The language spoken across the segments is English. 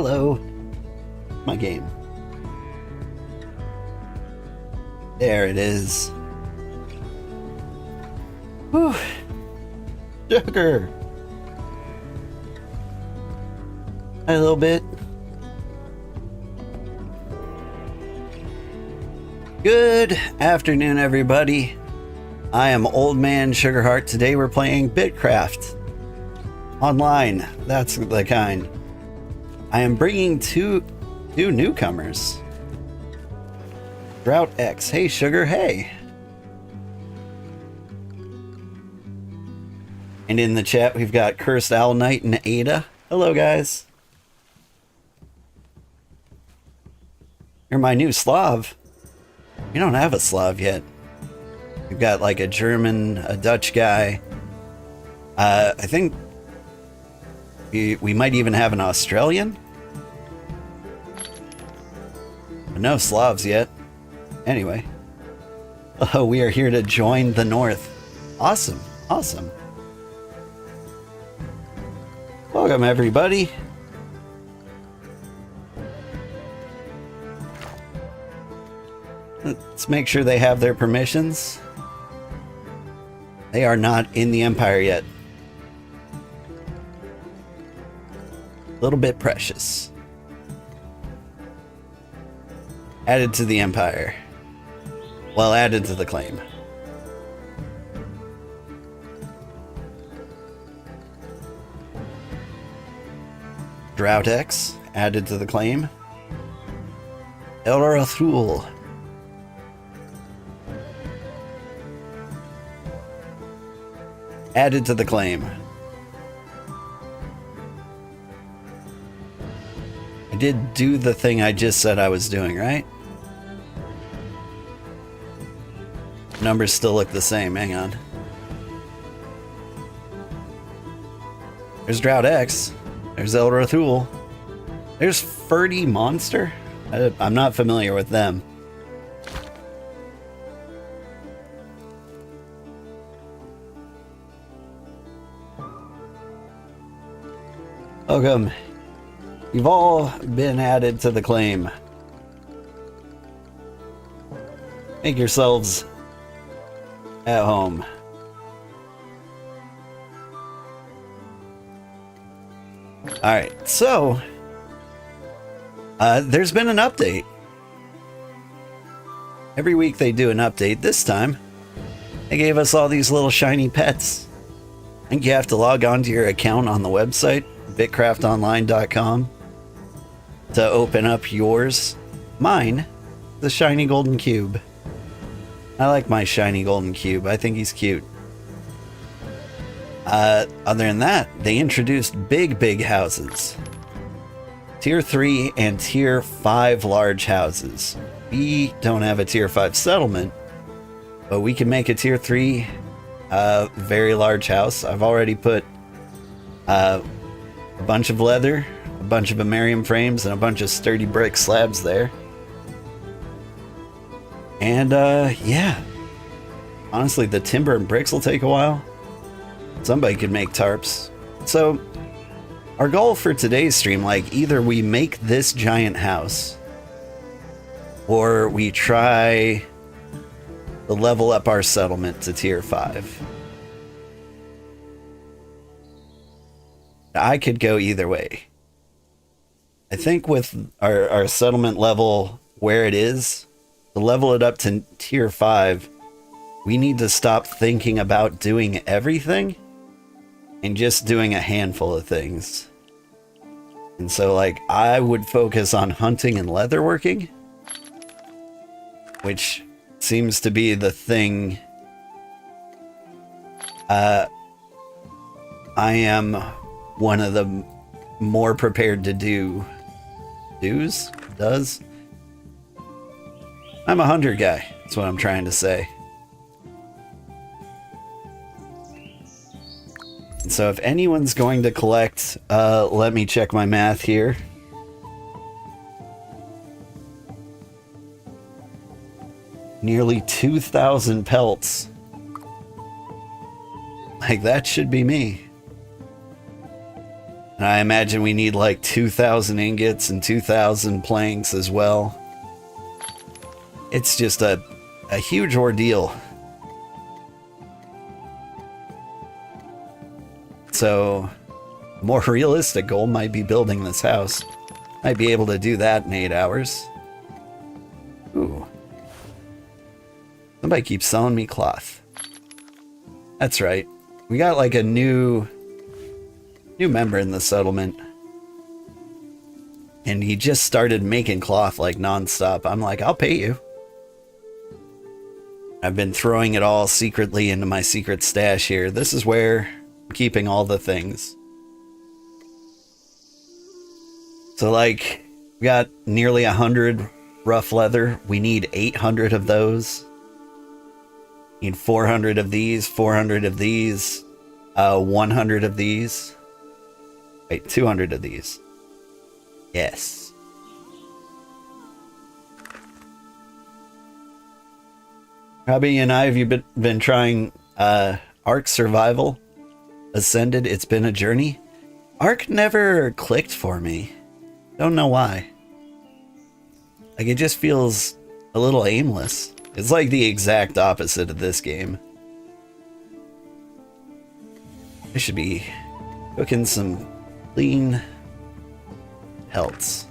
Hello. My game. There it is. Whew. Sugar. A little bit. Good afternoon, everybody. I am Old Man Sugarheart. Today we're playing BitCraft. Online. That's the kind. I am bringing two newcomers. Drought X. Hey, Sugar. Hey. And in the chat, we've got Cursed Owl Knight and Ada. Hello, guys. You're my new Slav. We don't have a Slav yet. We've got like a German, a Dutch guy. I think we might even have an Australian. But no Slavs yet. Anyway. Oh, we are here to join the North. Awesome. Awesome. Welcome, everybody. Let's make sure they have their permissions. They are not in the Empire yet. A little bit precious. Added to the Empire. Well, added to the claim. Drought X, added to the claim. Elrathul. Added to the claim. I did do the thing I just said I was doing, right? Numbers still look the same. Hang on. There's Drought X. There's Elrathul. There's Ferdy Monster. I'm not familiar with them. Welcome. You've all been added to the claim. Make yourselves at home. Alright, so there's been an update. Every week they do an update. This time, they gave us all these little shiny pets. I think you have to log on to your account on the website, bitcraftonline.com, to open up yours. Mine, the shiny golden cube. I like my shiny golden cube. I think he's cute. Other than that, they introduced big houses. Tier 3 and Tier 5 large houses. We don't have a Tier 5 settlement, but we can make a Tier 3 very large house. I've already put a bunch of leather, a bunch of Amerium frames, and a bunch of sturdy brick slabs there. And yeah, honestly, the timber and bricks will take a while. Somebody could make tarps. So our goal for today's stream, like, either we make this giant house or we try to level up our settlement to Tier 5. I could go either way. I think with our settlement level where it is, to level it up to Tier 5, we need to stop thinking about doing everything and just doing a handful of things. And so, like, I would focus on hunting and leatherworking, which seems to be the thing I am one of the more prepared to do. Does? I'm a hunter guy. That's what I'm trying to say. And so if anyone's going to collect, let me check my math here. Nearly 2,000 pelts. Like, that should be me. And I imagine we need like 2,000 ingots and 2,000 planks as well. It's just a huge ordeal. So, a more realistic goal might be building this house. Might be able to do that in 8 hours. Ooh. Somebody keeps selling me cloth. That's right. We got like a new member in the settlement. And he just started making cloth like nonstop. I'm like, I'll pay you. I've been throwing it all secretly into my secret stash here. This is where I'm keeping all the things. So like, we got nearly 100 rough leather. We need 800 of those. Need 400 of these, 400 of these, 100 of these. Wait, 200 of these. Yes. Robbie and I, have you been trying Ark Survival? Ascended, it's been a journey. Ark never clicked for me. Don't know why. Like, it just feels a little aimless. It's like the exact opposite of this game. I should be cooking some clean pelts.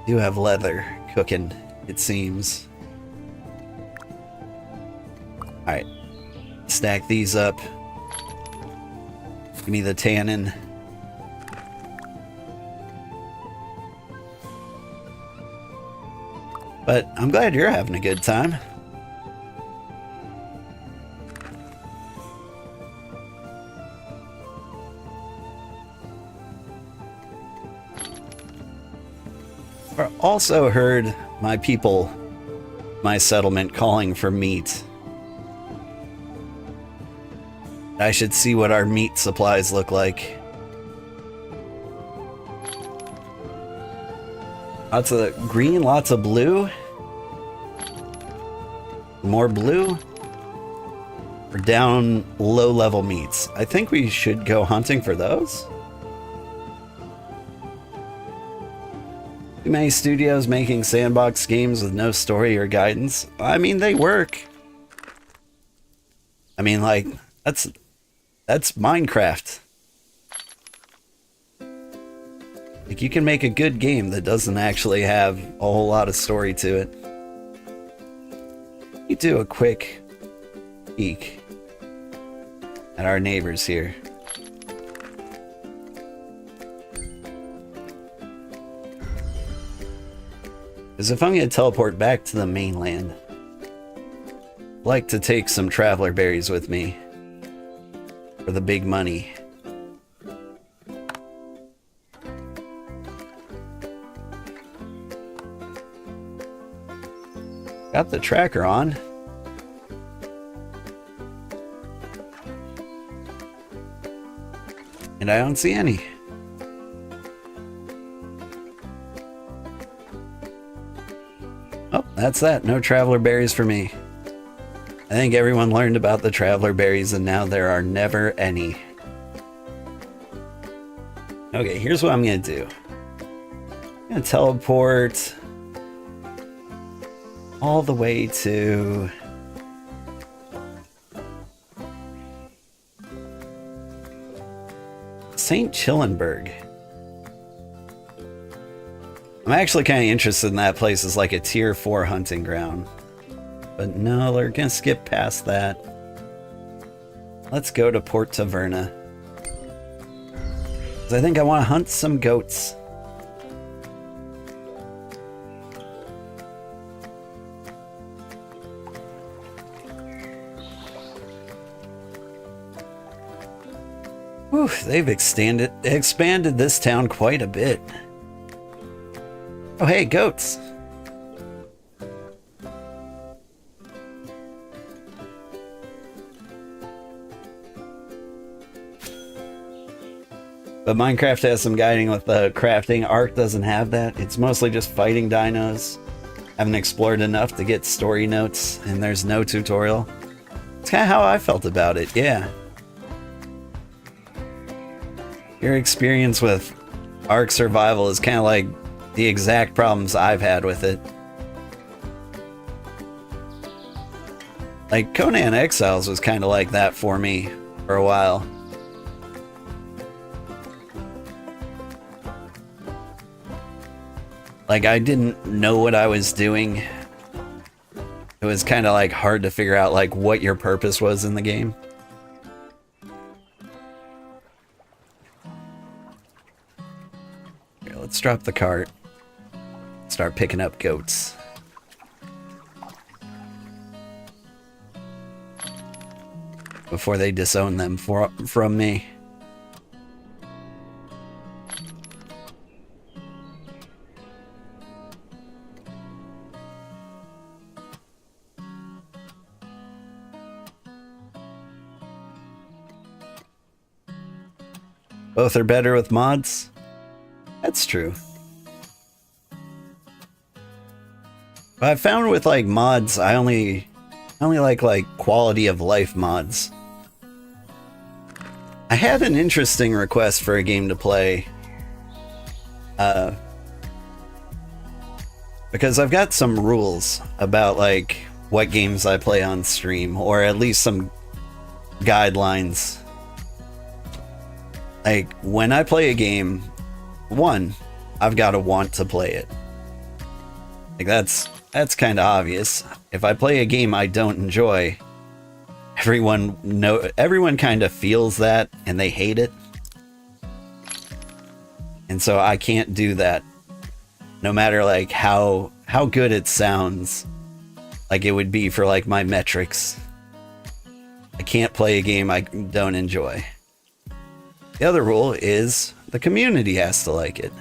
Do have leather cooking, it seems. Alright. Stack these up. Give me the tannin. But I'm glad you're having a good time. I also heard my people, my settlement, calling for meat. I should see what our meat supplies look like. Lots of green, lots of blue. More blue. We're down low-level meats. I think we should go hunting for those. Too many studios making sandbox games with no story or guidance. I mean, they work. I mean, like, that's Minecraft. Like, you can make a good game that doesn't actually have a whole lot of story to it. You do a quick peek at our neighbors here. Because if I'm going to teleport back to the mainland, I'd like to take some traveler berries with me for the big money. Got the tracker on. And I don't see any. Oh, that's that. No traveler berries for me. I think everyone learned about the traveler berries and now there are never any. Okay, here's what I'm gonna do. I'm gonna teleport all the way to St. Chillenberg. I'm actually kind of interested in that place as like a tier 4 hunting ground. But no, we're gonna skip past that. Let's go to Port Taverna. Because I think I want to hunt some goats. Whew, they've expanded this town quite a bit. Oh hey, goats! But Minecraft has some guiding with the crafting. Ark doesn't have that. It's mostly just fighting dinos. Haven't explored enough to get story notes, and there's no tutorial. It's kind of how I felt about it, yeah. Your experience with Ark Survival is kind of like the exact problems I've had with it. Like, Conan Exiles was kind of like that for me for a while. Like, I didn't know what I was doing. It was kind of like hard to figure out like what your purpose was in the game. Here, let's drop the cart. Start picking up goats. Before they disown them from me. Both are better with mods? That's true. But I've found with like mods, I only like quality of life mods. I had an interesting request for a game to play. Because I've got some rules about like what games I play on stream, or at least some guidelines. Like, when I play a game, one, I've got to want to play it. Like, that's kind of obvious. If I play a game I don't enjoy, everyone kind of feels that and they hate it. And so I can't do that. No matter like how good it sounds, like it would be for like my metrics. I can't play a game I don't enjoy. The other rule is the community has to like it.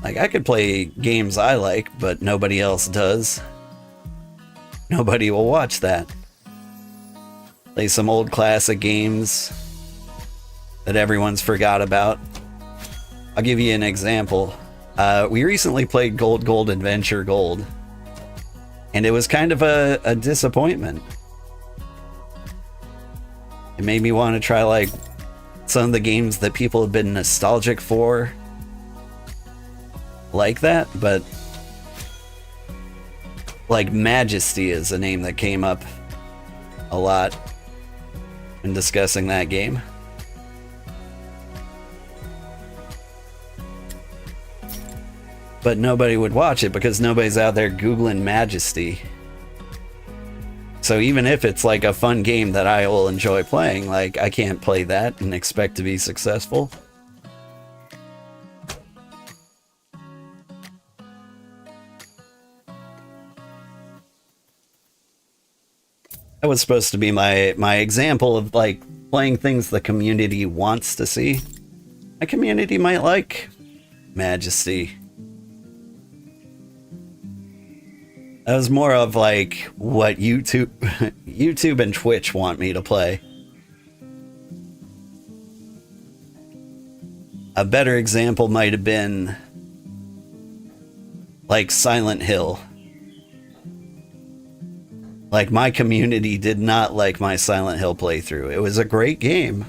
Like, I could play games I like, but nobody else does. Nobody will watch that. Play some old classic games that everyone's forgot about. I'll give you an example. We recently played Gold Adventure Gold, and it was kind of a disappointment. It made me want to try like some of the games that people have been nostalgic for, like that, but like Majesty is a name that came up a lot in discussing that game. But nobody would watch it because nobody's out there Googling Majesty. So even if it's like a fun game that I will enjoy playing, like, I can't play that and expect to be successful. That was supposed to be my example of like playing things the community wants to see. My community might like Majesty. That was more of like what YouTube and Twitch want me to play. A better example might have been like Silent Hill. Like, my community did not like my Silent Hill playthrough. It was a great game.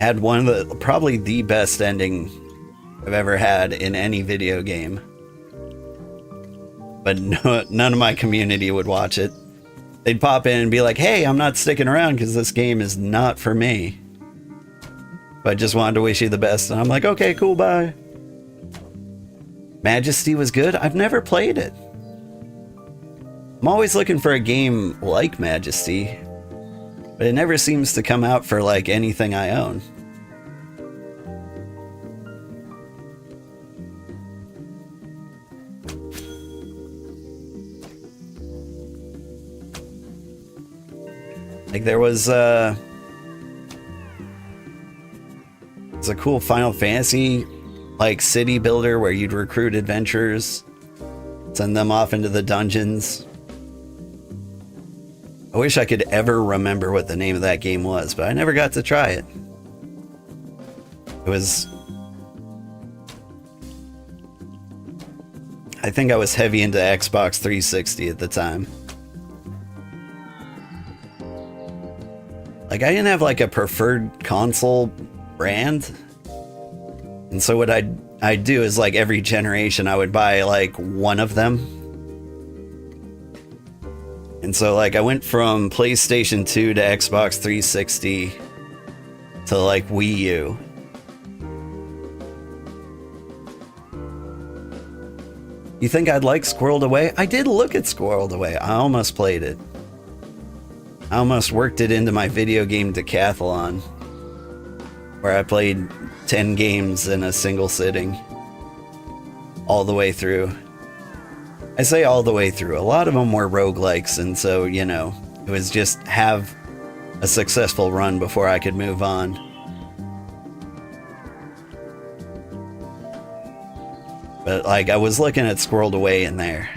Had one of the, probably the best ending I've ever had in any video game. But none of my community would watch it. They'd pop in and be like, hey, I'm not sticking around because this game is not for me. But I just wanted to wish you the best. And I'm like, okay, cool, bye. Majesty was good. I've never played it. I'm always looking for a game like Majesty, but it never seems to come out for like anything I own. Like, there was it's a cool Final Fantasy like city builder where you'd recruit adventurers, send them off into the dungeons. I wish I could ever remember what the name of that game was, but I never got to try it. It was... I think I was heavy into Xbox 360 at the time. Like, I didn't have like a preferred console brand. And so what I'd do is like every generation I would buy like one of them. And so like I went from PlayStation 2 to Xbox 360 to like Wii U. You think I'd like Squirreled Away? I did look at Squirreled Away. I almost played it. I almost worked it into my video game decathlon, where I played 10 games in a single sitting, all the way through. I say all the way through. A lot of them were roguelikes, and so, you know, it was just have a successful run before I could move on. But, like, I was looking at Squirreled Away in there.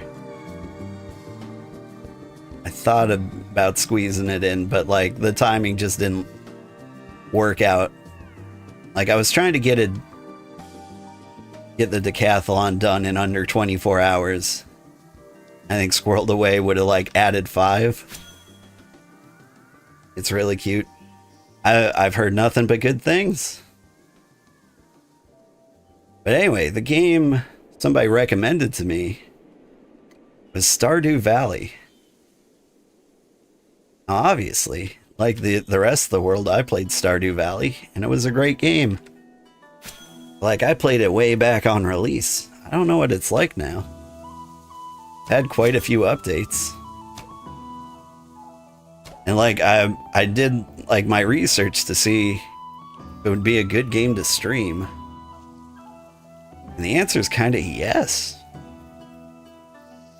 I thought about squeezing it in, but, like, the timing just didn't work out. Like, I was trying to get the decathlon done in under 24 hours. I think Squirreled Away would have, like, added 5. It's really cute. I've heard nothing but good things. But anyway, the game somebody recommended to me was Stardew Valley. Now, obviously, like the rest of the world, I played Stardew Valley, and it was a great game. Like, I played it way back on release. I don't know what it's like now. Had quite a few updates. And like, I did like my research to see if it would be a good game to stream. And the answer is kind of yes.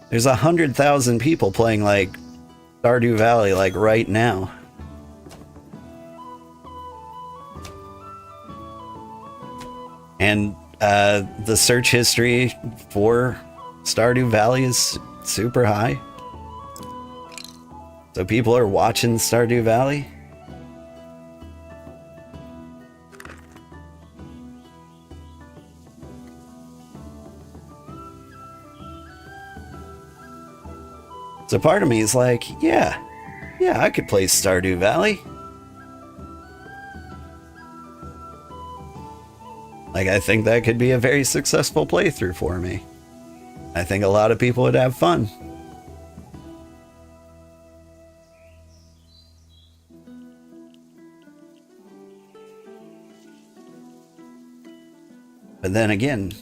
There's 100,000 people playing like Stardew Valley like right now. And the search history for Stardew Valley is super high. So people are watching Stardew Valley. So part of me is like, yeah, I could play Stardew Valley. Like, I think that could be a very successful playthrough for me. I think a lot of people would have fun. But then again,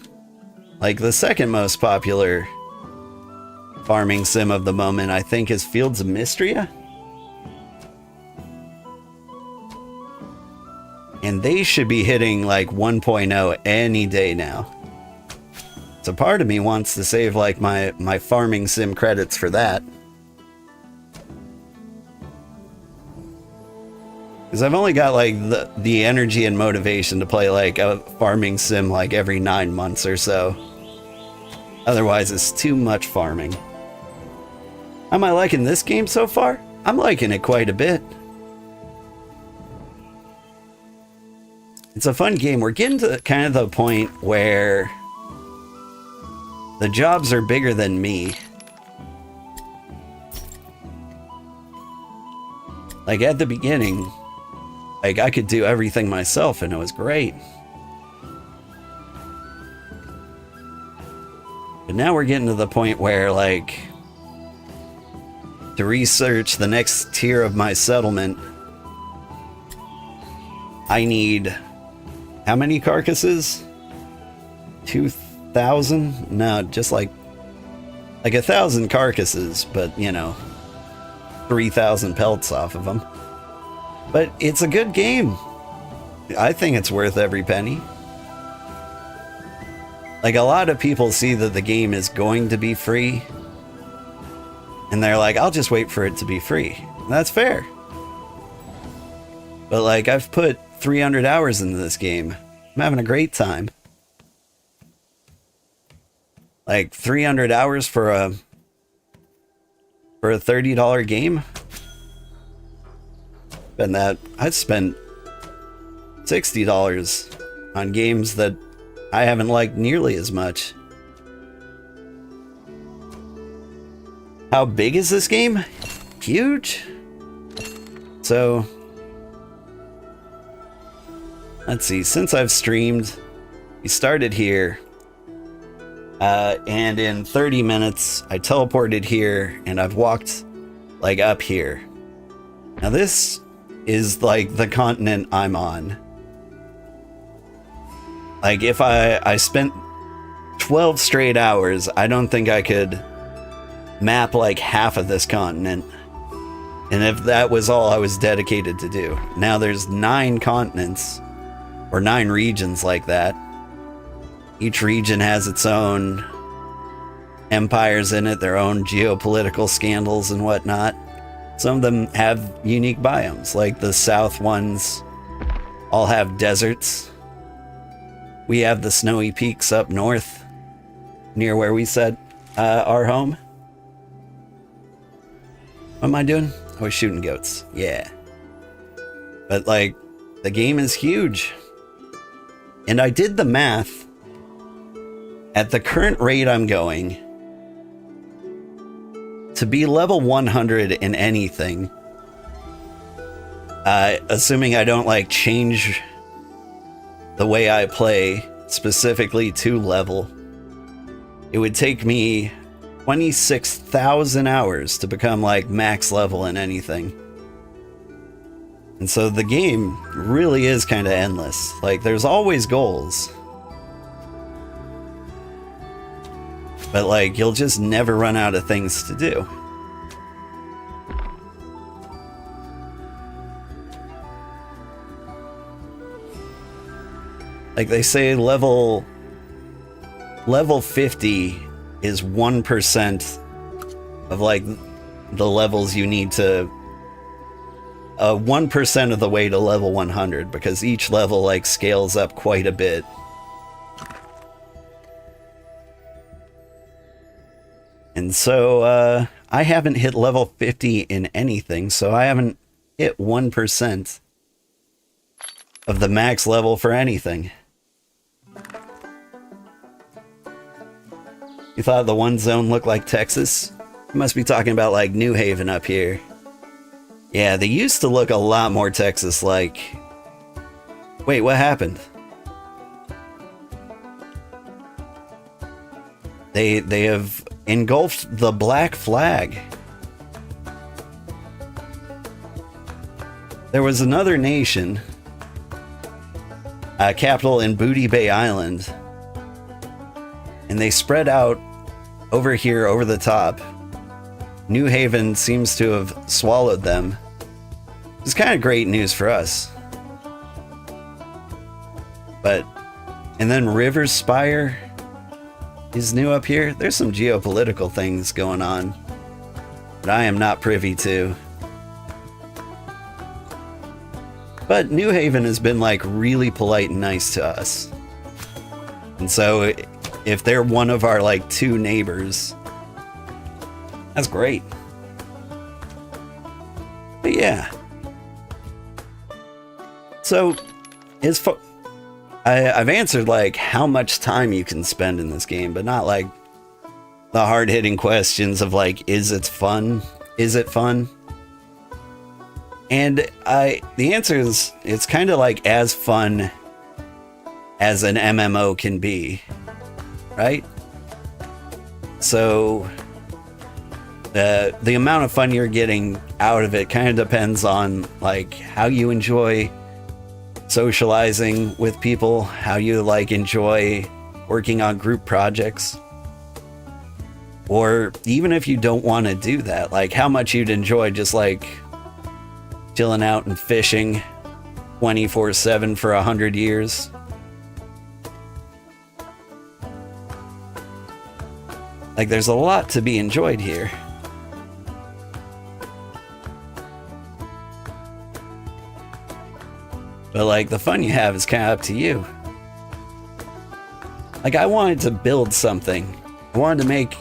like the second most popular farming sim of the moment, I think, is Fields of Mystria. And they should be hitting like 1.0 any day now. So part of me wants to save like my farming sim credits for that. Because I've only got like the energy and motivation to play like a farming sim like every 9 months or so. Otherwise it's too much farming. Am I liking this game so far? I'm liking it quite a bit. It's a fun game. We're getting to kind of the point where the jobs are bigger than me. Like at the beginning, like I could do everything myself and it was great. But now we're getting to the point where like to research the next tier of my settlement, I need how many carcasses? 2,000? No, just like 1,000 carcasses, but you know, 3,000 pelts off of them. But it's a good game. I think it's worth every penny. Like, a lot of people see that the game is going to be free, and they're like, I'll just wait for it to be free. And that's fair. But like, I've put 300 hours into this game. I'm having a great time. Like 300 hours for a $30 game. And that I've spent $60 on games that I haven't liked nearly as much. How big is this game? Huge. So Let's see, since I've streamed, we started here, and in 30 minutes, I teleported here, and I've walked, like, up here. Now this is, like, the continent I'm on. Like, if I spent 12 straight hours, I don't think I could map, like, half of this continent. And if that was all I was dedicated to do. Now there's 9 continents, or 9 regions like that. Each region has its own empires in it, their own geopolitical scandals and whatnot. Some of them have unique biomes, like the south ones all have deserts. We have the snowy peaks up north, near where we set our home. What am I doing? I was shooting goats. Yeah. But, like, the game is huge. And I did the math. At the current rate I'm going, to be level 100 in anything, assuming I don't, like, change the way I play specifically to level, it would take me 26,000 hours to become, like, max level in anything. And so the game really is kind of endless. Like, there's always goals. But, like, you'll just never run out of things to do. Like, they say level 50 is 1% of, like, the levels you need to... 1% of the way to level 100, because each level, like, scales up quite a bit. And so, I haven't hit level 50 in anything, so I haven't hit 1% of the max level for anything. You thought the one zone looked like Texas? You must be talking about, like, New Haven up here. Yeah, they used to look a lot more Texas-like. Wait, what happened? They have engulfed the black flag. There was another nation, capital in Booty Bay Island, and they spread out over here, over the top. New Haven seems to have swallowed them. It's kind of great news for us. But, and then River Spire is new up here. There's some geopolitical things going on that I am not privy to. But New Haven has been, like, really polite and nice to us. And so if they're one of our, like, 2 neighbors, that's great. But yeah. So, I've answered, like, how much time you can spend in this game, but not, like, the hard-hitting questions of, like, is it fun? Is it fun? And the answer is, it's kind of like as fun as an MMO can be, right? So, the amount of fun you're getting out of it kind of depends on, like, how you enjoy socializing with people, how you, like, enjoy working on group projects, or even if you don't want to do that, like, how much you'd enjoy just, like, chilling out and fishing 24/7 for 100 years. Like, there's a lot to be enjoyed here. But, like, the fun you have is kind of up to you. Like, I wanted to build something. I wanted to make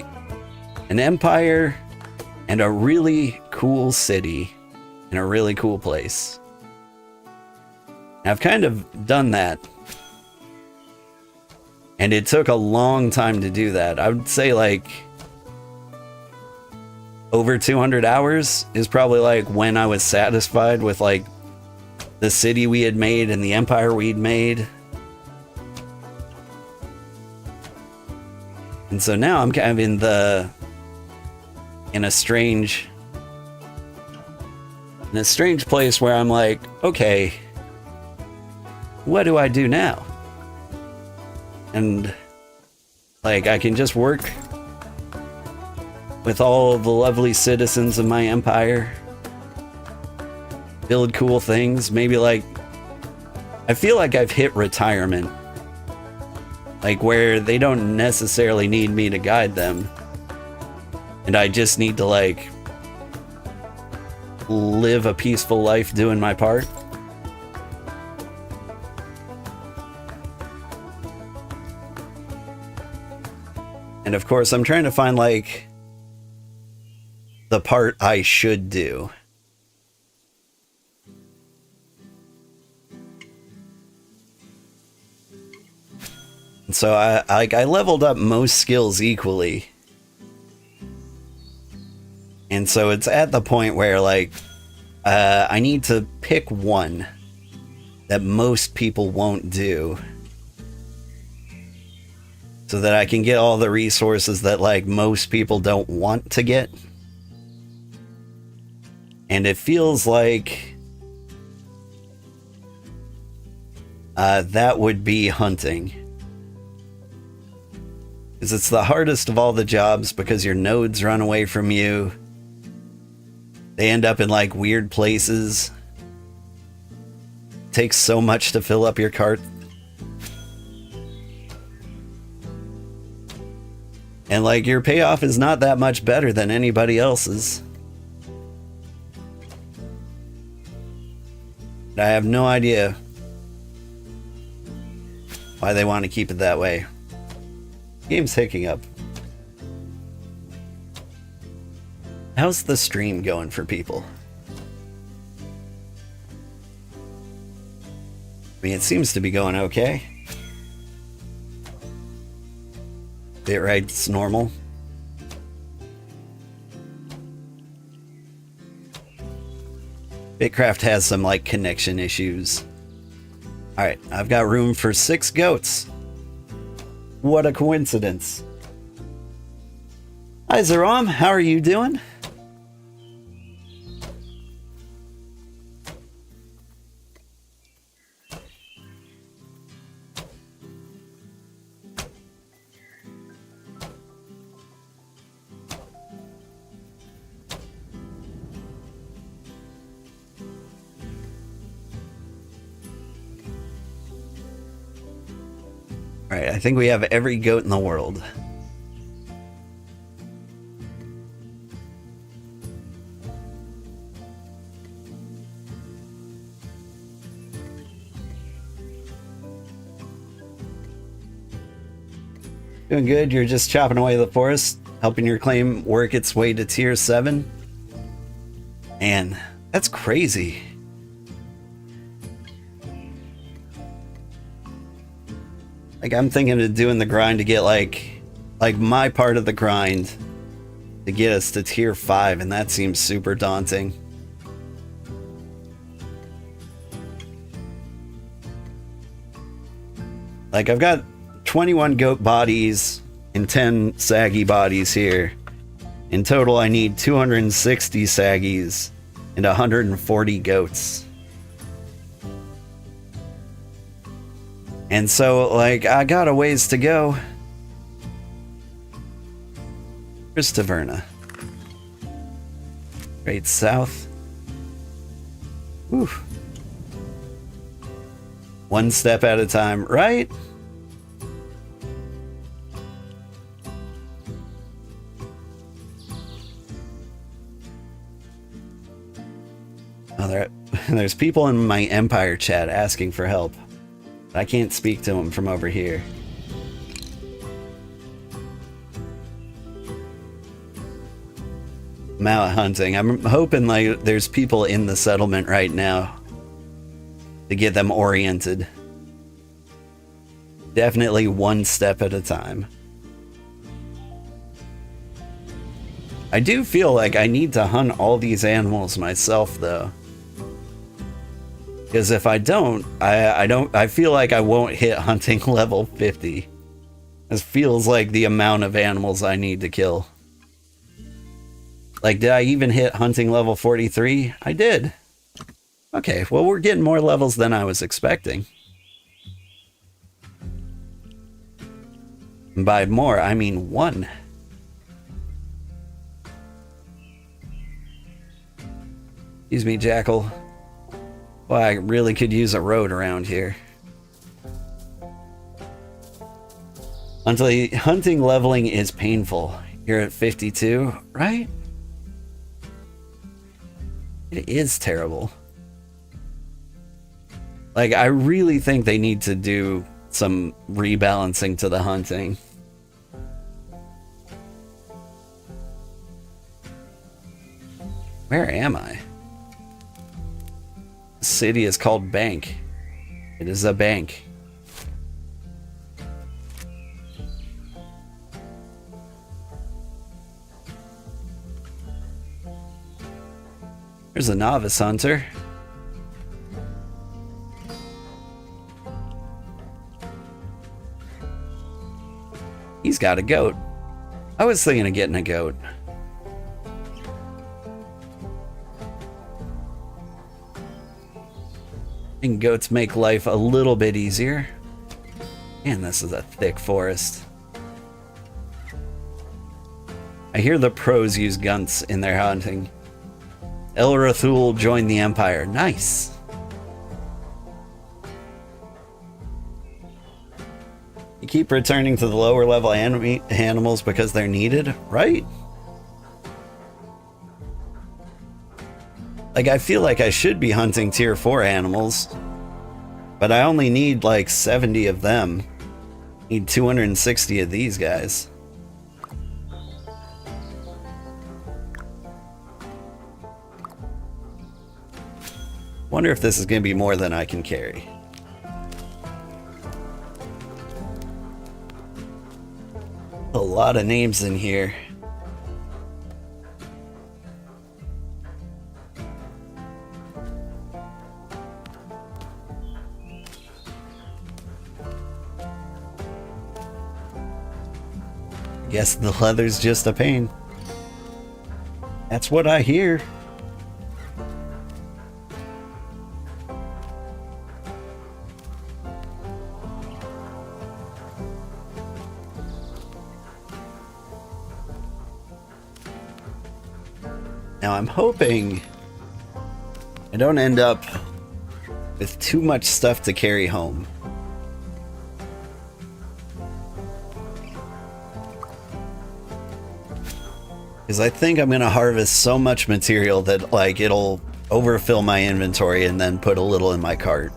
an empire and a really cool city in a really cool place. And I've kind of done that. And it took a long time to do that. I would say, like, over 200 hours is probably, like, when I was satisfied with, like, the city we had made and the empire we'd made. And so now I'm kind of in a strange place where I'm like, okay, what do I do now? And like, I can just work with all the lovely citizens of my empire, build cool things. Maybe like, I feel like I've hit retirement, like where they don't necessarily need me to guide them, and I just need to like live a peaceful life doing my part. And of course, I'm trying to find like the part I should do. And so I leveled up most skills equally. And so it's at the point where like I need to pick one that most people won't do, so that I can get all the resources that like most people don't want to get. And it feels like that would be hunting. Because it's the hardest of all the jobs, because your nodes run away from you. They end up in like weird places. It takes so much to fill up your cart. And like, your payoff is not that much better than anybody else's. I have no idea why they want to keep it that way. Game's hicking up. How's the stream going for people? I mean, it seems to be going okay. Bitrate's normal. BitCraft has some like connection issues. Alright, I've got room for 6 goats. What a coincidence. Hi Zerom, how are you doing? Alright, I think we have every goat in the world. Doing good, you're just chopping away the forest, helping your claim work its way to tier 7. Man, that's crazy. Like, I'm thinking of doing the grind to get like my part of the grind to get us to tier 5, and that seems super daunting. Like, I've got 21 goat bodies and 10 saggy bodies here. In total, I need 260 saggies and 140 goats. And so, like, I got a ways to go. Here's Taverna. Right south. Whew. One step at a time, right? Oh, there's people in my Empire chat asking for help. I can't speak to them from over here. I'm out hunting. I'm hoping like there's people in the settlement right now to get them oriented. Definitely one step at a time. I do feel like I need to hunt all these animals myself, though. Because if I don't, I feel like I won't hit hunting level 50. This feels like the amount of animals I need to kill. Like, did I even hit hunting level 43? I did. Okay, well, we're getting more levels than I was expecting. And by more, I mean 1. Excuse me, Jackal. Well, I really could use a road around here. Hunting leveling is painful. You're at 52, right? It is terrible. Like, I really think they need to do some rebalancing to the hunting. Where am I? The city is called Bank. It is a bank. There's a novice hunter. He's got a goat. I was thinking of getting a goat. And goats make life a little bit easier. Man, this is a thick forest. I hear the pros use gunts in their hunting. El Rathul joined the Empire. Nice. You keep returning to the lower level animals because they're needed, right? Like, I feel like I should be hunting tier 4 animals, but I only need like 70 of them. Need 260 of these guys. Wonder if this is going to be more than I can carry. A lot of names in here. Guess the leather's just a pain. That's what I hear. Now I'm hoping I don't end up with too much stuff to carry home. Because I think I'm going to harvest so much material that like it'll overfill my inventory and then put a little in my cart.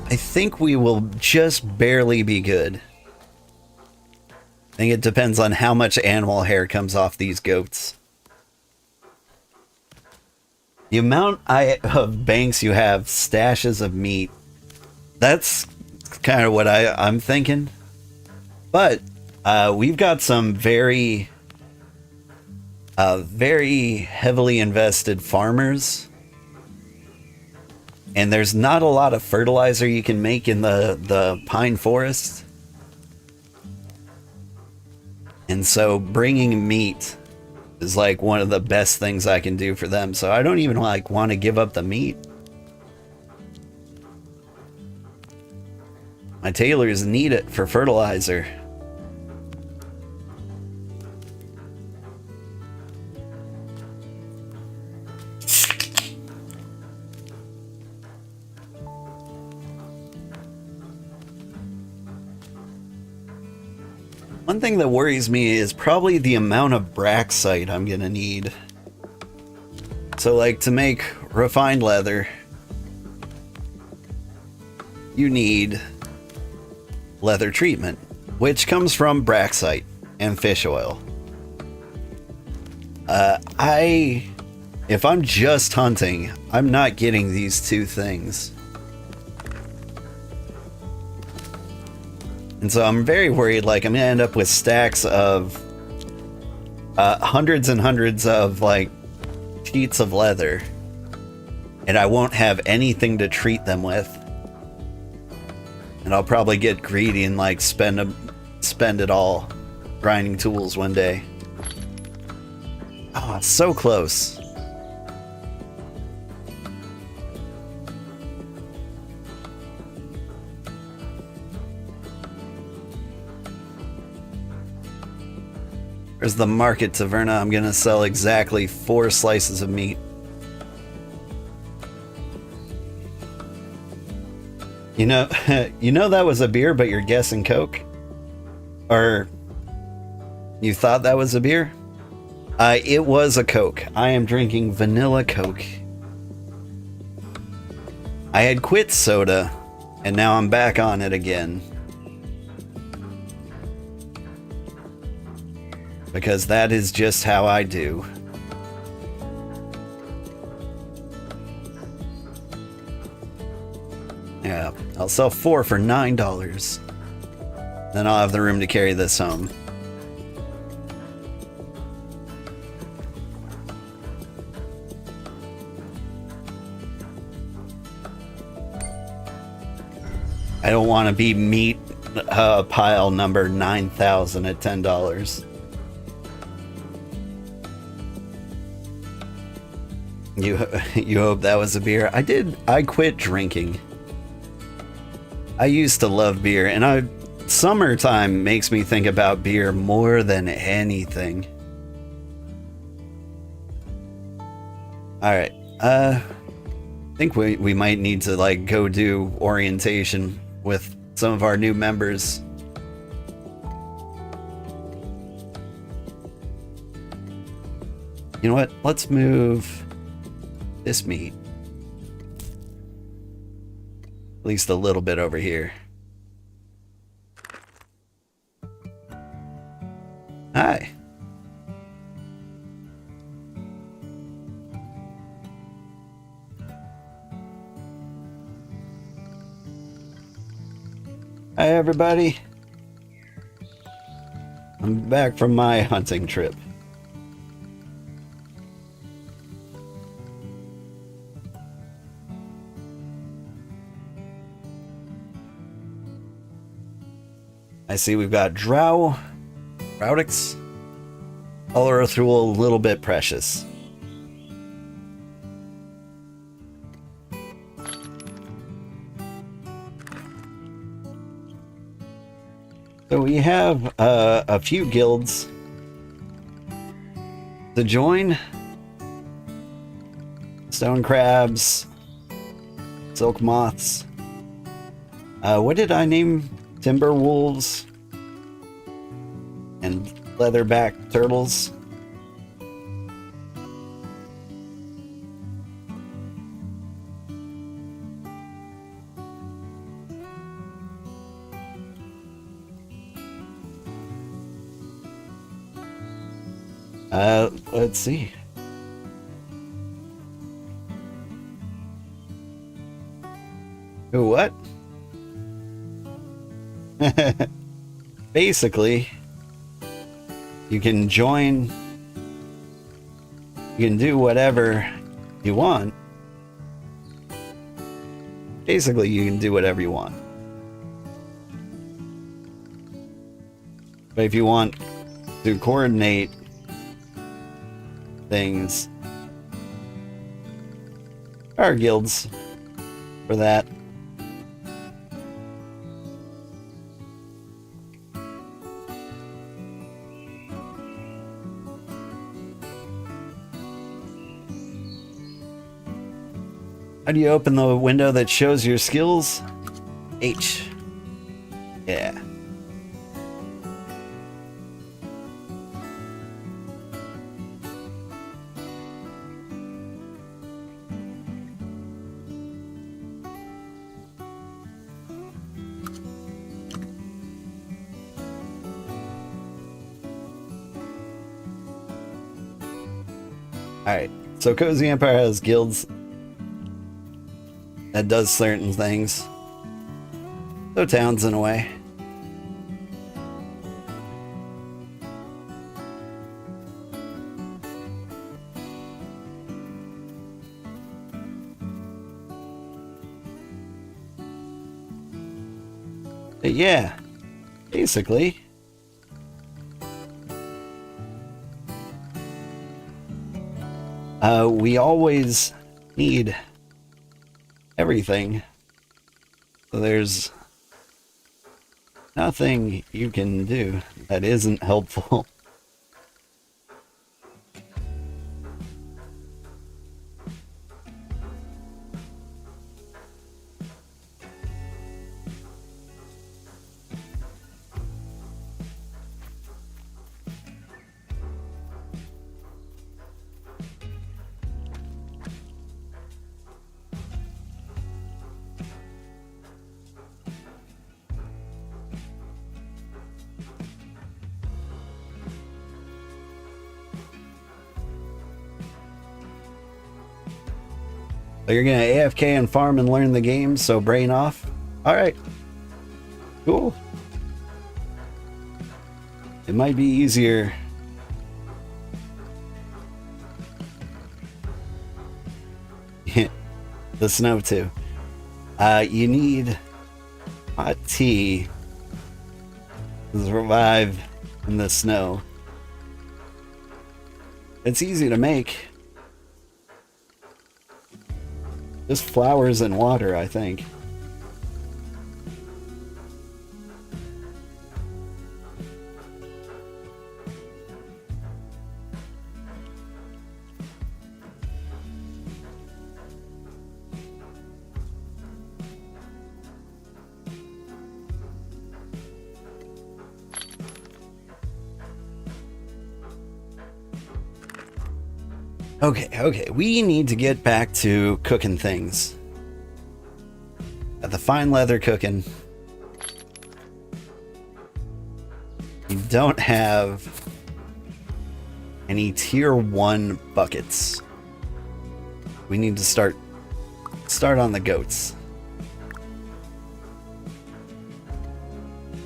I think we will just barely be good. I think it depends on how much animal hair comes off these goats. The amount of banks you have, stashes of meat, that's kind of what I'm thinking. But we've got some very heavily invested farmers. And there's not a lot of fertilizer you can make in the pine forest. And so bringing meat is like one of the best things I can do for them. So I don't even like want to give up the meat. My tailors need it for fertilizer. One thing that worries me is probably the amount of braxite I'm gonna need. So like to make refined leather, you need leather treatment, which comes from braxite and fish oil. I If I'm just hunting, I'm not getting these two things. And so I'm very worried, like, I'm gonna end up with stacks of hundreds and hundreds of, like, sheets of leather. And I won't have anything to treat them with. And I'll probably get greedy and, like, spend it all grinding tools one day. Oh, it's so close. There's the market taverna. I'm gonna sell exactly 4 slices of meat. You know, you know that was a beer, but you're guessing Coke? Or you thought that was a beer? It was a Coke. I am drinking vanilla Coke. I had quit soda, and now I'm back on it again. Because that is just how I do. Yeah, I'll sell 4 for $9. Then I'll have the room to carry this home. I don't want to be meat pile number 9,000 at $10. You hope that was a beer? I quit drinking. I used to love beer, and summertime makes me think about beer more than anything. Alright, I think we might need to, like, go do orientation with some of our new members. You know what? Let's move this meat at least a little bit over here. Hi. Hi everybody. I'm back from my hunting trip. I see we've got Droudix, Olorothul, a little bit precious. So we have a few guilds to join. Stone crabs, silk moths. What did I name? Timber wolves and leatherback turtles. Let's see. What? Basically, you can join, you can do whatever you want. Basically, you can do whatever you want. But if you want to coordinate things, there are guilds for that. How do you open the window that shows your skills? H. Yeah. Alright, So Cozy Empire has guilds that does certain things. So towns in a way. But yeah, basically. We always need everything. So there's nothing you can do that isn't helpful. So you're gonna AFK and farm and learn the game, so brain off? Alright. Cool. It might be easier. The snow too. You need hot tea to survive in the snow. It's easy to make. Just flowers and water, I think. Okay, we need to get back to cooking things. Got the fine leather cooking. You don't have any tier 1 buckets. We need to start on the goats.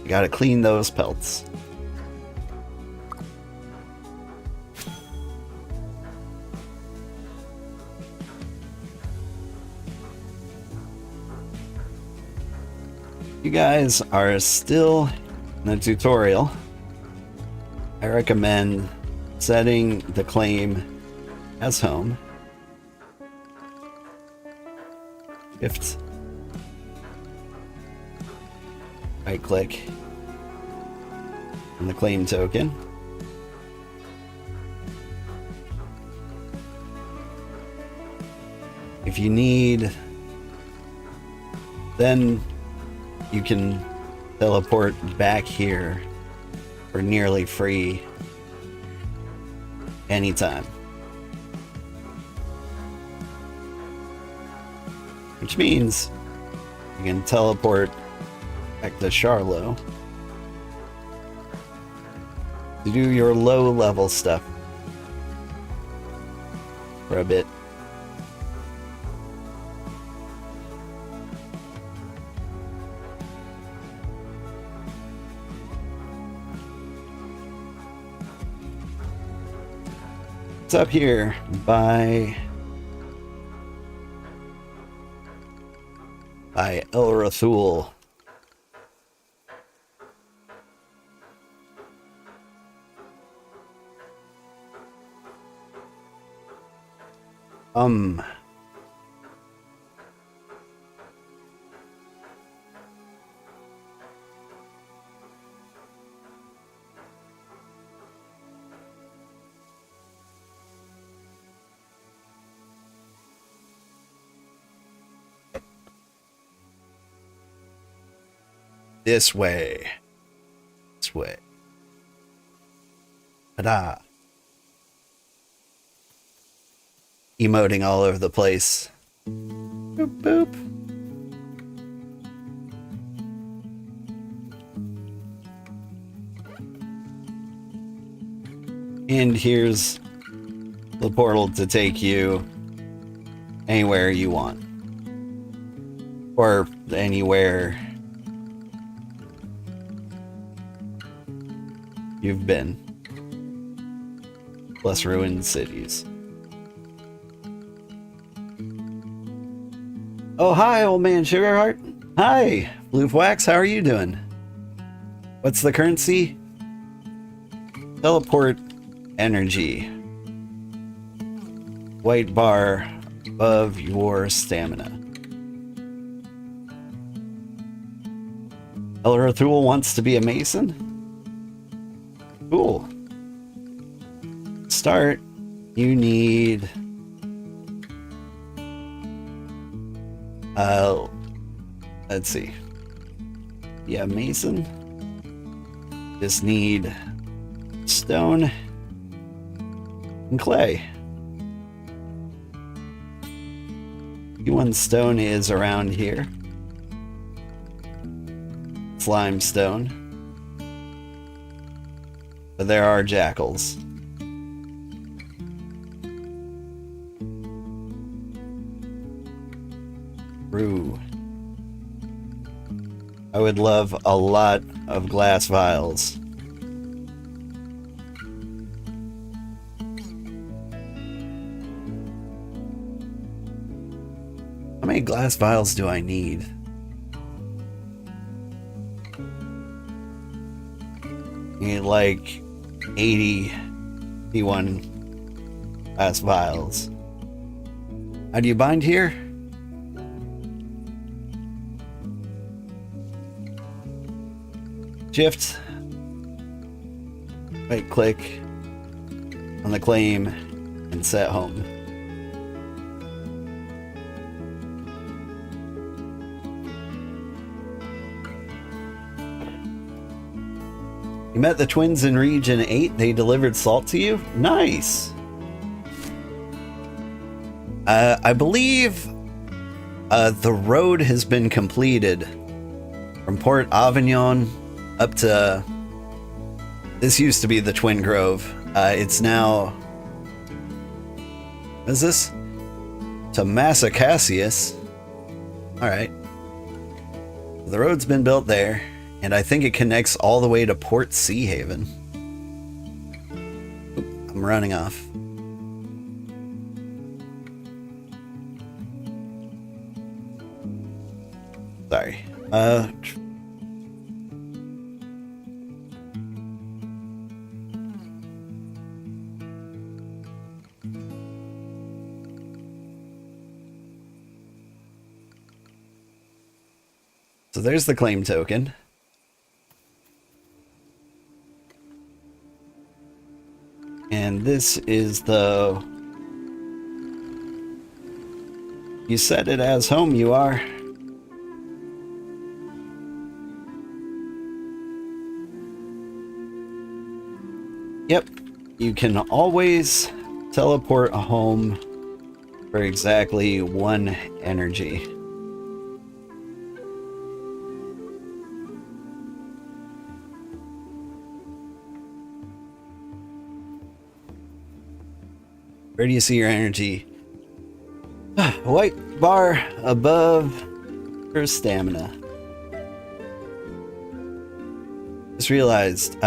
You gotta clean those pelts. You guys are still in the tutorial. I recommend setting the claim as home. Shift. Right click on the claim token. If you need, then you can teleport back here for nearly free anytime. Which means you can teleport back to Charlo to do your low level stuff for a bit. It's up here by El Rathul. This way. This way. Ta-da. Emoting all over the place. Boop, boop. And here's the portal to take you anywhere you want. Or anywhere you've been. Plus ruined cities. Oh, hi, old man Sugarheart. Hi, Blue Wax, how are you doing? What's the currency? Teleport energy. White bar above your stamina. Elrathul wants to be a mason? Cool. Start, you need let's see. Yeah, mason. Just need stone and clay. One stone is around here. It's limestone. But there are jackals. Brew. I would love a lot of glass vials. How many glass vials do I need? I need like 81 glass vials. How do you bind here? Shift. Right click on the claim and set home. You met the twins in Region 8. They delivered salt to you? Nice. I believe the road has been completed from Port Avignon up to... This used to be the Twin Grove. It's now... What is this? To Massacasius. Alright. The road's been built there. And I think it connects all the way to Port Seahaven. Oop, I'm running off. Sorry. So there's the claim token. And this is the... You set it as home, you are. Yep, you can always teleport home for exactly 1 energy. Where do you see your energy? White bar above your stamina. Just realized,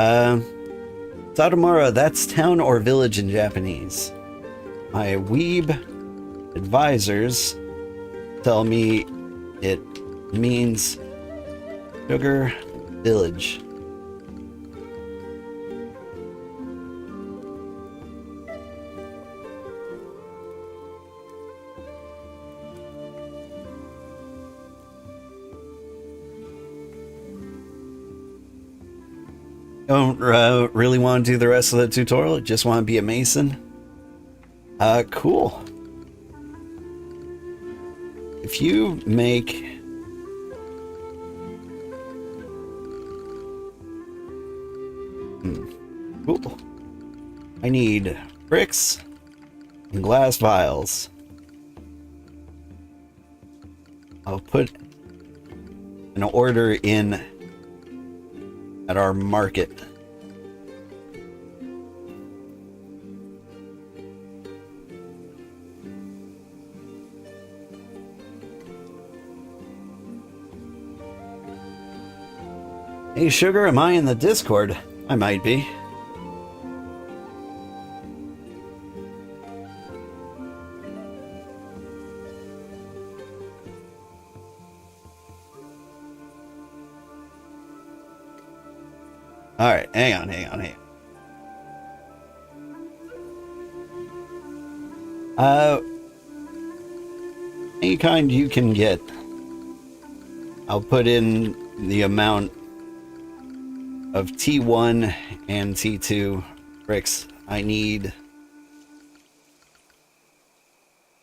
Satomura, that's town or village in Japanese. My weeb advisors tell me it means sugar village. Don't really want to do the rest of the tutorial, just want to be a mason. Cool. If you make... Cool. I need bricks and glass vials. I'll put an order in at our market. Hey, Sugar, am I in the Discord? I might be. Alright, hang on. Any kind you can get. I'll put in the amount of T1 and T2 bricks I need.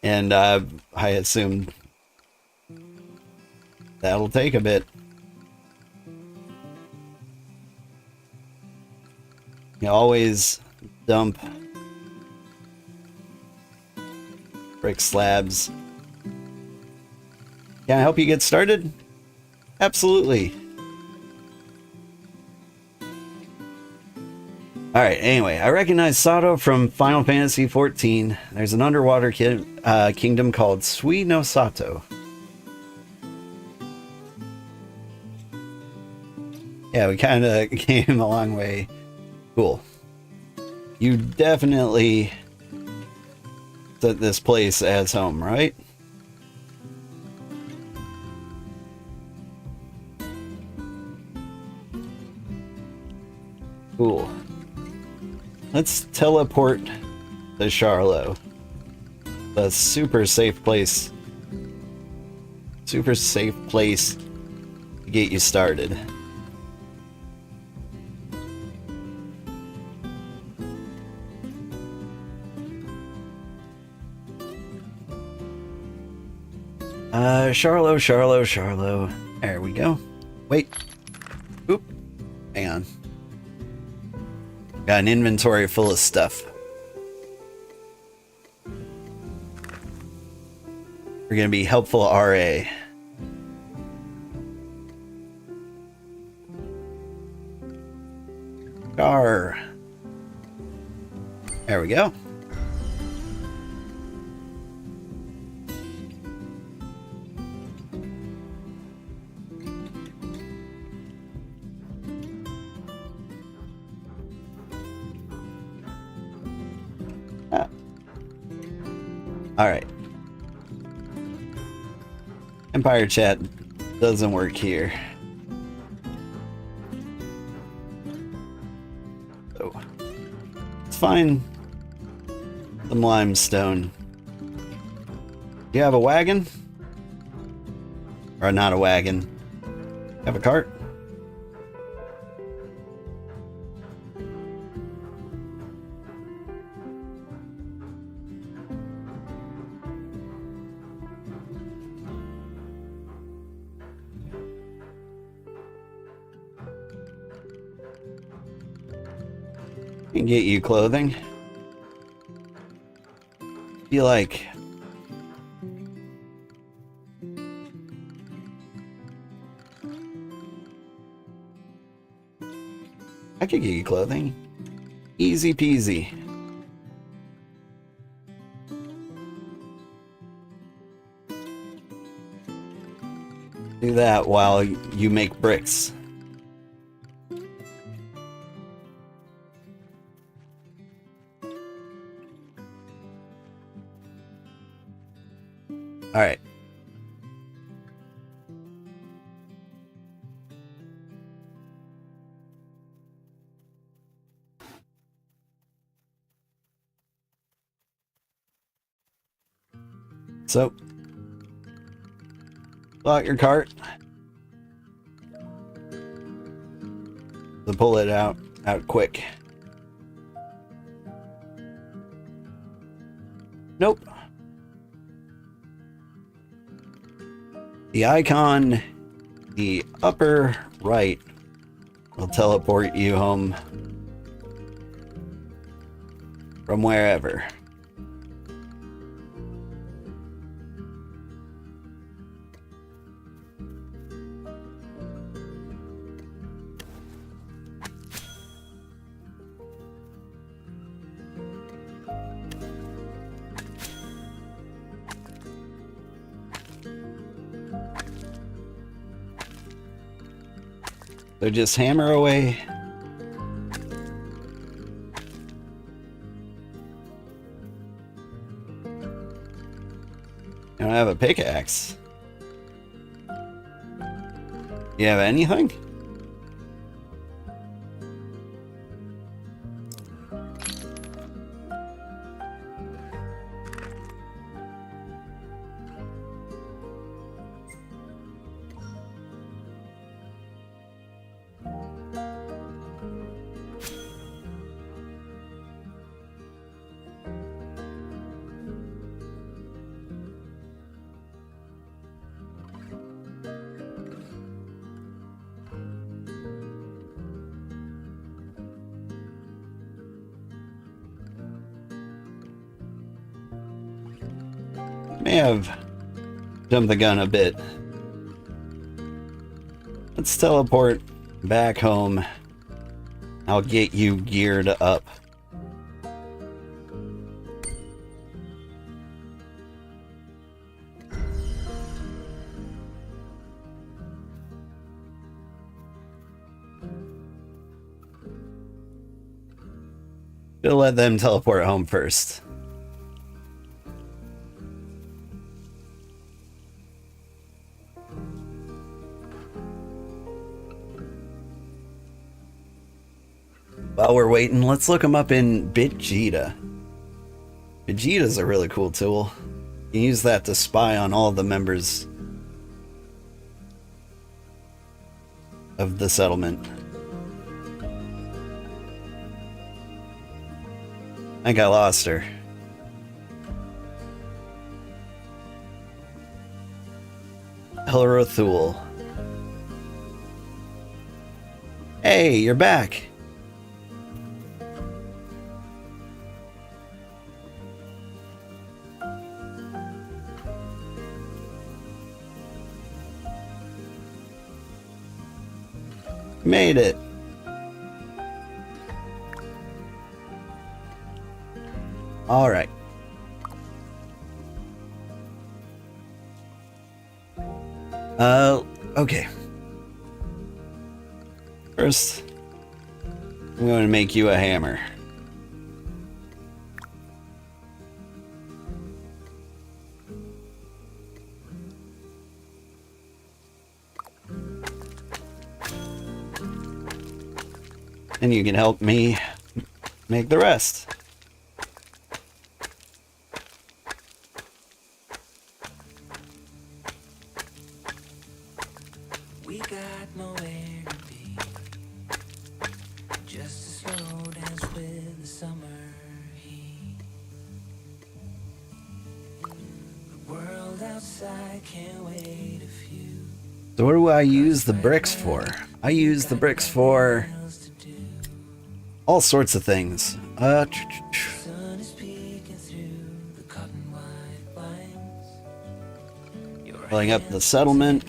And I assume that'll take a bit. You always dump brick slabs. Can I help you get started? Absolutely. Alright, anyway, I recognize Sato from Final Fantasy XIV. There's an underwater kingdom called Sui no Sato. Yeah, we kind of came a long way. Cool. You definitely set this place as home, right? Cool. Let's teleport to Charlo. The super safe place. Super safe place to get you started. Charlo. There we go. Wait. Oop. Hang on. Got an inventory full of stuff. We're gonna be helpful RA. Car. There we go. Alright. Empire chat doesn't work here. So, let's find some limestone. Do you have a wagon? Or not a wagon? Have a cart? Can get you clothing. Feel like I could get you clothing. Easy peasy. Do that while you make bricks. All right. So, pull out your cart. So pull it out quick. Nope. The icon, the upper right, will teleport you home from wherever. So just hammer away. I don't have a pickaxe. You have anything? May have jumped the gun a bit. Let's teleport back home. I'll get you geared up. We'll let them teleport home first. While we're waiting, let's look them up in BitCraft. BitCraft's a really cool tool. You can use that to spy on all the members of the settlement. I think I lost her. Elrothul. Hey, you're back. Made it. All right. Okay. First, I'm going to make you a hammer. And you can help me make the rest. We got nowhere to be. Just a slow dance with the summer heat. The world outside can't wait a few. So what do I use the bricks for? I use the bricks for all sorts of things. Filling up the settlement,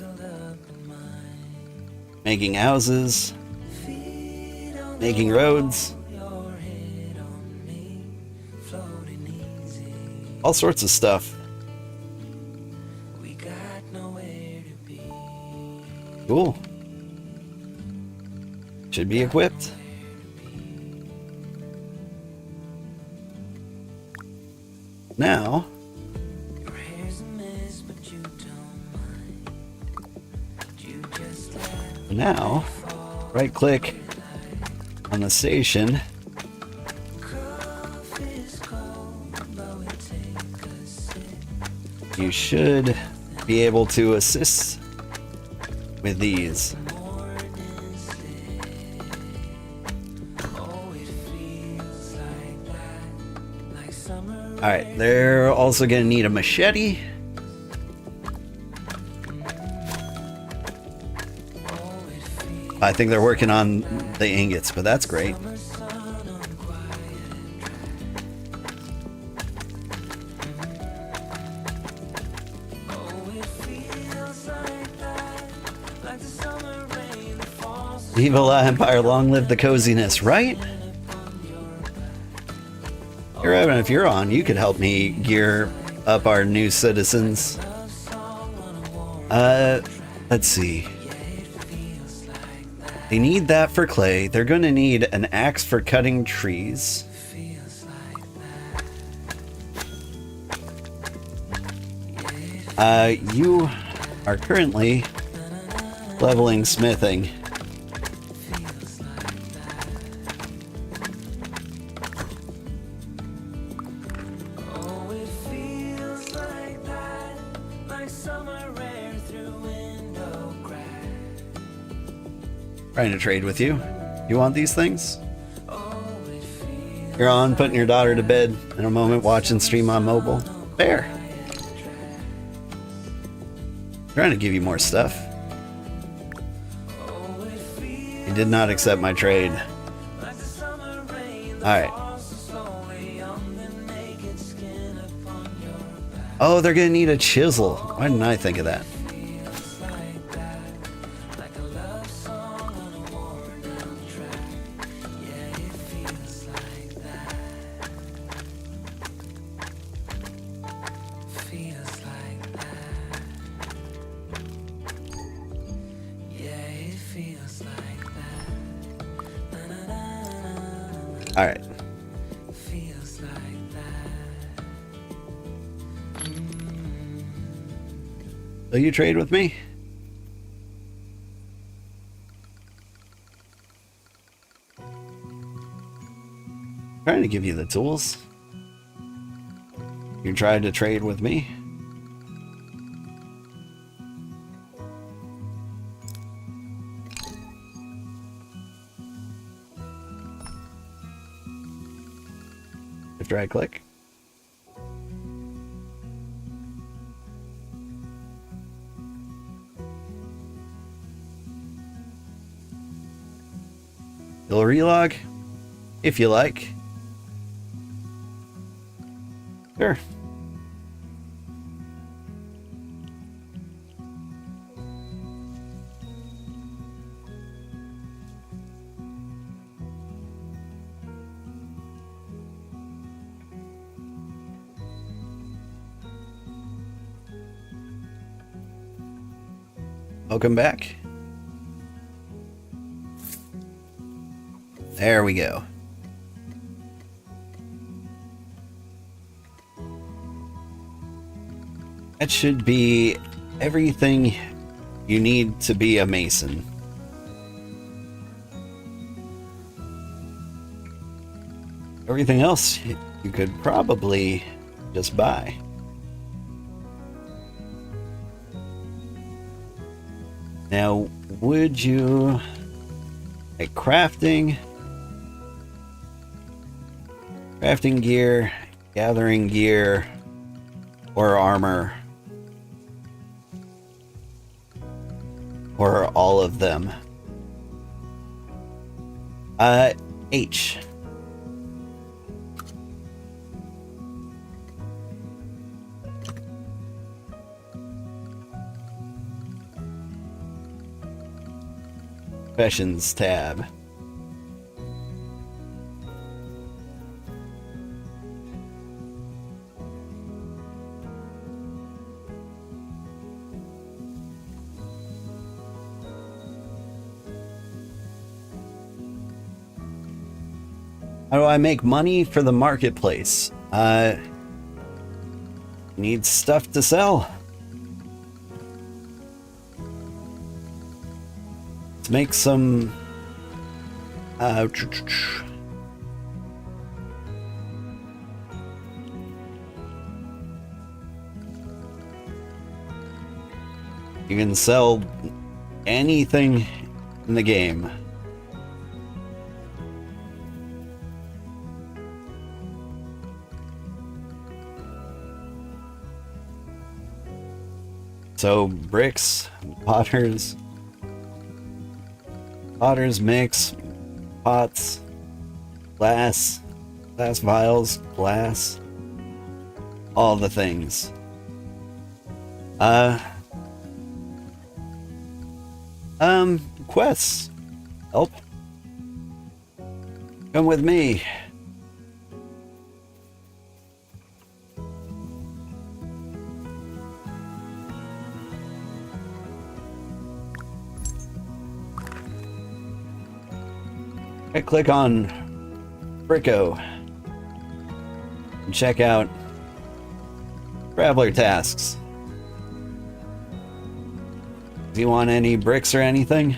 making houses, making roads, all sorts of stuff. Cool. Should be equipped. Now, right click on the station. You should be able to assist with these. Alright, they're also gonna need a machete. I think they're working on the ingots, but that's great. Viva la Empire, long live the coziness, right? Here, Evan, if you're on, you could help me gear up our new citizens. Let's see. They need that for clay. They're going to need an axe for cutting trees. You are currently leveling smithing. Trying to trade with you. You want these things? You're on putting your daughter to bed in a moment, watching stream on mobile. Fair. Trying to give you more stuff. You did not accept my trade. Alright. Oh, they're gonna need a chisel. Why didn't I think of that? All right. Will you trade with me? Trying to give you the tools. You tried to trade with me? After I click. You'll relog if you like. Sure. Welcome back. There we go. That should be everything you need to be a mason. Everything else you could probably just buy. Now, would you like crafting gear, gathering gear, or armor? Or all of them? H. Professions tab. How do I make money for the marketplace? Need stuff to sell. Let's make some you can sell anything in the game. So bricks, potter's mix, pots, glass vials, glass, all the things. Quests. Help. Come with me. I click on Bricko and check out Traveler tasks. Do you want any bricks or anything?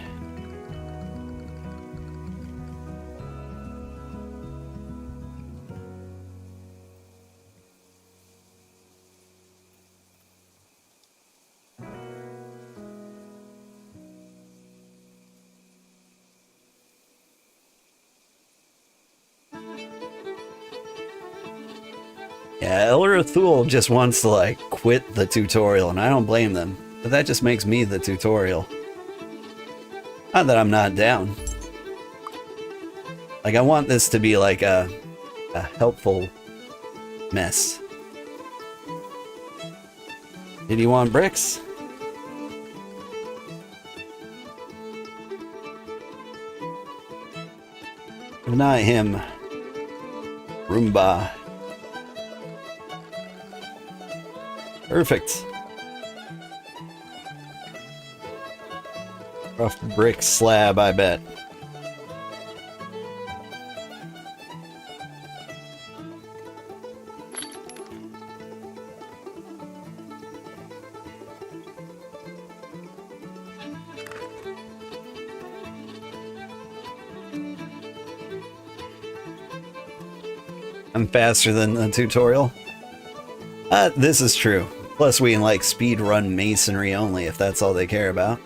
Yeah, Elder Thule just wants to like quit the tutorial, and I don't blame them. But that just makes me the tutorial. Not that I'm not down. Like, I want this to be like a helpful mess. Did you want bricks? If not him, Roomba. Perfect. Rough brick slab, I bet. I'm faster than the tutorial. This is true. Plus, we can like speed run masonry only if that's all they care about.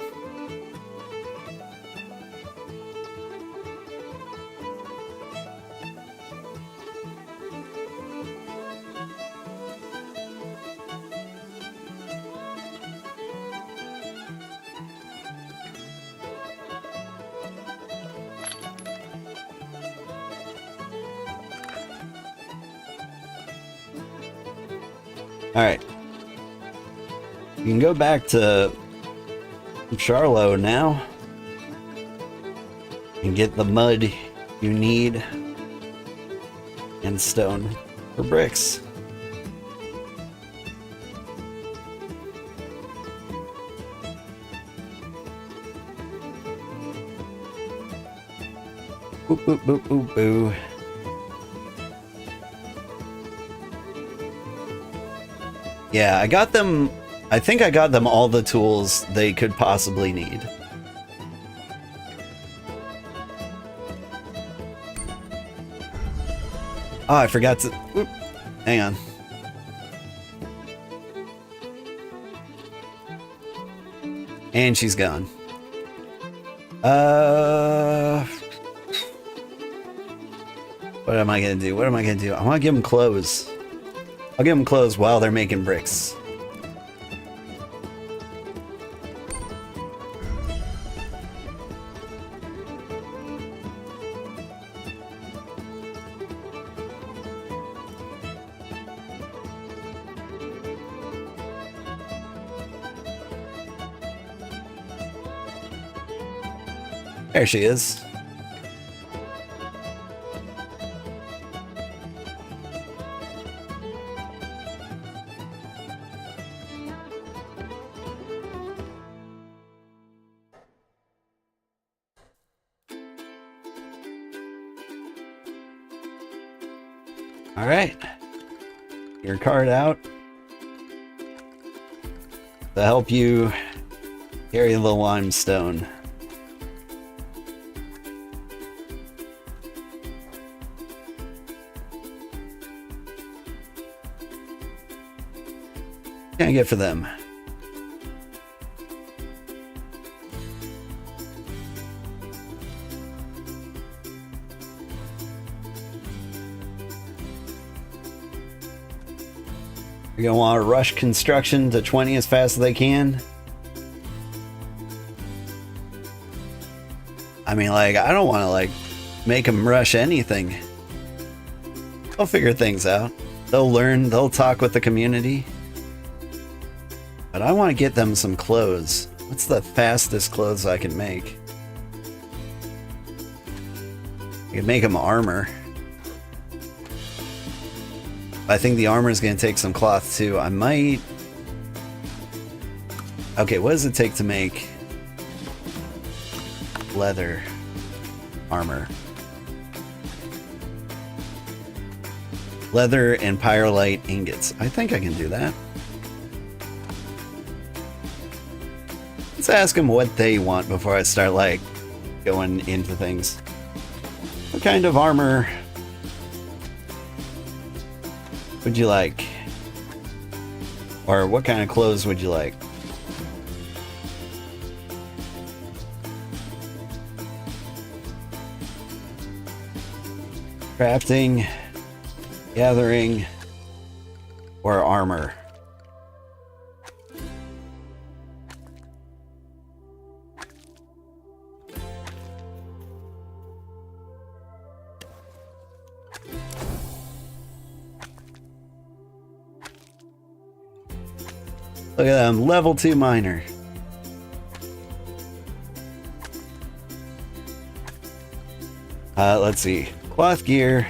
Alright. You can go back to Charlo now and get the mud you need and stone for bricks. Boop, boop, boop, boop, boo. Yeah, I got them. I think I got them all the tools they could possibly need. Oh, I forgot to. Whoop, hang on. And she's gone. What am I gonna do? What am I gonna do? I want to give them clothes. I'll give them clothes while they're making bricks. There she is. All right, your card out to help you carry the limestone. What can I get for them? You're gonna want to rush construction to 20 as fast as they can. I mean, like, I don't want to, like, make them rush anything. They'll figure things out. They'll learn, they'll talk with the community. But I want to get them some clothes. What's the fastest clothes I can make? I can make them armor. I think the armor is going to take some cloth too. I might... Okay, what does it take to make leather armor? Leather and pyrolite ingots. I think I can do that. Let's ask them what they want before I start, like, going into things. What kind of armor would you like? Or what kind of clothes would you like? Crafting, gathering, or armor? Look at them, level 2 miner. Let's see. Cloth gear.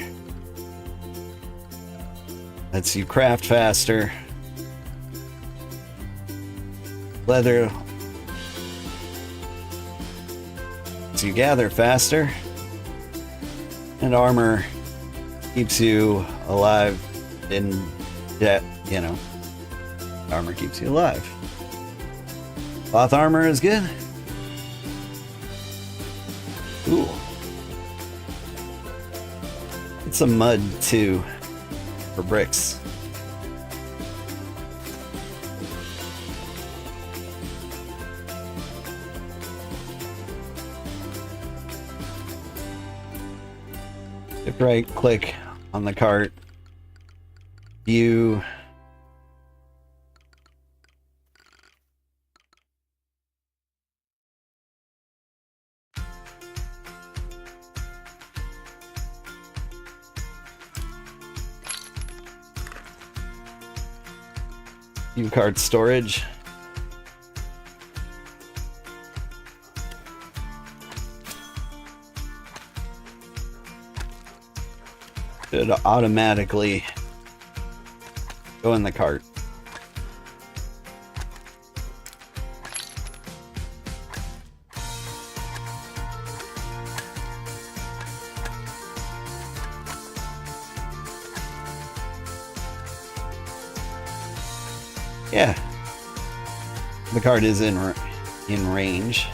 Lets you craft faster. Leather. Lets you gather faster. And armor keeps you alive in debt, you know. Armor keeps you alive. Cloth armor is good. Ooh. Get some mud too for bricks. If right click on the cart, view. View cart storage. Should automatically go in the cart. Yeah, the card is in range.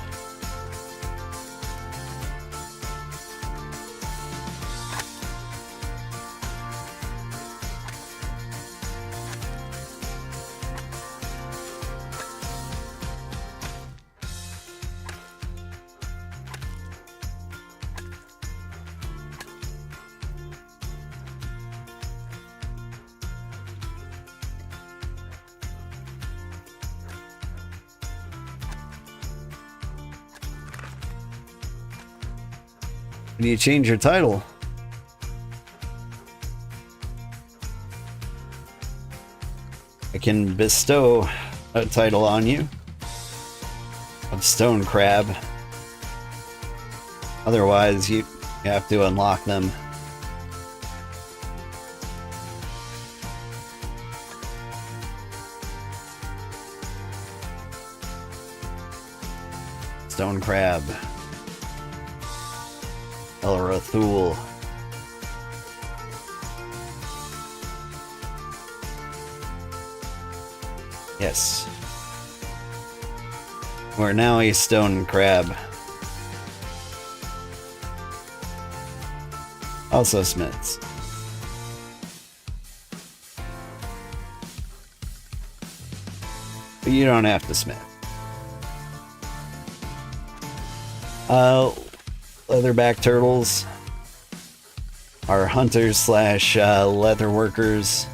When you change your title, I can bestow a title on you of Stone Crab. Otherwise, you have to unlock them. Stone Crab. Elrathul. Yes. We're now a stone crab. Also smiths. But you don't have to smith. Leatherback turtles are hunters slash leather workers.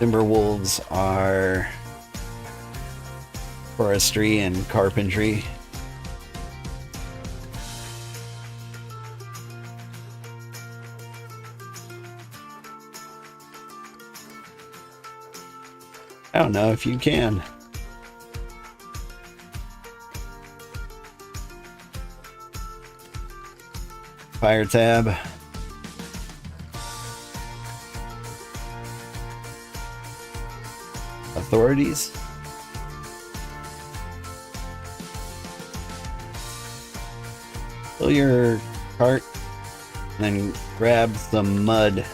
Timberwolves are forestry and carpentry. I don't know if you can. Fire tab. Authorities. Fill your cart Then grab some mud.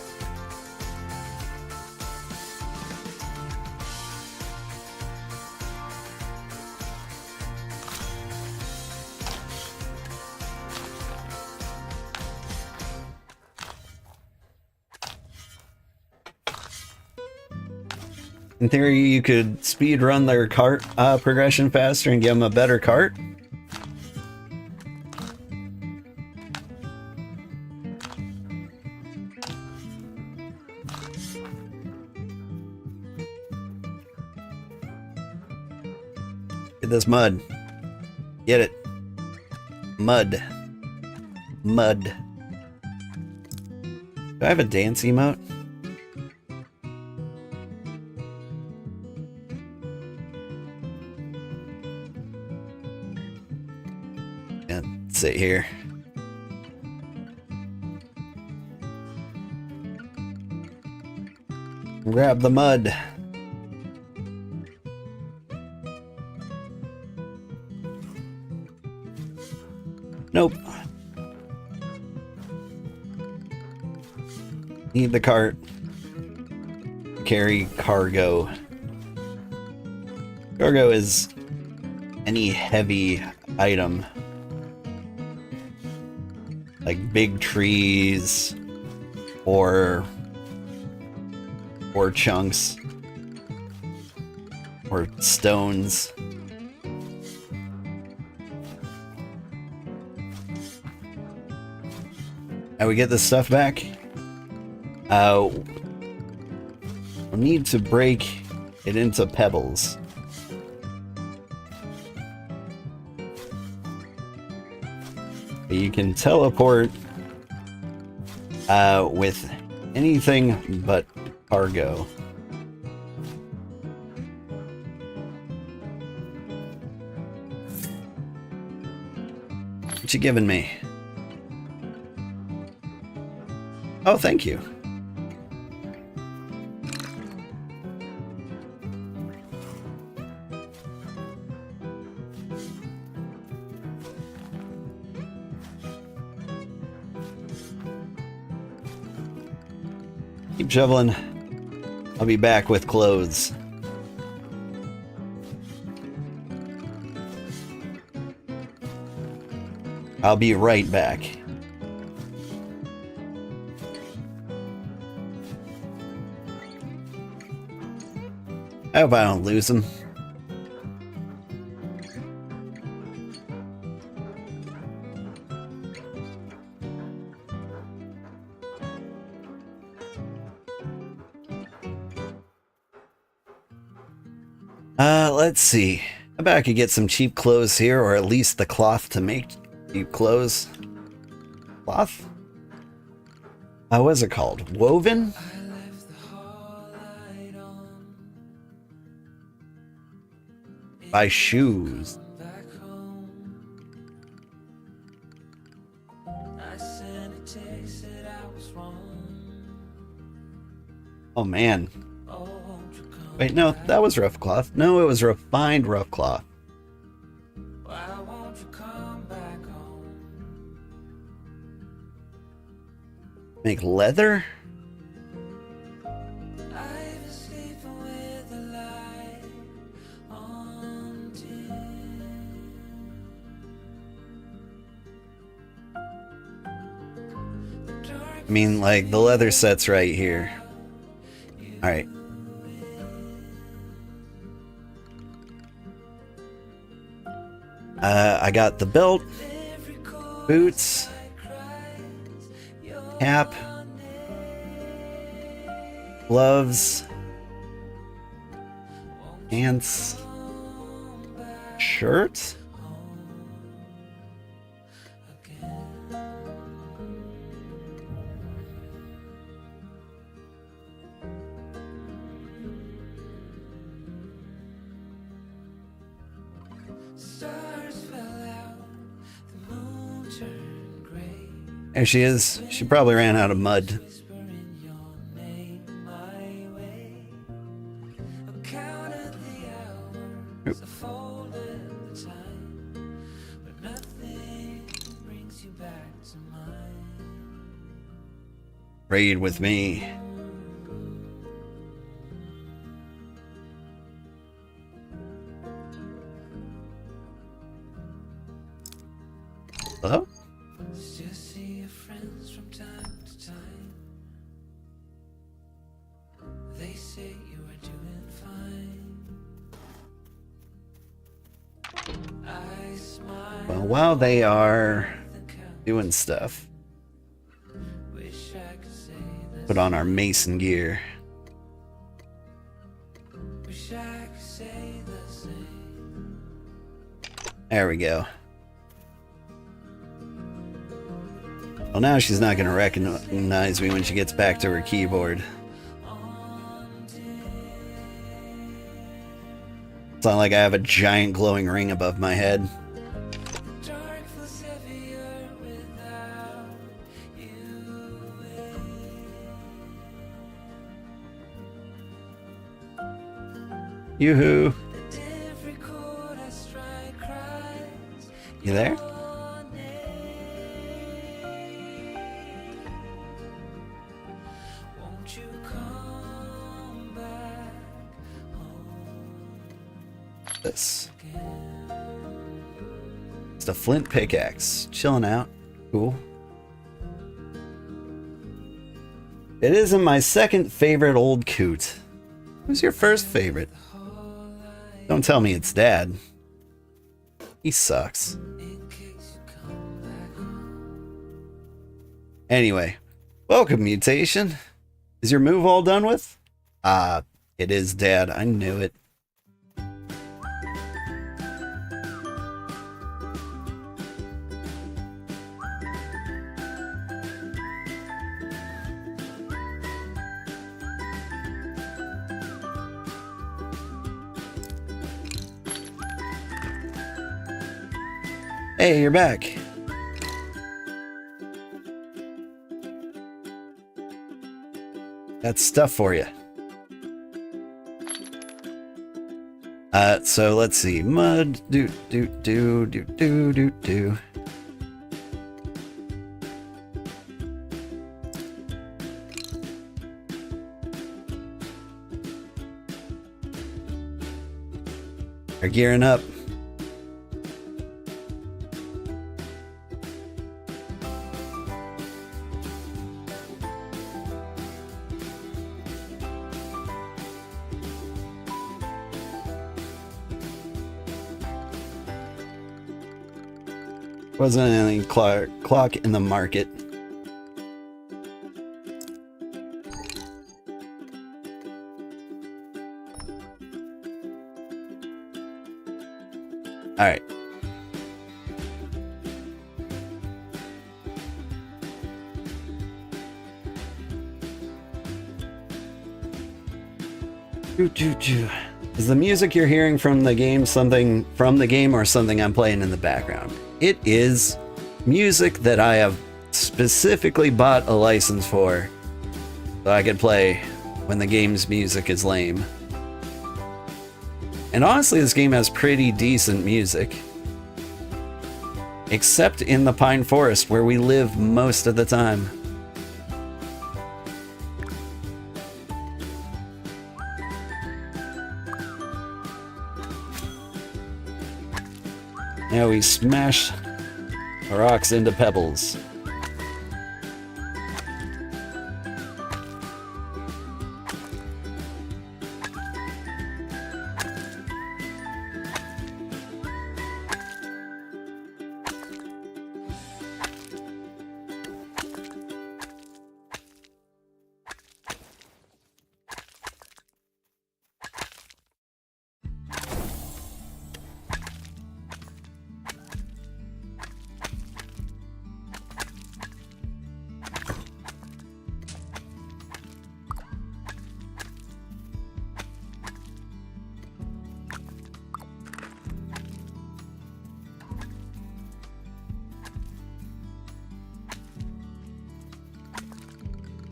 In theory, you could speed run their cart progression faster and give them a better cart. Get this mud. Get it. Mud. Mud. Do I have a dance emote? Sit here. Grab the mud. Nope. Need the cart. Carry cargo. Cargo is any heavy item. Like big trees or chunks or stones. Now we get this stuff back. We'll need to break it into pebbles. You can teleport with anything but cargo. What you giving me? Oh, thank you. Keep shoveling. I'll be back with clothes. I'll be right back. I hope I don't lose them. Let's see. I bet I could get some cheap clothes here, or at least the cloth to make cheap clothes. Cloth? What is it called? Woven? Buy shoes. Oh man. Wait, no, that was rough cloth. No, it was refined rough cloth. Make leather? I mean, like, the leather set's right here. Alright. I got the belt, boots, cap, gloves, pants, shirt. There she is. She probably ran out of mud. Oop. Raid with me. Hello? Just see your friends from time to time. They say you are doing fine. I smile. Well, while they are doing stuff, Wish I could say the put on our mason gear. Wish I could say the same. There we go. Well, now she's not going to recognize me when she gets back to her keyboard. It's not like I have a giant glowing ring above my head. Dark feels heavier without you. Yoo-hoo! And every chord I strike cries You there? your name. Won't you come back home This. again? It's a flint pickaxe. Chilling out. Cool. It isn't my second favorite old coot. Who's your first favorite? Don't tell me it's Dad. He sucks. In case you come back home. Anyway, welcome, Mutation. Is your move all done with? Ah, it is, Dad. I knew it. Hey, you're back. That's stuff for you. So let's see. Mud, do. They're gearing up. Wasn't any clock in the market. All right. Is the music you're hearing from the game something from the game or something I'm playing in the background? It is music that I have specifically bought a license for so I can play when the game's music is lame. And honestly, this game has pretty decent music. Except in the Pine Forest, where we live most of the time. Now we smash rocks into pebbles.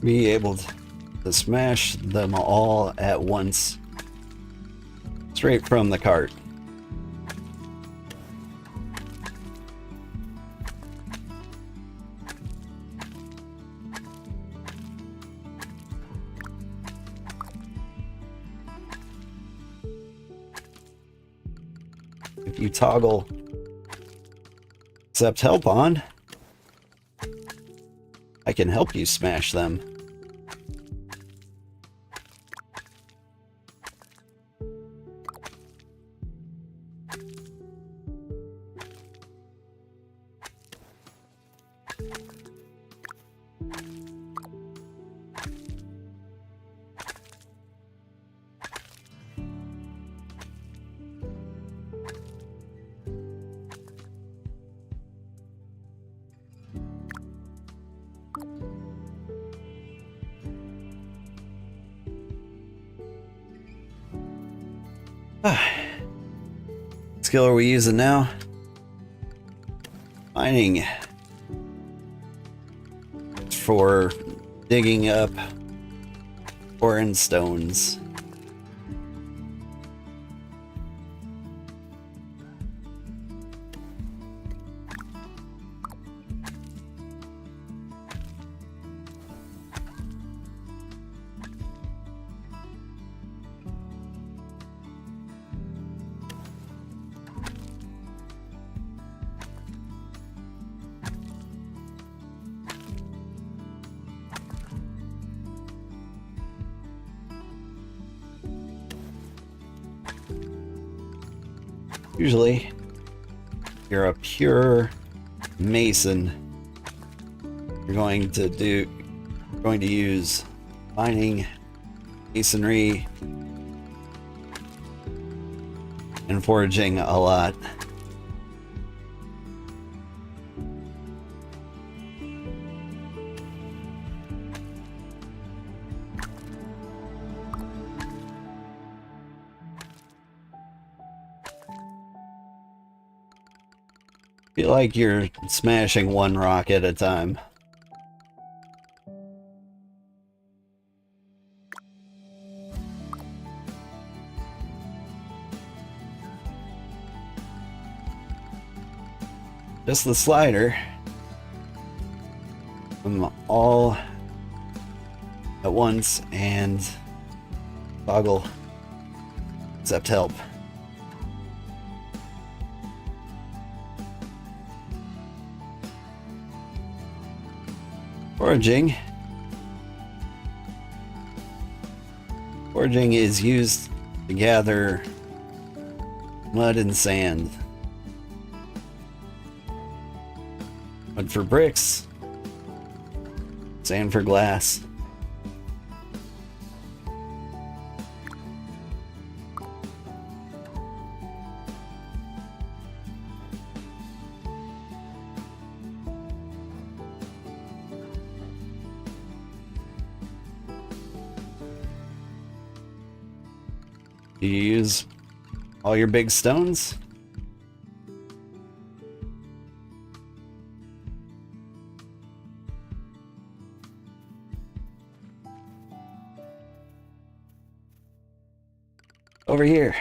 Be able to smash them all at once straight from the cart. If you toggle accept help on, I can help you smash them. Skill are we using now? Mining. For digging up foreign stones. Usually, you're a pure mason. You're going to use mining, masonry, and foraging a lot. Feel like you're smashing one rock at a time. Just the slider. Them all at once and toggle accept help. Foraging. Foraging is used to gather mud and sand. Mud for bricks, sand for glass. Do you use all your big stones? Over here.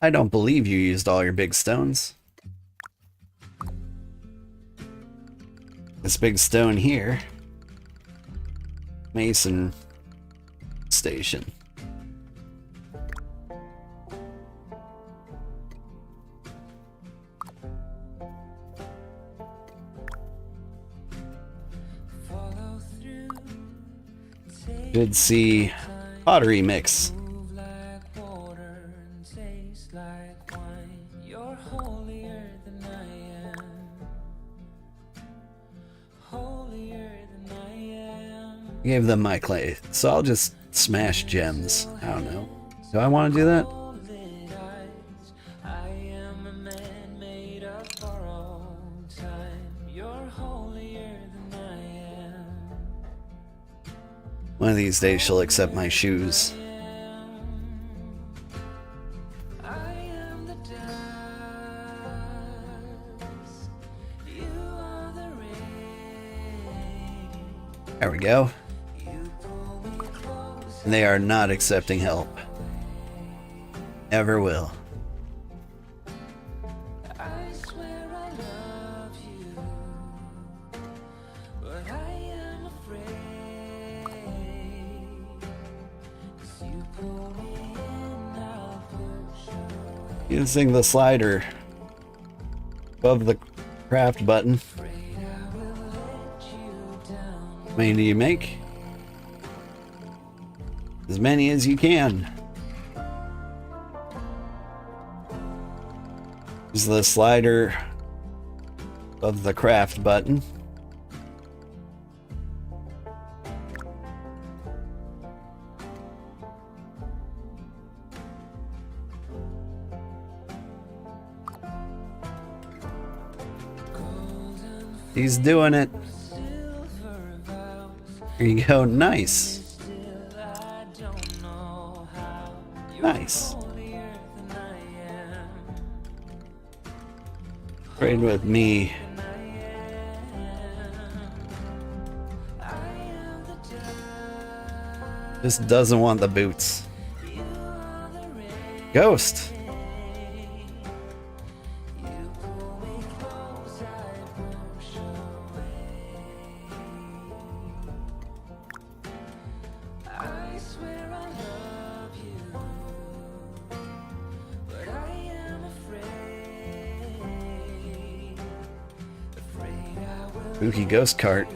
I don't believe you used all your big stones. This big stone here. Mason station. Should see pottery mix. I gave them my clay, so I'll just smash gems. I don't know. Do I want to do that? One of these days she'll accept my shoes. There we go. And they are not accepting help. Never will. Using the slider above the craft button. How many do you make? As many as you can. Use the slider above the craft button. He's doing it. Here you go. Nice. Nice. Trade with me. Just doesn't want the boots. Ghost. Spooky ghost cart.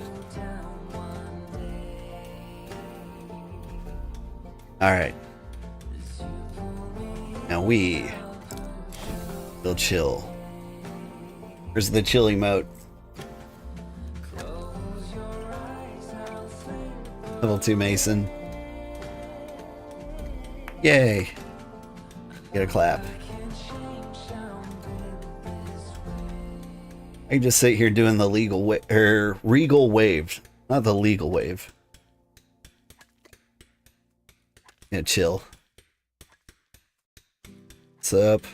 Alright. Now we will chill. Where's the chill emote? Level 2 Mason. Yay. Get a clap. I can just sit here doing the regal wave, not the legal wave. Yeah, chill. What's up?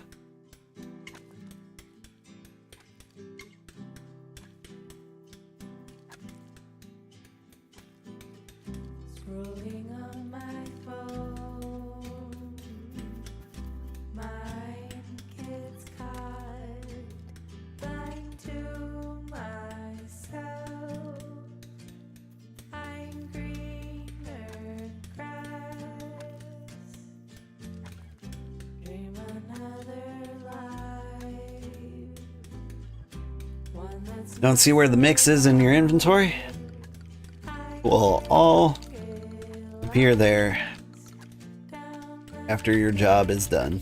Scrolling on my phone, my kids caught, blind to myself. I'm greener grass. Dream another life. One that's Don't see where the mix is in your inventory? Will all appear there after your job is done.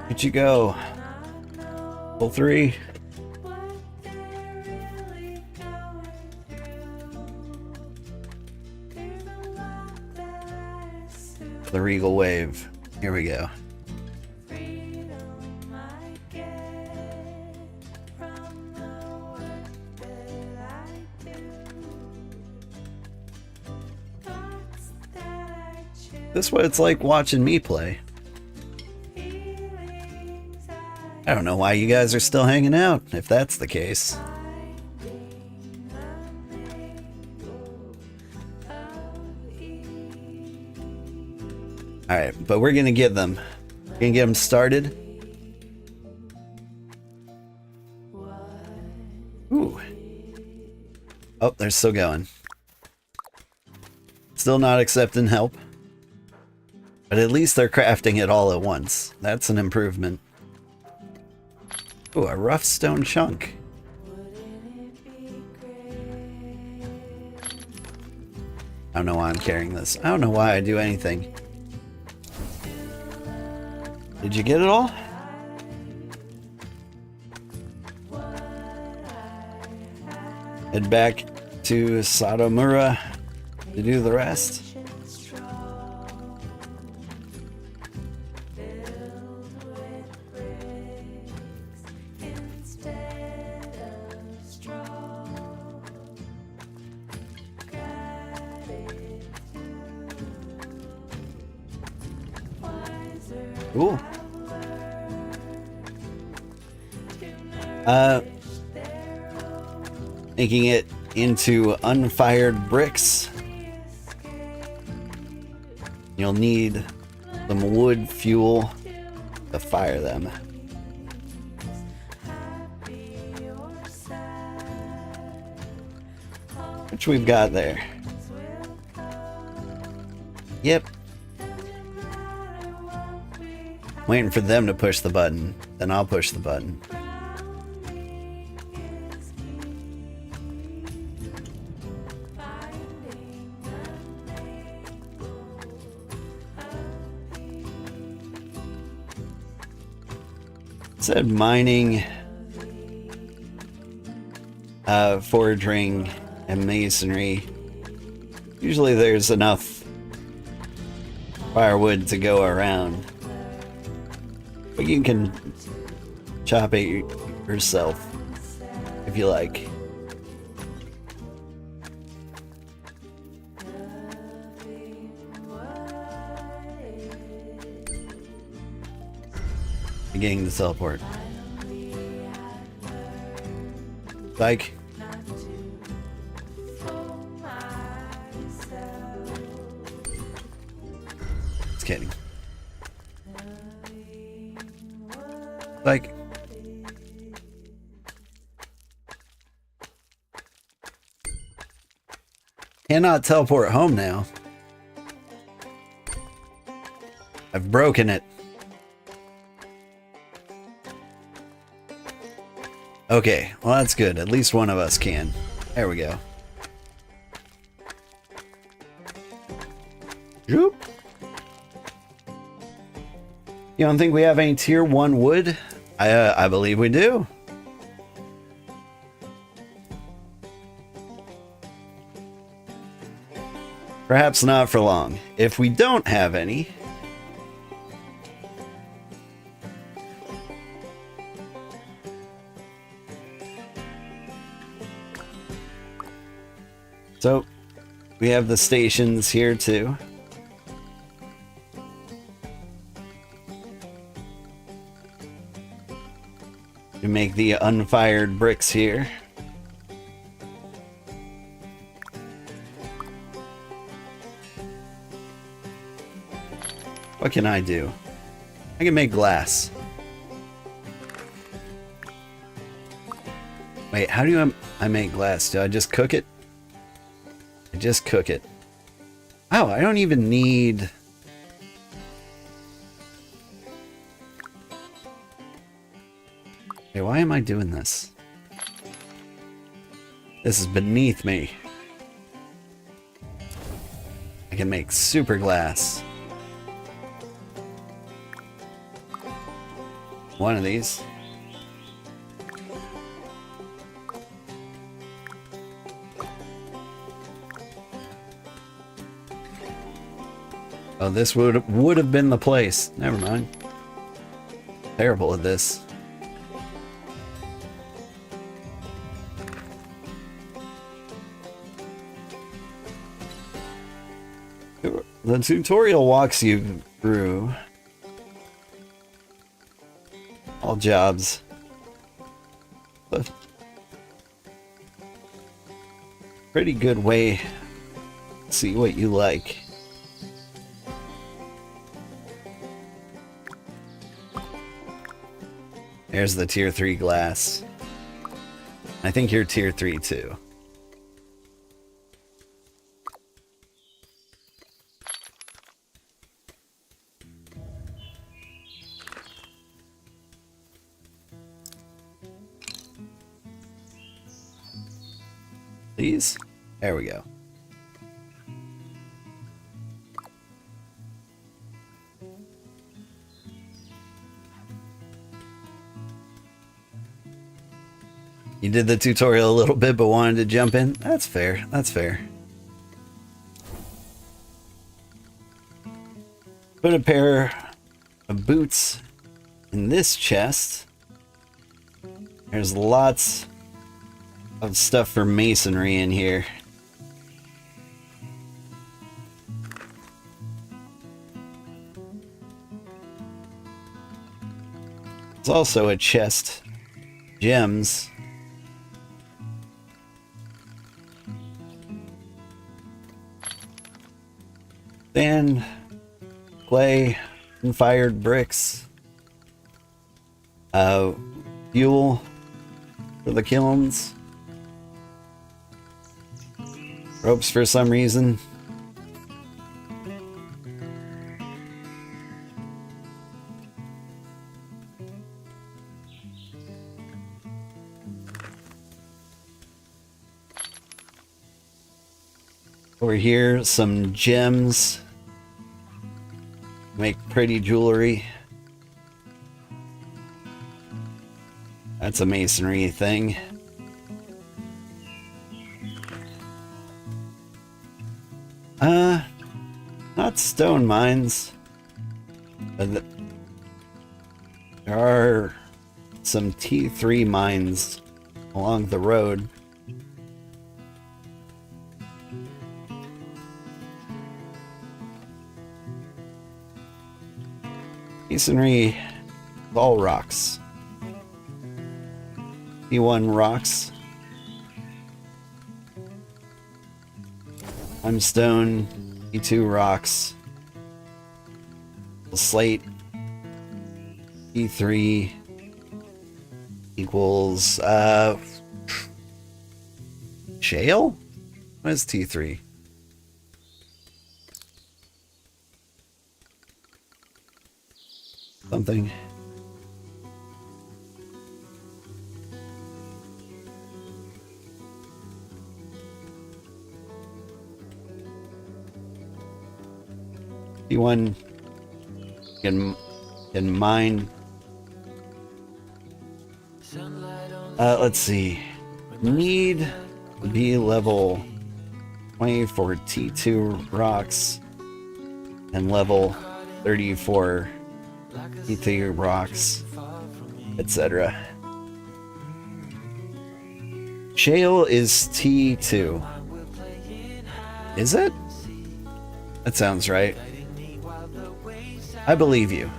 Where'd you go? Level 3. The regal wave. Here we go. This is what it's like watching me play. I don't know why you guys are still hanging out, if that's the case. Alright, but we're gonna get them. We're gonna get them started. Ooh. Oh, they're still going. Still not accepting help. But at least they're crafting it all at once. That's an improvement. Ooh, a rough stone chunk. I don't know why I'm carrying this. I don't know why I do anything. Did you get it all? Head back to Satomura to do the rest. Ooh. Making it into unfired bricks. You'll need some wood fuel to fire them. Which we've got there. Yep. Waiting for them to push the button. Then I'll push the button. It said mining, foraging, and masonry. Usually there's enough firewood to go around. But you can chop it yourself if you like. Beginning to teleport. Bike. Just kidding. Like, cannot teleport home now. I've broken it. Okay, well that's good. At least one of us can. There we go. Zoop. You don't think we have any tier 1 wood? I believe we do. Perhaps not for long. If we don't have any, so we have the stations here too. To make the unfired bricks here. What can I do? I can make glass. Wait, how do I make glass? Do I just cook it? I just cook it. Oh, I don't even need... Okay, why am I doing this? This is beneath me. I can make super glass. One of these. Oh, this would have been the place. Never mind. Terrible at this. The tutorial walks you through all jobs. But pretty good way to see what you like. There's the tier 3 glass. I think you're tier 3 too. Please? There we go. You did the tutorial a little bit, but wanted to jump in? That's fair. That's fair. Put a pair of boots in this chest. There's lots of stuff for masonry in here. There's also a chest. Gems. Sand, clay, and fired bricks. Fuel for the kilns. Ropes for some reason. Over here, some gems. Make pretty jewelry. That's a masonry thing. Not stone mines. But there are some T3 mines along the road. Masonry, all rocks. T1 rocks. Limestone, T2 rocks. Slate, T3 equals, shale? What is T3? Something. T1 can mine. Let's see. Need to be level 20 for T2 rocks and level 30 for T3 rocks, etc. Shale is T2. Is it? That sounds right. I believe you.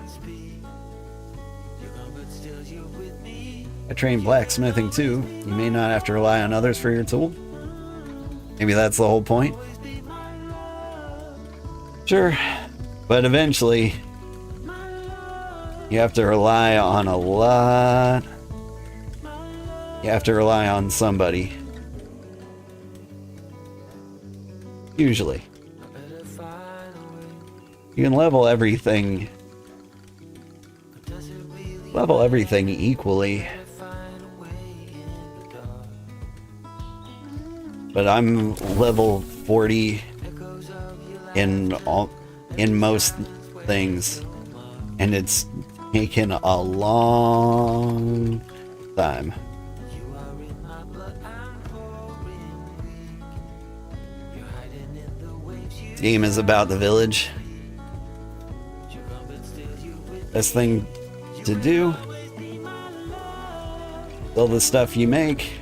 I train blacksmithing too. You may not have to rely on others for your tool. Maybe that's the whole point. Sure, but eventually you have to rely on a lot. You have to rely on somebody. Usually. You can level everything equally. But I'm level 40 in most things, and it's taken a long time. This game is about the village. Best thing to do, sell the stuff you make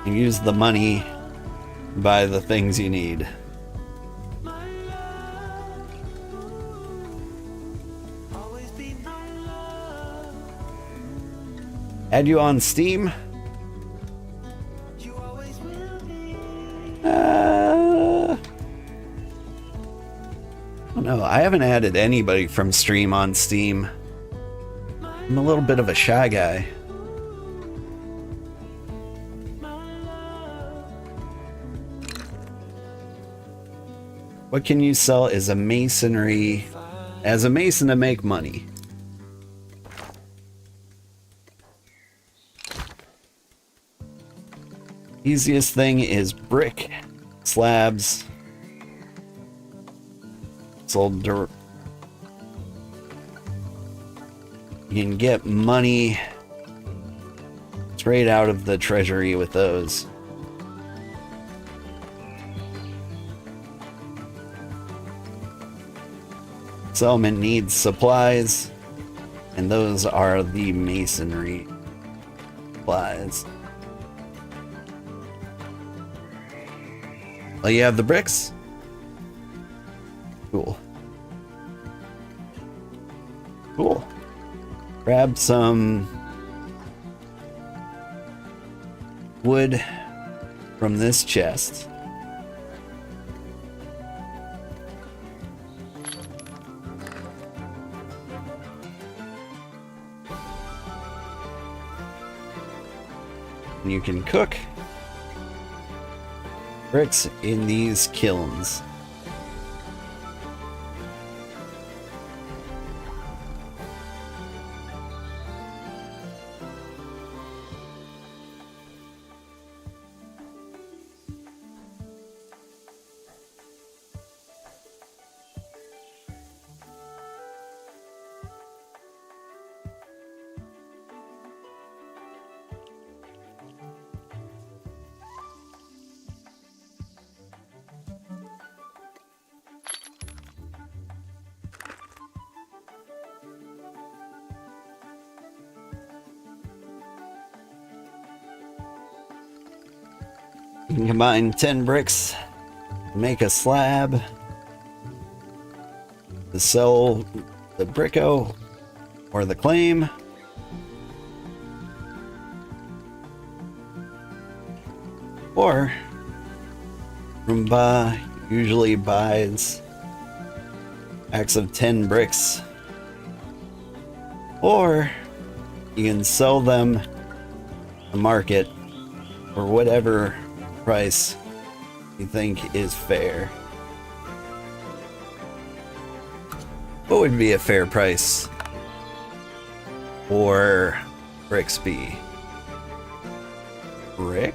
and use the money to buy the things you need. Add you on Steam? I don't know. I haven't added anybody from Stream on Steam. I'm a little bit of a shy guy. What can you sell as a masonry, as a mason to make money? Easiest thing is brick, slabs, sold dirt. You can get money straight out of the treasury with those. Settlement needs supplies, and those are the masonry supplies. Oh, you have the bricks? Cool. Cool. Grab some wood from this chest. And you can cook. bricks in these kilns. You can combine 10 bricks to make a slab to sell the bricko or the claim. Or Roomba usually buys packs of 10 bricks. Or you can sell them to the market for whatever price you think is fair. What would be a fair price for bricks be? Brick?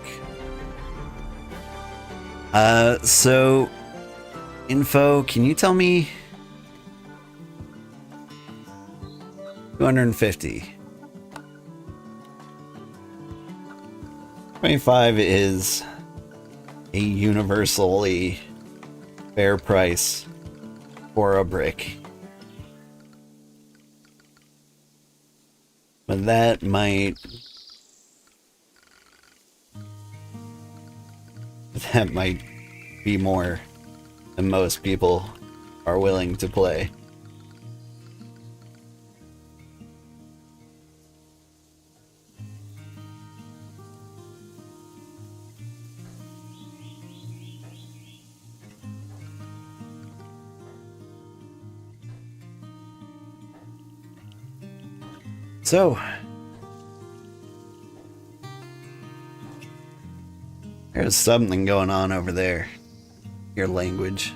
So info, can you tell me 250. 25 is a universally fair price for a brick. But that might be more than most people are willing to play. So, there's something going on over there. Your language.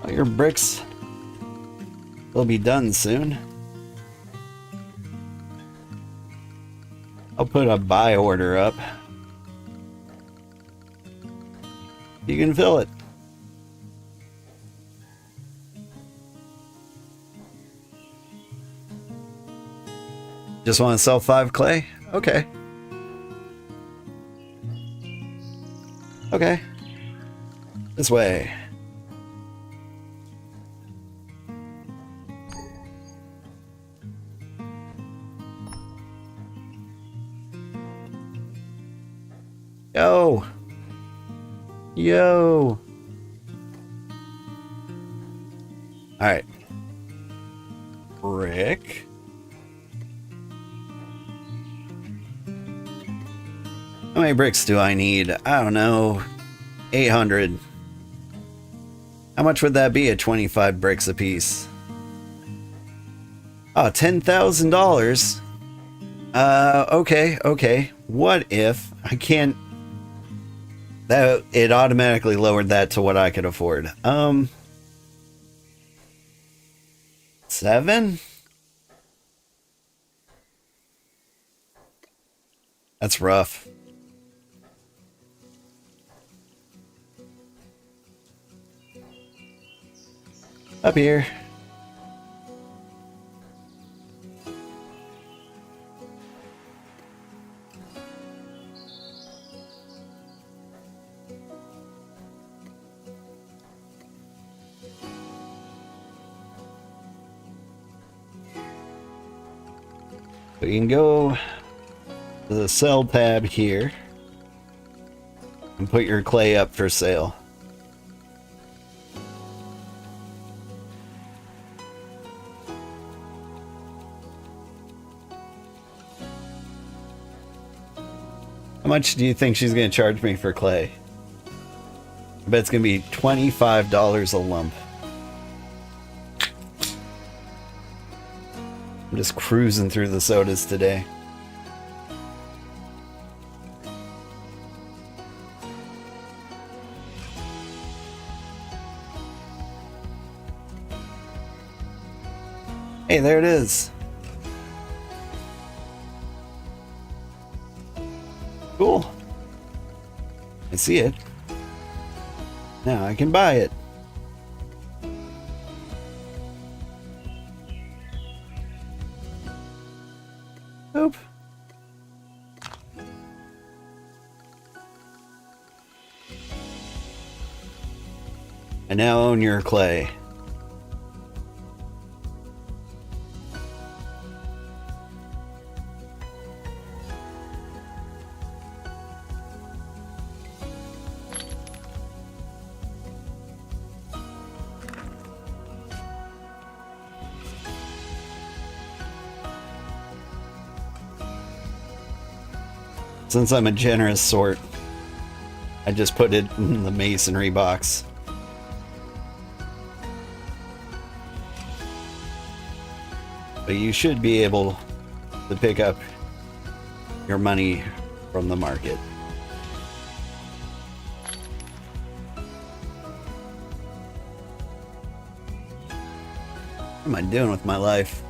All your bricks will be done soon. I'll put a buy order up. You can fill it. Just want to sell 5 clay? Okay. Okay. This way. Yo. Yo. All right. Brick. How many bricks do I need? I don't know. 800. How much would that be at 25 bricks a piece? Oh, $10,000. Okay. What if I can't... That it automatically lowered that to what I could afford. 7? That's rough. Up here. So you can go to the sell tab here and put your clay up for sale. How much do you think she's going to charge me for clay? I bet it's going to be $25 a lump. I'm just cruising through the sodas today. Hey, there it is. Cool. I see it. Now I can buy it. Oop. I now own your clay. Since I'm a generous sort, I just put it in the masonry box. But you should be able to pick up your money from the market. What am I doing with my life?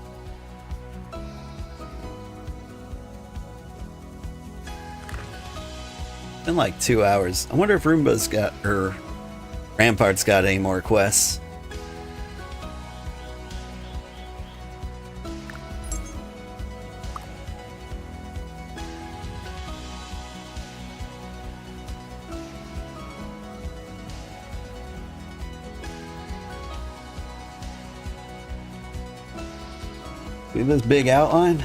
Been like 2 hours. I wonder if Roomba's got, or Rampart's got any more quests. See this big outline?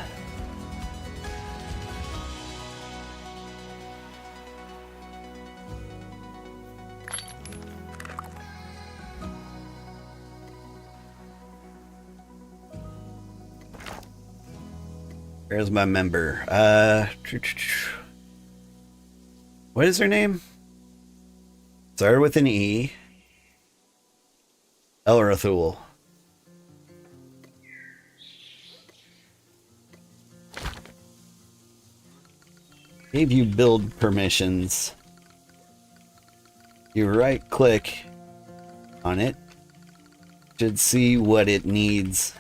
Where's my member? What is her name? Started with an E. Elrathul. Gave you build permissions. You right click on it. Should see what it needs.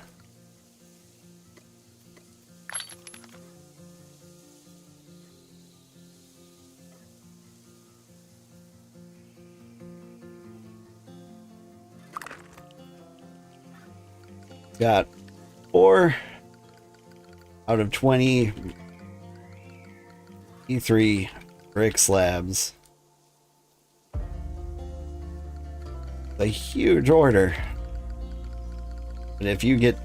Got 4 out of 20 E3 brick slabs. A huge order. But if you get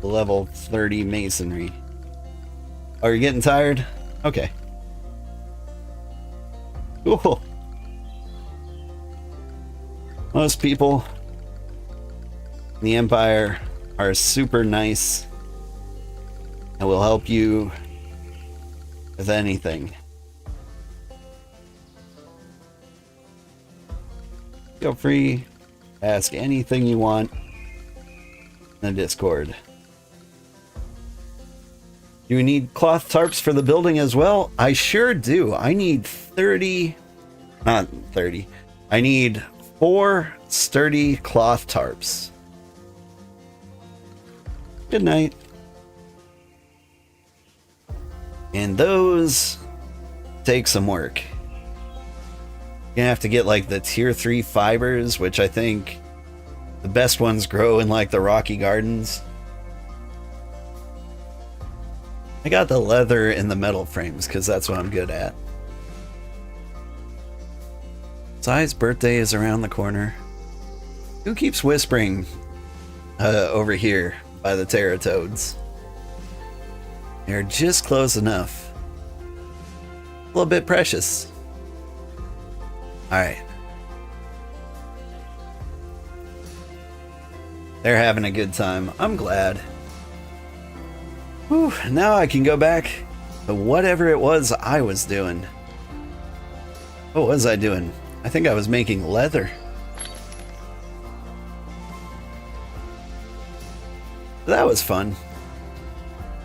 level 30 masonry. Oh, you're getting tired? Okay. Cool. Most people in the Empire are super nice and will help you with anything. Feel free to ask anything you want in the Discord. Do you need cloth tarps for the building as well? I sure do. I need 30, not 30. I need 4 sturdy cloth tarps. Good night. And those take some work. You're gonna have to get like the tier 3 fibers, which I think the best ones grow in like the Rocky Gardens. I got the leather and the metal frames because that's what I'm good at. Sai's birthday is around the corner. Who keeps whispering over here by the Terratoads? They're just close enough. A little bit precious. Alright. They're having a good time. I'm glad. Whew, now I can go back But whatever it was I was doing. What was I doing? I think I was making leather. That was fun.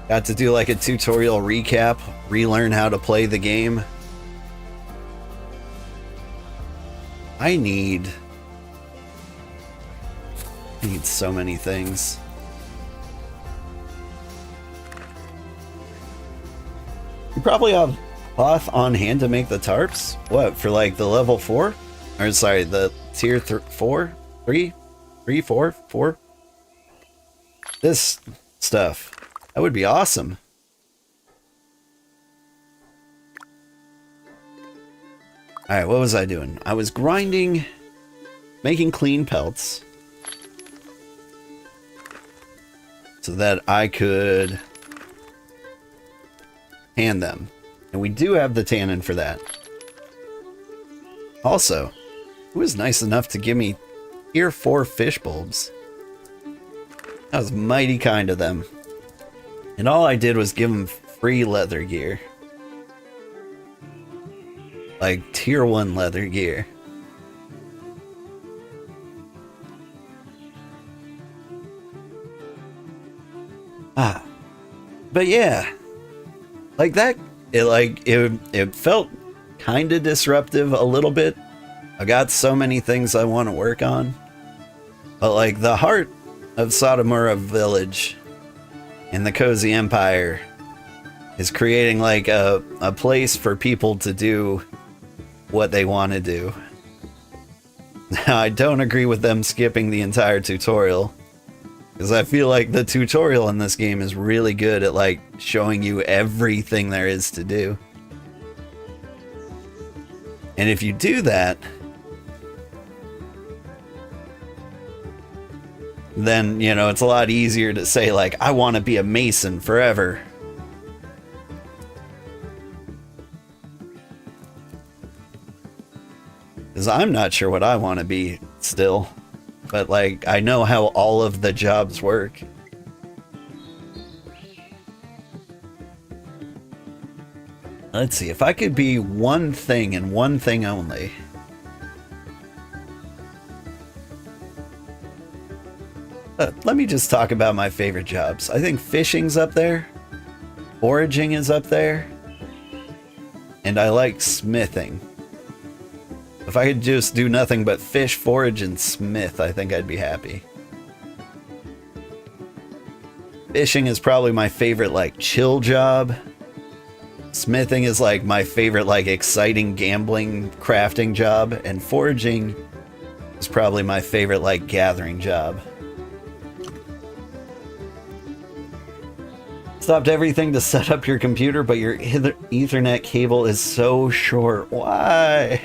Got to do like a tutorial recap, relearn how to play the game. I need so many things. You probably have cloth on hand to make the tarps? What, for like the level 4? Or sorry, the tier 4? 3? 3, 4? 4? This stuff. That would be awesome. Alright, what was I doing? I was grinding, making clean pelts. So that I could tan them. And we do have the tannin for that. Also, who was nice enough to give me tier 4 fish bulbs? That was mighty kind of them. And all I did was give them free leather gear. Like tier 1 leather gear. But yeah. Like that, it felt kind of disruptive a little bit. I got so many things I want to work on. But like the heart of Sotomura Village in the Cozy Empire is creating like a place for people to do what they want to do. Now, I don't agree with them skipping the entire tutorial, because I feel like the tutorial in this game is really good at like showing you everything there is to do. And if you do that, then, you know, it's a lot easier to say like, I want to be a mason forever. Because I'm not sure what I want to be still. But like, I know how all of the jobs work. Let's see, if I could be one thing and one thing only. Let me just talk about my favorite jobs. I think fishing's up there. Foraging is up there. And I like smithing. If I could just do nothing but fish, forage, and smith, I think I'd be happy. Fishing is probably my favorite, like, chill job. Smithing is, like, my favorite, like, exciting gambling, crafting job. And foraging is probably my favorite, like, gathering job. Stopped everything to set up your computer, but your Ethernet cable is so short. Why?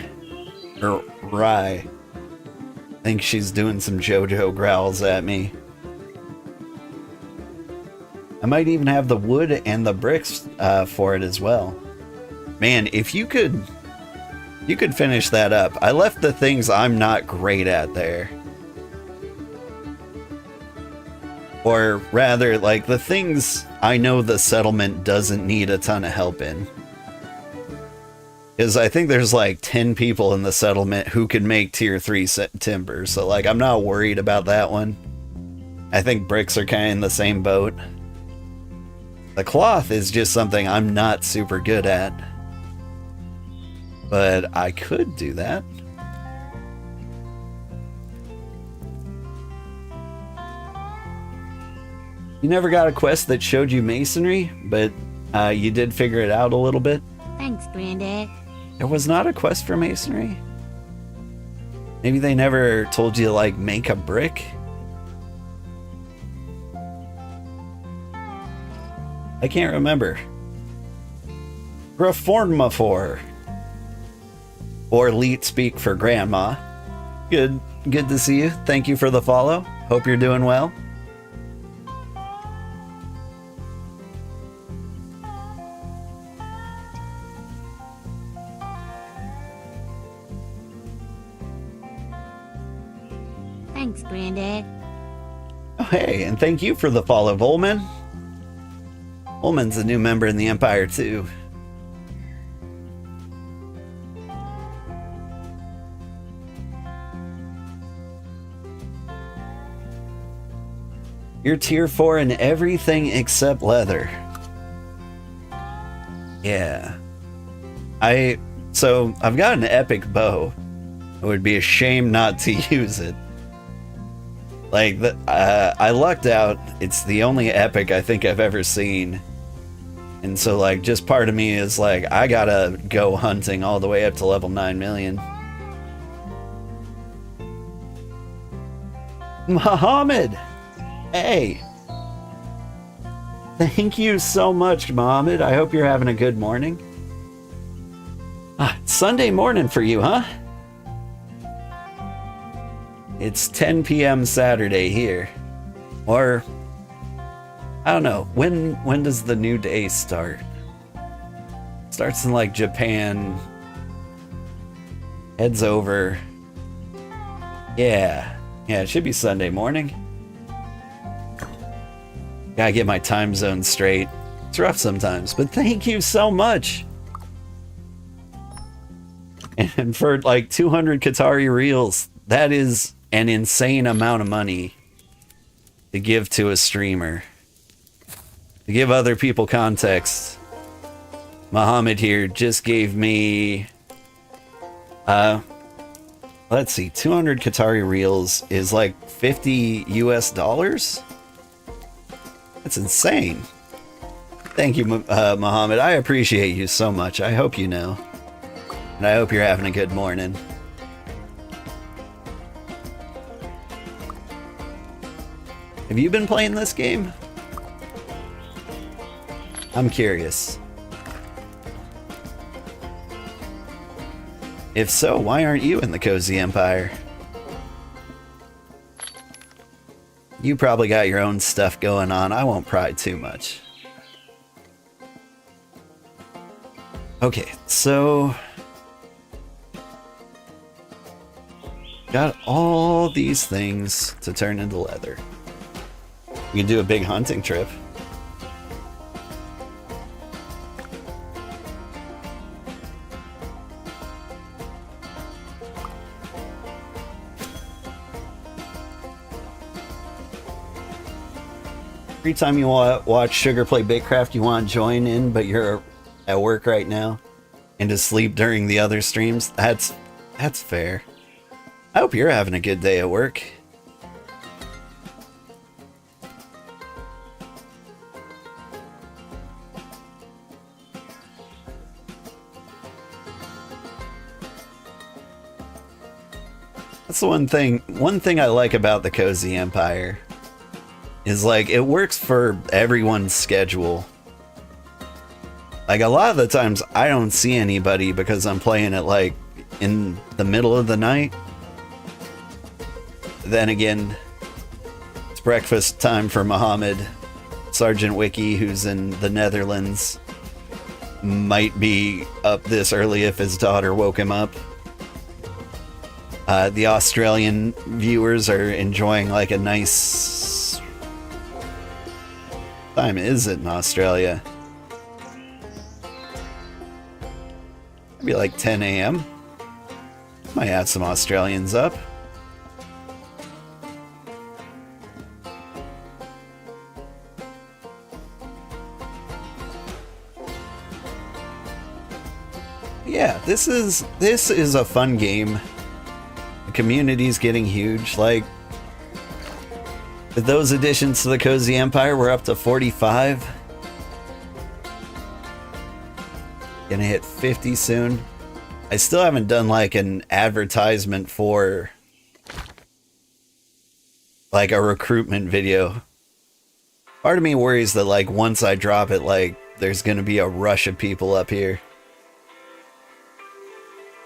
Or Rye. I think she's doing some JoJo growls at me. I might even have the wood and the bricks for it as well. Man, if you could finish that up. I left the things I'm not great at there. Or rather, like the things I know the settlement doesn't need a ton of help in. Because I think there's like 10 people in the settlement who can make tier 3 timber. So like, I'm not worried about that one. I think bricks are kind of in the same boat. The cloth is just something I'm not super good at. But I could do that. You never got a quest that showed you masonry, but you did figure it out a little bit. Thanks, Granddad. There was not a quest for masonry? Maybe they never told you to, like, make a brick? I can't remember. Reformafor. Or Leet speak for Grandma. Good to see you. Thank you for the follow. Hope you're doing well. Thanks, Granddad. Oh, hey, and thank you for the follow, Volman. Ullman's a new member in the Empire, too. You're tier 4 in everything except leather. Yeah. So, I've got an epic bow. It would be a shame not to use it. Like, I lucked out. It's the only epic I think I've ever seen. And so, like, just part of me is like, I gotta go hunting all the way up to level 9 million. Muhammad! Hey! Thank you so much, Muhammad. I hope you're having a good morning. It's Sunday morning for you, huh? It's 10 p.m. Saturday here. Or, I don't know, when does the new day start? Starts in like Japan. Heads over. Yeah, it should be Sunday morning. Gotta get my time zone straight. It's rough sometimes, but thank you so much. And for like 200 Qatari reals, that is an insane amount of money to give to a streamer. To give other people context, Muhammad here just gave me, let's see, 200 Qatari reals is like 50 US dollars? That's insane. Thank you, Muhammad. I appreciate you so much. I hope you know. And I hope you're having a good morning. Have you been playing this game? I'm curious. If so, why aren't you in the Cozy Empire? You probably got your own stuff going on. I won't pry too much. Okay, so... got all these things to turn into leather. We can do a big hunting trip. Every time you watch Sugar play BitCraft, you want to join in, but you're at work right now and to sleep during the other streams. That's fair. I hope you're having a good day at work. That's the one thing I like about the Cozy Empire is like it works for everyone's schedule. Like a lot of the times I don't see anybody because I'm playing it like in the middle of the night. Then again, it's breakfast time for Muhammad. Sergeant Wiki, who's in the Netherlands, might be up this early if his daughter woke him up. The Australian viewers are enjoying like a nice... What time is it in Australia? Maybe like 10 a.m. Might have some Australians up. Yeah, this is a fun game. The community's getting huge. Like, with those additions to the Cozy Empire, we're up to 45. Gonna hit 50 soon. I still haven't done like an advertisement for like a recruitment video. Part of me worries that like once I drop it, like there's gonna be a rush of people up here.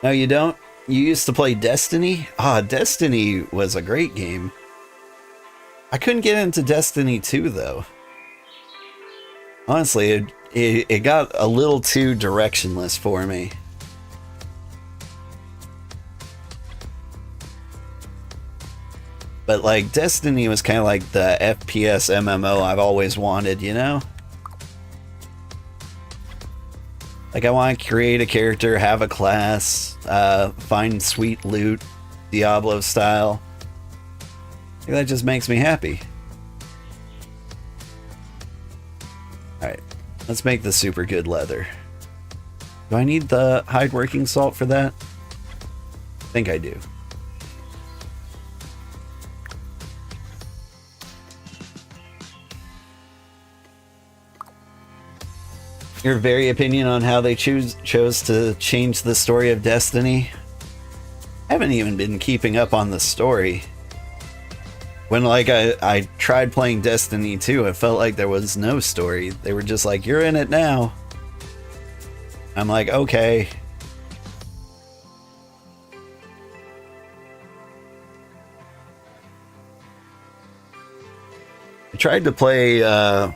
No, you don't? You used to play Destiny? Destiny was a great game. I couldn't get into Destiny 2 though. Honestly, it got a little too directionless for me. But like Destiny was kind of like the FPS MMO I've always wanted, you know? Like, I want to create a character, have a class, find sweet loot, Diablo style. That just makes me happy. Alright, let's make the super good leather. Do I need the hide working salt for that? I think I do. Your very opinion on how they chose to change the story of Destiny? I haven't even been keeping up on the story. When like I tried playing Destiny 2, it felt like there was no story. They were just like, you're in it now. I'm like, okay. I tried to play the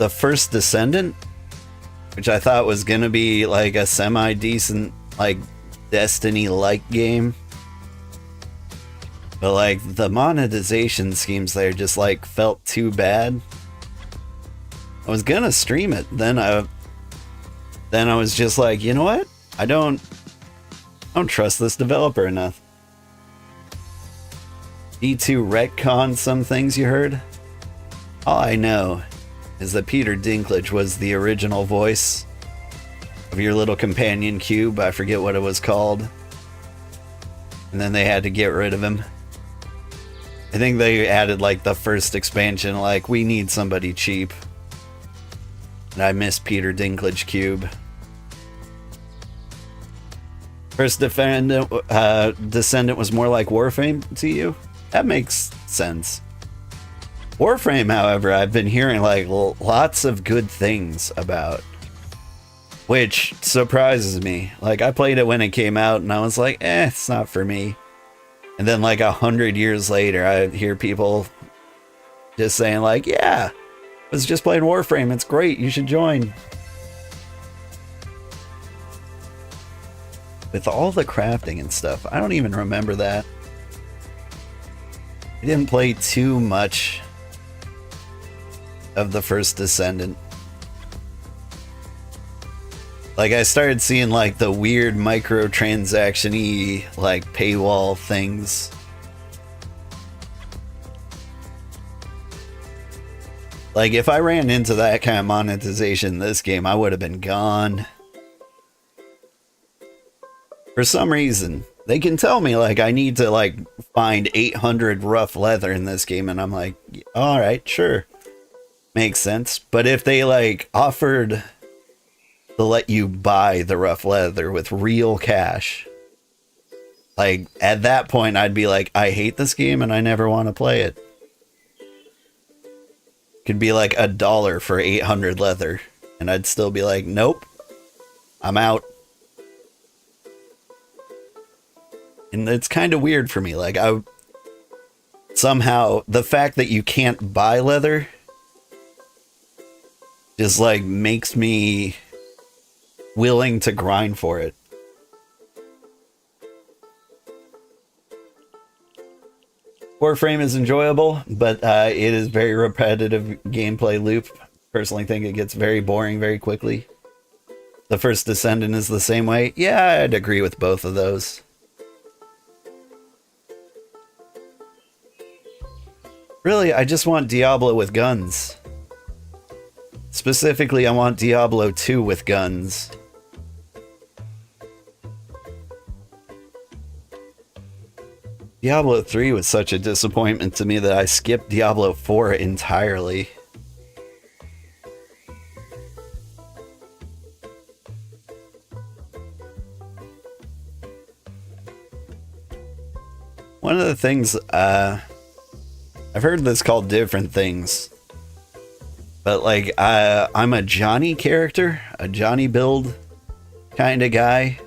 first Descendant, which I thought was gonna be like a semi-decent, like, Destiny-like game. But like, the monetization schemes there just like felt too bad. I was gonna stream it, then I was just like, you know what? I don't trust this developer enough. D2 retcon some things you heard? All I know is that Peter Dinklage was the original voice of your little companion cube. I forget what it was called. And then they had to get rid of him. I think they added like the first expansion, like, we need somebody cheap. And I miss Peter Dinklage cube. First Descendant was more like Warframe to you? That makes sense. Warframe, however, I've been hearing like lots of good things about, which surprises me. Like, I played it when it came out and I was like, it's not for me. And then like 100 years later, I hear people just saying like, yeah, I was just playing Warframe, it's great, you should join. With all the crafting and stuff, I don't even remember that. I didn't play too much of the first Descendant. Like, I started seeing like the weird microtransaction-y like paywall things. Like, if I ran into that kind of monetization in this game, I would have been gone. For some reason, they can tell me like I need to like find 800 rough leather in this game, and I'm like, all right, sure. Makes sense. But if they like offered to let you buy the rough leather with real cash, like, at that point I'd be like, I hate this game and I never want to play it. Could be like $1 for 800 leather and I'd still be like, nope, I'm out. And it's kind of weird for me. Like, somehow the fact that you can't buy leather just like makes me willing to grind for it. Warframe is enjoyable, but it is very repetitive gameplay loop. Personally think it gets very boring very quickly. The first Descendant is the same way. Yeah, I'd agree with both of those. Really, I just want Diablo with guns. Specifically, I want Diablo 2 with guns. Diablo 3 was such a disappointment to me that I skipped Diablo 4 entirely. One of the things, I've heard this called different things. But like, I'm a Johnny character, a Johnny build kind of guy.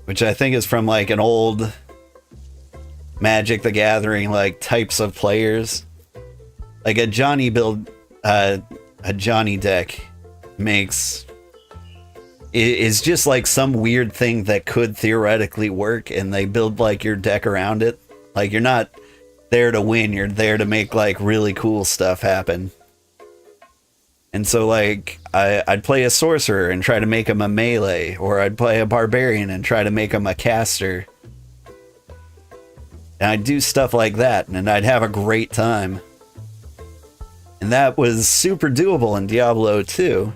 Which I think is from like an old Magic the Gathering, like, types of players. Like a Johnny build, a Johnny deck is just like some weird thing that could theoretically work, and they build like your deck around it. Like, you're not there to win, you're there to make like really cool stuff happen. And so, like, I'd play a sorcerer and try to make him a melee, or I'd play a barbarian and try to make him a caster. And I'd do stuff like that, and I'd have a great time. And that was super doable in Diablo 2.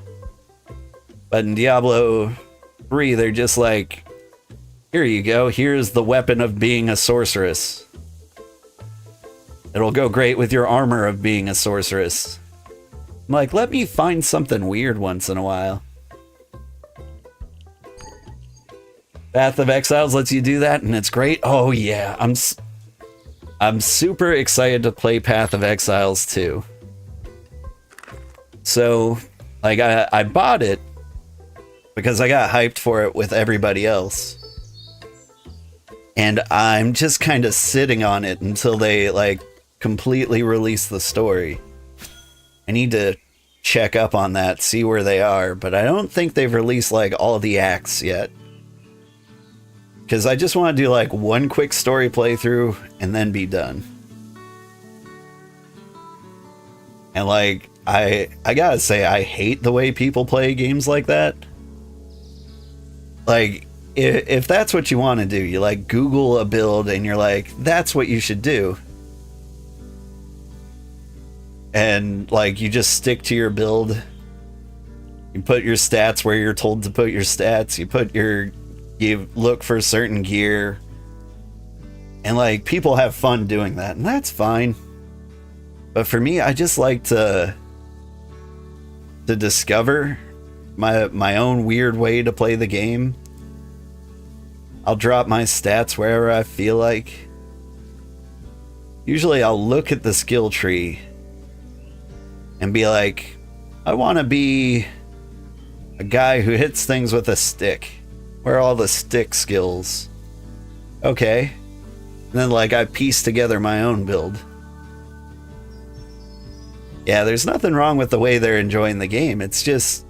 But in Diablo 3, they're just like, here you go, here's the weapon of being a sorceress. It'll go great with your armor of being a sorceress. I'm like, let me find something weird once in a while. Path of Exiles lets you do that, and it's great. Oh yeah, I'm super excited to play Path of Exiles too. So, like, I bought it because I got hyped for it with everybody else. And I'm just kind of sitting on it until they, like, completely release the story. I need to check up on that, see where they are, but I don't think they've released, like, all the acts yet. Because I just want to do, like, one quick story playthrough and then be done. And, like, I gotta say, I hate the way people play games like that. Like, if that's what you want to do, you, like, Google a build and you're like, that's what you should do. And, like, you just stick to your build. You put your stats where you're told to put your stats. You look for certain gear. And, like, people have fun doing that, and that's fine. But for me, I just like to discover my own weird way to play the game. I'll drop my stats wherever I feel like. Usually I'll look at the skill tree and be like, I want to be a guy who hits things with a stick. Where are all the stick skills? Okay. And then, like, I piece together my own build. Yeah, there's nothing wrong with the way they're enjoying the game. It's just,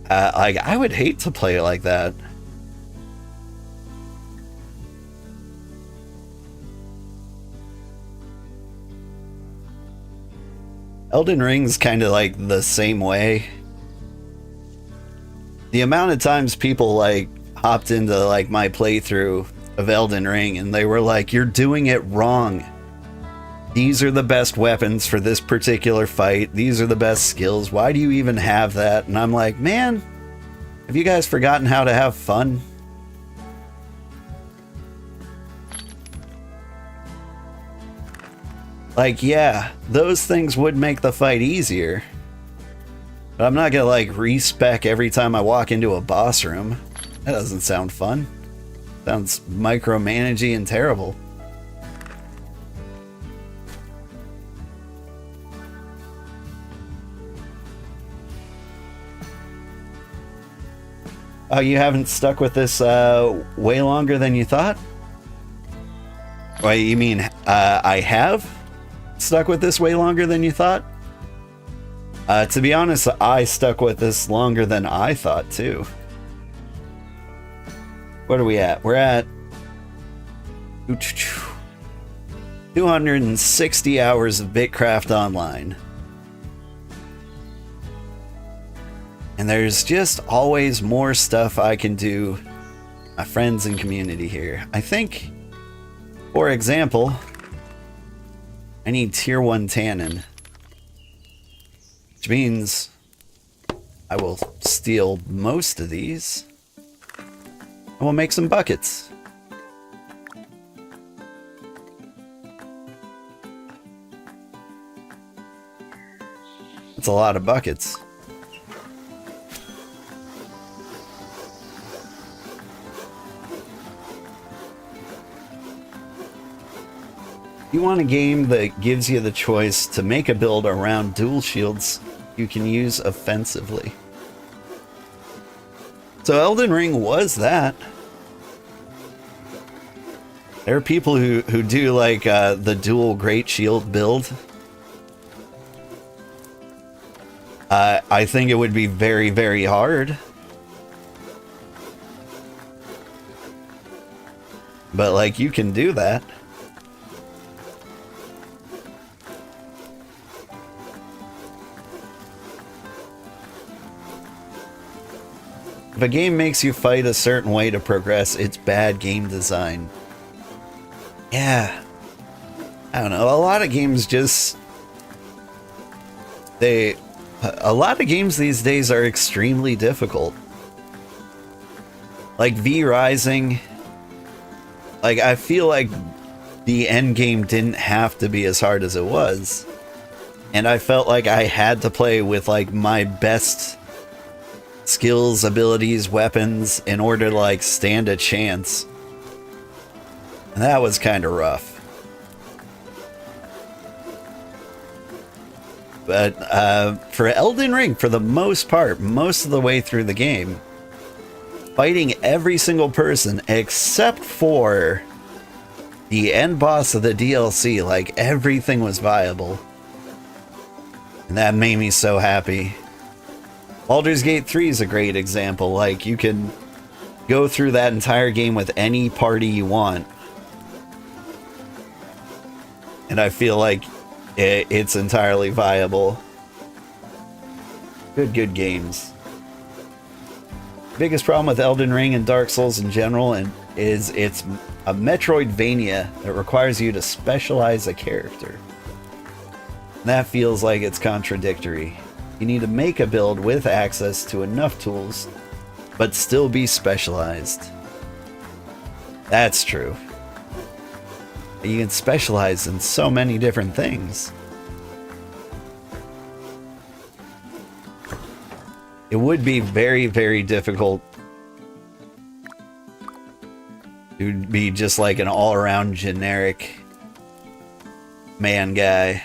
like, I would hate to play it like that. Elden Ring's kind of like the same way. The amount of times people, like, hopped into, like, my playthrough of Elden Ring and they were like, you're doing it wrong. These are the best weapons for this particular fight. These are the best skills. Why do you even have that? And I'm like, man, have you guys forgotten how to have fun? Like, yeah, those things would make the fight easier. But I'm not gonna, like, respec every time I walk into a boss room. That doesn't sound fun. Sounds micromanaging and terrible. Oh, you haven't stuck with this way longer than you thought? Wait, you mean I have stuck with this way longer than you thought? To be honest, I stuck with this longer than I thought, too. What are we at? We're at 260 hours of BitCraft Online. And there's just always more stuff I can do. My friends and community here. I think, for example, I need tier 1 tannin. Which means I will steal most of these. And we'll make some buckets. That's a lot of buckets. You want a game that gives you the choice to make a build around dual shields you can use offensively. So Elden Ring was that. There are people who do, like, the dual great shield build. I think it would be very, very hard. But, like, you can do that. if a game makes you fight a certain way to progress, it's bad game design. Yeah. I don't know. A lot of games just... A lot of games these days are extremely difficult. Like V Rising. Like, I feel like the end game didn't have to be as hard as it was. And I felt like I had to play with, like, my best skills, abilities, weapons in order to, like, stand a chance. And that was kind of rough. But for Elden Ring, for the most part, most of the way through the game, fighting every single person except for the end boss of the DLC, like, everything was viable. And that made me so happy. Baldur's Gate 3 is a great example. Like, you can go through that entire game with any party you want. And I feel like it's entirely viable. Good games. Biggest problem with Elden Ring and Dark Souls in general is it's a Metroidvania that requires you to specialize a character. That feels like it's contradictory. You need to make a build with access to enough tools, but still be specialized. That's true. You can specialize in so many different things. It would be very, very difficult to be just like an all-around generic man guy.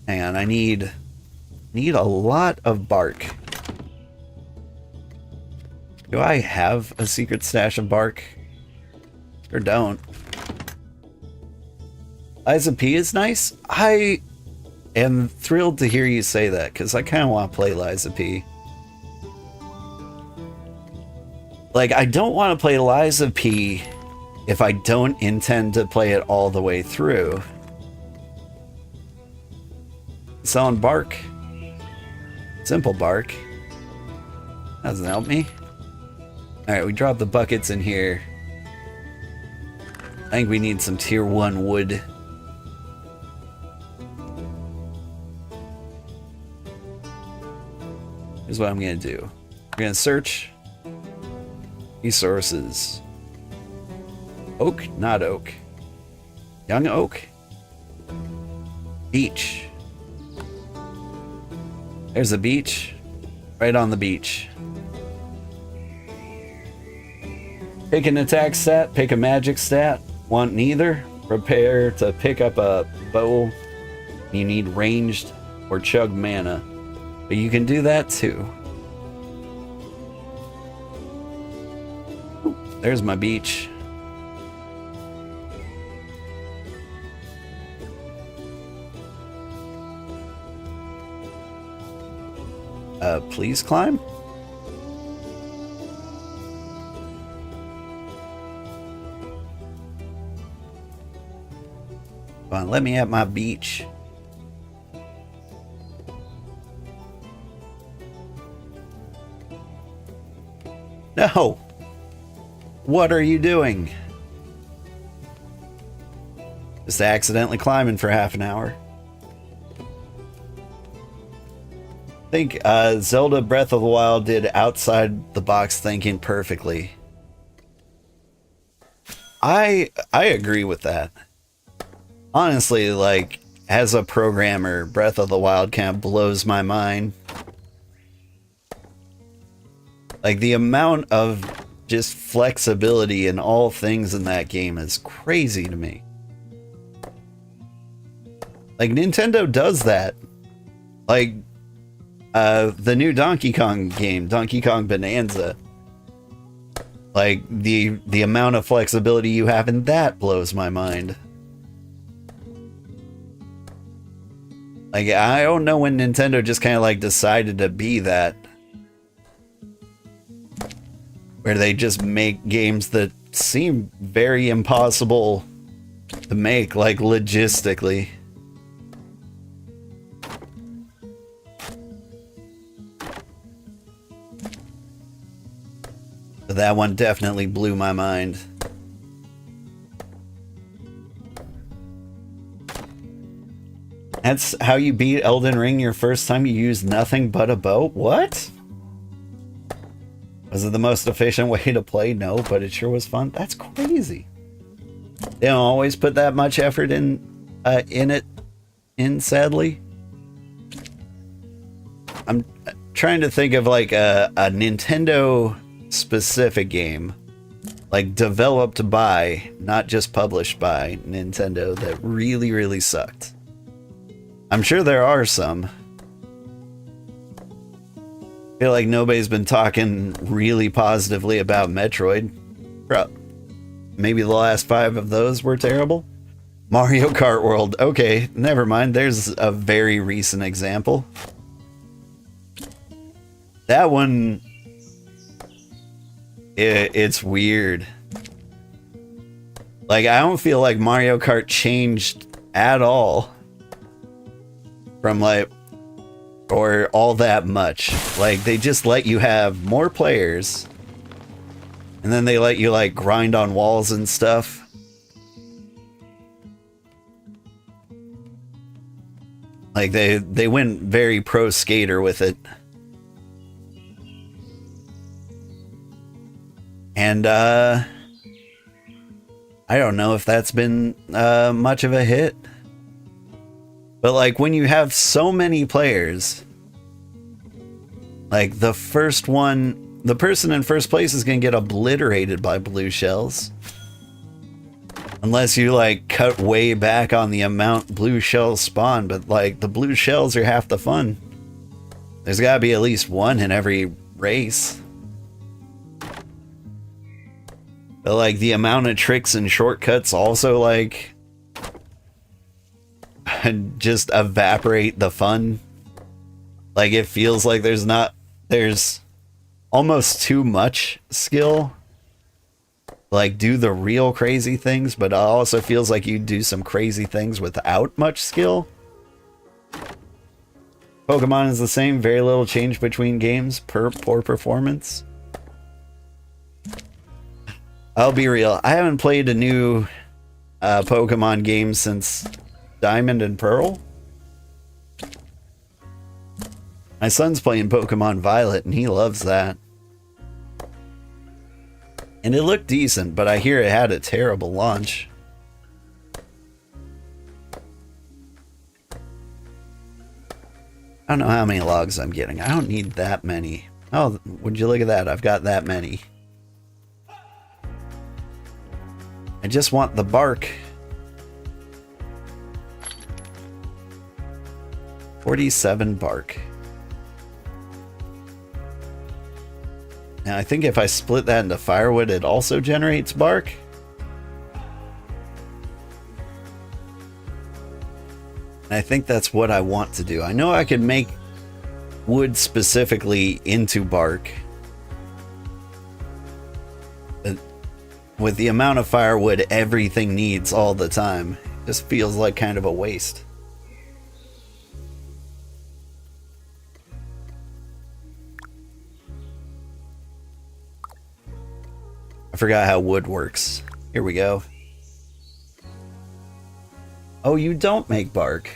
Hang on, I need a lot of bark. Do I have a secret stash of bark? Or don't. Liza P is nice. I am thrilled to hear you say that, because I kind of want to play Liza P. Like, I don't want to play Liza P if I don't intend to play it all the way through. Selling bark. Simple bark. Doesn't help me. Alright, we dropped the buckets in here. I think we need some tier 1 wood. Here's what I'm gonna do. We're gonna search resources. Oak, not oak. Young oak. Beach. There's a beach. Right on the beach. Pick an attack stat, pick a magic stat. Want neither? Prepare to pick up a bow. You need ranged or chug mana. But you can do that too. There's my beach. Please climb? Come on, let me at my beach. No! What are you doing? Just accidentally climbing for half an hour. I think Zelda Breath of the Wild did outside the box thinking perfectly. I agree with that. Honestly, like, as a programmer, Breath of the Wild kind of blows my mind. Like, the amount of just flexibility in all things in that game is crazy to me. Like, Nintendo does that. Like, the new Donkey Kong game, Donkey Kong Bonanza. Like, the amount of flexibility you have in that blows my mind. Like, I don't know when Nintendo just kind of like decided to be that. Where they just make games that seem very impossible to make, like, logistically. That one definitely blew my mind. That's how you beat Elden Ring your first time you used nothing but a bow? What? Was it the most efficient way to play? No, but it sure was fun. That's crazy. They don't always put that much effort in sadly. I'm trying to think of like a Nintendo specific game, like developed by, not just published by Nintendo, that really, really sucked. I'm sure there are some. I feel like nobody's been talking really positively about Metroid. Maybe the last 5 of those were terrible. Mario Kart World. Okay, never mind. There's a very recent example. That one... It's weird. Like, I don't feel like Mario Kart changed at all. From like... Or all that much. Like, they just let you have more players. And then they let you, like, grind on walls and stuff. Like, they went very pro skater with it. And, I don't know if that's been, much of a hit. But, like, when you have so many players, like, the first one, the person in first place is going to get obliterated by blue shells. Unless you, like, cut way back on the amount blue shells spawn. But, like, the blue shells are half the fun. There's got to be at least one in every race. But, like, the amount of tricks and shortcuts also, like... just evaporate the fun. Like, it feels like there's almost too much skill. Like, do the real crazy things, but it also feels like you do some crazy things without much skill. Pokemon is the same, very little change between games, poor performance. I'll be real, I haven't played a new Pokemon game since Diamond and Pearl. My son's playing Pokemon Violet and he loves that. And it looked decent, but I hear it had a terrible launch. I don't know how many logs I'm getting. I don't need that many. Oh, would you look at that? I've got that many. I just want the bark. 47 bark. Now I think if I split that into firewood, it also generates bark. And I think that's what I want to do. I know I could make wood specifically into bark. But with the amount of firewood everything needs all the time, it just feels like kind of a waste. I forgot how wood works. Here we go. Oh, you don't make bark.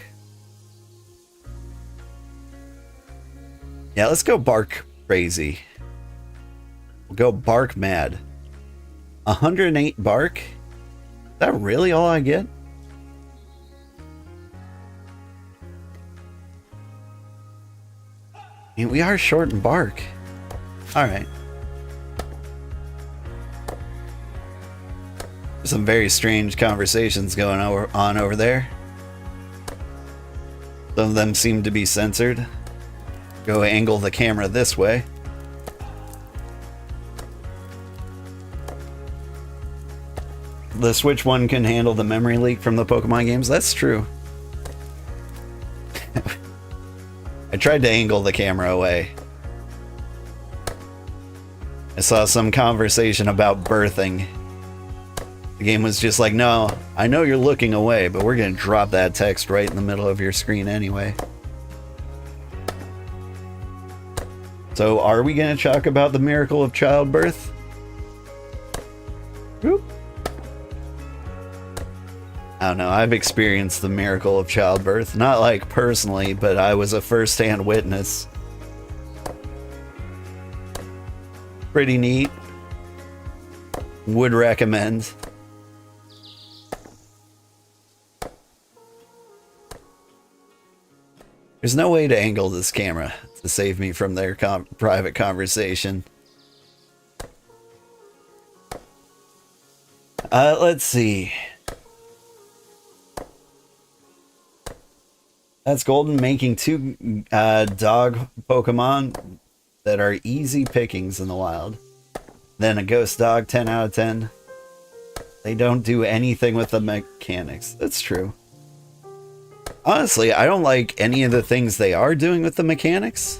Yeah, let's go bark crazy. We'll go bark mad. 108 bark? Is that really all I get? I mean, we are short in bark. Alright. Some very strange conversations going on over there. Some of them seem to be censored. Go angle the camera this way. The Switch one can handle the memory leak from the Pokemon games. That's true. I tried to angle the camera away. I saw some conversation about birthing. The game was just like, no, I know you're looking away, but we're going to drop that text right in the middle of your screen anyway. So are we going to talk about the miracle of childbirth? I don't know, I've experienced the miracle of childbirth. Not like personally, but I was a first-hand witness. Pretty neat. Would recommend. There's no way to angle this camera to save me from their private conversation. Let's see. That's Golden making 2 dog Pokemon that are easy pickings in the wild. Then a ghost dog, 10 out of 10. They don't do anything with the mechanics. That's true. Honestly, I don't like any of the things they are doing with the mechanics.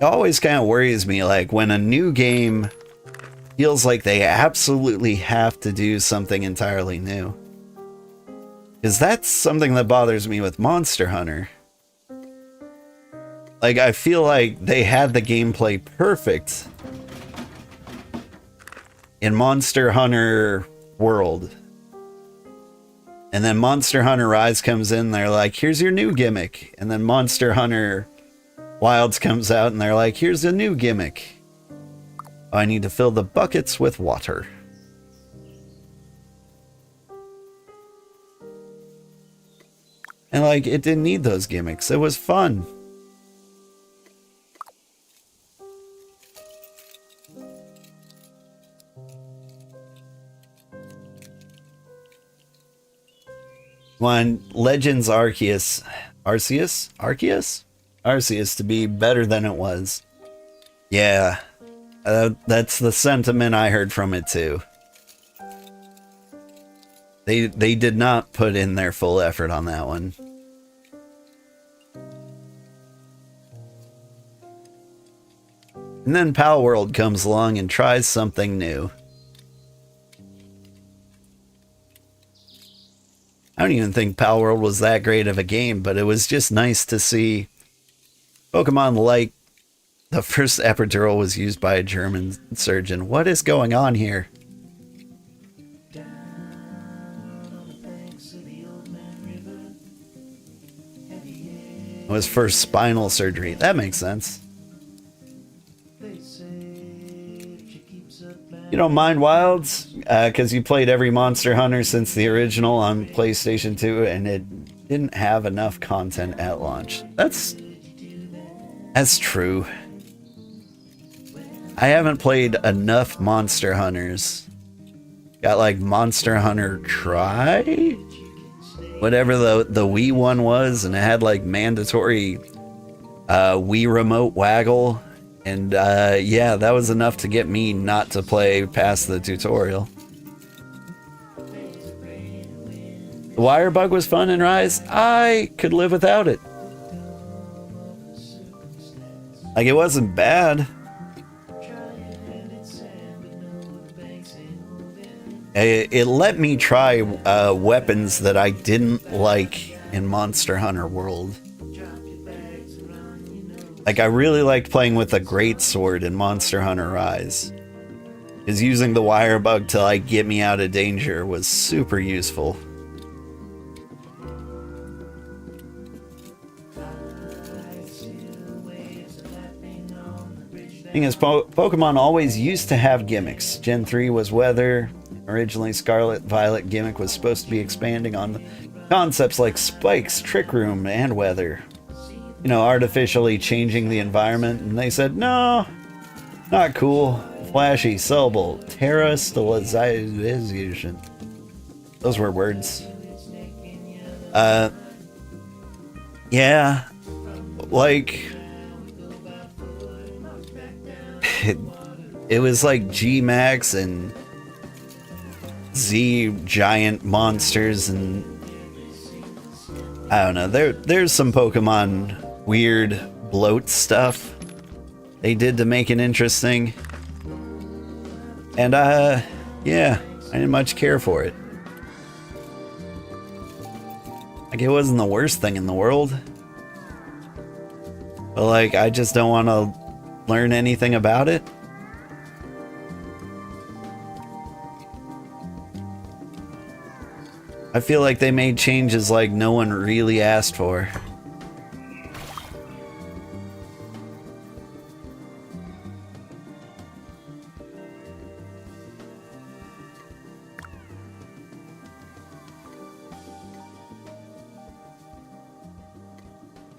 It always kind of worries me, like, when a new game feels like they absolutely have to do something entirely new. Because that's something that bothers me with Monster Hunter. Like, I feel like they had the gameplay perfect in Monster Hunter World. And then Monster Hunter Rise comes in, they're like, here's your new gimmick. And then Monster Hunter Wilds comes out and they're like, here's a new gimmick. Oh, I need to fill the buckets with water. And like, it didn't need those gimmicks. It was fun. When Legends Arceus to be better than it was. Yeah, that's the sentiment I heard from it too. They did not put in their full effort on that one. And then Pal World comes along and tries something new. I don't even think Pal World was that great of a game, but it was just nice to see Pokemon like the first epidural was used by a German surgeon. What is going on here? It was for spinal surgery. That makes sense. You don't mind Wilds? Because you played every Monster Hunter since the original on PlayStation 2 and it didn't have enough content at launch. That's true. I haven't played enough Monster Hunters. Got like Monster Hunter Try? Whatever the Wii one was, and it had like mandatory Wii remote waggle. And yeah, that was enough to get me not to play past the tutorial. The wire bug was fun in Rise. I could live without it. Like, it wasn't bad. It let me try weapons that I didn't like in Monster Hunter World. Like, I really liked playing with a greatsword in Monster Hunter Rise. Because using the wire bug to, like, get me out of danger was super useful. Thing is, Pokemon always used to have gimmicks. Gen 3 was weather. Originally, Scarlet Violet gimmick was supposed to be expanding on concepts like spikes, trick room, and weather. You know, artificially changing the environment, and they said, no, not cool. Flashy, sellable, terrestrialization. Those were words. Yeah, like, it was like G-Max and Z giant monsters, and I don't know, there's some Pokemon weird bloat stuff they did to make it interesting. And yeah, I didn't much care for it. Like, it wasn't the worst thing in the world. But like, I just don't want to learn anything about it. I feel like they made changes like no one really asked for.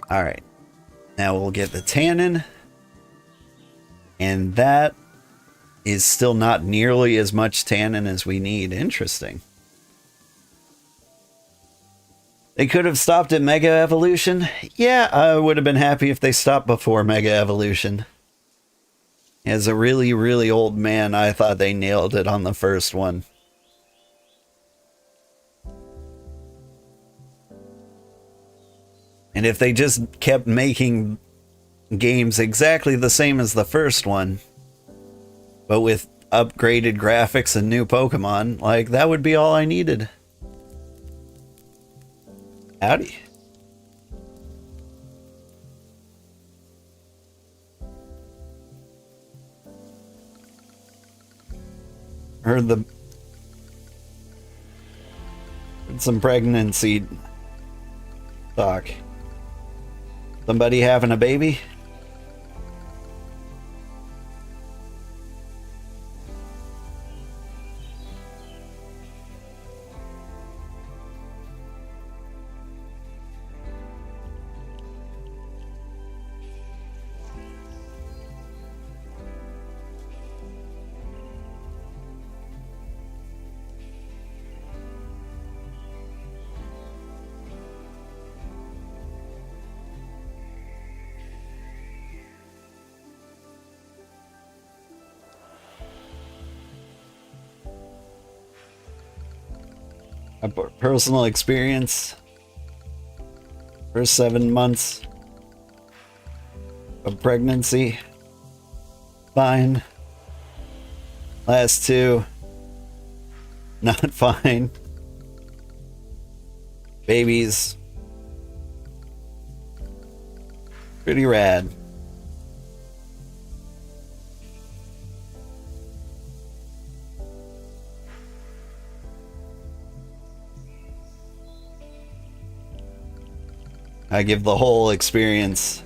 Alright. Now we'll get the tannin. And that is still not nearly as much tannin as we need. Interesting. They could have stopped at Mega Evolution. Yeah, I would have been happy if they stopped before Mega Evolution. As a really, really old man, I thought they nailed it on the first one. And if they just kept making games exactly the same as the first one, but with upgraded graphics and new Pokemon, like, that would be all I needed. Howdy. Heard some pregnancy talk. Somebody having a baby? A personal experience. First 7 months of pregnancy, fine. Last 2, not fine. Babies, pretty rad. I give the whole experience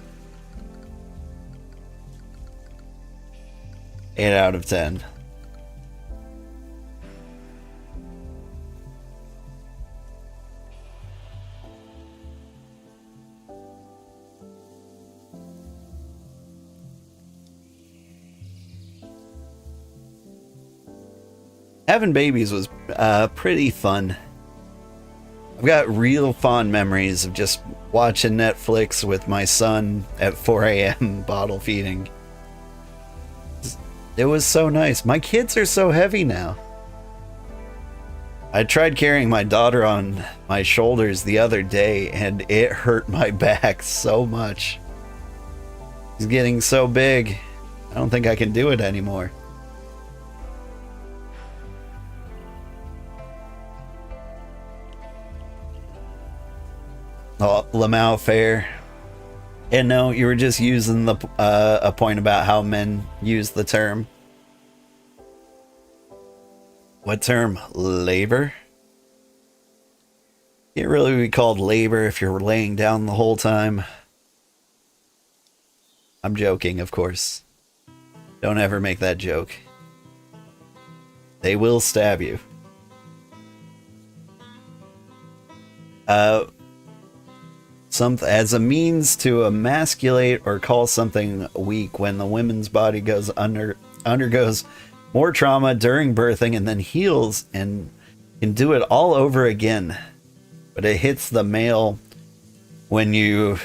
8 out of 10. Having babies was pretty fun. I've got real fond memories of just watching Netflix with my son at 4 a.m. bottle feeding. It was so nice. My kids are so heavy now. I tried carrying my daughter on my shoulders the other day and it hurt my back so much. She's getting so big. I don't think I can do it anymore. Oh, Lamau Fair. And no, you were just using the a point about how men use the term. What term? Labor? Can't really be called labor if you're laying down the whole time. I'm joking, of course. Don't ever make that joke. They will stab you. As a means to emasculate or call something weak when the woman's body undergoes more trauma during birthing and then heals and can do it all over again. But it hits the male when you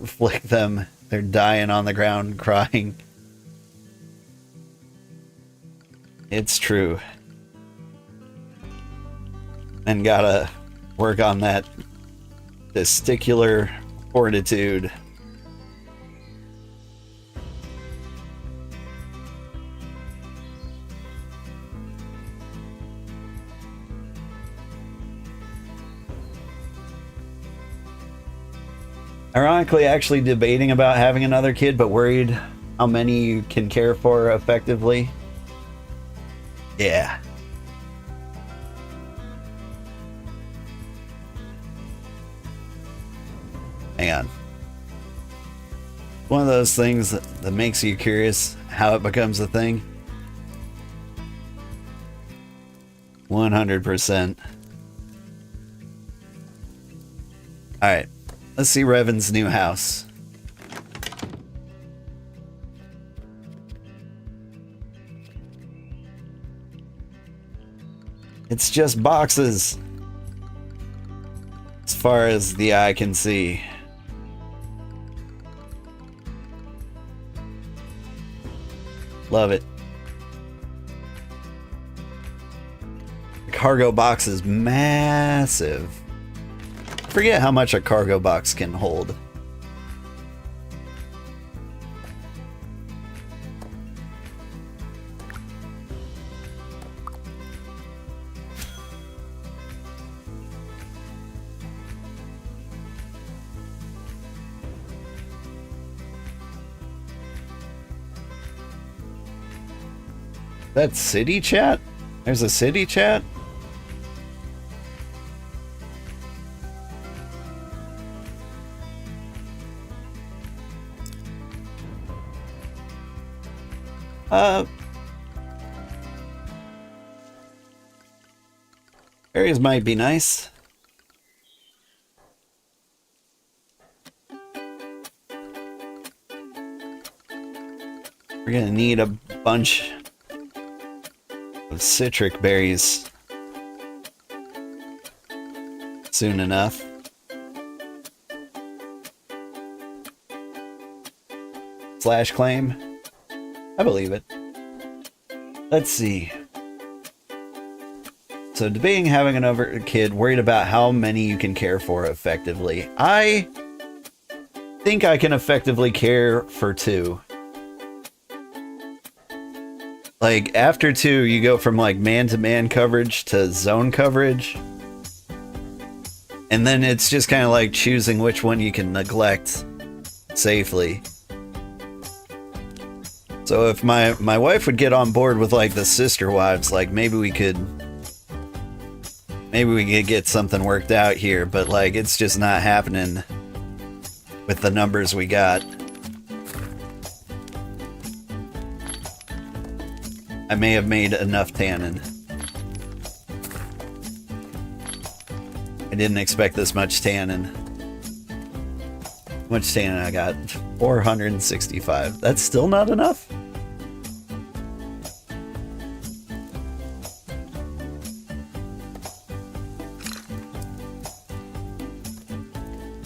flick them. They're dying on the ground crying. It's true. And gotta work on that testicular fortitude. Ironically, actually debating about having another kid, but worried how many you can care for effectively. Yeah. Hang on. One of those things that makes you curious how it becomes a thing. 100%. Alright. Let's see Revan's new house. It's just boxes. As far as the eye can see. Love it. The cargo box is massive. Forget how much a cargo box can hold. That's city chat? There's a city chat? Areas might be nice. We're gonna need a bunch of citric berries soon enough. Slash claim. I believe it. Let's see. So debating having another kid, worried about how many you can care for effectively. I think I can effectively care for 2. Like, after 2, you go from, like, man-to-man coverage to zone coverage. And then it's just kind of like choosing which one you can neglect safely. So if my wife would get on board with, like, the sister wives, like, maybe we could get something worked out here, but, like, it's just not happening with the numbers we got. I may have made enough tannin. I didn't expect this much tannin. How much tannin I got? 465. That's still not enough?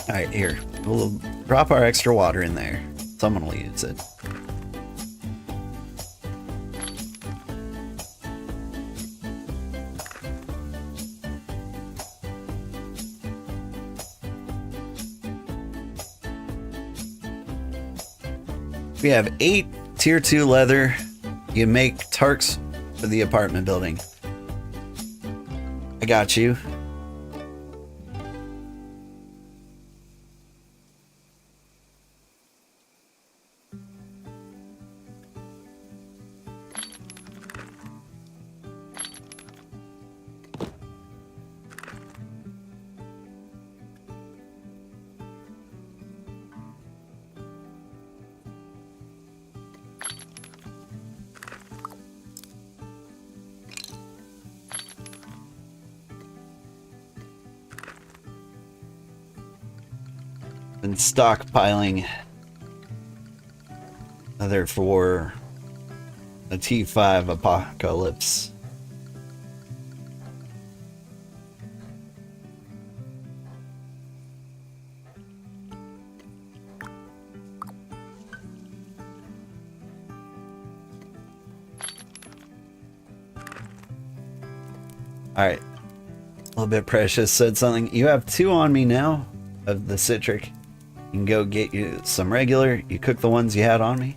Alright, here. We'll drop our extra water in there. Someone will use it. We have 8 tier 2 leather. You make tarks for the apartment building. I got you. Been stockpiling leather for a T5 apocalypse. Alright. A little bit precious said something. You have 2 on me now of the citric. You can go get you some regular. You cook the ones you had on me.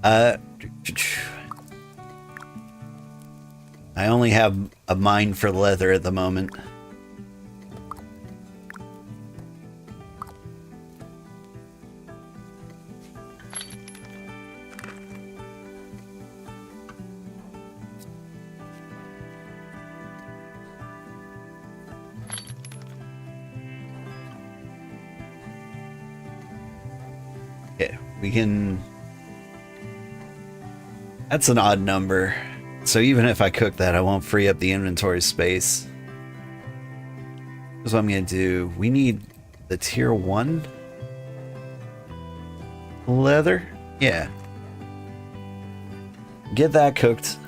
I only have a mine for leather at the moment. Yeah, we can... That's an odd number. So even if I cook that, I won't free up the inventory space. Here's what I'm going to do. We need the tier 1 leather. Yeah. Get that cooked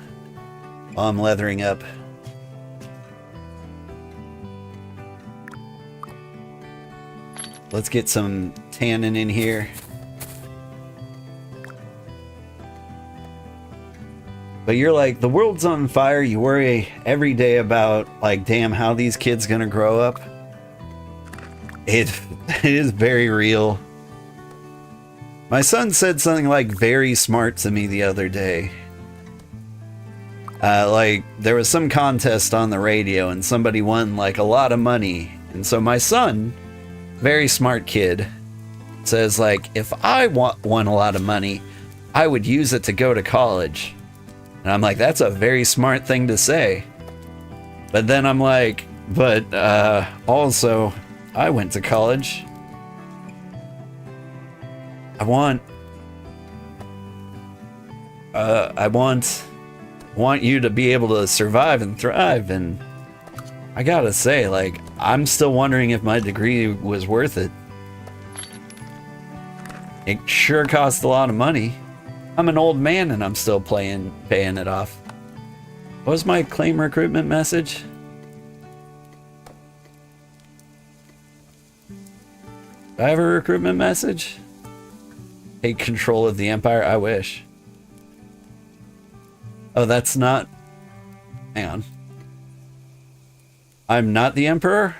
while I'm leathering up. Let's get some tannin in here. But you're like, the world's on fire. You worry every day about, like, damn, how these kids gonna grow up. It is very real. My son said something like very smart to me the other day. Like, there was some contest on the radio and somebody won, like, a lot of money. And so my son, very smart kid, says, like, if I won a lot of money, I would use it to go to college. And I'm like, that's a very smart thing to say. But then I'm like, but also, I went to college. I want you to be able to survive and thrive. And I gotta say, like, I'm still wondering if my degree was worth it. It sure cost a lot of money. I'm an old man and I'm still paying it off. What was my claim recruitment message? Do I have a recruitment message? Take control of the empire? I wish. Oh, that's not... Hang on. I'm not the emperor?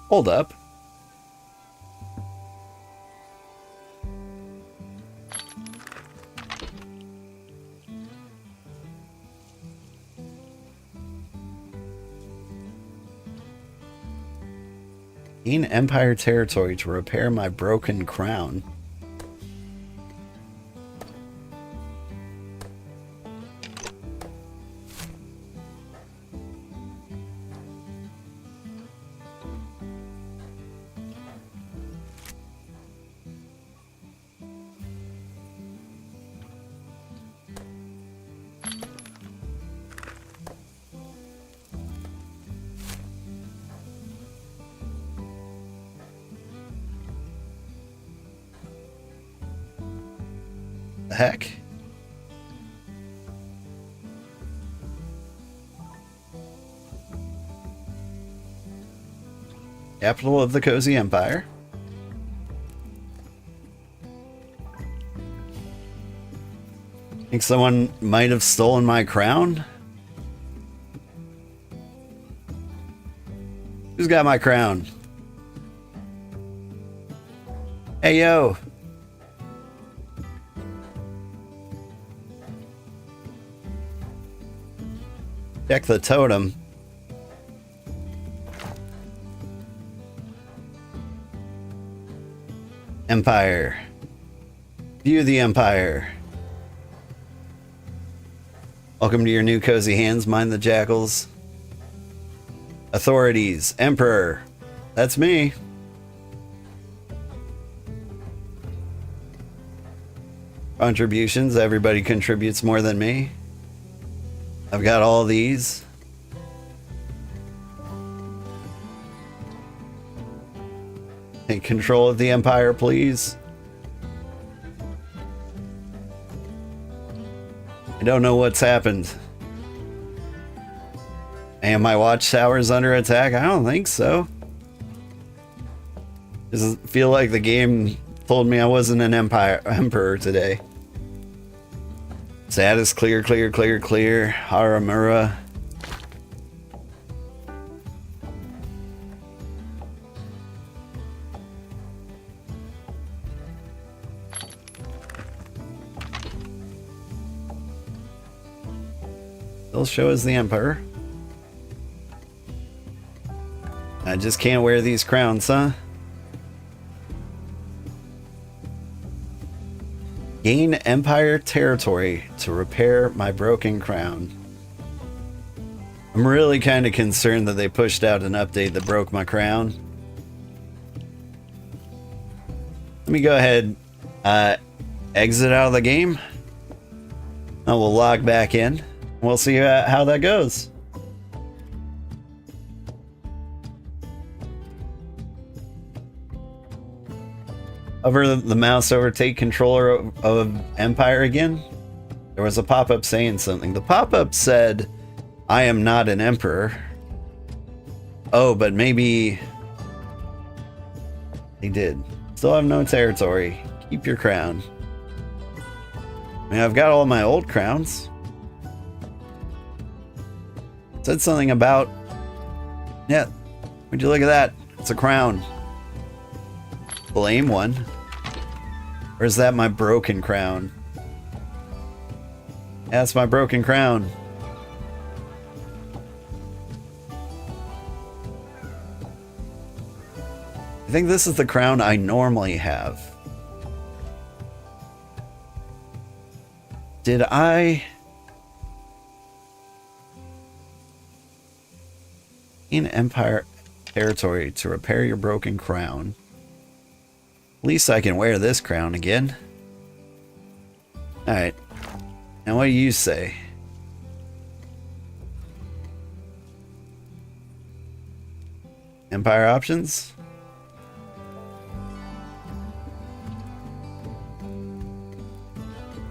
Hold up. Gain Empire territory to repair my broken crown. The heck? Capital of the Cozy Empire. Think someone might have stolen my crown? Who's got my crown? Hey, yo. Check the totem. Empire. View the Empire. Welcome to your new cozy hands. Mind the jackals. Authorities. Emperor. That's me. Contributions. Everybody contributes more than me. I've got all these. Take control of the Empire, please. I don't know what's happened. And my watchtower's under attack? I don't think so. Does it feel like the game told me I wasn't an emperor today? Status clear, clear, clear, clear. Haramura. They'll show us the Emperor. I just can't wear these crowns, huh? Gain Empire territory to repair my broken crown. I'm really kind of concerned that they pushed out an update that broke my crown. Let me go ahead, exit out of the game. And we'll log back in. We'll see how that goes. Hover the mouse over, take control of Empire again. There was a pop-up saying something. The pop-up said, I am not an emperor. Oh, but maybe they did. Still have no territory. Keep your crown. I mean, I've got all my old crowns. Said something about... Yeah, would you look at that? It's a crown. Blame one. Or is that my broken crown? That's my broken crown. I think this is the crown I normally have. Did I... In Empire territory to repair your broken crown. At least I can wear this crown again. Alright. Now what do you say? Empire options?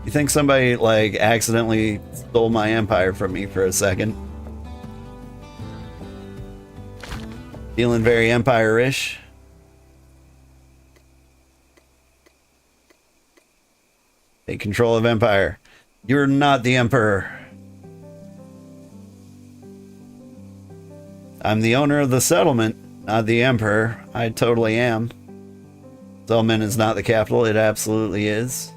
You think somebody, like, accidentally stole my empire from me for a second? Feeling very empire-ish? Take control of Empire. You're not the Emperor. I'm the owner of the settlement, not the Emperor. I totally am. Settlement is not the capital. It absolutely is.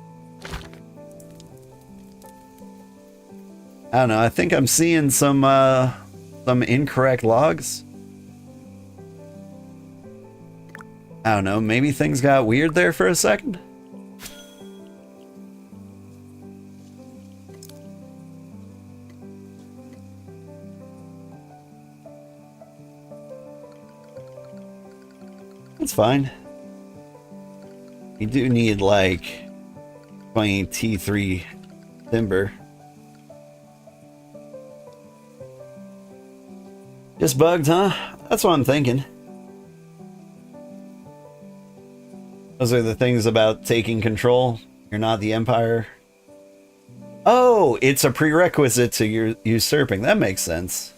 I don't know. I think I'm seeing some incorrect logs. I don't know. Maybe things got weird there for a second. That's fine. You do need like 20 T3 timber. Just bugged, huh? That's what I'm thinking. Those are the things about taking control. You're not the Empire. Oh, it's a prerequisite to your usurping. That makes sense.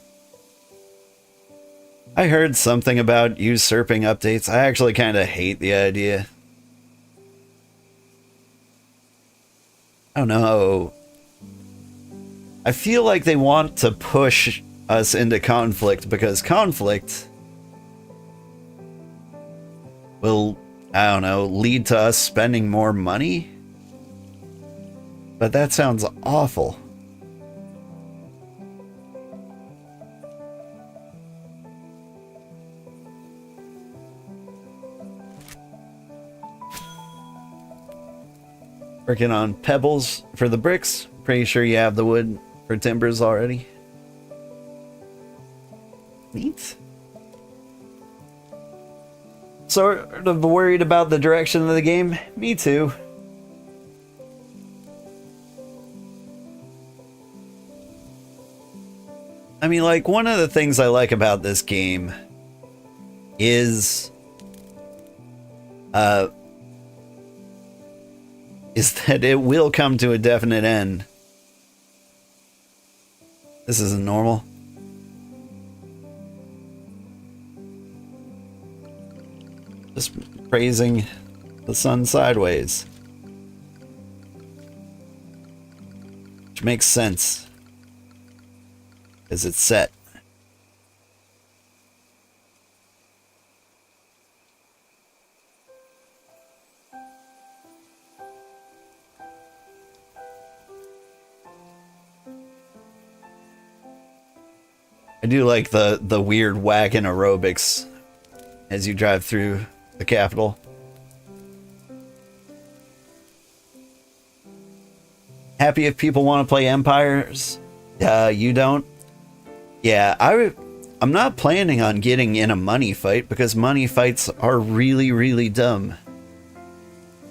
I heard something about usurping updates. I actually kind of hate the idea. I don't know. I feel like they want to push us into conflict because conflict will, I don't know, lead to us spending more money. But that sounds awful. Working on pebbles for the bricks. Pretty sure you have the wood for timbers already. Neat. Sort of worried about the direction of the game. Me too. I mean, like, one of the things I like about this game is that it will come to a definite end. This isn't normal. Just praising the sun sideways. Which makes sense. Because it's set. I do like the weird wagon aerobics as you drive through the capital. Happy if people want to play Empires. You don't? Yeah, I'm not planning on getting in a money fight because money fights are really, really dumb.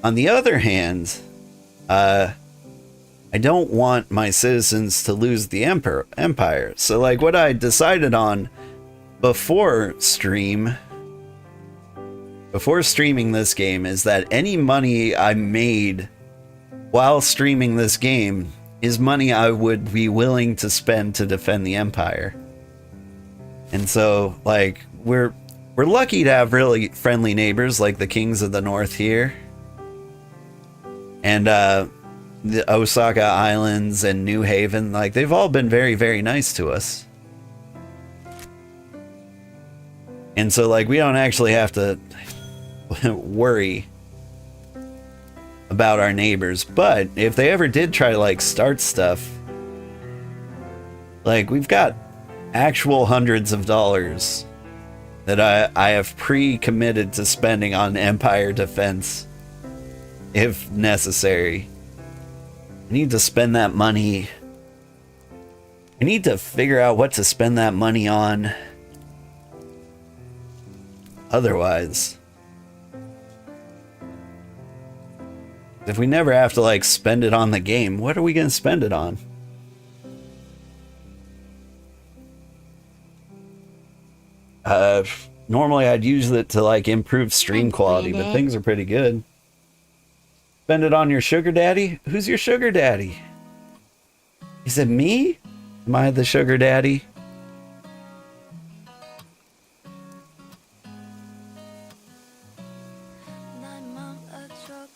On the other hand, I don't want my citizens to lose the empire. So like what I decided on before streaming this game is that any money I made while streaming this game is money I would be willing to spend to defend the empire. And so like we're lucky to have really friendly neighbors like the Kings of the North here. And the Osaka Islands and New Haven, like they've all been very, very nice to us. And so like we don't actually have to worry about our neighbors, but if they ever did try to like start stuff, like we've got actual hundreds of dollars that I have pre-committed to spending on empire defense if necessary. I need to spend that money. I need to figure out what to spend that money on. Otherwise, if we never have to like spend it on the game, what are we going to spend it on? Normally I'd use it to like improve stream quality, but things are pretty good. Spend it on your sugar daddy? Who's your sugar daddy? Is it me? Am I the sugar daddy?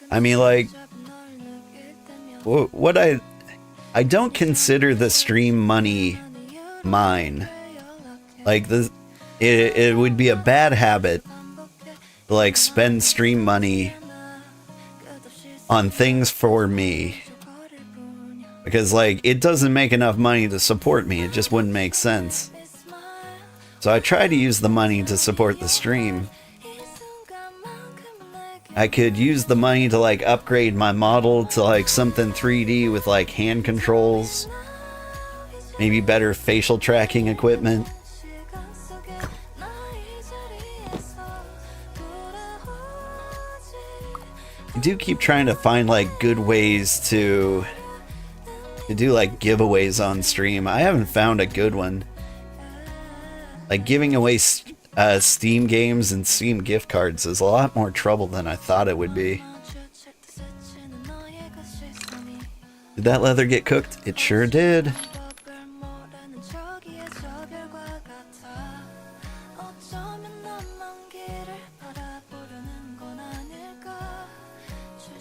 I mean, like, what I don't consider the stream money mine. Like, it would be a bad habit to, like, spend stream money on things for me. Because, like, it doesn't make enough money to support me. It just wouldn't make sense. So I try to use the money to support the stream. I could use the money to, like, upgrade my model to, like, something 3D with, like, hand controls. Maybe better facial tracking equipment. I do keep trying to find, like, good ways to do, like, giveaways on stream. I haven't found a good one. Like, giving away Steam games and Steam gift cards is a lot more trouble than I thought it would be. Did that leather get cooked? It sure did.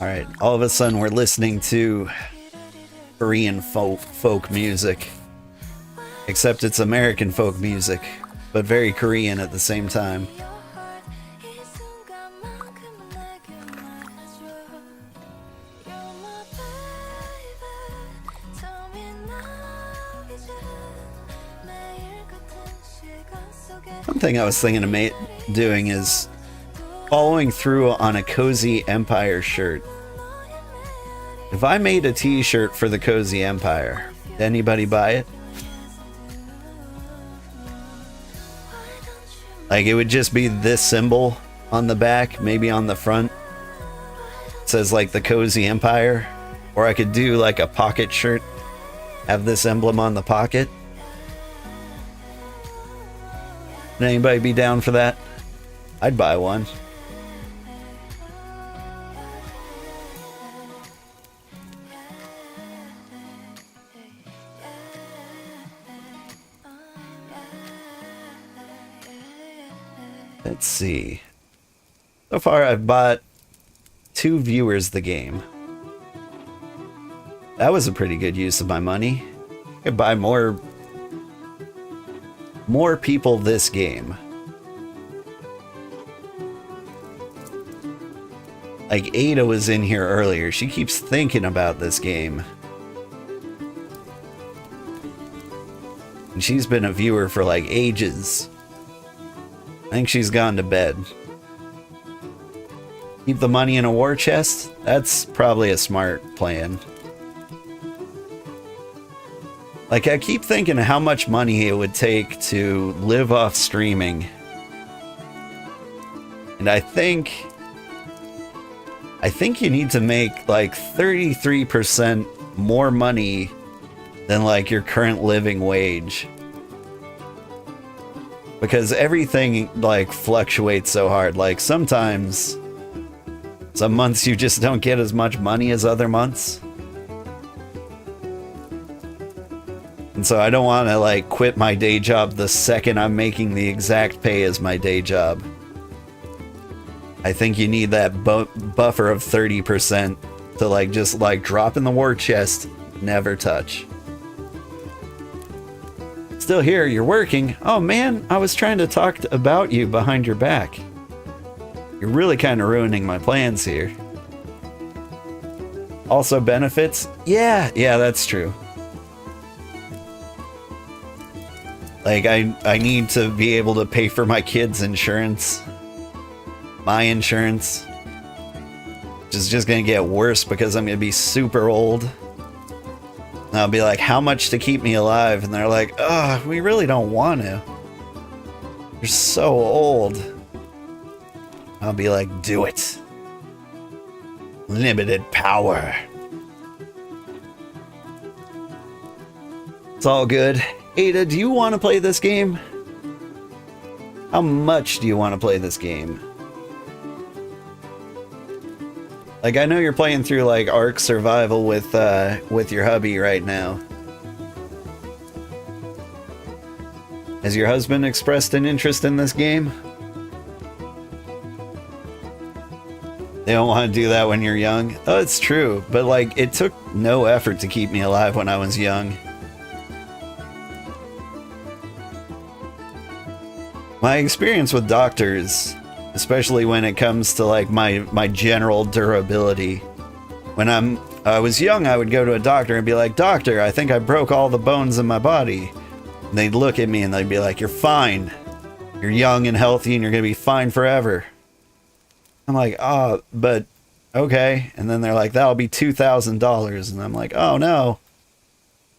Alright, all of a sudden we're listening to Korean folk music. Except it's American folk music, but very Korean at the same time. Something I was thinking of doing is following through on a Cozy Empire shirt. If I made a t-shirt for the Cozy Empire, did anybody buy it? Like, it would just be this symbol on the back, maybe on the front. It says, like, the Cozy Empire. Or I could do, like, a pocket shirt. Have this emblem on the pocket. Would anybody be down for that? I'd buy one. Let's see. So far I've bought 2 viewers the game. That was a pretty good use of my money. I could buy more people this game. Like Ada was in here earlier. She keeps thinking about this game. And she's been a viewer for like ages. I think she's gone to bed. Keep the money in a war chest? That's probably a smart plan. Like, I keep thinking how much money it would take to live off streaming. And I think I think you need to make like 33% more money than like your current living wage. Because everything like fluctuates so hard. Like sometimes, some months you just don't get as much money as other months. And so I don't want to like quit my day job the second I'm making the exact pay as my day job. I think you need that buffer of 30% to like just like drop in the war chest, never touch. Still here, you're working. Oh man, I was trying to talk about you behind your back. You're really kind of ruining my plans here. Also benefits? Yeah, that's true. Like, I need to be able to pay for my kids' insurance. My insurance. Which is just gonna get worse because I'm gonna be super old. And I'll be like, how much to keep me alive? And they're like, oh, we really don't want to. You're so old. I'll be like, do it. Limited power. It's all good. Ada, do you want to play this game? How much do you want to play this game? Like, I know you're playing through like Ark Survival with your hubby right now. Has your husband expressed an interest in this game? They don't want to do that when you're young. Oh, it's true, but like, it took no effort to keep me alive when I was young. My experience with doctors, especially when it comes to like my general durability, when I was young, I would go to a doctor and be like, doctor, I think I broke all the bones in my body. And they'd look at me and they'd be like, you're fine. You're young and healthy and you're going to be fine forever. I'm like, oh, but okay. And then they're like, that'll be $2,000. And I'm like, oh no,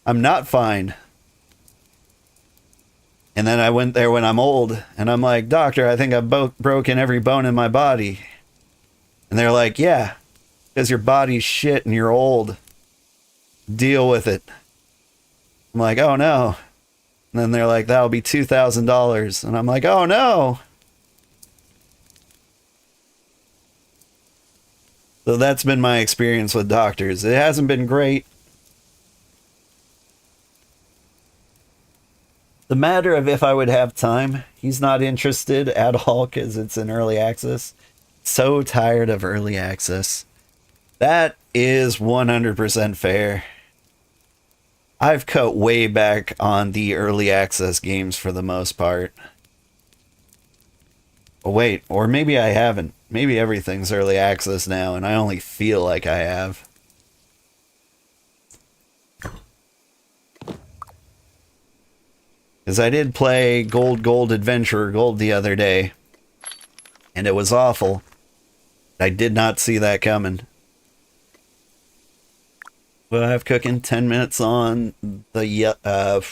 I'm not fine. And then I went there when I'm old and I'm like, doctor, I think I've broken every bone in my body. And they're like, yeah, because your body's shit and you're old. Deal with it. I'm like, oh no. And then they're like, that'll be $2,000. And I'm like, oh no. So that's been my experience with doctors. It hasn't been great. The matter of if I would have time, he's not interested at all because it's in early access. So tired of early access. That is 100% fair. I've cut way back on the early access games for the most part. Oh, wait, or maybe I haven't. Maybe everything's early access now and I only feel like I have. Because I did play Gold Adventurer Gold the other day. And it was awful. I did not see that coming. Well, I have cooking 10 minutes on the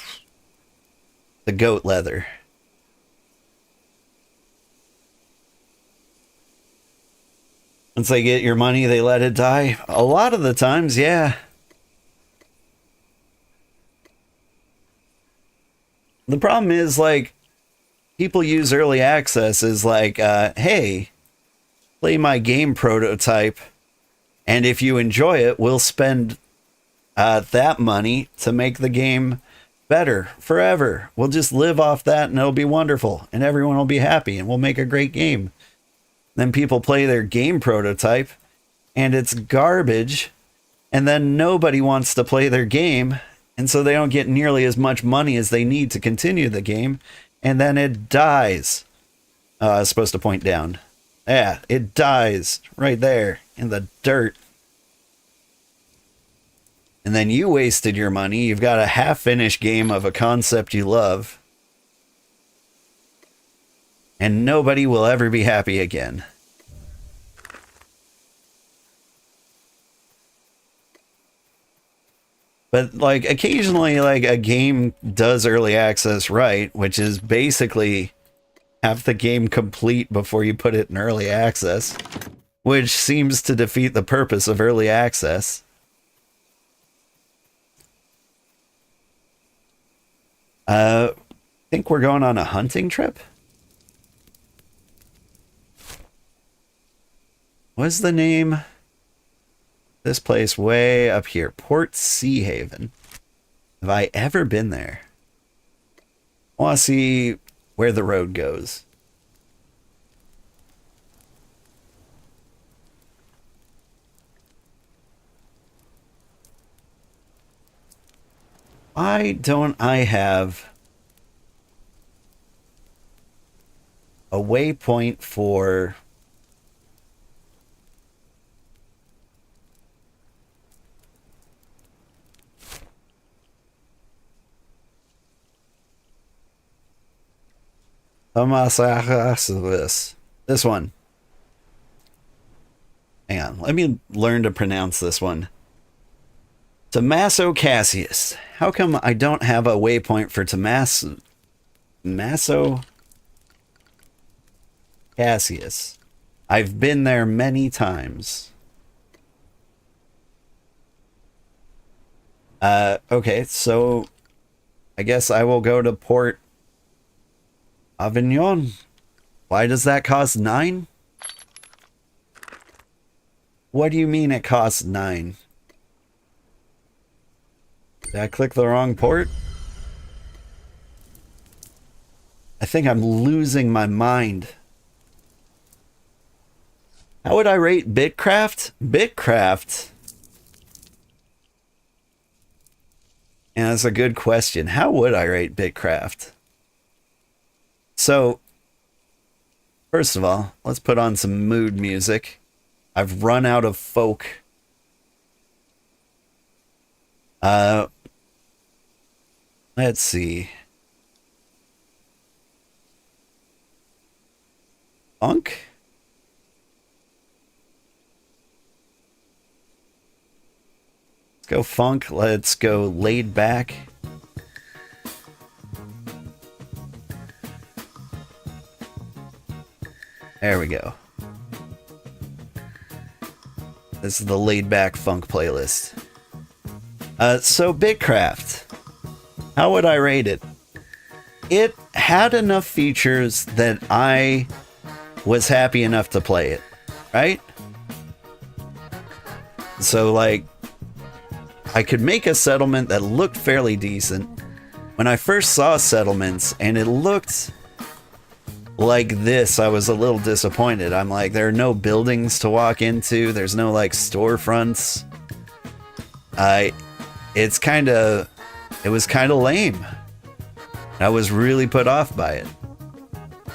goat leather. Once they get your money, they let it die. A lot of the times, yeah. The problem is, like, people use early access as like, hey, play my game prototype, and if you enjoy it, we'll spend that money to make the game better forever. We'll just live off that and it'll be wonderful, and everyone will be happy, and we'll make a great game. Then people play their game prototype, and it's garbage, and then nobody wants to play their game, and so they don't get nearly as much money as they need to continue the game, and then it dies. I was supposed to point down. Yeah, it dies right there in the dirt. And then you wasted your money. You've got a half-finished game of a concept you love. And nobody will ever be happy again. But like occasionally like a game does early access right, which is basically have the game complete before you put it in early access. which seems to defeat the purpose of early access. I think we're going on a hunting trip. What's the name? This place way up here, Port Sea Haven. Have I ever been there? I want to see where the road goes. Why don't I have a waypoint for this one? Hang on, let me learn to pronounce this one. Tommaso Cassius. How come I don't have a waypoint for Tommaso Cassius? I've been there many times. Okay, so I guess I will go to Port Avignon. Why does that cost 9? What do you mean it costs 9? Did I click the wrong port? I think I'm losing my mind. How would I rate BitCraft? BitCraft. And that's a good question. How would I rate BitCraft? So, first of all, let's put on some mood music. I've run out of folk. Let's see. Funk? Let's go funk. Let's go laid back. There we go. This is the laid back funk playlist. So BitCraft. How would I rate it? It had enough features that I was happy enough to play it, right? So, like, I could make a settlement that looked fairly decent. When I first saw settlements and it looked like this, I was a little disappointed. I'm like, there are no buildings to walk into. There's no, like, storefronts. It was kind of lame. I was really put off by it.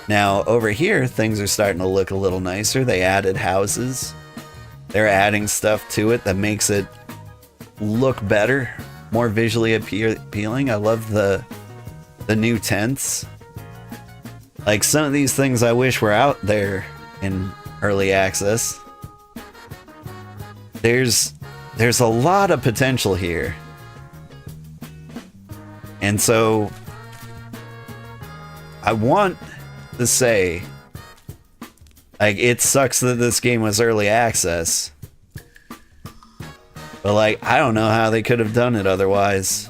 Now, over here, things are starting to look a little nicer. They added houses. They're adding stuff to it that makes it look better, more visually appealing. I love the new tents. Like, some of these things I wish were out there in early access. There's a lot of potential here. And so I want to say, like, it sucks that this game was early access. But, like, I don't know how they could have done it otherwise.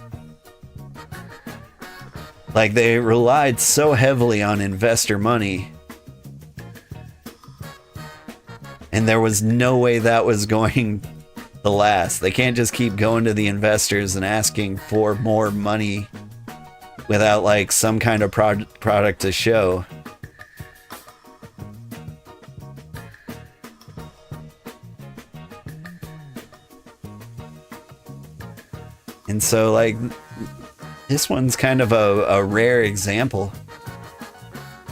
Like, they relied so heavily on investor money. And there was no way that was going to last. They can't just keep going to the investors and asking for more money without, like, some kind of product to show. And so, like, this one's kind of a rare example.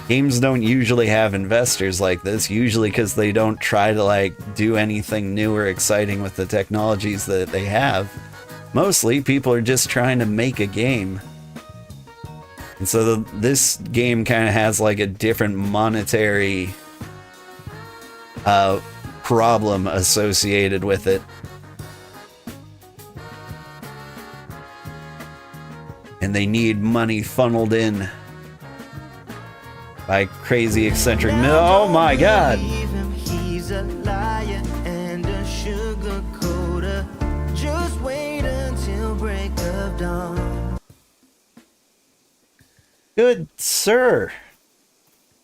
Games don't usually have investors like this, usually because they don't try to, like, do anything new or exciting with the technologies that they have. Mostly, people are just trying to make a game. And so this game kind of has, like, a different monetary problem associated with it. And they need money funneled in by crazy eccentric. Oh my god! He's a liar. Good sir.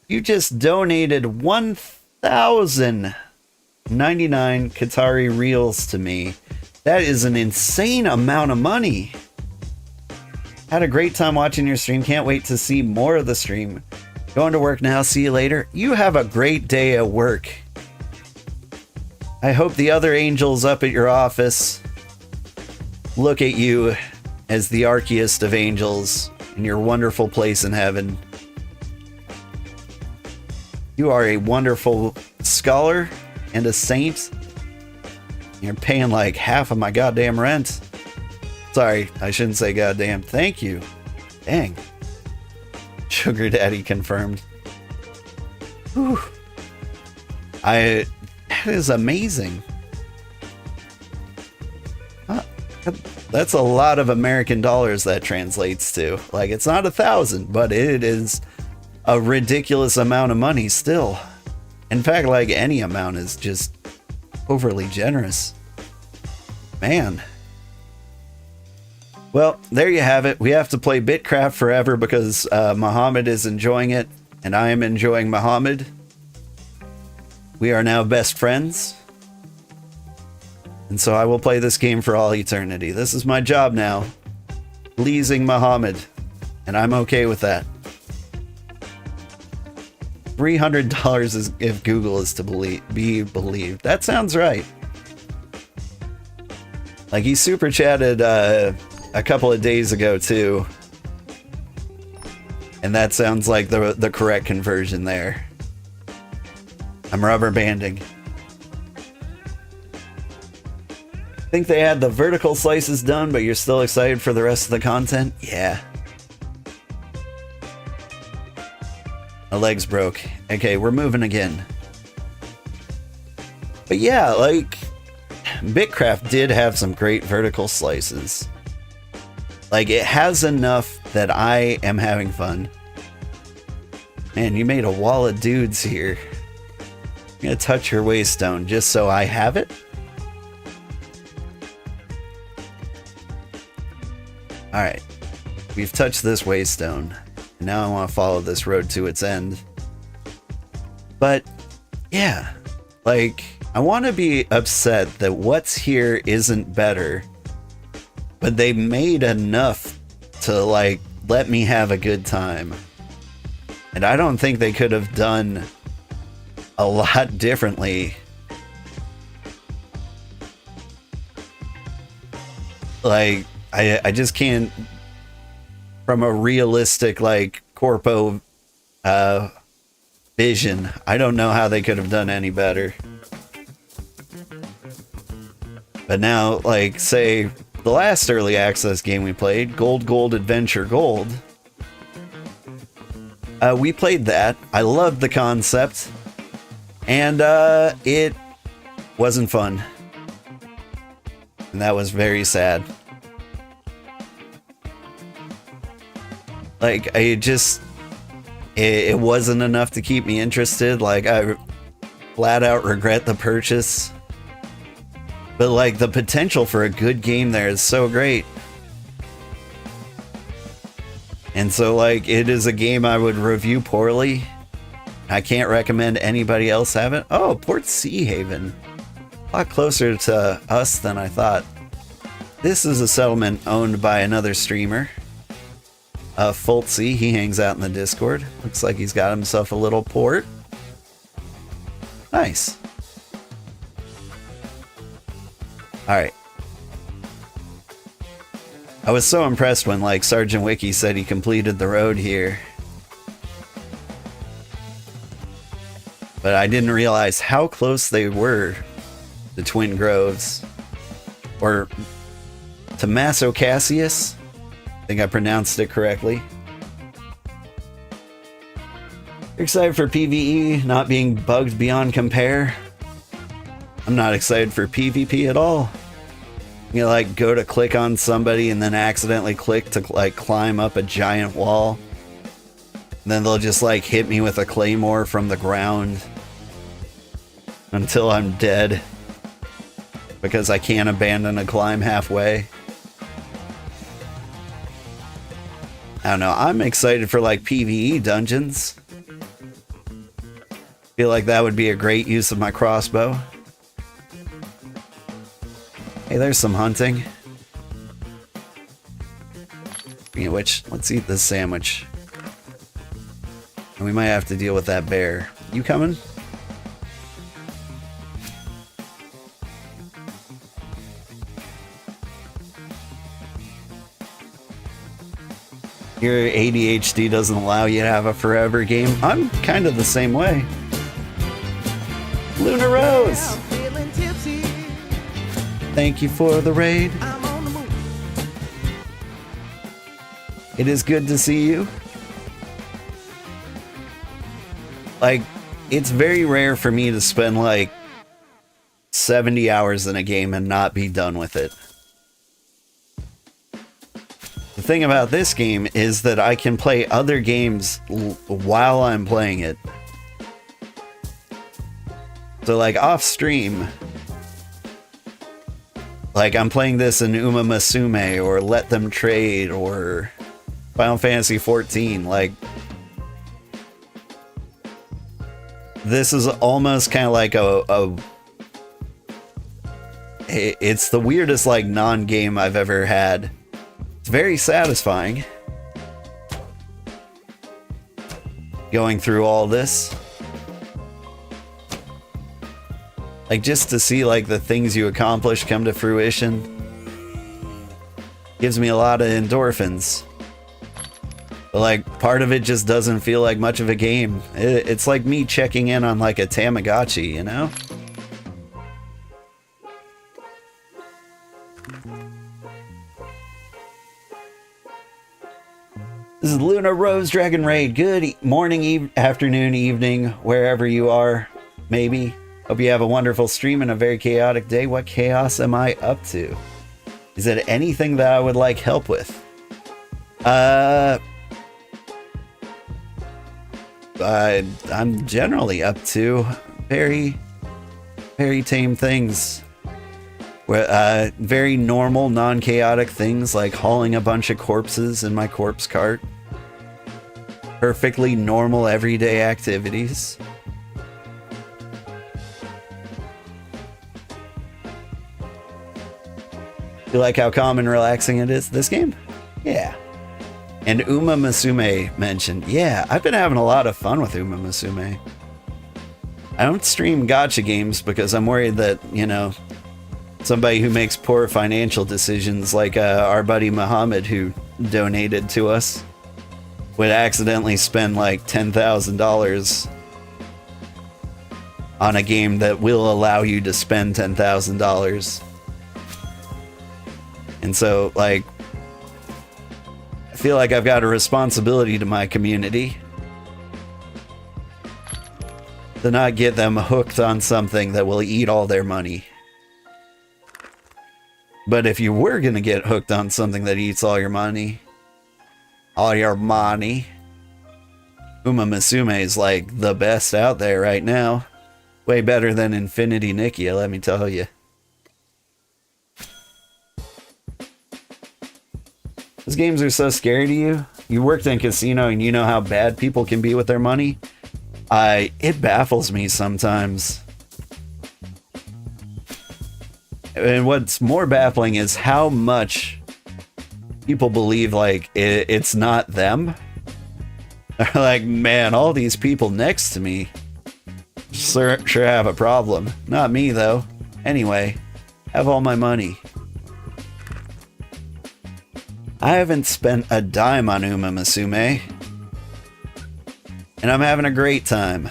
You just donated 1,099 Qatari reals to me. That is an insane amount of money. Had a great time watching your stream. Can't wait to see more of the stream. Going to work now. See you later. You have a great day at work. I hope the other angels up at your office look at you as the archiest of angels in your wonderful place in heaven. You are a wonderful scholar and a saint. You're paying like half of my goddamn rent. Sorry, I shouldn't say goddamn. Thank you. Dang. Sugar Daddy confirmed. Whew. That is amazing. That's a lot of American dollars that translates to. Like, it's not 1,000, but it is a ridiculous amount of money still. In fact, like, any amount is just overly generous. Man. Well, there you have it. We have to play BitCraft forever because Muhammad is enjoying it, and I am enjoying Muhammad. We are now best friends. And so I will play this game for all eternity. This is my job now. Pleasing Muhammad. And I'm okay with that. $300 is if Google is to be believed. That sounds right. Like, he super chatted a couple of days ago too. And that sounds like the correct conversion there. I'm rubber banding. Think they had the vertical slices done, but you're still excited for the rest of the content? Yeah. My leg's broke. Okay, we're moving again. But yeah, like, BitCraft did have some great vertical slices. Like, it has enough that I am having fun. Man, you made a wall of dudes here. I'm gonna touch your waystone just so I have it. Alright, we've touched this waystone, and now I want to follow this road to its end. But, yeah, like, I want to be upset that what's here isn't better, but they made enough to, like, let me have a good time. And I don't think they could have done a lot differently. Like, I just can't, from a realistic, like, corpo vision, I don't know how they could have done any better. But now, like, say, the last early access game we played, Gold Adventure Gold, we played that. I loved the concept, and it wasn't fun. And that was very sad. Like, it wasn't enough to keep me interested. Like, I flat out regret the purchase. But, like, the potential for a good game there is so great. And so, like, it is a game I would review poorly. I can't recommend anybody else have it. Oh, Port Sea Haven. A lot closer to us than I thought. This is a settlement owned by another streamer. Fultzy, he hangs out in the Discord. Looks like he's got himself a little port. Nice. Alright. I was so impressed when, like, Sergeant Wiki said he completed the road here. But I didn't realize how close they were to Twin Groves. Or to Maso Cassius. I think I pronounced it correctly. Excited for PvE not being bugged beyond compare. I'm not excited for PvP at all. You know, like, go to click on somebody and then accidentally click to, like, climb up a giant wall. And then they'll just, like, hit me with a claymore from the ground until I'm dead because I can't abandon a climb halfway. I don't know. I'm excited for like PvE dungeons. Feel like that would be a great use of my crossbow. Hey, there's some hunting. Speaking of which, let's eat this sandwich. And we might have to deal with that bear. You coming? Your ADHD doesn't allow you to have a forever game. I'm kind of the same way. Luna Rose! Thank you for the raid. It is good to see you. Like, it's very rare for me to spend like 70 hours in a game and not be done with it. The thing about this game is that I can play other games while I'm playing it. So like off stream, like I'm playing this in Uma Musume or Let Them Trade or Final Fantasy XIV. Like, this is almost kind of like it's the weirdest like non-game I've ever had. It's very satisfying going through all this. Like, just to see like the things you accomplish come to fruition gives me a lot of endorphins. But like, part of it just doesn't feel like much of a game. It's like me checking in on like a Tamagotchi, you know? This is Luna Rose Dragon Raid. Good morning, afternoon, evening, wherever you are, maybe. Hope you have a wonderful stream and a very chaotic day. What chaos am I up to? Is it anything that I would like help with? I'm generally up to very, very tame things. Very normal, non-chaotic things like hauling a bunch of corpses in my corpse cart. Perfectly normal, everyday activities. You like how calm and relaxing it is, this game? Yeah. And Uma Musume mentioned, yeah, I've been having a lot of fun with Uma Musume. I don't stream gacha games because I'm worried that, you know, somebody who makes poor financial decisions like our buddy Muhammad who donated to us would accidentally spend like $10,000 on a game that will allow you to spend $10,000. And so, like, I feel like I've got a responsibility to my community to not get them hooked on something that will eat all their money. But if you were going to get hooked on something that eats all your money, Uma Musume is like the best out there right now. Way better than Infinity Nikia, let me tell you. Those games are so scary to you. You worked in casino and you know how bad people can be with their money. It baffles me sometimes. And what's more baffling is how much people believe like it's not them. They're like, man, all these people next to me sure have a problem. Not me though. Anyway, have all my money. I haven't spent a dime on Uma Musume, and I'm having a great time.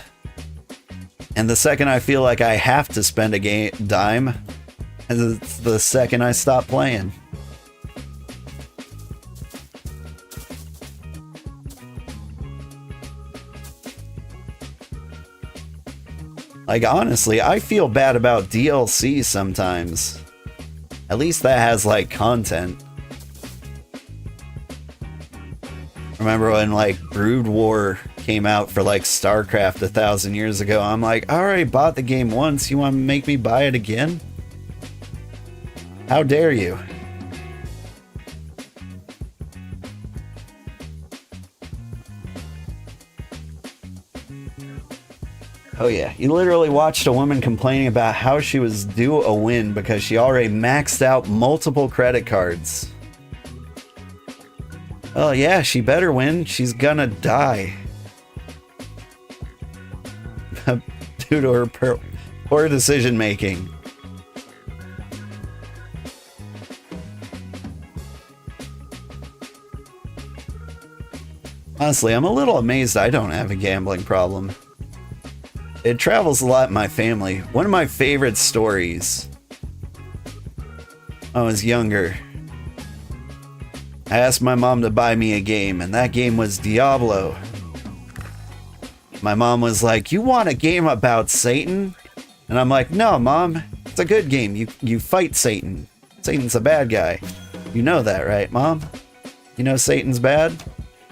And the second I feel like I have to spend a dime, it's the second I stop playing. Like, honestly, I feel bad about DLC sometimes. At least that has, like, content. Remember when, like, Brood War came out for, like, StarCraft 1,000 years ago? I'm like, I already bought the game once. You want to make me buy it again? How dare you? Oh yeah, you literally watched a woman complaining about how she was due a win because she already maxed out multiple credit cards. Oh yeah, she better win. She's gonna die. Due to her poor decision making. Honestly, I'm a little amazed I don't have a gambling problem. It travels a lot in my family. One of my favorite stories, when I was younger, I asked my mom to buy me a game, and that game was Diablo. My mom was like, "You want a game about Satan?" And I'm like, "No, Mom, it's a good game. You fight Satan. Satan's a bad guy. You know that, right, Mom? You know Satan's bad?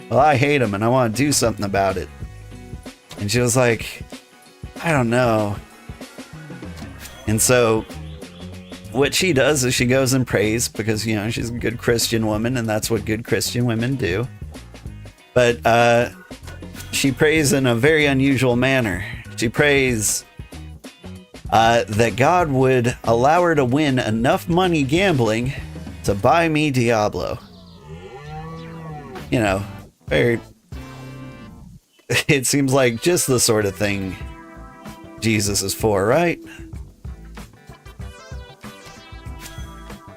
Well, I hate him, and I want to do something about it." And she was like, "I don't know." And so what she does is she goes and prays because, you know, she's a good Christian woman, and that's what good Christian women do. But she prays in a very unusual manner. She prays that God would allow her to win enough money gambling to buy me Diablo. You know, very... It seems like just the sort of thing Jesus is for, right?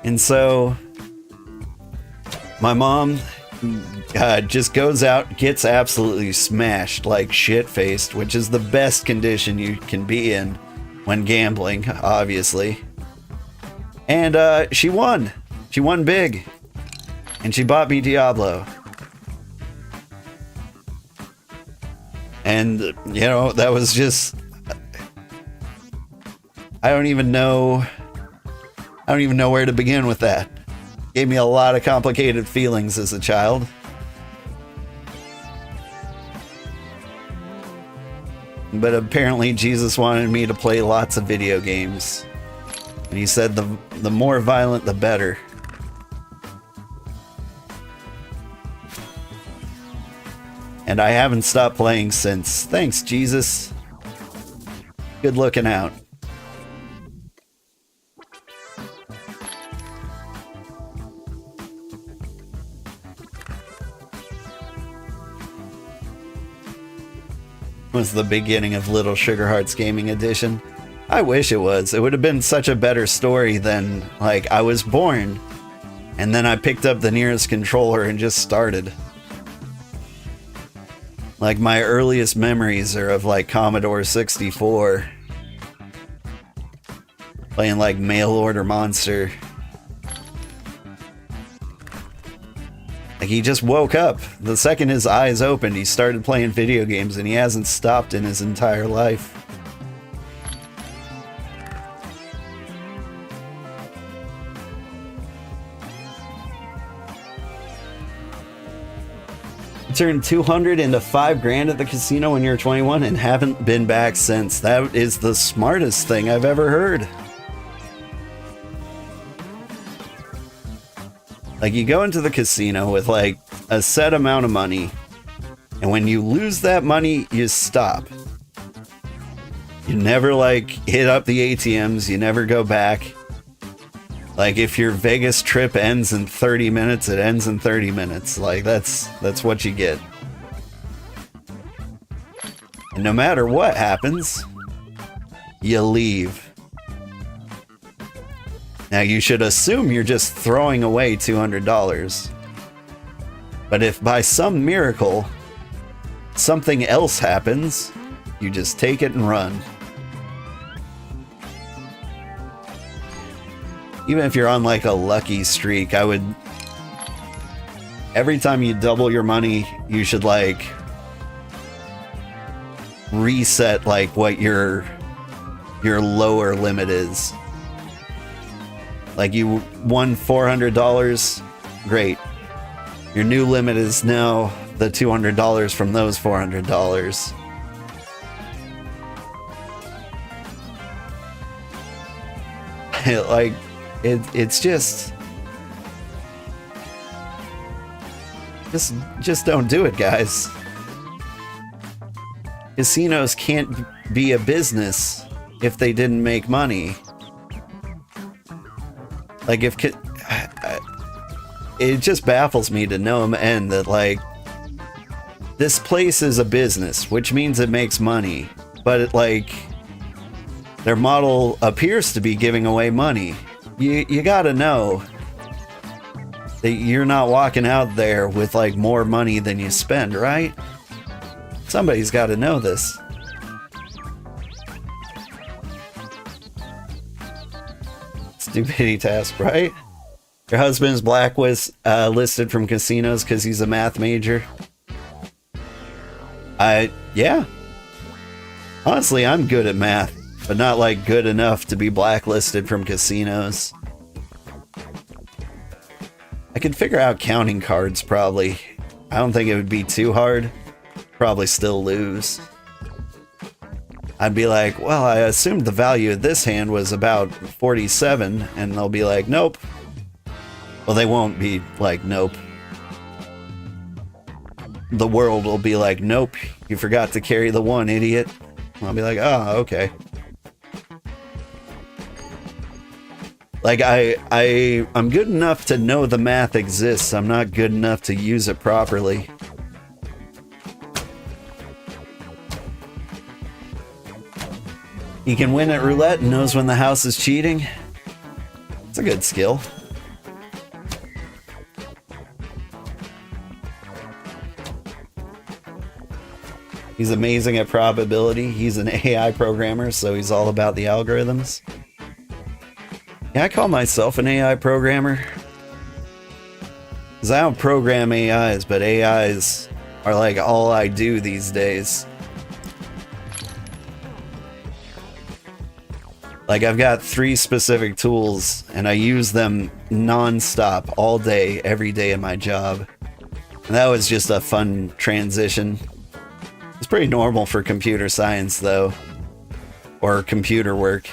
And so my mom just goes out, gets absolutely smashed, like shit-faced, which is the best condition you can be in when gambling, obviously. And she won. She won big. And she bought me Diablo. And, you know, that was just... I don't even know where to begin with that. Gave me a lot of complicated feelings as a child. But apparently Jesus wanted me to play lots of video games. And he said the more violent, the better. And I haven't stopped playing since. Thanks, Jesus. Good looking out. Was the beginning of Little Sugarheart's Gaming Edition. I wish it was. It would have been such a better story than, like, I was born, and then I picked up the nearest controller and just started. Like, my earliest memories are of, like, Commodore 64. Playing, like, Mail Order Monster. Like, he just woke up. The second his eyes opened, he started playing video games, and he hasn't stopped in his entire life. You turned 200 into $5,000 at the casino when you were 21 and haven't been back since. That is the smartest thing I've ever heard. Like, you go into the casino with, like, a set amount of money, and when you lose that money, you stop. You never, like, hit up the ATMs, you never go back. Like, if your Vegas trip ends in 30 minutes, it ends in 30 minutes. Like, that's what you get. And no matter what happens, you leave. Now, you should assume you're just throwing away $200. But if by some miracle something else happens, you just take it and run. Even if you're on, like, a lucky streak, I would... Every time you double your money, you should, like, reset, like, what your lower limit is. Like, you won $400, great. Your new limit is now the $200 from those $400. Like, it's just don't do it, guys. Casinos can't be a business if they didn't make money. Like if it just baffles me to no end that like this place is a business, which means it makes money, but it, like their model appears to be giving away money. You gotta know that you're not walking out there with like more money than you spend, right? Somebody's got to know this. Stupidity task, right? Your husband's listed from casinos because he's a math major. Yeah. Honestly, I'm good at math, but not like good enough to be blacklisted from casinos. I could figure out counting cards probably. I don't think it would be too hard. Probably still lose. I'd be like, well, I assumed the value of this hand was about 47, and they'll be like, nope. Well, they won't be like, nope. The world will be like, nope, you forgot to carry the one, idiot. I'll be like, oh, okay. Like, I'm good enough to know the math exists. I'm not good enough to use it properly. He can win at roulette and knows when the house is cheating. It's a good skill. He's amazing at probability. He's an AI programmer, so he's all about the algorithms. Yeah, I call myself an AI programmer. Because I don't program AIs, but AIs are like all I do these days. Like, I've got 3 specific tools, and I use them non-stop all day, every day in my job. And that was just a fun transition. It's pretty normal for computer science, though. Or computer work.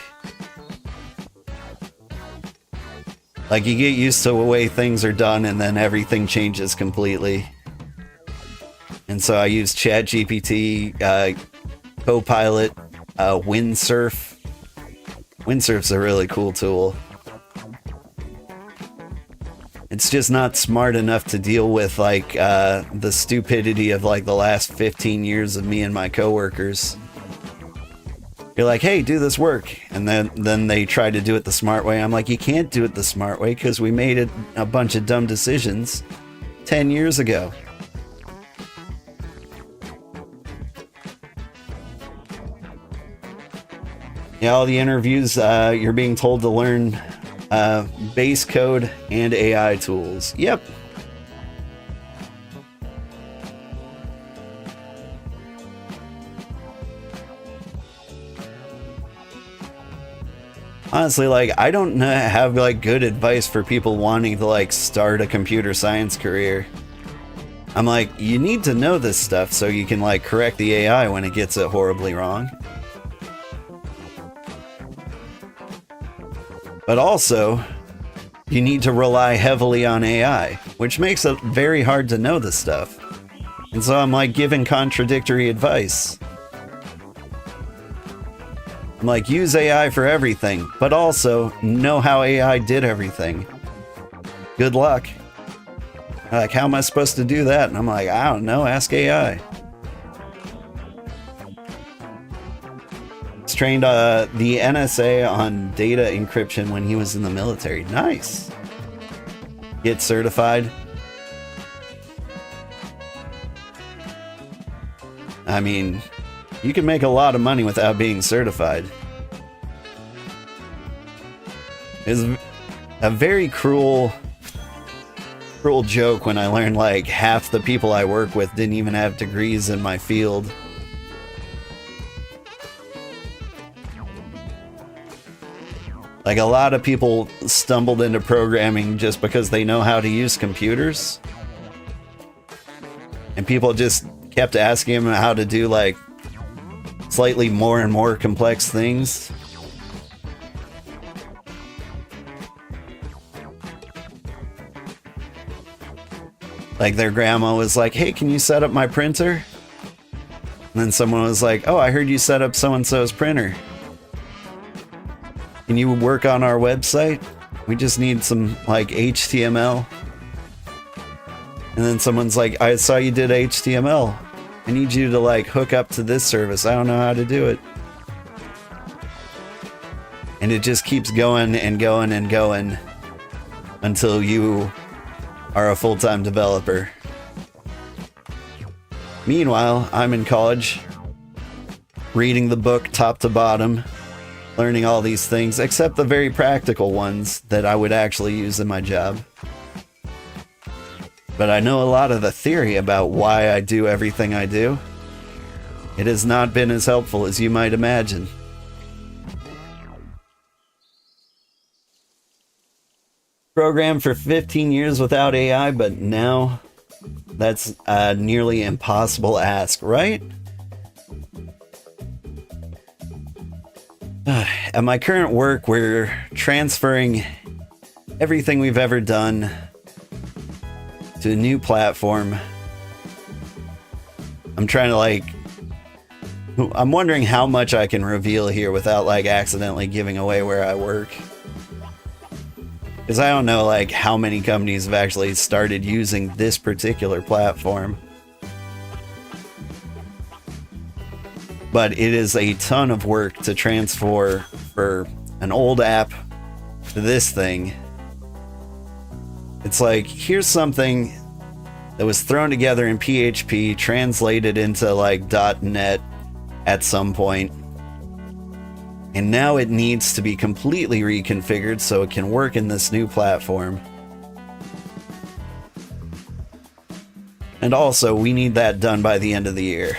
Like, you get used to the way things are done, and then everything changes completely. And so I use ChatGPT, Copilot, Windsurf. Windsurf's a really cool tool. It's just not smart enough to deal with like the stupidity of like the last 15 years of me and my coworkers. You're like, hey, do this work, and then they try to do it the smart way. I'm like, you can't do it the smart way because we made a bunch of dumb decisions 10 years ago. Yeah, all the interviews, you're being told to learn base code and AI tools. Yep. Honestly, like, I don't have like good advice for people wanting to like start a computer science career. I'm like, you need to know this stuff so you can like correct the AI when it gets it horribly wrong. But also, you need to rely heavily on AI, which makes it very hard to know this stuff. And so I'm like giving contradictory advice. I'm like, use AI for everything, but also know how AI did everything. Good luck. Like, how am I supposed to do that? And I'm like, I don't know, ask AI. Trained the NSA on data encryption when he was in the military. Nice. Get certified. I mean, you can make a lot of money without being certified. It's a very cruel joke when I learned like half the people I work with didn't even have degrees in my field. Like, a lot of people stumbled into programming just because they know how to use computers. And people just kept asking them how to do, like, slightly more and more complex things. Like, their grandma was like, hey, can you set up my printer? And then someone was like, oh, I heard you set up so-and-so's printer. Can you work on our website? We just need some, like, HTML. And then someone's like, I saw you did HTML. I need you to, like, hook up to this service. I don't know how to do it. And it just keeps going and going and going until you are a full-time developer. Meanwhile, I'm in college, reading the book top to bottom, learning all these things, except the very practical ones that I would actually use in my job. But I know a lot of the theory about why I do everything I do. It has not been as helpful as you might imagine. Programmed for 15 years without AI, but now that's a nearly impossible ask, right? At my current work, we're transferring everything we've ever done to a new platform. I'm trying to, like, I'm wondering how much I can reveal here without, like, accidentally giving away where I work. Because I don't know, like, how many companies have actually started using this particular platform. But it is a ton of work to transfer for an old app to this thing. It's like, here's something that was thrown together in PHP, translated into, like, .NET at some point. And now it needs to be completely reconfigured so it can work in this new platform. And also, we need that done by the end of the year.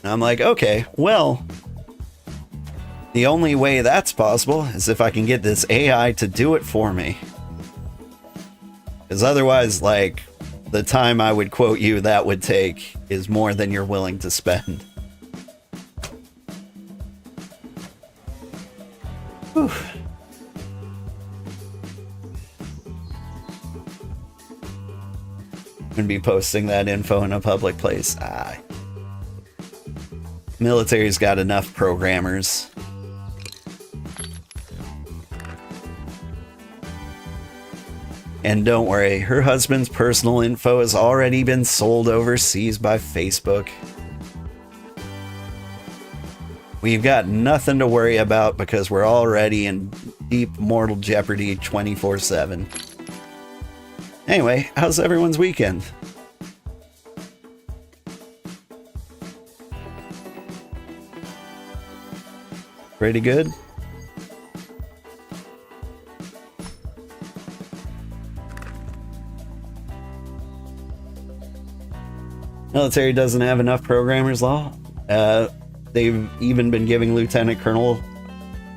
And I'm like, okay, well, the only way that's possible is if I can get this AI to do it for me. Because otherwise, like, the time I would quote you that would take is more than you're willing to spend. Whew. I'm gonna be posting that info in a public place. Military's got enough programmers. And don't worry, her husband's personal info has already been sold overseas by Facebook. We've got nothing to worry about because we're already in deep mortal jeopardy 24/7. Anyway, how's everyone's weekend? Pretty good? Military doesn't have enough programmers, law. They've even been giving lieutenant colonel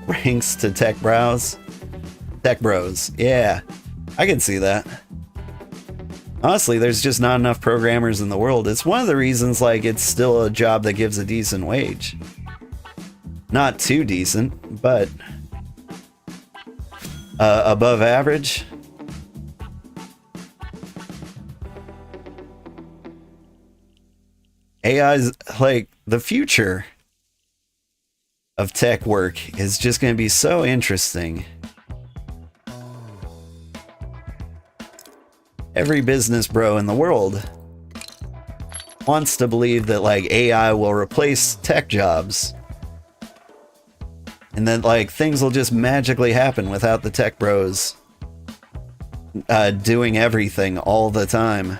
ranks to tech bros. Tech bros, yeah, I can see that. Honestly, there's just not enough programmers in the world. It's one of the reasons, like, it's still a job that gives a decent wage. Not too decent, but above average. AI's like the future of tech work is just going to be so interesting. Every business bro in the world wants to believe that, like, AI will replace tech jobs. And then, like, things will just magically happen without the tech bros doing everything all the time.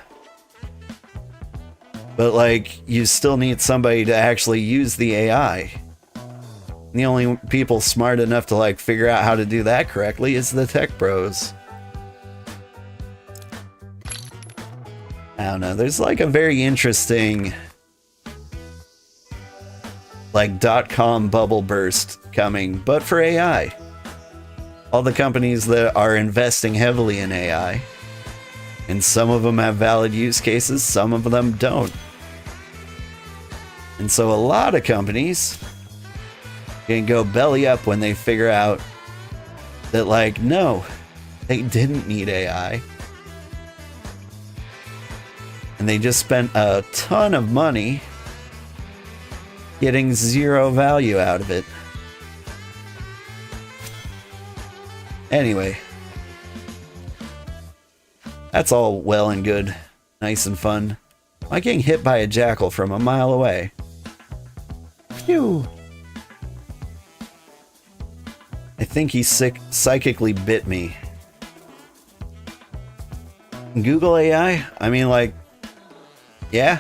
But, like, you still need somebody to actually use the AI. And the only people smart enough to, like, figure out how to do that correctly is the tech bros. I don't know. There's, like, a very interesting, like, .com bubble burst coming, but for AI. All the companies that are investing heavily in AI, and some of them have valid use cases, some of them don't. And so a lot of companies can go belly up when they figure out that, like, no, they didn't need AI. And they just spent a ton of money getting zero value out of it. Anyway, that's all well and good, nice and fun. Am I getting hit by a jackal from a mile away? Phew. I think he psychically bit me. Google AI? I mean, like, yeah.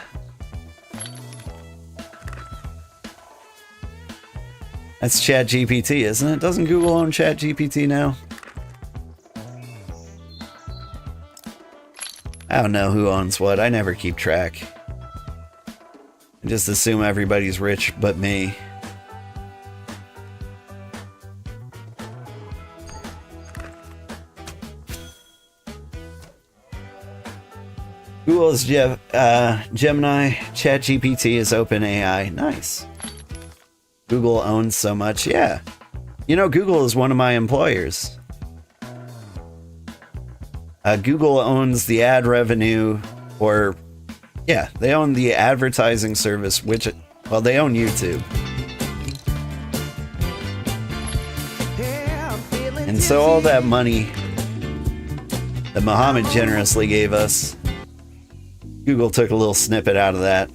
That's ChatGPT, isn't it? Doesn't Google own ChatGPT now? I don't know who owns what. I never keep track. I just assume everybody's rich but me. Google's Gemini, ChatGPT is OpenAI. Nice. Google owns so much. Yeah. You know, Google is one of my employers. Google owns the ad revenue, or yeah, they own the advertising service, which, well, they own YouTube. And so all that money that Muhammad generously gave us, Google took a little snippet out of that.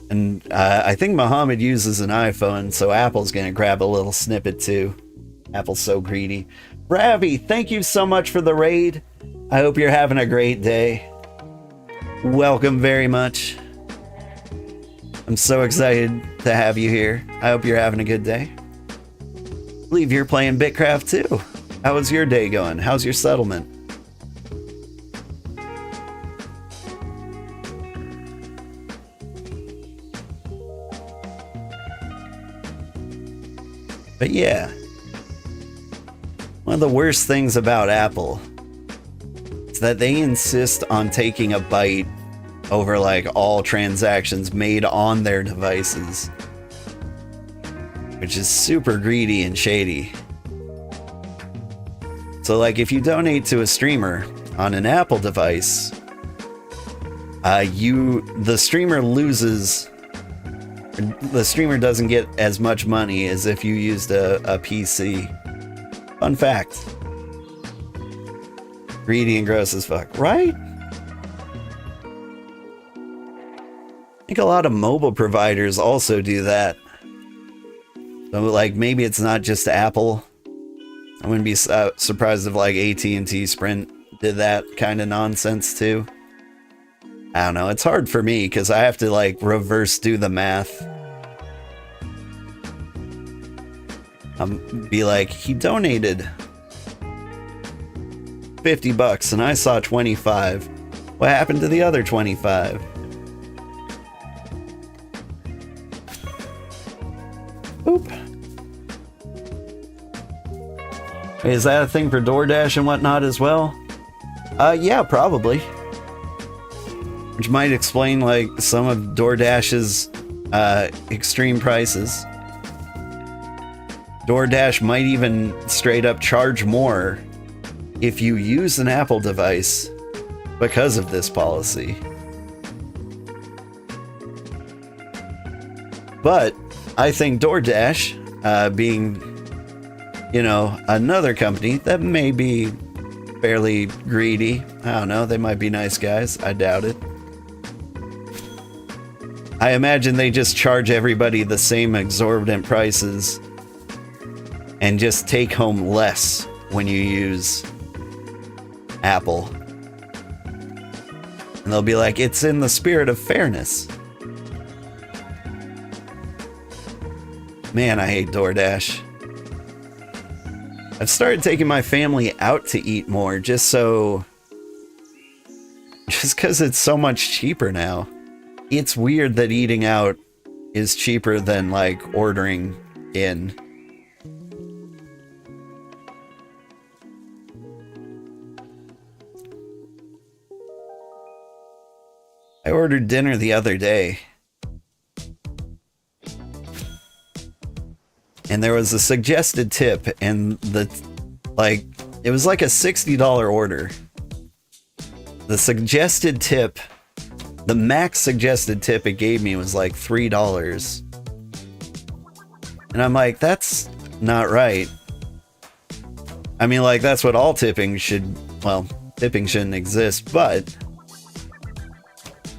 And I think Muhammad uses an iPhone, so Apple's going to grab a little snippet too. Apple's so greedy. Ravi, thank you so much for the raid. I hope you're having a great day. Welcome very much. I'm so excited to have you here. I hope you're having a good day. I believe you're playing BitCraft too. How was your day going? How's your settlement? But yeah, one of the worst things about Apple is that they insist on taking a bite over like all transactions made on their devices, which is super greedy and shady. So like if you donate to a streamer on an Apple device, the streamer loses. The streamer doesn't get as much money as if you used a PC. Fun fact. Greedy and gross as fuck, right? I think a lot of mobile providers also do that. So like maybe it's not just Apple. I wouldn't be surprised if like AT&T, Sprint did that kind of nonsense too. I don't know, it's hard for me because I have to like reverse do the math. Be like, he donated $50 and I saw 25. What happened to the other 25? Oop. Is that a thing for DoorDash and whatnot as well? Yeah, probably. Which might explain like some of DoorDash's extreme prices. DoorDash might even straight up charge more if you use an Apple device because of this policy. But I think DoorDash, being, you know, another company that may be fairly greedy, I don't know, they might be nice guys, I doubt it. I imagine they just charge everybody the same exorbitant prices and just take home less when you use Apple. And they'll be like, it's in the spirit of fairness. Man, I hate DoorDash. I've started taking my family out to eat more just because it's so much cheaper now. It's weird that eating out is cheaper than like ordering in. I ordered dinner the other day, and there was a suggested tip, and it was like a $60 order. The suggested tip, the max suggested tip it gave me was like $3. And I'm like, that's not right. I mean, like, that's what all tipping should, well, tipping shouldn't exist, but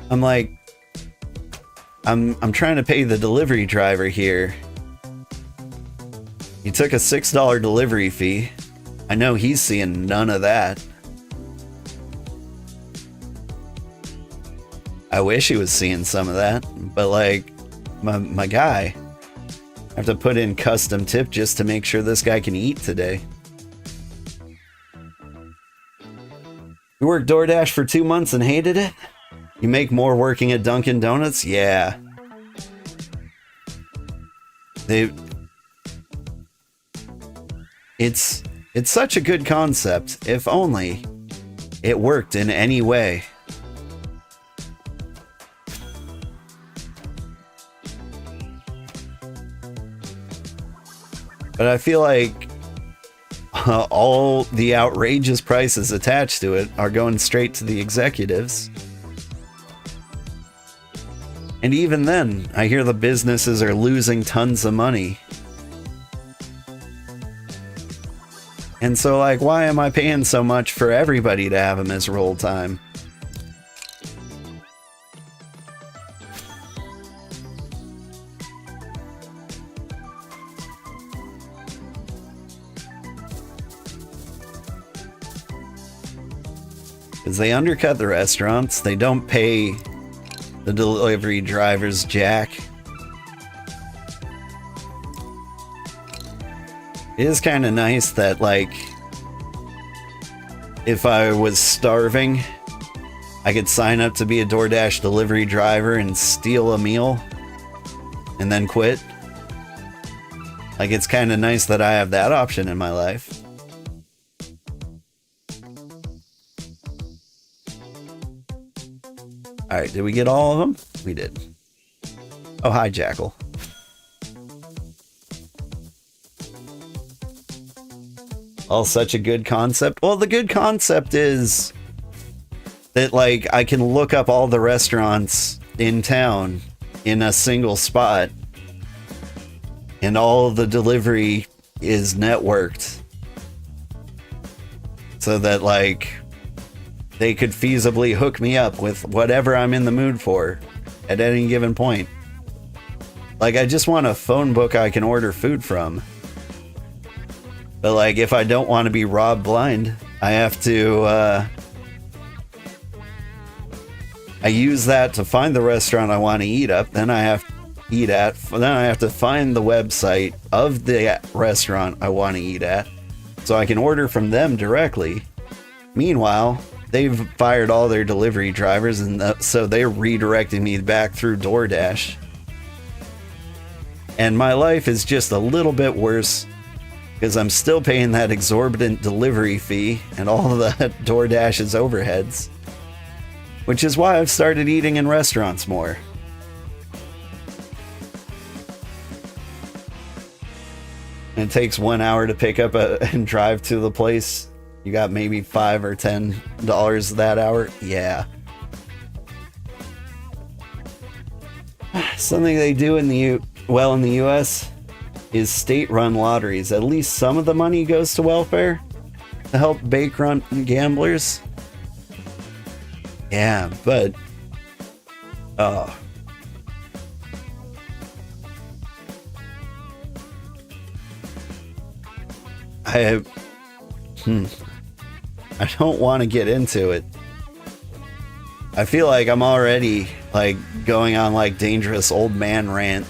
I'm like, I'm trying to pay the delivery driver here. He took a $6 delivery fee. I know he's seeing none of that. I wish he was seeing some of that, but like, my guy, I have to put in custom tip just to make sure this guy can eat today. You worked DoorDash for 2 months and hated it? You make more working at Dunkin' Donuts? Yeah. It's such a good concept, if only it worked in any way. But I feel like all the outrageous prices attached to it are going straight to the executives. And even then, I hear the businesses are losing tons of money. And so, like, why am I paying so much for everybody to have a miserable time? Because they undercut the restaurants, they don't pay the delivery drivers jack. It is kind of nice that, like, if I was starving, I could sign up to be a DoorDash delivery driver and steal a meal and then quit. Like, it's kind of nice that I have that option in my life. Alright, did we get all of them? We did. Oh, hi, Jackal. Oh, such a good concept. Well, the good concept is that, like, I can look up all the restaurants in town in a single spot, and all of the delivery is networked. So that, like, they could feasibly hook me up with whatever I'm in the mood for at any given point. Like, I just want a phone book I can order food from. But, like, if I don't want to be robbed blind, I have to, I use that to find the restaurant I want to eat up, then I have to eat at, then I have to find the website of the restaurant I want to eat at, so I can order from them directly. Meanwhile, they've fired all their delivery drivers, and so they're redirecting me back through DoorDash. And my life is just a little bit worse because I'm still paying that exorbitant delivery fee and all of that DoorDash's overheads. Which is why I've started eating in restaurants more. And it takes 1 hour to pick up and drive to the place. You got maybe $5 or $10 that hour? Yeah. Something they do in the US is state-run lotteries. At least some of the money goes to welfare to help bankrupt gamblers. Yeah, but I don't want to get into it. I feel like I'm already, like, going on, like, dangerous old man rant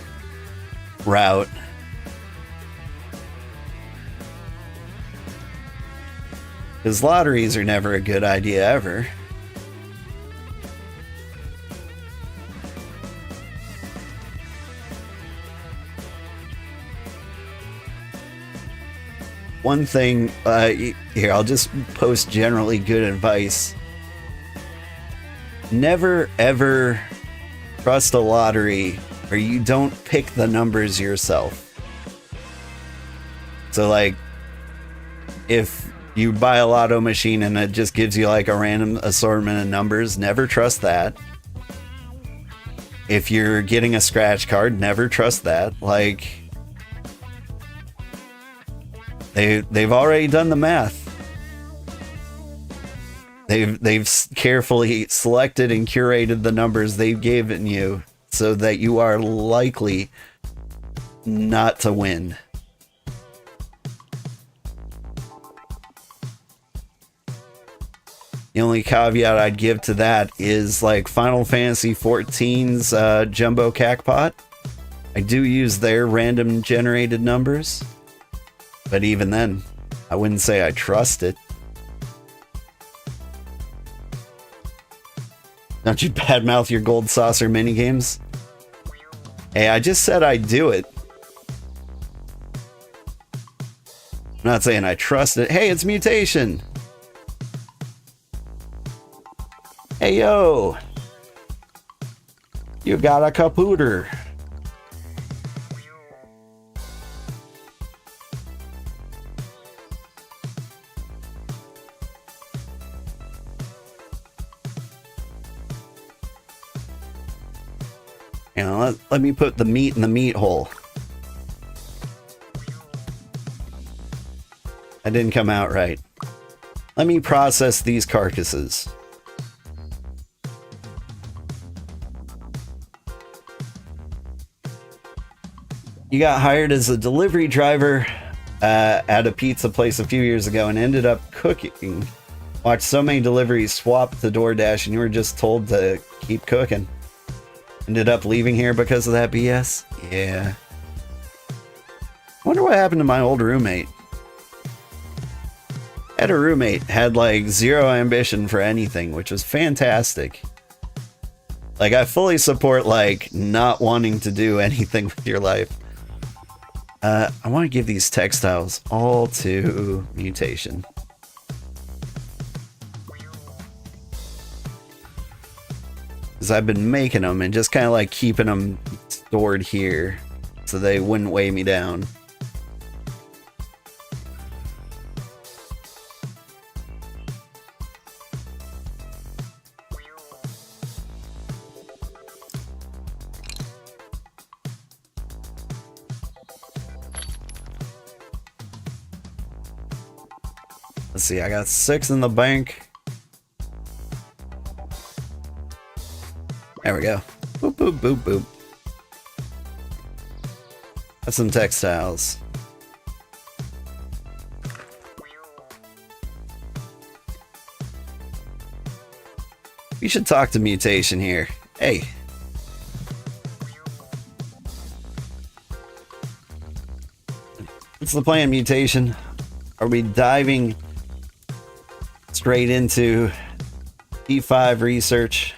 route. Because lotteries are never a good idea ever. One thing, here, I'll just post generally good advice. Never ever trust a lottery where you don't pick the numbers yourself. So, like, if you buy a lotto machine and it just gives you, like, a random assortment of numbers, never trust that. If you're getting a scratch card, never trust that. Like, They've already done the math. They've carefully selected and curated the numbers they've given you so that you are likely not to win. The only caveat I'd give to that is like Final Fantasy XIV's Jumbo Cacpot. I do use their random generated numbers, but even then, I wouldn't say I trust it. Don't you badmouth your gold saucer minigames? Hey, I just said I'd do it. I'm not saying I trust it. Hey, it's Mutation! Hey, yo! You got a capooter. You know, let me put the meat in the meat hole. That didn't come out right. Let me process these carcasses. You got hired as a delivery driver at a pizza place a few years ago and ended up cooking. Watched so many deliveries swap to DoorDash and you were just told to keep cooking. Ended up leaving here because of that BS? Yeah. Wonder what happened to my old roommate. I had a roommate, had like zero ambition for anything, which was fantastic. Like, I fully support like not wanting to do anything with your life. I want to give these textiles all to Mutation. Because I've been making them and just kind of like keeping them stored here so they wouldn't weigh me down. Let's see, I got 6 in the bank. There we go. Boop, boop, boop, boop. That's some textiles. We should talk to Mutation here. Hey. What's the plan, Mutation? Are we diving straight into D5 research?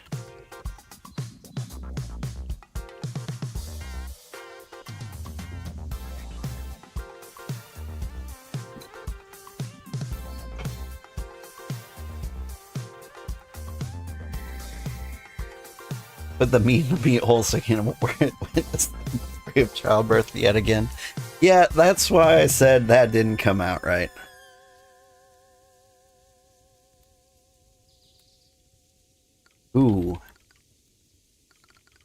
Put the meat in the meat hole so you can witness the free of childbirth yet again. Yeah, that's why I said that didn't come out right. Ooh.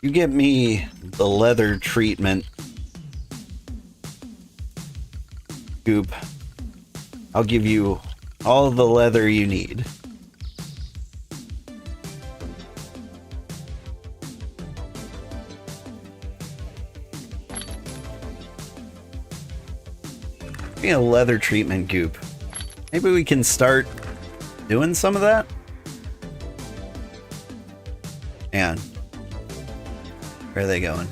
You get me the leather treatment goop. I'll give you all the leather you need. Maybe a leather treatment goop. Maybe we can start doing some of that? Man. Where are they going?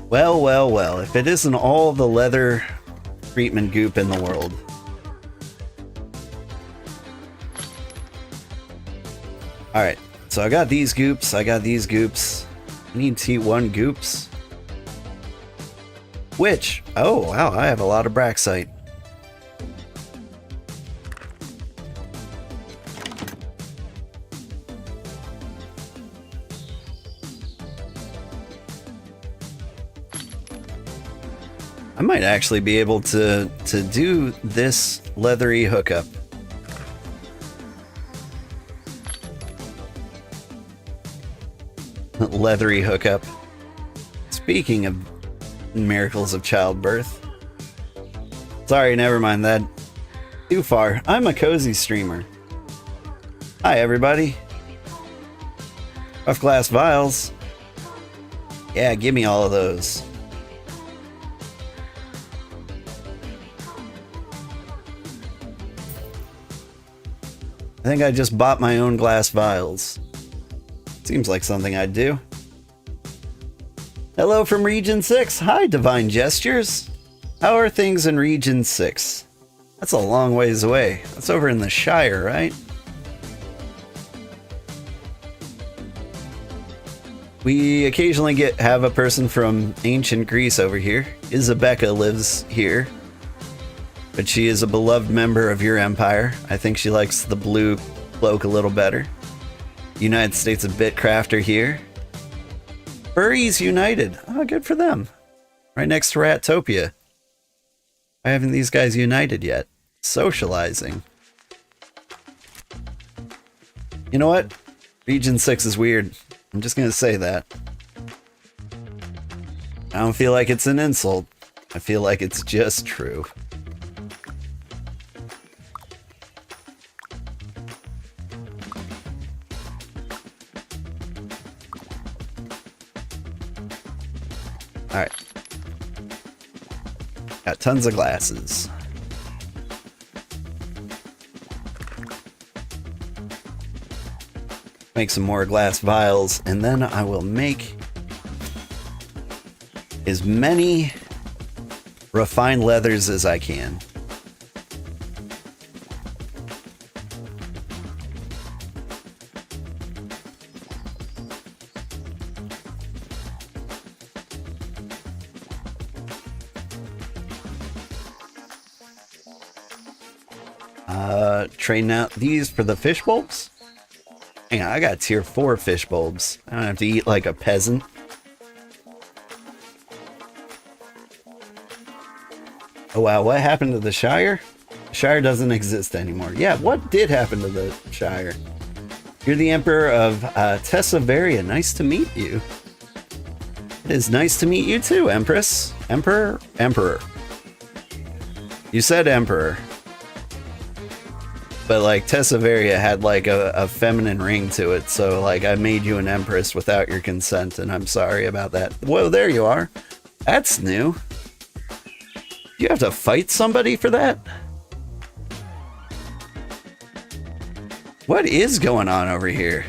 Well, well, well. If it isn't all the leather treatment goop in the world. Alright, so I got these goops, I got these goops. I need T1 goops. Which, oh wow, I have a lot of Braxite. I might actually be able to do this leathery hookup. leathery hookup. Speaking of miracles of childbirth. Sorry, never mind that. Too far. I'm a cozy streamer. Hi, everybody. Rough glass vials. Yeah, give me all of those. I think I just bought my own glass vials. Seems like something I'd do. Hello from Region 6. Hi, Divine Gestures. How are things in Region 6? That's a long ways away. That's over in the Shire, right? We occasionally have a person from ancient Greece over here. Isabecca lives here. But she is a beloved member of your empire. I think she likes the blue cloak a little better. United States of BitCraft are here. Furries United. Oh, good for them. Right next to Rattopia. Why haven't these guys united yet? Socializing. You know what? Region 6 is weird. I'm just gonna say that. I don't feel like it's an insult. I feel like it's just true. Alright. Got tons of glasses. Make some more glass vials, and then I will make as many refined leathers as I can. Trading out these for the fish bulbs. Hang on, I got tier 4 fish bulbs. I don't have to eat like a peasant. Oh wow, what happened to the Shire? The Shire doesn't exist anymore. Yeah, what did happen to the Shire? You're the Emperor of Tessavaria. Nice to meet you. It is nice to meet you too, Empress. Emperor? Emperor. You said Emperor. But like Tessavaria had like a feminine ring to it, so like I made you an empress without your consent, and I'm sorry about that. Whoa, there you are. That's new. You have to fight somebody for that? What is going on over here?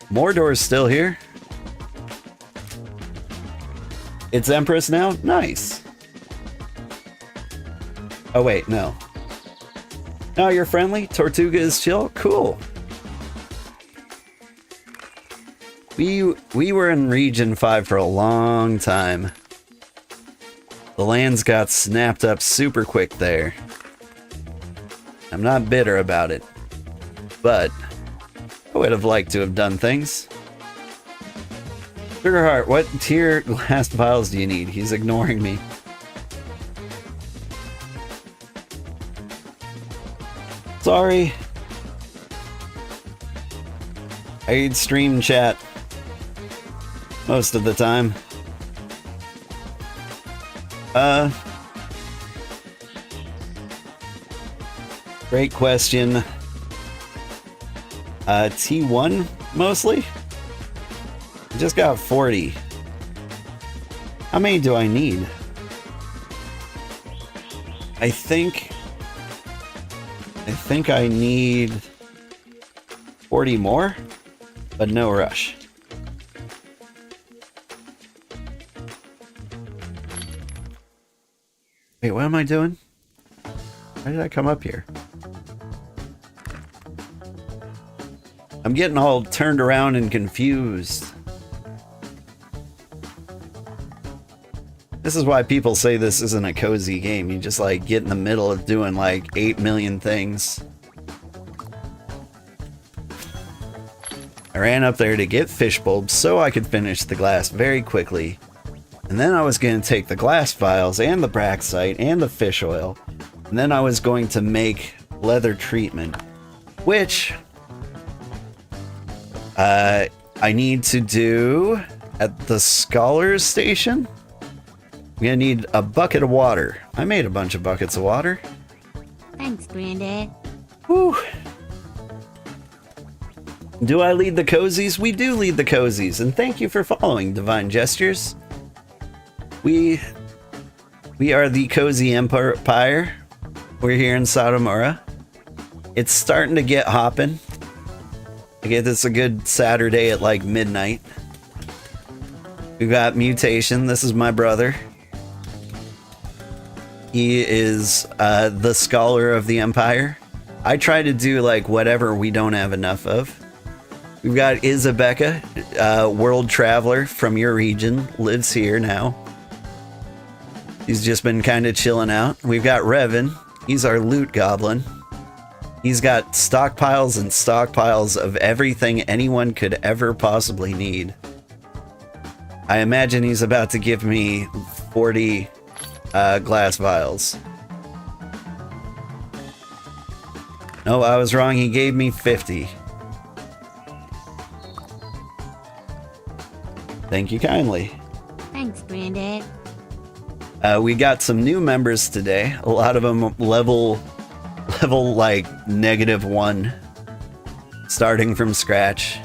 Mordor's still here. It's Empress now? Nice. Oh wait, no. No, you're friendly. Tortuga is chill. Cool. We were in Region 5 for a long time. The lands got snapped up super quick there. I'm not bitter about it, but I would have liked to have done things. Sugarheart, what tier glass vials do you need? He's ignoring me. Sorry. I read stream chat most of the time. Great question. T1 mostly? I just got 40. How many do I need? I think I need 40 more, but no rush. Wait, what am I doing? Why did I come up here? I'm getting all turned around and confused. This is why people say this isn't a cozy game. You just like get in the middle of doing like 8 million things. I ran up there to get fish bulbs so I could finish the glass very quickly. And then I was going to take the glass vials and the braxite and the fish oil. And then I was going to make leather treatment. Which I need to do at the Scholars Station. I'm gonna need a bucket of water. I made a bunch of buckets of water. Thanks, Granddad. Whew. Do I lead the cozies? We do lead the cozies, and thank you for following, Divine Gestures. We are the Cozy Empire. We're here in Sotomura. It's starting to get hopping. I guess it's a good Saturday at like midnight. We've got Mutation. This is my brother. He is the scholar of the Empire. I try to do like whatever we don't have enough of. We've got Isabecca, world traveler from your region, lives here now. He's just been kind of chilling out. We've got Revan. He's our loot goblin. He's got stockpiles and stockpiles of everything anyone could ever possibly need. I imagine he's about to give me 40 glass vials. No, I was wrong. He gave me 50. Thank you kindly. Thanks, Granddad. We got some new members today. A lot of them level like -1, starting from scratch.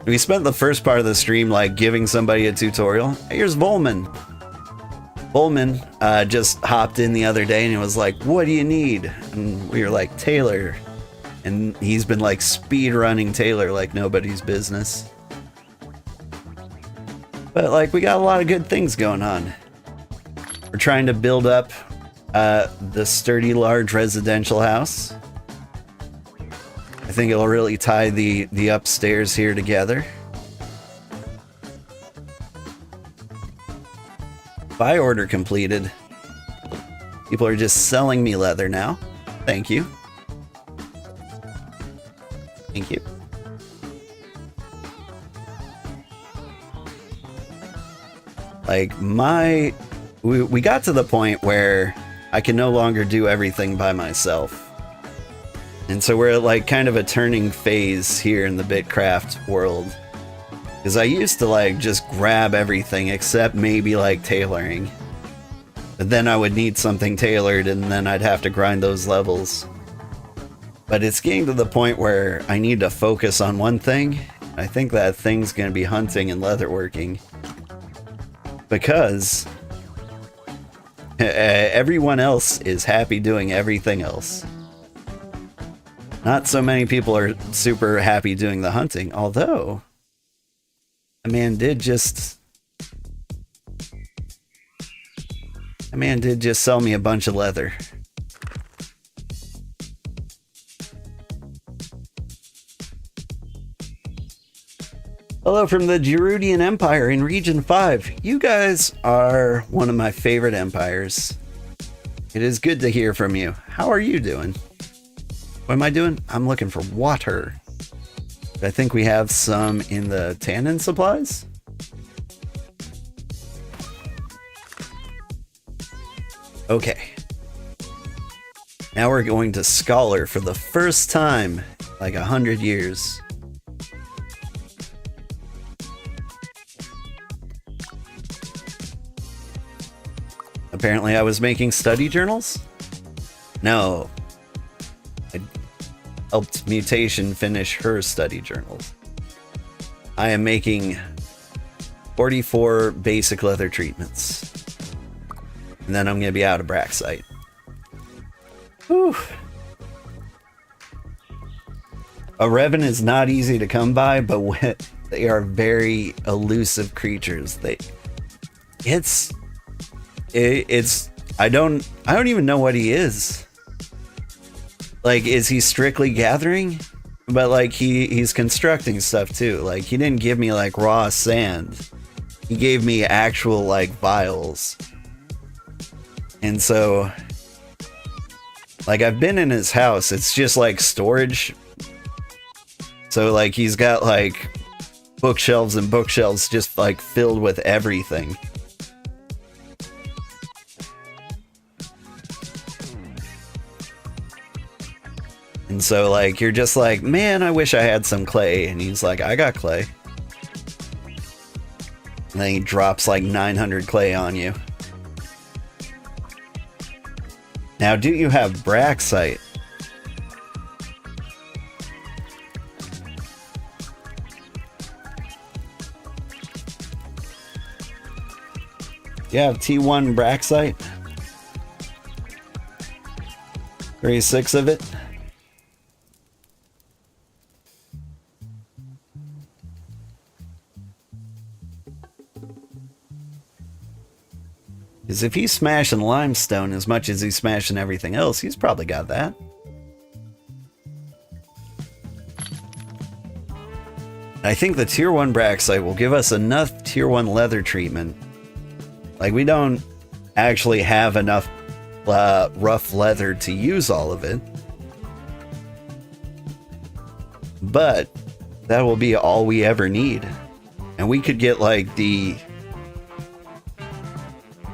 We spent the first part of the stream like giving somebody a tutorial. Here's Volman. Volman just hopped in the other day and he was like, "What do you need?" And we were like, "Taylor." And he's been like speed running Taylor like nobody's business. But like we got a lot of good things going on. We're trying to build up the sturdy large residential house. I think it'll really tie the upstairs here together. Buy order completed. People are just selling me leather now. Thank you. Thank you. Like we got to the point where I can no longer do everything by myself. And so we're at like kind of a turning phase here in the BitCraft world. Because I used to like just grab everything except maybe like tailoring. But then I would need something tailored and then I'd have to grind those levels. But it's getting to the point where I need to focus on one thing. I think that thing's going to be hunting and leatherworking. Because everyone else is happy doing everything else. Not so many people are super happy doing the hunting, although a man did just sell me a bunch of leather. Hello from the Gerudian Empire in Region 5. You guys are one of my favorite empires. It is good to hear from you. How are you doing? What am I doing? I'm looking for water. I think we have some in the tannin supplies. Okay. Now we're going to Scholar for the first time in like 100 years. Apparently I was making study journals? No. I helped Mutation finish her study journals. I am making 44 basic leather treatments. And then I'm going to be out of Braxite. Whew. A Revan is not easy to come by, but they are very elusive creatures. I don't even know what he is. Like, is he strictly gathering? But like he's constructing stuff too. Like he didn't give me like raw sand. He gave me actual like vials. And so like I've been in his house. It's just like storage. So like he's got like bookshelves and bookshelves just like filled with everything. And so, like, you're just like, man, I wish I had some clay. And he's like, I got clay. And then he drops like 900 clay on you. Now, do you have Braxite? You have T1 Braxite? 36 of it? Because if he's smashing limestone as much as he's smashing everything else, he's probably got that. I think the tier 1 Braxite will give us enough tier 1 leather treatment. Like, we don't actually have enough rough leather to use all of it. But that will be all we ever need. And we could get like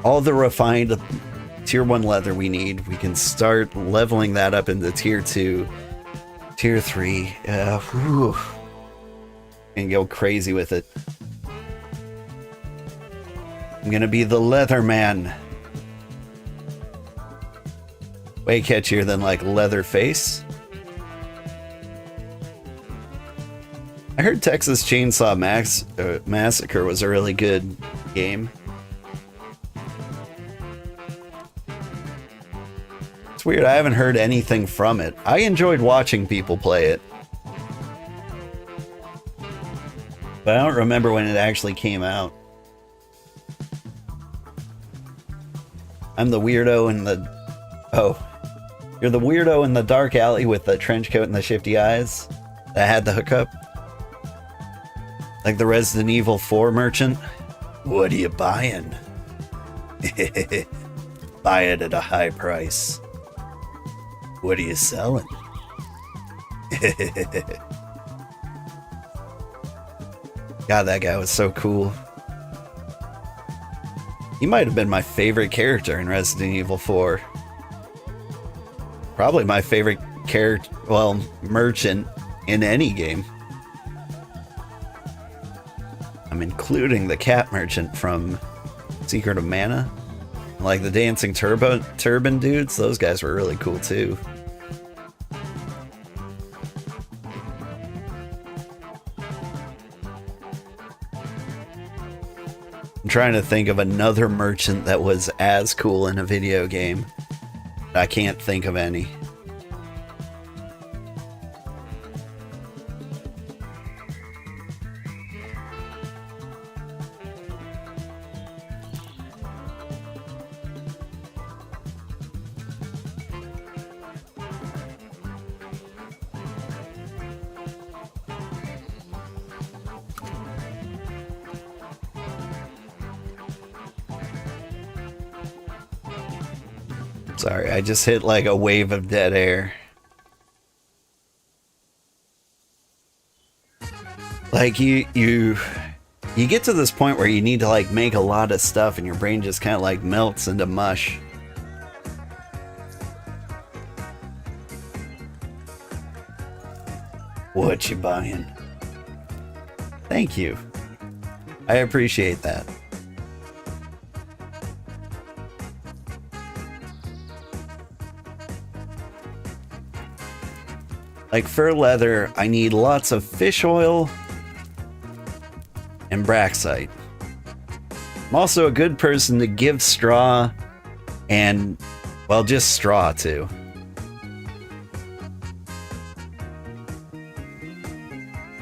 all the refined tier 1 leather we need. We can start leveling that up into tier 2, tier 3, and go crazy with it. I'm gonna be the leather man. Way catchier than like Leatherface. I heard Texas Chainsaw Massacre was a really good game. It's weird, I haven't heard anything from it. I enjoyed watching people play it. But I don't remember when it actually came out. I'm the weirdo in the... Oh. You're the weirdo in the dark alley with the trench coat and the shifty eyes that had the hookup? Like the Resident Evil 4 merchant? What are you buying? Buy it at a high price. What are you selling? God, that guy was so cool. He might have been my favorite character in Resident Evil 4. Probably my favorite character, well, merchant in any game. I'm including the cat merchant from Secret of Mana. Like the dancing turban dudes, those guys were really cool too. I'm trying to think of another merchant that was as cool in a video game. I can't think of any. Sorry, I just hit like a wave of dead air. Like you get to this point where you need to like make a lot of stuff and your brain just kind of like melts into mush. What you buying? Thank you. I appreciate that. Like fur leather, I need lots of fish oil and Braxite. I'm also a good person to give straw and, well, just straw too.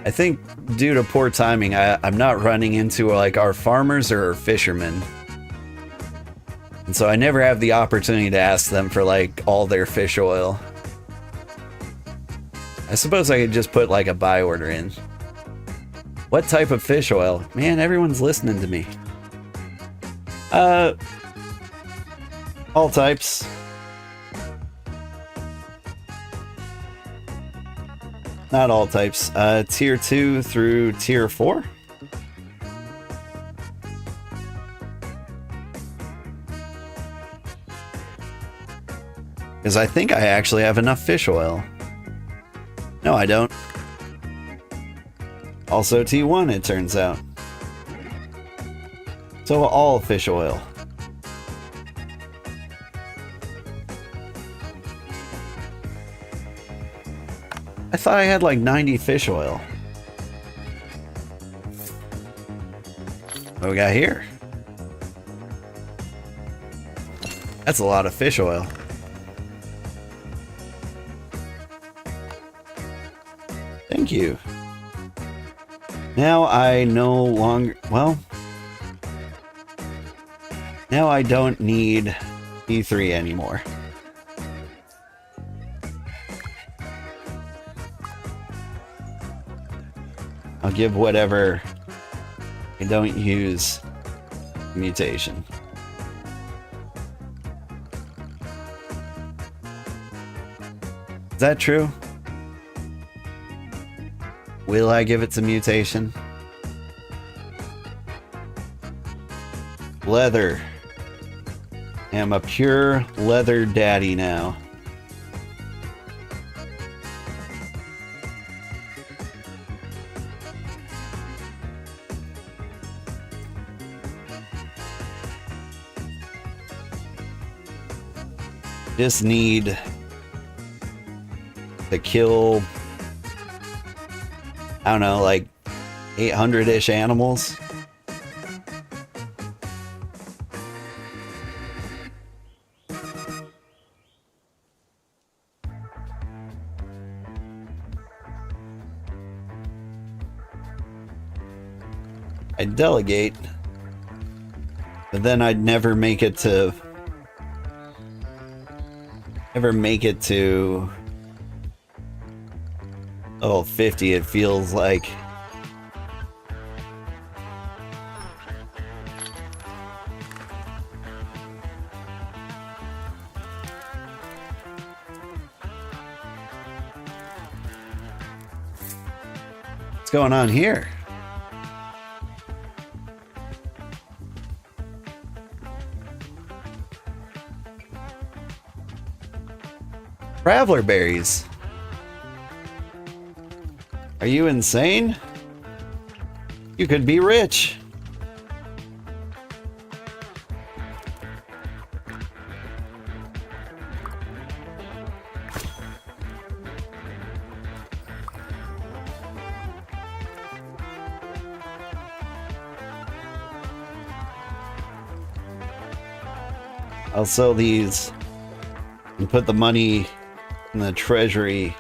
I think due to poor timing, I'm not running into like our farmers or our fishermen. And so I never have the opportunity to ask them for like all their fish oil. I suppose I could just put like a buy order in. What type of fish oil? Man, everyone's listening to me. All types. Not all types. Tier 2 through tier 4. Because I think I actually have enough fish oil. No, I don't. Also T1, it turns out. So all fish oil. I thought I had like 90 fish oil. What do we got here? That's a lot of fish oil. Thank you. Now I no longer... Well... Now I don't need E3 anymore. I'll give whatever I don't use mutation. Is that true? Will I give it to mutation? Leather. I'm a pure leather daddy now. Just need to kill, I don't know, like 800-ish animals. I'd delegate, but then I'd never make it to level 50. It feels like what's going on here? Traveler berries. Are you insane? You could be rich. I'll sell these and put the money in the treasury.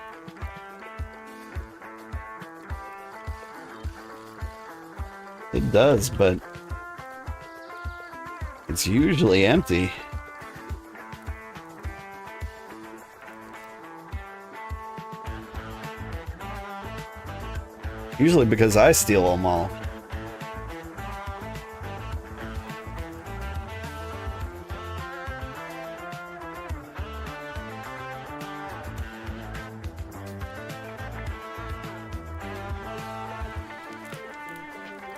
It does, but it's usually empty. Usually because I steal them all.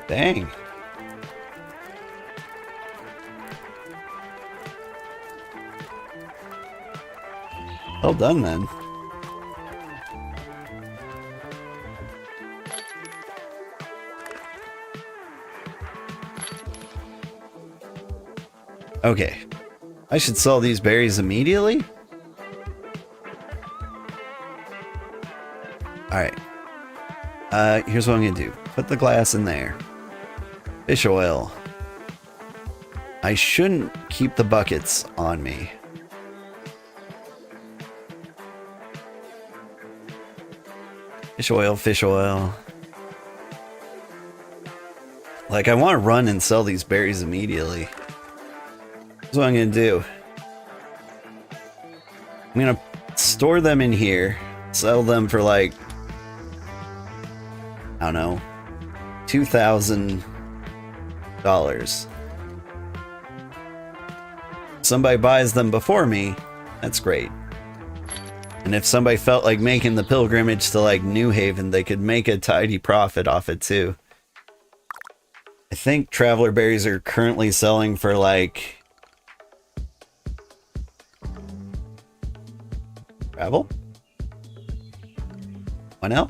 Dang. Well done then. Okay. I should sell these berries immediately? Alright. Here's what I'm gonna do. Put the glass in there. Fish oil. I shouldn't keep the buckets on me. Fish oil, fish oil. Like, I want to run and sell these berries immediately. That's what I'm gonna do. I'm gonna store them in here. Sell them for like, I don't know, $2,000. Somebody buys them before me, that's great. And if somebody felt like making the pilgrimage to like New Haven, they could make a tidy profit off it too. I think traveler berries are currently selling for like travel? Why not?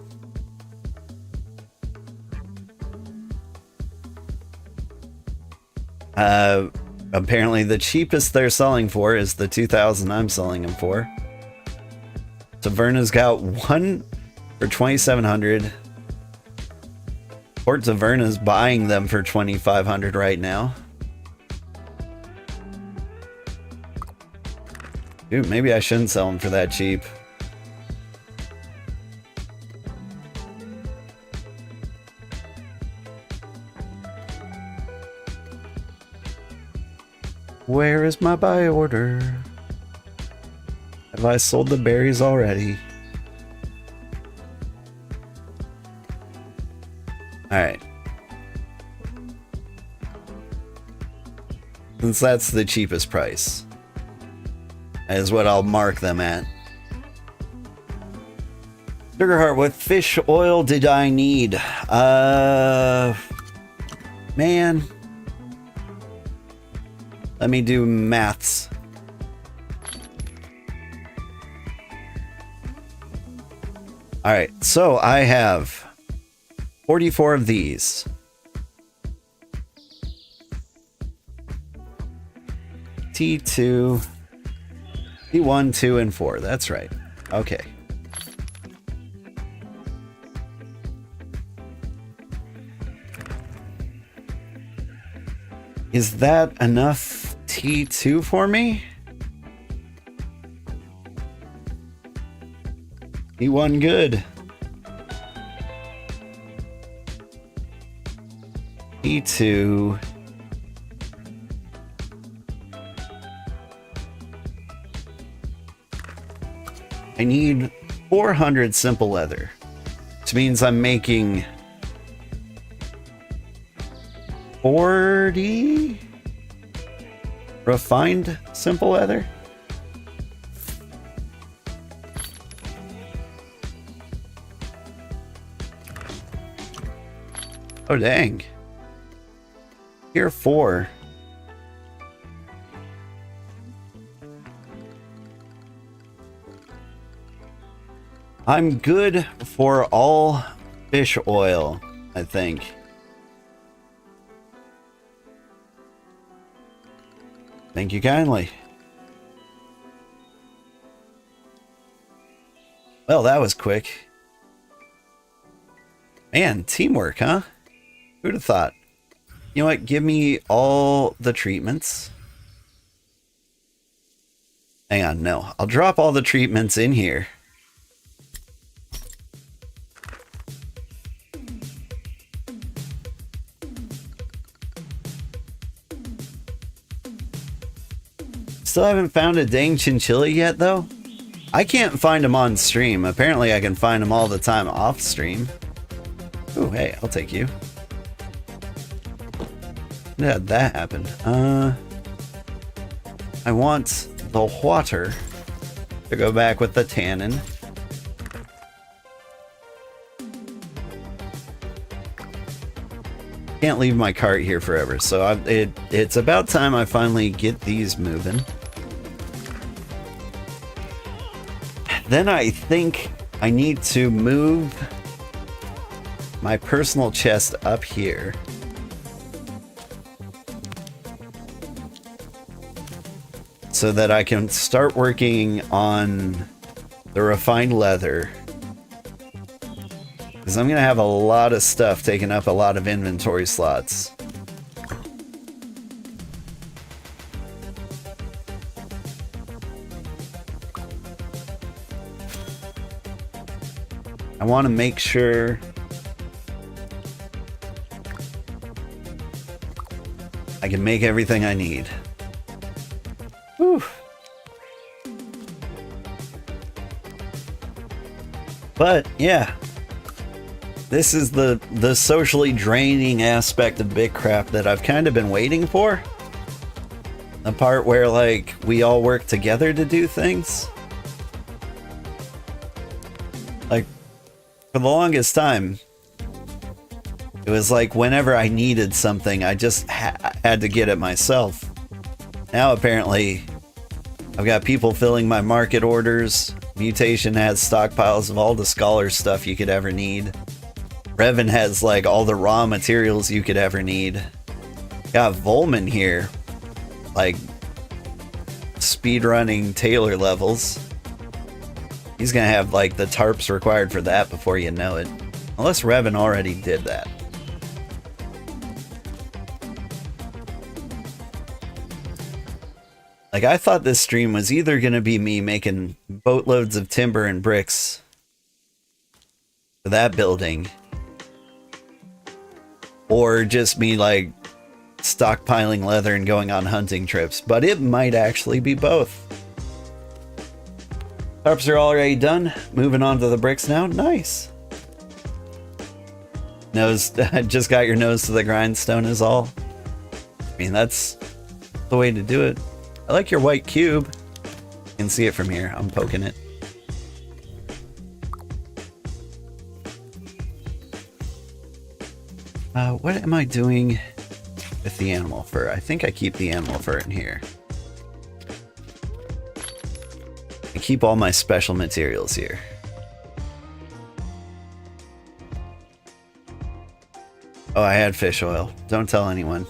Apparently the cheapest they're selling for is the 2,000 I'm selling them for. Taverna's got one for 2,700. Port Taverna's buying them for 2,500 right now. Dude, maybe I shouldn't sell them for that cheap. Where is my buy order? Have I sold the berries already? Alright. Since that's the cheapest price, is what I'll mark them at. Sugarheart, what fish oil did I need? Man. Let me do maths. Alright, so I have 44 of these. T2, T1, 2, and 4. That's right. Okay. Is that enough T2 for me? T1 good. T2. I need 400 simple leather, which means I'm making 40 refined simple leather. Oh dang. Tier 4. I'm good for all fish oil, I think. Thank you kindly. Well, that was quick. Man, teamwork, huh? Who'd have thought? You know what? Give me all the treatments. Hang on, no. I'll drop all the treatments in here. Still haven't found a dang chinchilla yet, though. I can't find them on stream. Apparently, I can find them all the time off stream. Ooh, hey, I'll take you. When did that happen? I want the water to go back with the tannin. Can't leave my cart here forever, so it's about time I finally get these moving. Then I think I need to move my personal chest up here. So that I can start working on the refined leather. Because I'm going to have a lot of stuff taking up a lot of inventory slots. I want to make sure I can make everything I need. Whew. But yeah, this is the socially draining aspect of BitCraft that I've kind of been waiting for. The part where like we all work together to do things. Like for the longest time, it was like whenever I needed something, I just had to get it myself. Now apparently I've got people filling my market orders. Mutation has stockpiles of all the scholar stuff you could ever need. Revan has like all the raw materials you could ever need. Got Volman here, like speedrunning Taylor levels. He's gonna have like the tarps required for that before you know it. Unless Revan already did that. Like, I thought this stream was either gonna be me making boatloads of timber and bricks for that building, or just me like stockpiling leather and going on hunting trips, but it might actually be both. Tarps are already done. Moving on to the bricks now. Nice. Nose, just got your nose to the grindstone is all. I mean, that's the way to do it. I like your white cube. You can see it from here. I'm poking it. What am I doing with the animal fur? I think I keep the animal fur in here. I keep all my special materials here. Oh, I had fish oil. Don't tell anyone.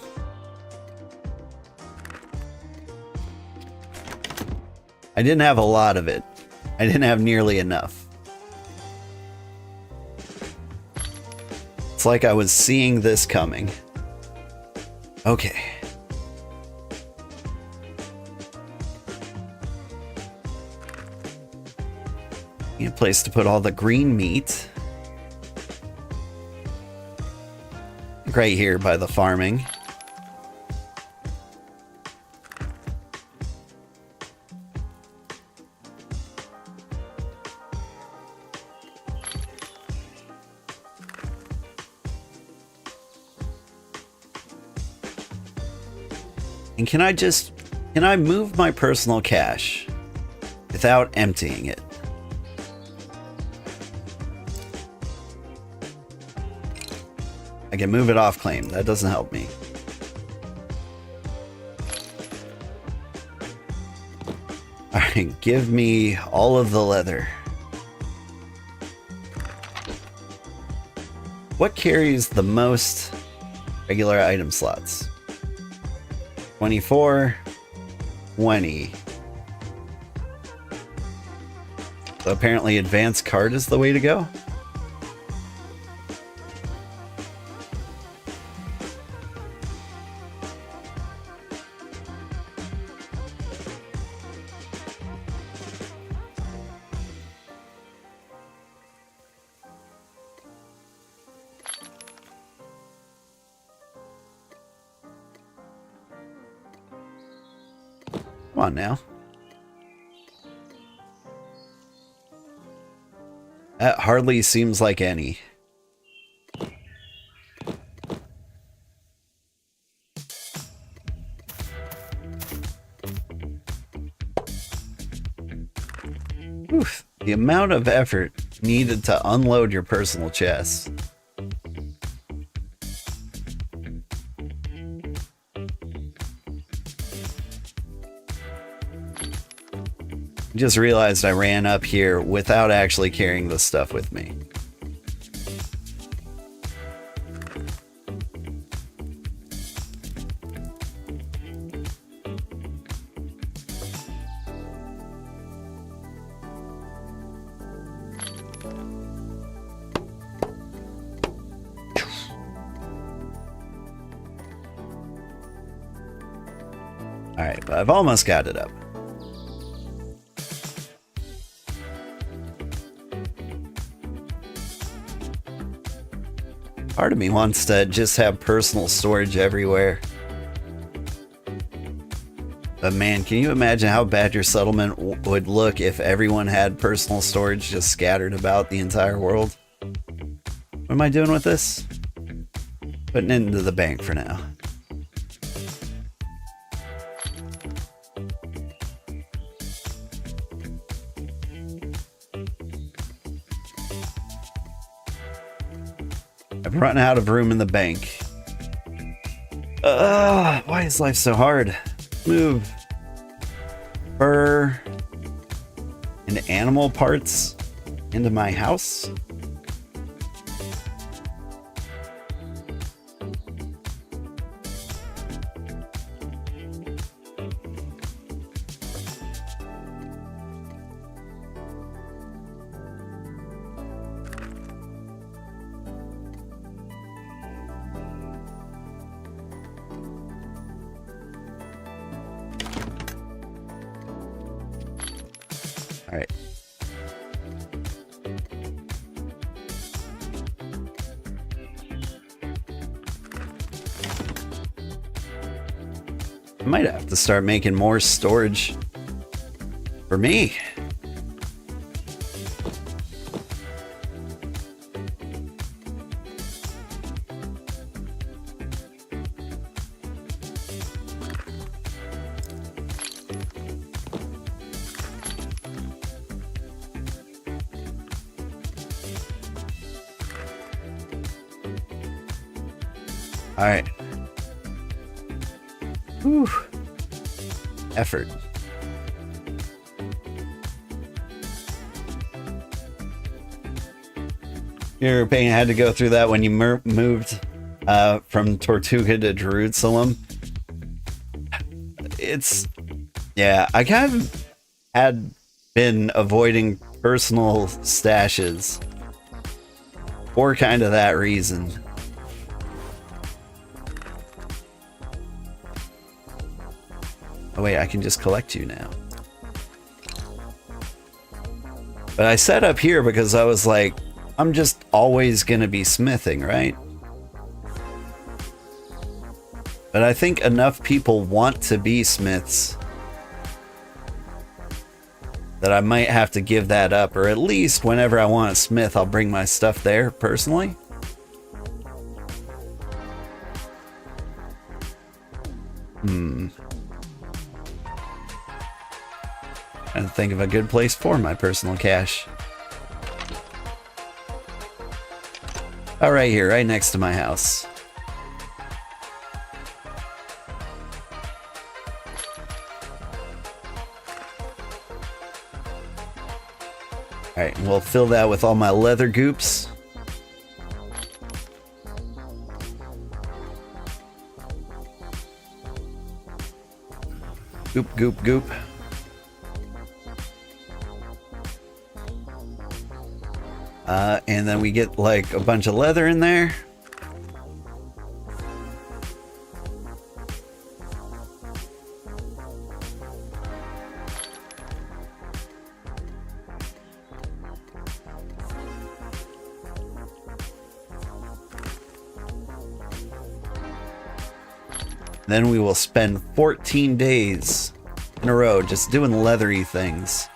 I didn't have a lot of it. I didn't have nearly enough. It's like I was seeing this coming. Okay. Need a place to put all the green meat. Right here by the farming. And can I move my personal cache without emptying it? I can move it off claim. That doesn't help me. Alright, give me all of the leather. What carries the most regular item slots? 24, 20. So apparently advanced card is the way to go. Come on now. That hardly seems like any. Oof, the amount of effort needed to unload your personal chest. Just realized I ran up here without actually carrying the stuff with me. All right, but I've almost got it up. Part of me wants to just have personal storage everywhere. But man, can you imagine how bad your settlement would look if everyone had personal storage just scattered about the entire world? What am I doing with this? Putting it into the bank for now. I've run out of room in the bank. Why is life so hard? Move. fur and animal parts into my house? All right. I might have to start making more storage for me. All right. Whew. Effort. Your pain had to go through that when you moved from Tortuga to Jerusalem. Yeah, I kind of had been avoiding personal stashes for kind of that reason. Oh wait, I can just collect you now. But I set up here because I was like, I'm just always gonna be smithing, right? But I think enough people want to be smiths that I might have to give that up, or at least whenever I want a smith, I'll bring my stuff there personally. Trying to think of a good place for my personal cache. Oh, right here, right next to my house. Alright, we'll fill that with all my leather goops. Goop, goop, goop. And then we get like a bunch of leather in there. Then we will spend 14 days in a row just doing leathery things.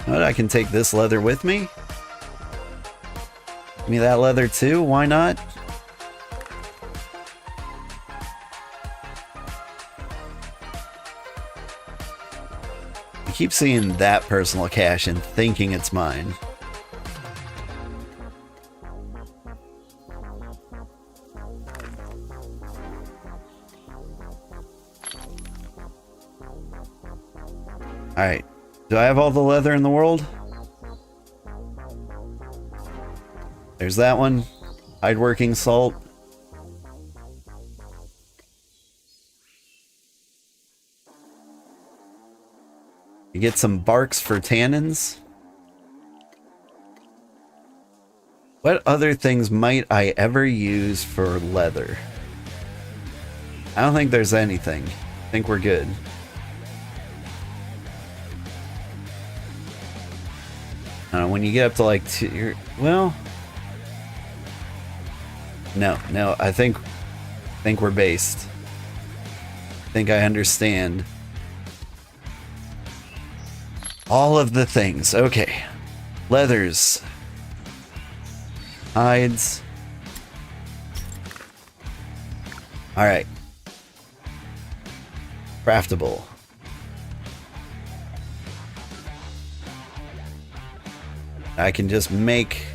You know what? I can take this leather with me. Give me that leather too, why not? I keep seeing that personal cache and thinking it's mine. Alright, do I have all the leather in the world? There's that one. Hide-working salt. You get some barks for tannins. What other things might I ever use for leather? I don't think there's anything. I think we're good. I don't know, when you get up to like two, well... No, I think we're based. I think I understand. All of the things. Okay. Leathers. Hides. Alright. Craftable. I can just make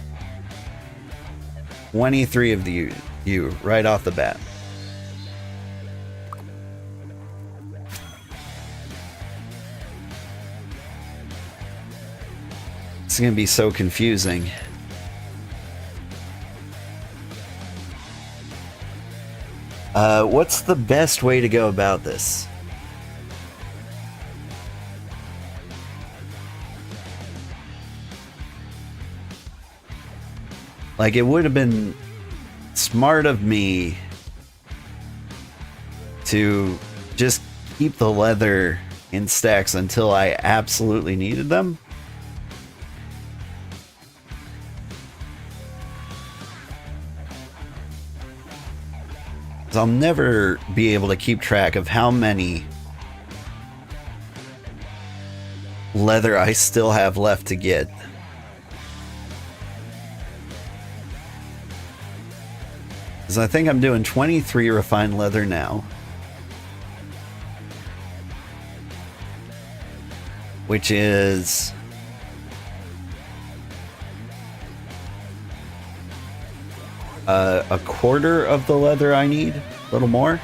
23 of you right off the bat. It's gonna be so confusing. What's the best way to go about this? Like, it would have been smart of me to just keep the leather in stacks until I absolutely needed them. 'Cause I'll never be able to keep track of how many leather I still have left to get. Because I think I'm doing 23 refined leather now. Which is a quarter of the leather I need, a little more.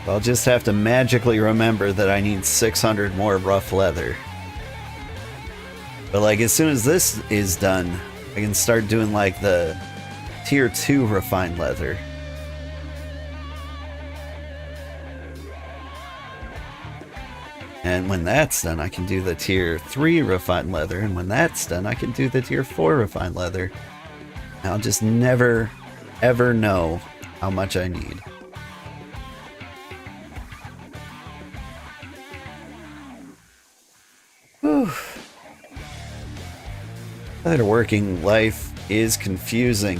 I'll just have to magically remember that I need 600 more rough leather. But like, as soon as this is done, I can start doing like the tier 2 refined leather. And when that's done, I can do the tier 3 refined leather. And when that's done, I can do the tier 4 refined leather. And I'll just never, ever know how much I need. Whew. That working life is confusing.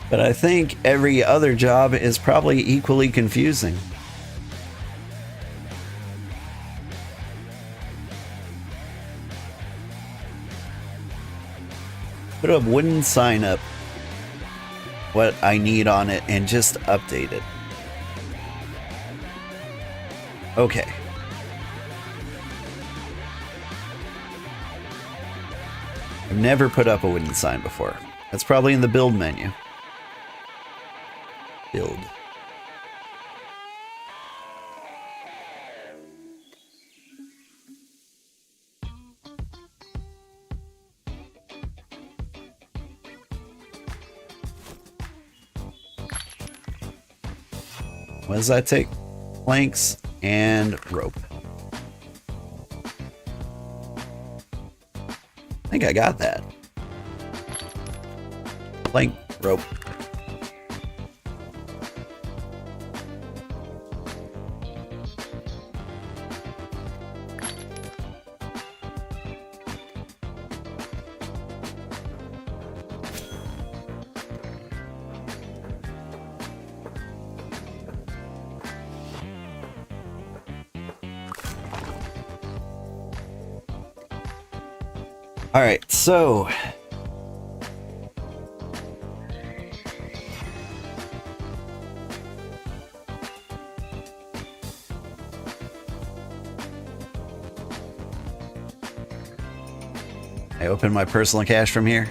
But I think every other job is probably equally confusing. Put a wooden sign up, what I need on it, and just update it. Okay. I've never put up a wooden sign before. That's probably in the build menu. Build. What does that take? Planks and rope. I think I got that. Plank, rope. All right, so I open my personal cache from here.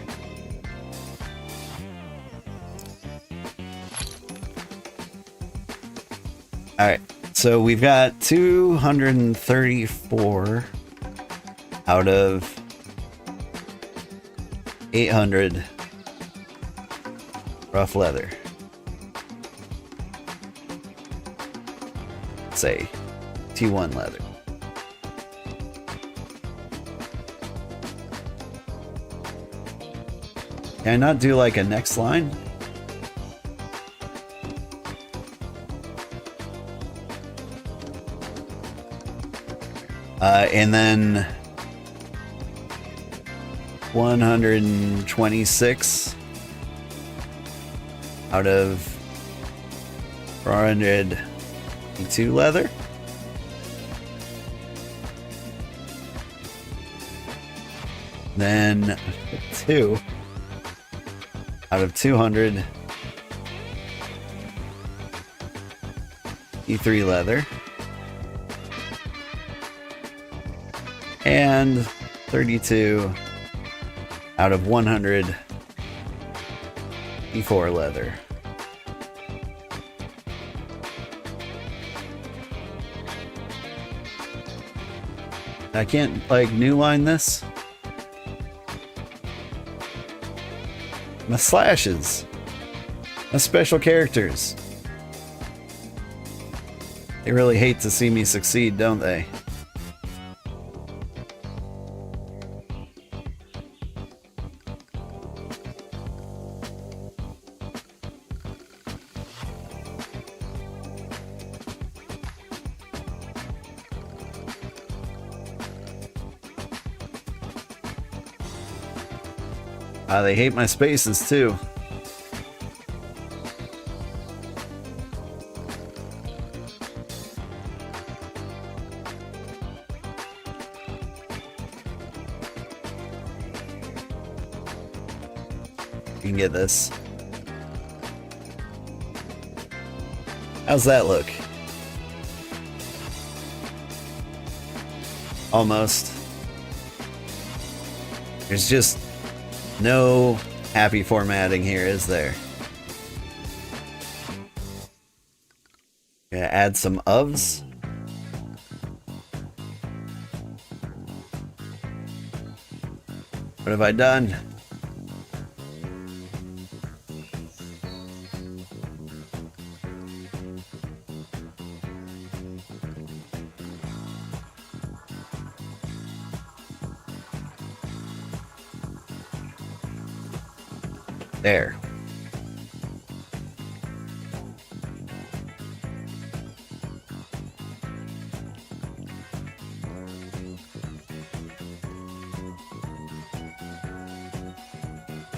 All right, so we've got 234 out of 800 rough leather. Say T1 leather. Can I not do like a next line? And then 126 out of 402 leather. Then 2 out of 200 E3 leather. And 32 out of 100 E4 leather. I can't, like, new line this? My slashes. My special characters. They really hate to see me succeed, don't they? They hate my spaces too. You can get this. How's that look? Almost. There's just no happy formatting here, is there? Gonna add some ofs. What have I done? There.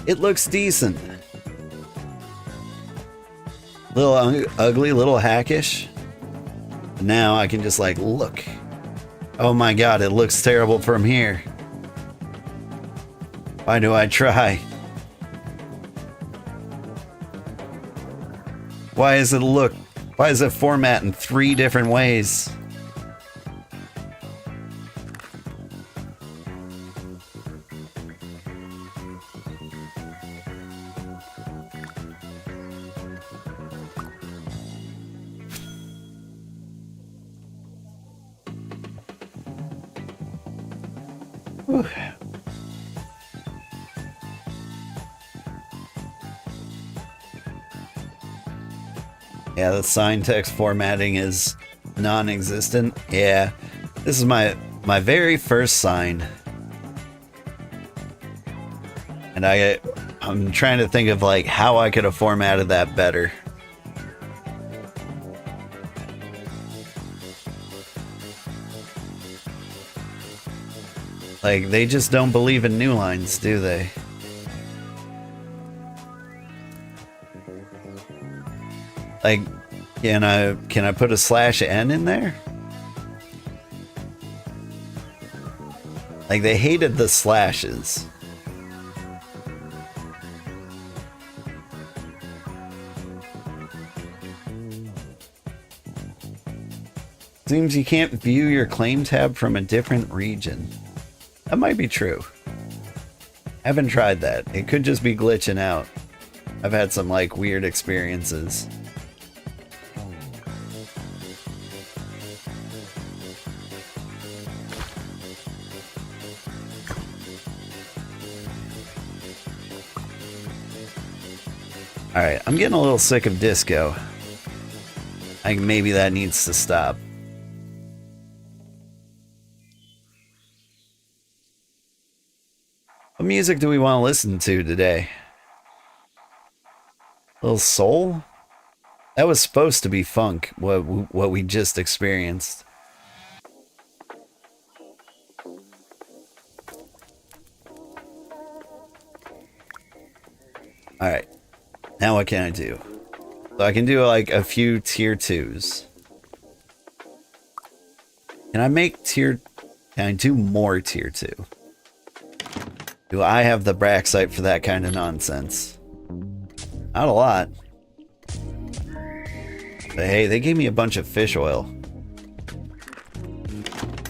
It looks decent. Little ugly, little hackish. Now I can just like look. Oh my god, it looks terrible from here. Why do I try? Why does it format in 3 different ways? Whew. Yeah, the sign text formatting is non-existent. Yeah, this is my very first sign, and I'm trying to think of like how I could have formatted that better. Like, they just don't believe in new lines, do they? Like, can I put a /n in there? Like, they hated the slashes. Seems you can't view your claim tab from a different region. That might be true. Haven't tried that. It could just be glitching out. I've had some like weird experiences. Alright, I'm getting a little sick of disco. I think maybe that needs to stop. What music do we want to listen to today? A little soul? That was supposed to be funk, what we just experienced. Alright. Now what can I do? So I can do like a few tier 2s. Can I do more tier 2? Do I have the Braxite for that kind of nonsense? Not a lot. But hey, they gave me a bunch of fish oil.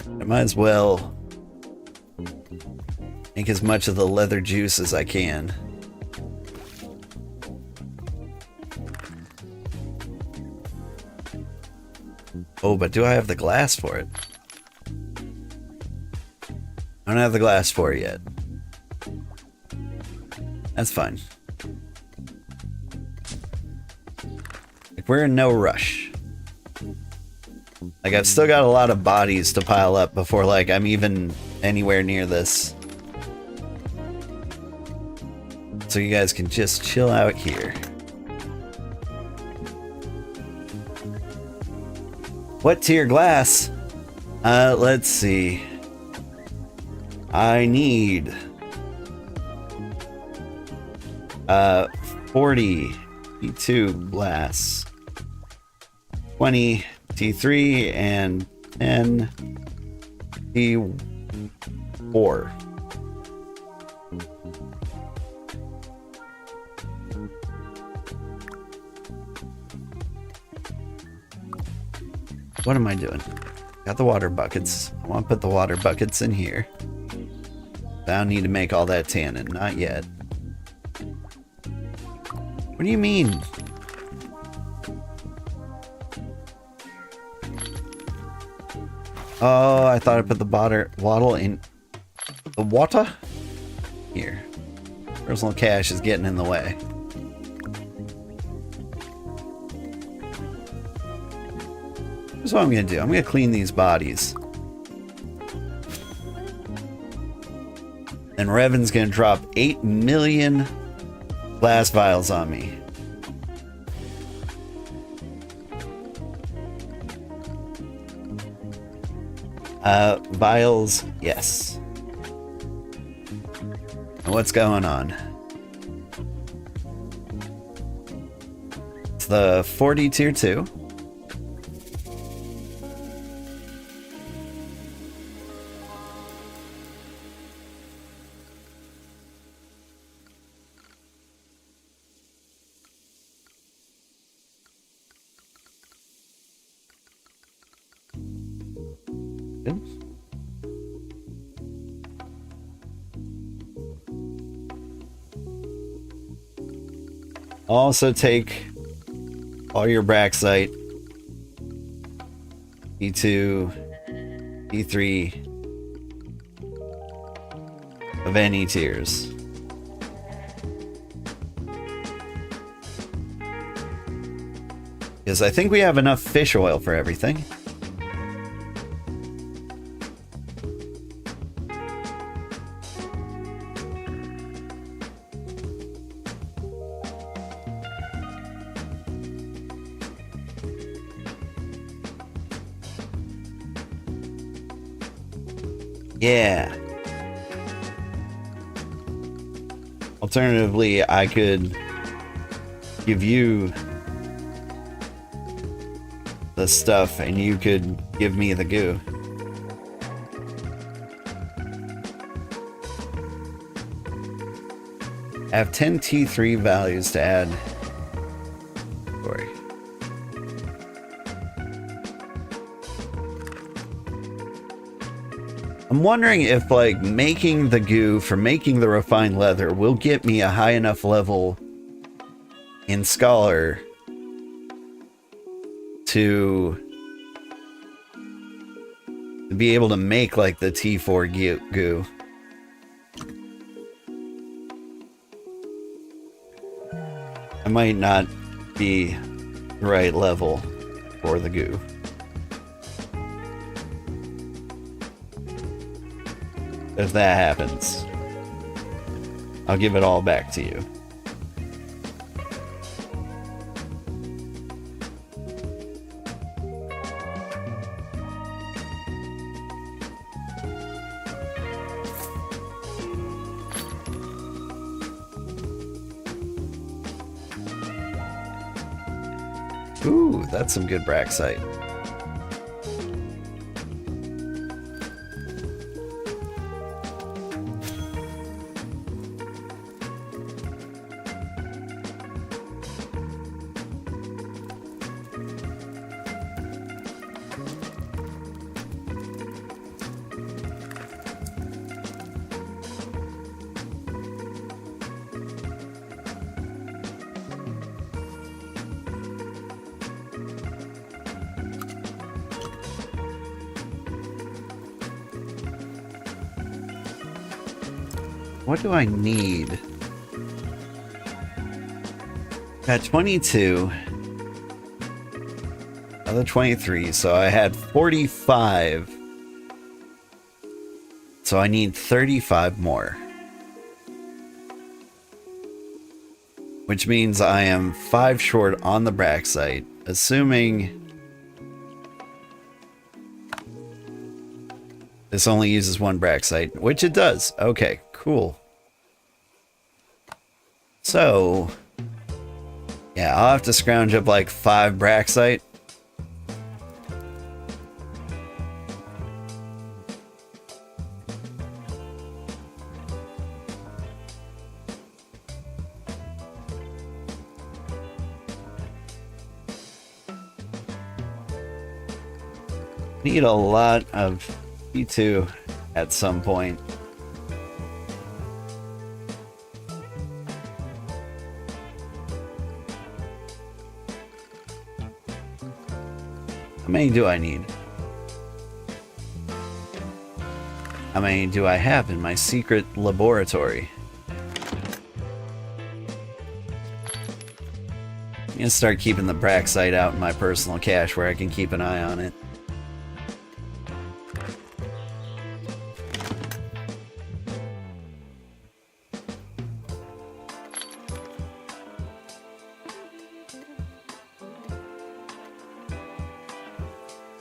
I might as well make as much of the leather juice as I can. Oh, but do I have the glass for it? I don't have the glass for it yet. That's fine. Like, we're in no rush. Like, I've still got a lot of bodies to pile up before, like, I'm even anywhere near this. So you guys can just chill out here. What tier glass? Let's see. I need 40 T2 glass, 20 T3, and 10 T4. What am I doing? Got the water buckets. I want to put the water buckets in here. I don't need to make all that tannin. Not yet. What do you mean? Oh, I thought I put the waddle in the water? Here. Personal cash is getting in the way. Here's what I'm gonna do. I'm gonna clean these bodies. And Revan's gonna drop 8 million glass vials on me. Vials, yes. What's going on? It's the 40 tier 2. Also take all your Braxite, E2, E3 of any tiers. Because I think we have enough fish oil for everything. Yeah. Alternatively, I could give you the stuff and you could give me the goo. I have 10 T3 values to add. Sorry. I'm wondering if, like, making the goo for making the refined leather will get me a high enough level in Scholar to be able to make, like, the T4 goo. I might not be the right level for the goo. If that happens, I'll give it all back to you. Ooh, that's some good Braxite. What do I need? Got 22. Another 23, so I had 45. So I need 35 more. Which means I am 5 short on the Braxite, assuming this only uses 1 Braxite, which it does. Okay, cool. So, yeah, I'll have to scrounge up like 5 Braxite. Need a lot of P2 at some point. How many do I need? How many do I have in my secret laboratory? I'm gonna start keeping the Braxite out in my personal cache where I can keep an eye on it.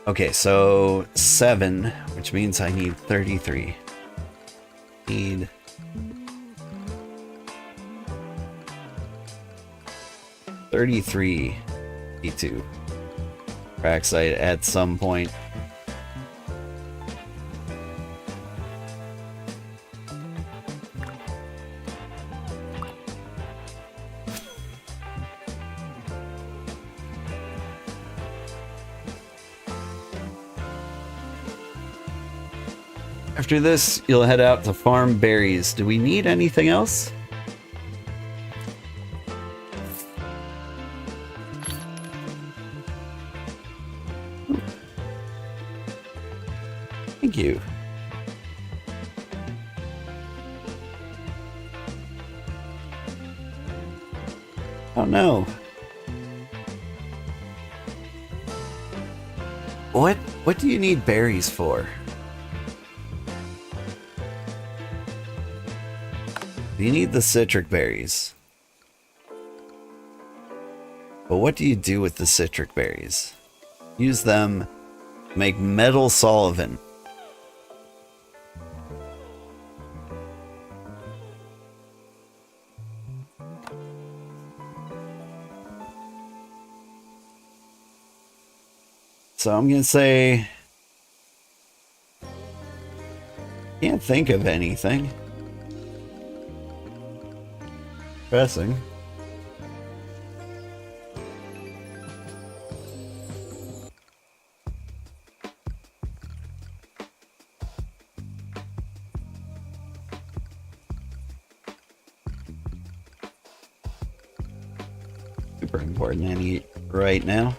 Okay, so 7, which means I need 33. Need 33 P2 Braxite at some point. After this, you'll head out to farm berries. Do we need anything else? Thank you. Oh no. What do you need berries for? You need the citric berries. But what do you do with the citric berries? Use them to make metal solvent. So I'm gonna say, can't think of anything. Pressing. Super important any right now.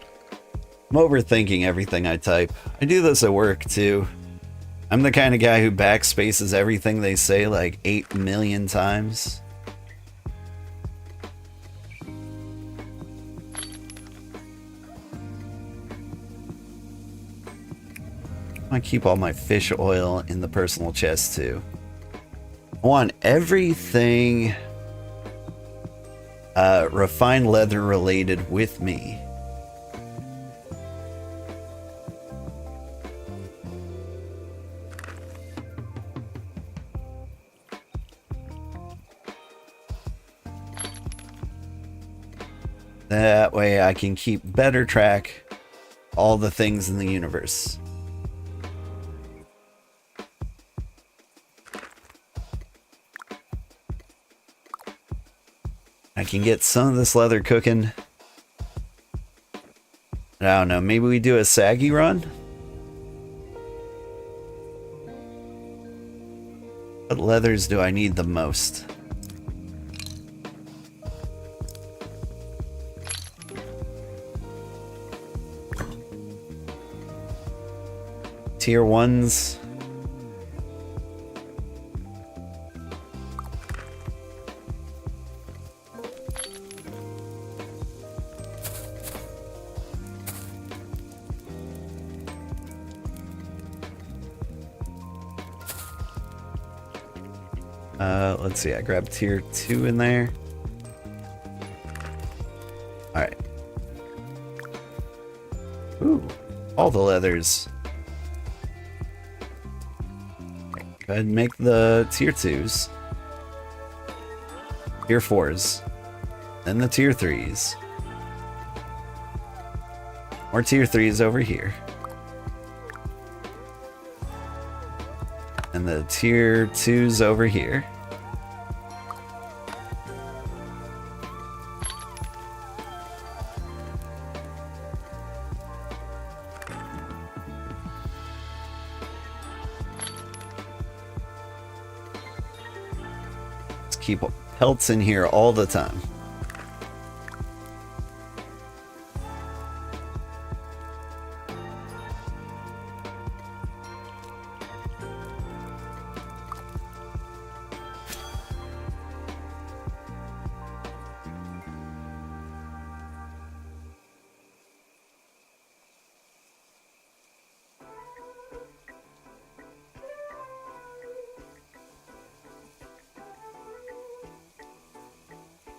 I'm overthinking everything I type. I do this at work too. I'm the kind of guy who backspaces everything they say like 8 million times. I keep all my fish oil in the personal chest too. I want everything refined leather related with me. That way I can keep better track of all the things in the universe. I can get some of this leather cooking. I don't know, maybe we do a saggy run? What leathers do I need the most? Tier 1s. Let's see, I grabbed tier 2 in there. Alright. Ooh, all the leathers. Okay, go ahead and make the tier 2s. Tier 4s. Then the tier 3s. More tier 3s over here. And the tier 2s over here. Let's keep pelts in here all the time.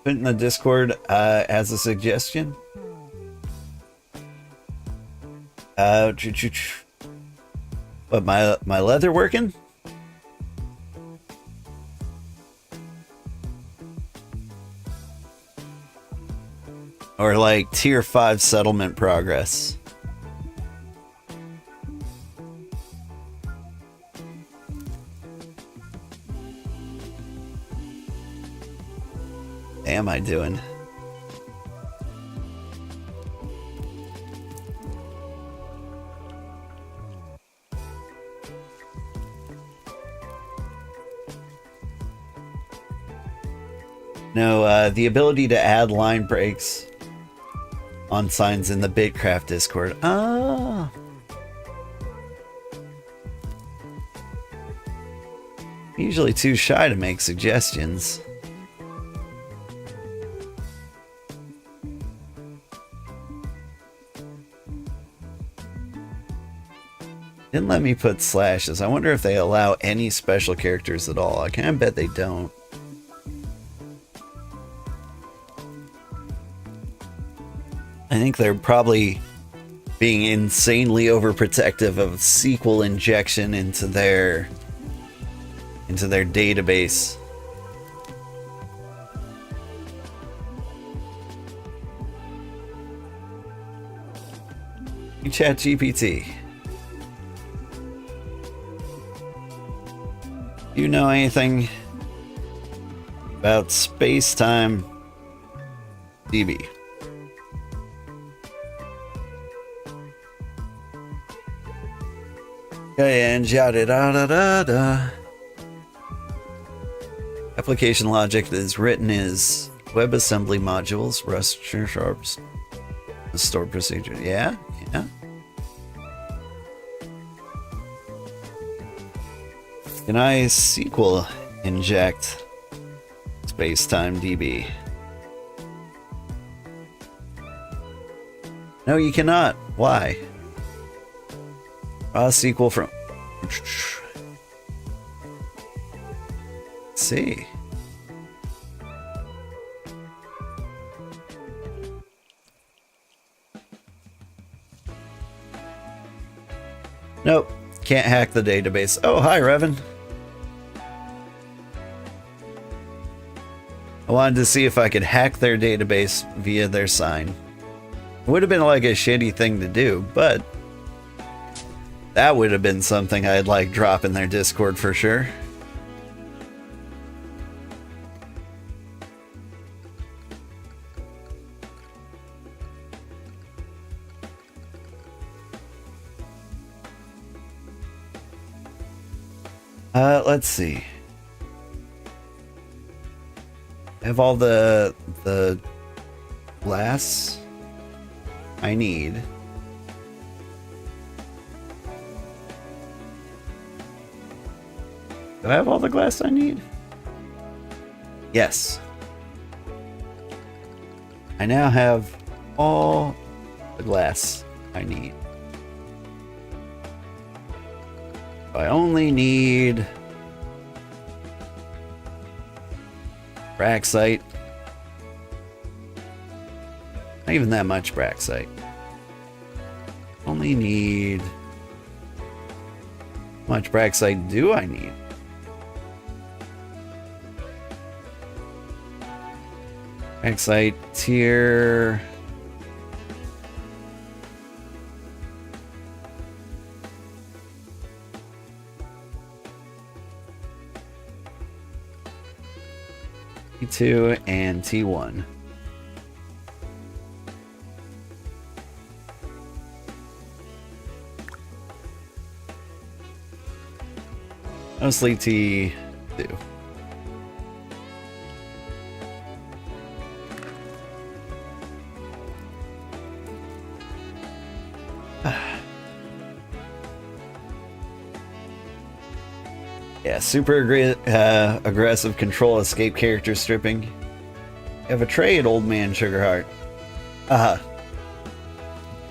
Put in the Discord as a suggestion. What, my leather working? Or like tier 5 settlement progress? Am I doing? No, the ability to add line breaks on signs in the BitCraft Discord. Ah. Usually too shy to make suggestions. Didn't let me put slashes. I wonder if they allow any special characters at all. I can't bet they don't. I think they're probably being insanely overprotective of SQL injection into their database. Chat GPT. Do you know anything about space-time DB? Okay, and yada da da da da. Application logic that is written as WebAssembly modules, Rust, sharps, stored procedure. Yeah, yeah. Can I SQL inject space-time DB? No, you cannot. Why? Raw SQL from... Let's see. Nope. Can't hack the database. Oh, hi, Revan. I wanted to see if I could hack their database via their sign. It would have been like a shitty thing to do, but that would have been something I'd like drop in their Discord for sure. Let's see. I have all the glass I need. Do I have all the glass I need? Yes. I now have all the glass I need. I only need Braxite. Not even that much Braxite. Only need... How much Braxite do I need? Braxite tier... T2 and T1. Mostly T2. Yeah, super aggressive control escape character stripping. You have a trade, old man Sugarheart.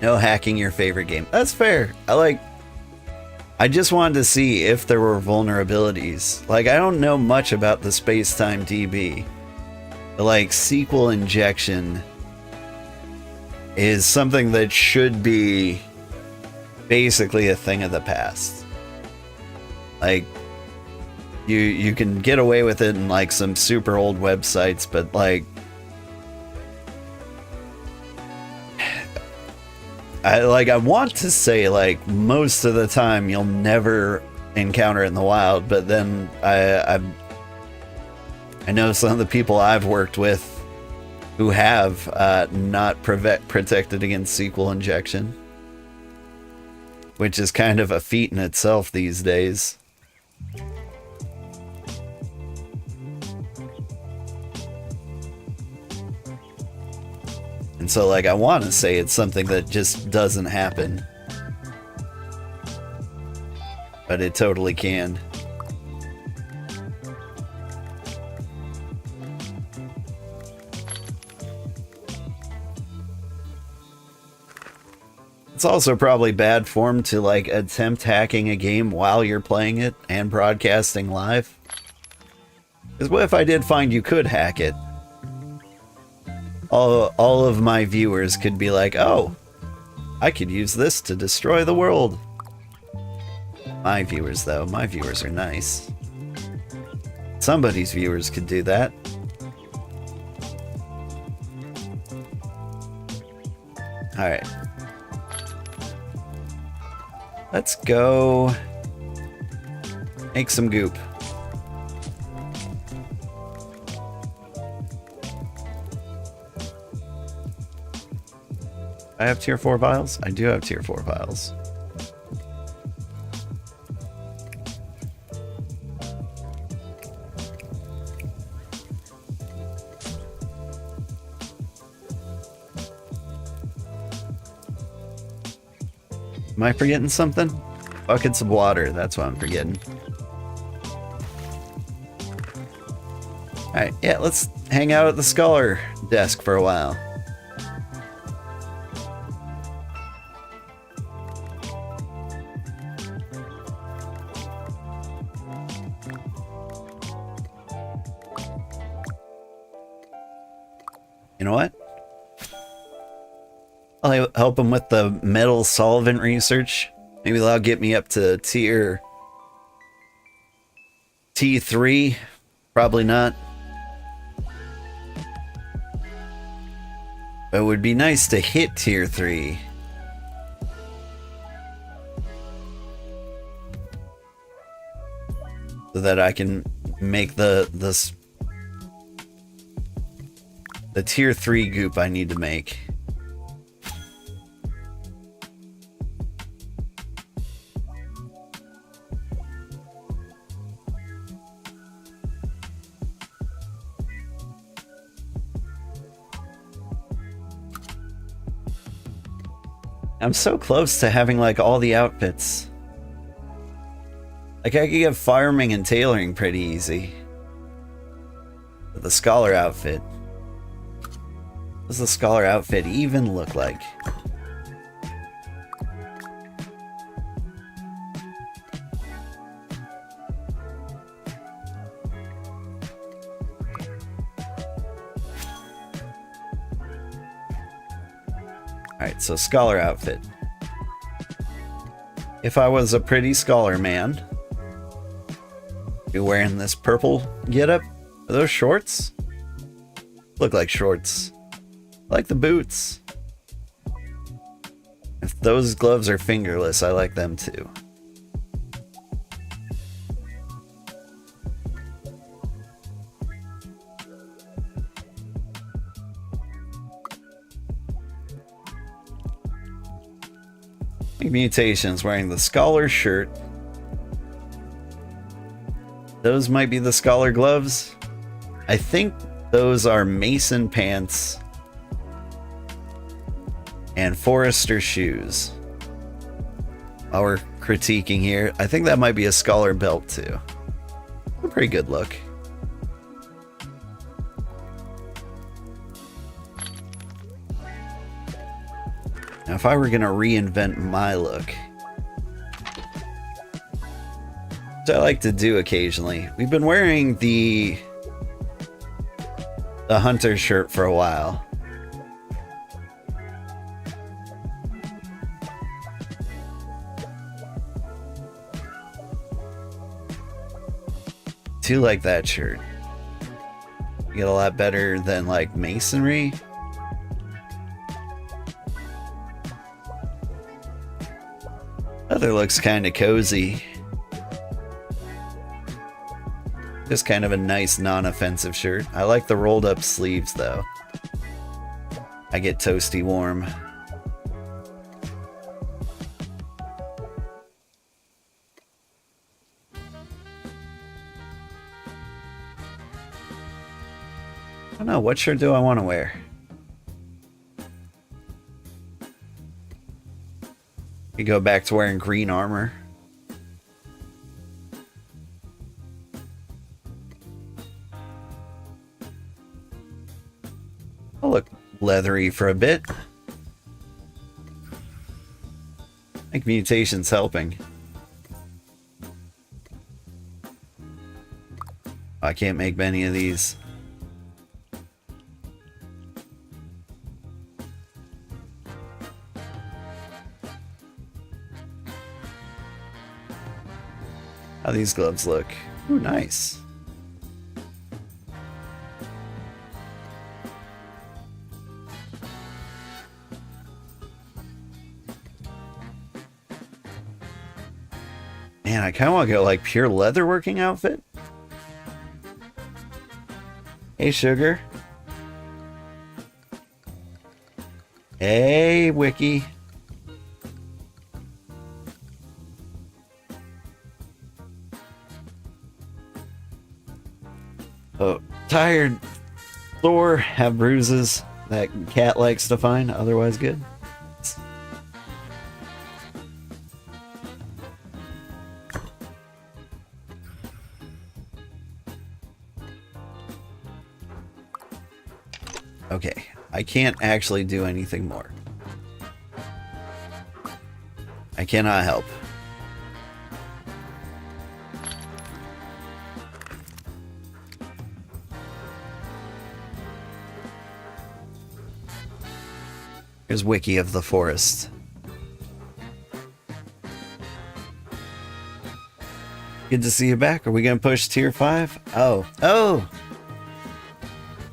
No hacking your favorite game. That's fair. I just wanted to see if there were vulnerabilities. Like, I don't know much about the space-time DB. But, like, SQL injection is something that should be basically a thing of the past. Like, you can get away with it in, like, some super old websites, but, like, I want to say, like, most of the time you'll never encounter it in the wild, but then I know some of the people I've worked with who have not protected against SQL injection, which is kind of a feat in itself these days. And so, like, I want to say it's something that just doesn't happen. But it totally can. It's also probably bad form to, like, attempt hacking a game while you're playing it and broadcasting live. Because what if I did find you could hack it? All of my viewers could be like, oh, I could use this to destroy the world. My viewers, though. My viewers are nice. Somebody's viewers could do that. Alright. Let's go make some goop. I have tier 4 vials? I do have tier 4 vials. Am I forgetting something? Buckets of water, that's what I'm forgetting. Alright, yeah, let's hang out at the scholar desk for a while. You know what? I'll help him with the metal solvent research. Maybe that'll get me up to tier T3. Probably not. But it would be nice to hit tier 3. So that I can make the tier 3 goop I need to make. I'm so close to having, like, all the outfits. Like, I could get farming and tailoring pretty easy. But the scholar outfit. What does the scholar outfit even look like? Alright, so scholar outfit. If I was a pretty scholar man, I'd be wearing this purple getup. Are those shorts? Look like shorts. I like the boots. If those gloves are fingerless, I like them too. Mutations wearing the scholar shirt. Those might be the scholar gloves. I think those are mason pants and forester shoes. While we're critiquing here, I think that might be a scholar belt too. A pretty good look. Now, if I were gonna reinvent my look, which I like to do occasionally, we've been wearing the hunter shirt for a while. Do like that shirt. You get a lot better than like masonry. Other looks kind of cozy. Just kind of a nice non-offensive shirt. I like the rolled up sleeves though. I get toasty warm. I don't know, what shirt do I want to wear? You go back to wearing green armor. I'll look leathery for a bit. I think mutation's helping. I can't make many of these. How these gloves look. Ooh, nice. Man, I kind of want to go like pure leatherworking outfit. Hey, Sugar. Hey, Wiki. Oh, tired, sore, have bruises that cat likes to find, otherwise good. Okay, I can't actually do anything more. I cannot help. Here's Wiki of the Forest. Good to see you back. Are we gonna push tier 5? Oh!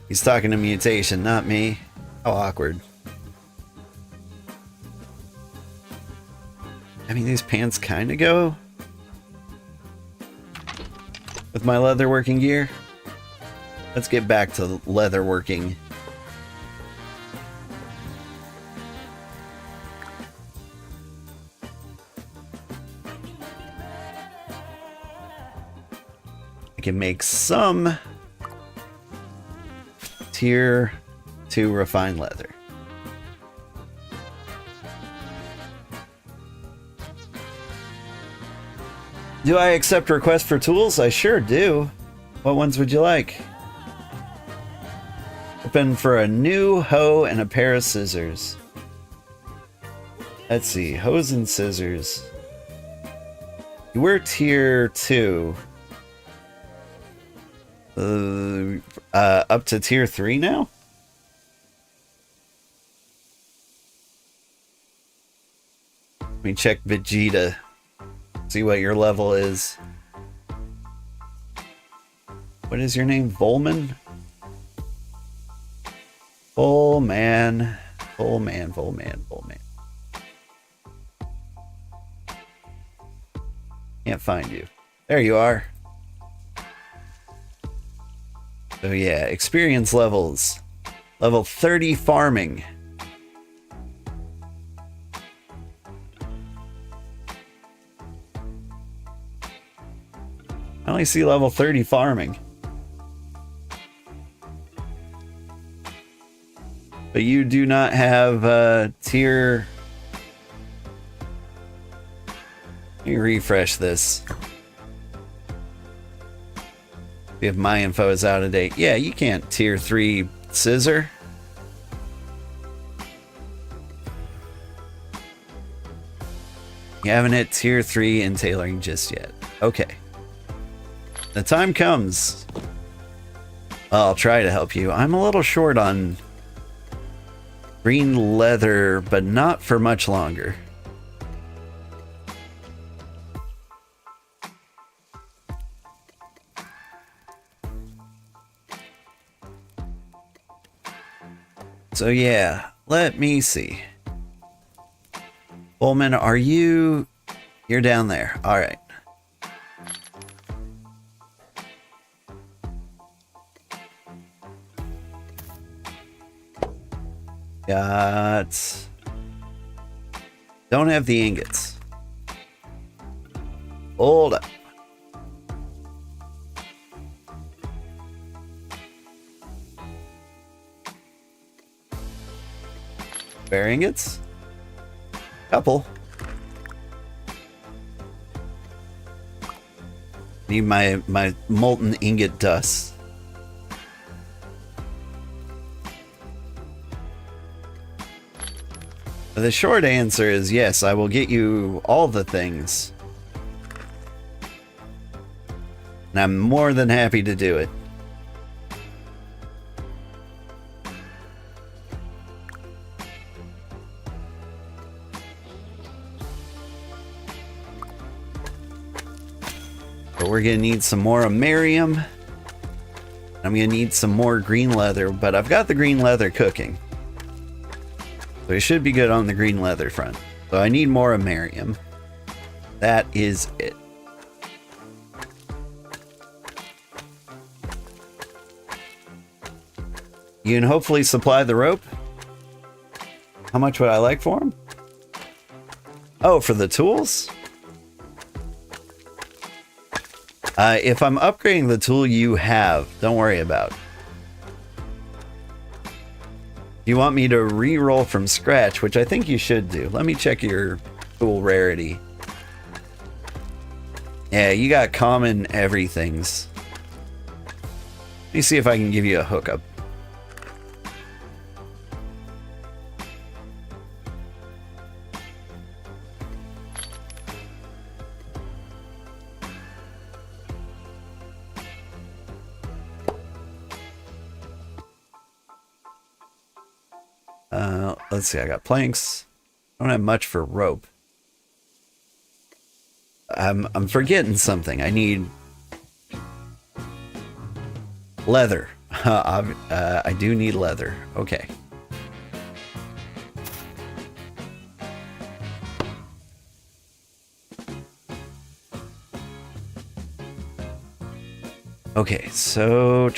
He's talking to Mutation, not me. How awkward. I mean, these pants kind of go with my leatherworking gear. Let's get back to leatherworking. I can make some tier 2 refined leather. Do I accept requests for tools? I sure do. What ones would you like? Open for a new hoe and a pair of scissors. Let's see, hoes and scissors. We're tier 2. Up to tier 3 now? Let me check Vegeta. See what your level is. What is your name? Volman? Volman. Can't find you. There you are. So yeah, experience levels. Level 30 farming. I only see level 30 farming. But you do not have tier... Let me refresh this. If my info is out of date. Yeah, you can't tier 3 scissor. You haven't hit tier 3 in tailoring just yet. Okay. The time comes. I'll try to help you. I'm a little short on green leather, but not for much longer. So yeah, let me see. Bowman, are you... You're down there. All right. Got... Don't have the ingots. Hold up. Spare ingots? Couple. Need my molten ingot dust. The short answer is yes, I will get you all the things. And I'm more than happy to do it. But we're gonna need some more Amerium. I'm gonna need some more green leather, but I've got the green leather cooking. So we should be good on the green leather front. So I need more Amerium. That is it. You can hopefully supply the rope. How much would I like for them? Oh, for the tools? If I'm upgrading the tool you have, don't worry about it. You want me to re-roll from scratch, which I think you should do. Let me check your tool rarity. Yeah, you got common everythings. Let me see if I can give you a hookup. Let's see, I got planks. I don't have much for rope. I'm forgetting something. I need leather. I do need leather. Okay. Okay, so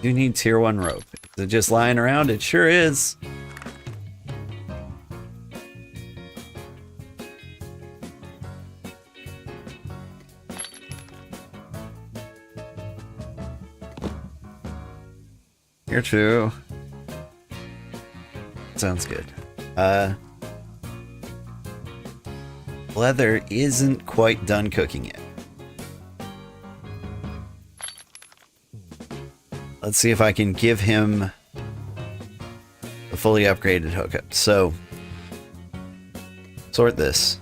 you need tier 1 rope. Is it just lying around? It sure is. Here too. Sounds good. Leather isn't quite done cooking yet. Let's see if I can give him a fully upgraded hookup. So, sort this.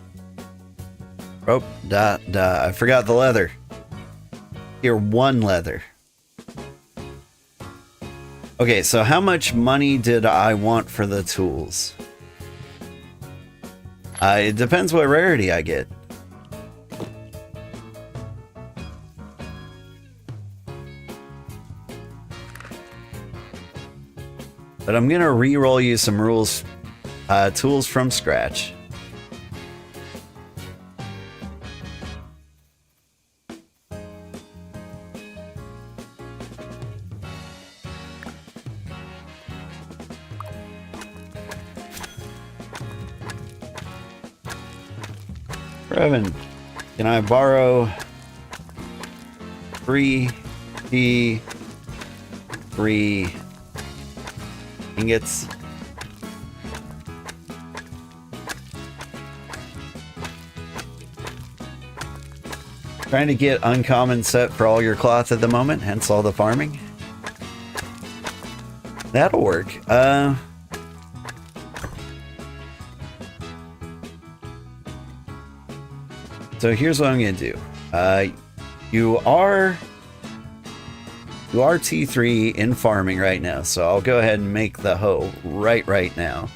Rope, I forgot the leather. Here, 1 leather. Okay, so how much money did I want for the tools? It depends what rarity I get. But I'm gonna re-roll you some tools from scratch. Evan, can I borrow 3 ingots? Trying to get uncommon set for all your cloth at the moment, hence all the farming. That'll work. So here's what I'm gonna do. You are T3 in farming right now, so I'll go ahead and make the hoe right now.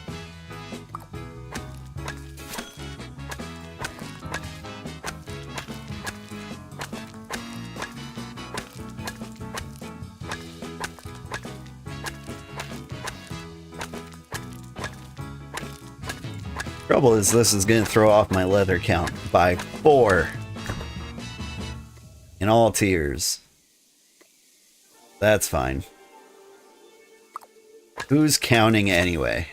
Trouble is, this is going to throw off my leather count by 4 in all tiers. That's fine. Who's counting anyway?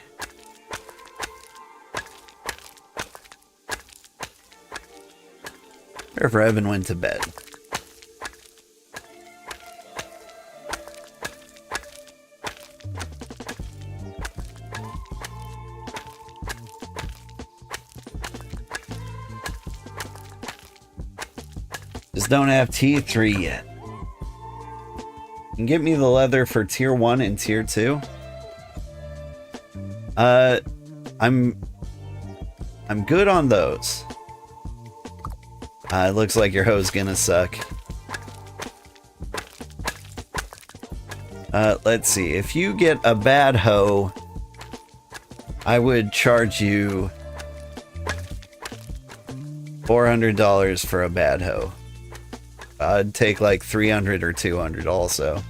Wherever Evan went to bed. Just don't have T3 yet. You can get me the leather for tier 1 and tier 2. I'm good on those. It looks like your hoe's gonna suck. Let's see. If you get a bad hoe, I would charge you $400 for a bad hoe. I'd take like 300 or 200 also.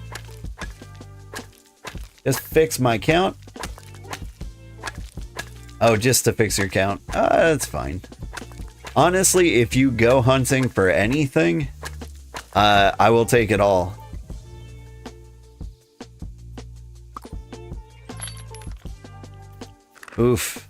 Just fix my count. Oh, just to fix your count? That's fine. Honestly, if you go hunting for anything, I will take it all. Oof.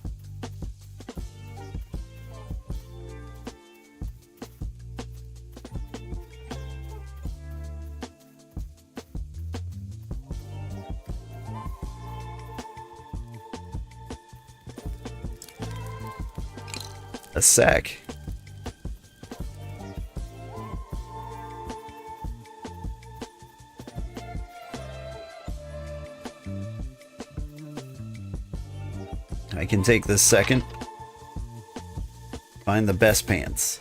A sec. I can take this second. Find the best pants.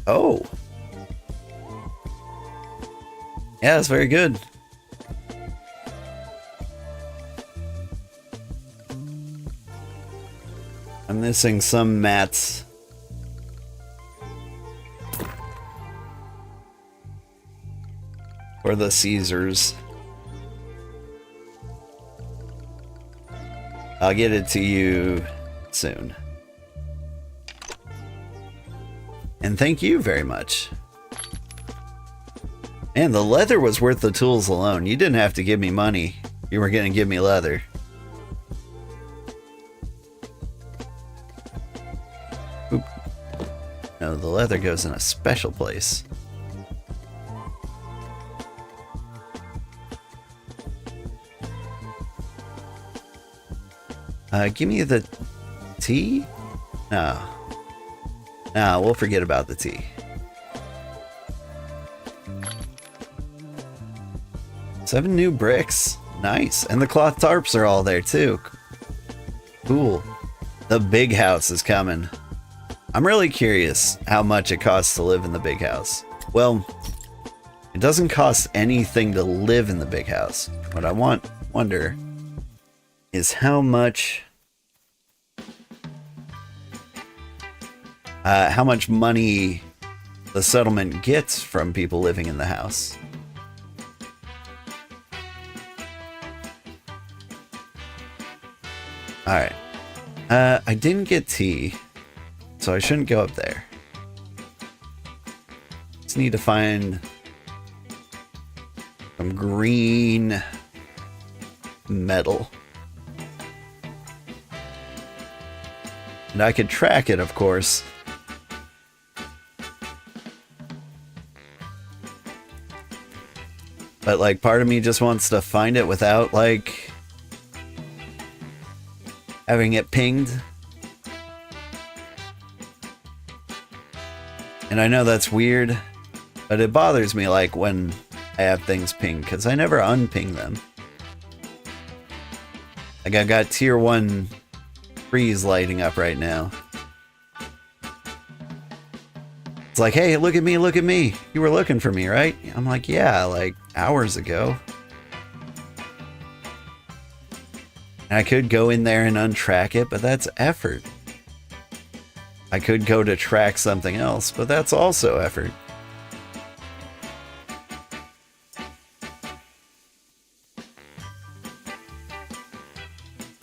Oh. Yeah, that's very good. I'm missing some mats. For the Caesars. I'll get it to you soon. And thank you very much. And the leather was worth the tools alone. You didn't have to give me money. You were gonna give me leather. Oop. No, the leather goes in a special place. Give me the tea? No. No, we'll forget about the tea. Seven new bricks. Nice. And the cloth tarps are all there too. Cool. The big house is coming. I'm really curious how much it costs to live in the big house. Well, It doesn't cost anything to live in the big house. What I wonder is how much money the settlement gets from people living in the house. Alright. I didn't get tea, so I shouldn't go up there. Just need to find some green metal. And I could track it, of course. But, like, part of me just wants to find it without, like, having it pinged. And I know that's weird, but it bothers me, like, when I have things pinged, because I never unping them. Like, I got tier 1 trees lighting up right now. It's like, hey, look at me, look at me. You were looking for me, right? I'm like, yeah, like hours ago. And I could go in there and untrack it, but that's effort. I could go to track something else, but that's also effort.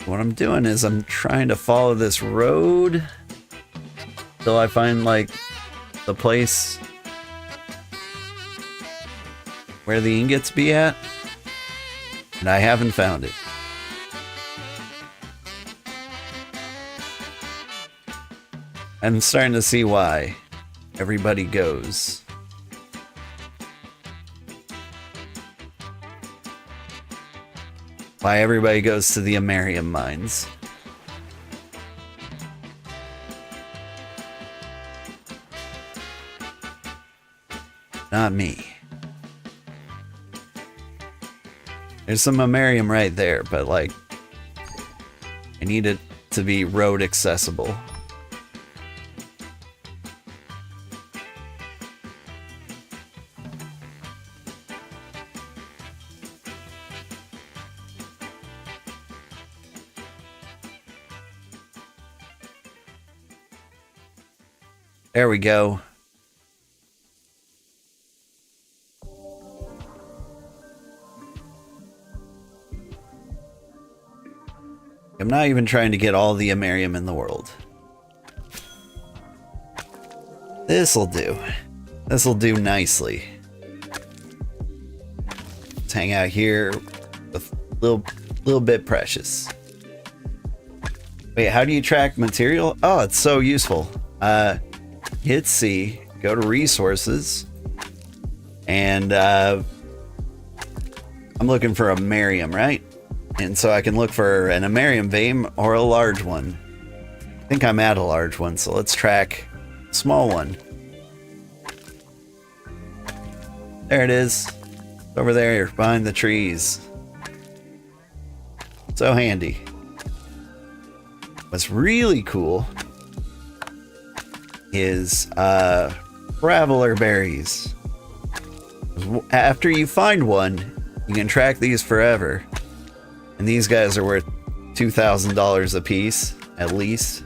What I'm doing is I'm trying to follow this road till I find, like, the place where the ingots be at, and I haven't found it. I'm starting to see why everybody goes. Why everybody goes to the Amerium mines. Not me. There's some Amerium right there, but, like, I need it to be road accessible. There we go. I'm not even trying to get all the Amerium in the world. This'll do. This'll do nicely. Let's hang out here with little bit precious. Wait, how do you track material? Oh, it's so useful. Hit C, go to resources, and I'm looking for a Amerium, right? And so I can look for an Amerium vein or a large one. I think I'm at a large one, so let's track a small one. There it is. It's over there behind the trees. So handy. What's really cool is traveler berries. After you find one, you can track these forever. And these guys are worth $2,000 a piece, at least.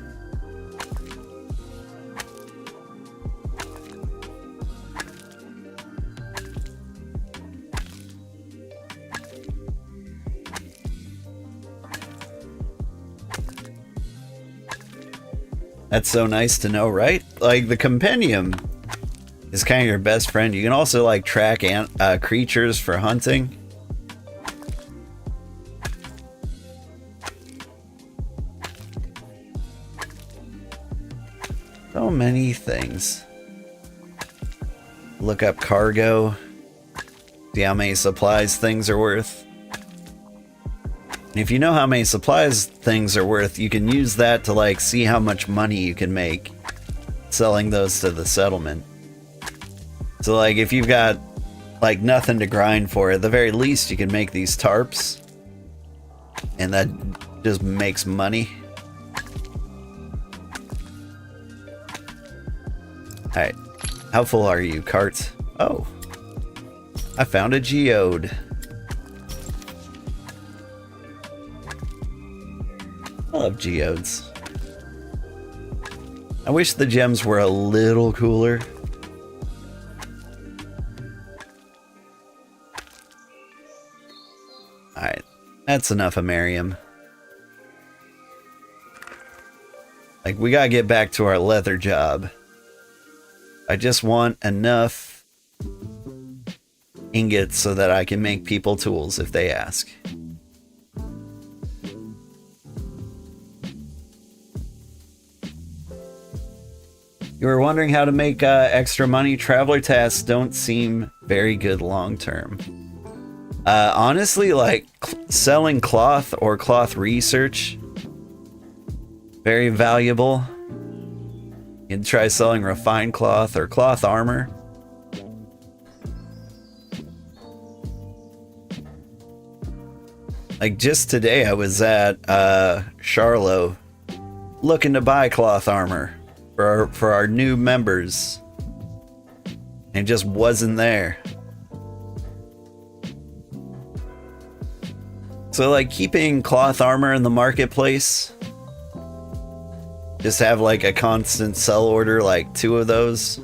That's so nice to know, right? Like, the compendium is kind of your best friend. You can also, like, track creatures for hunting. So many things. Look up cargo. See how many supplies things are worth. And if you know how many supplies things are worth, you can use that to, like, see how much money you can make selling those to the settlement. So, like, if you've got, like, nothing to grind for, at the very least you can make these tarps. And that just makes money. Alright. How full are you, cart? Oh. I found a geode. I love geodes. I wish the gems were a little cooler. Alright, that's enough of Miriam. Like, we gotta get back to our leather job. I just want enough ingots so that I can make people tools if they ask. You were wondering how to make extra money? Traveler tasks don't seem very good long term. Honestly, like selling cloth or cloth research, very valuable. You can try selling refined cloth or cloth armor. Like just today I was at Charlo looking to buy cloth armor for our new members. And it just wasn't there. So like keeping cloth armor in the marketplace, just have like a constant sell order, like 2 of those,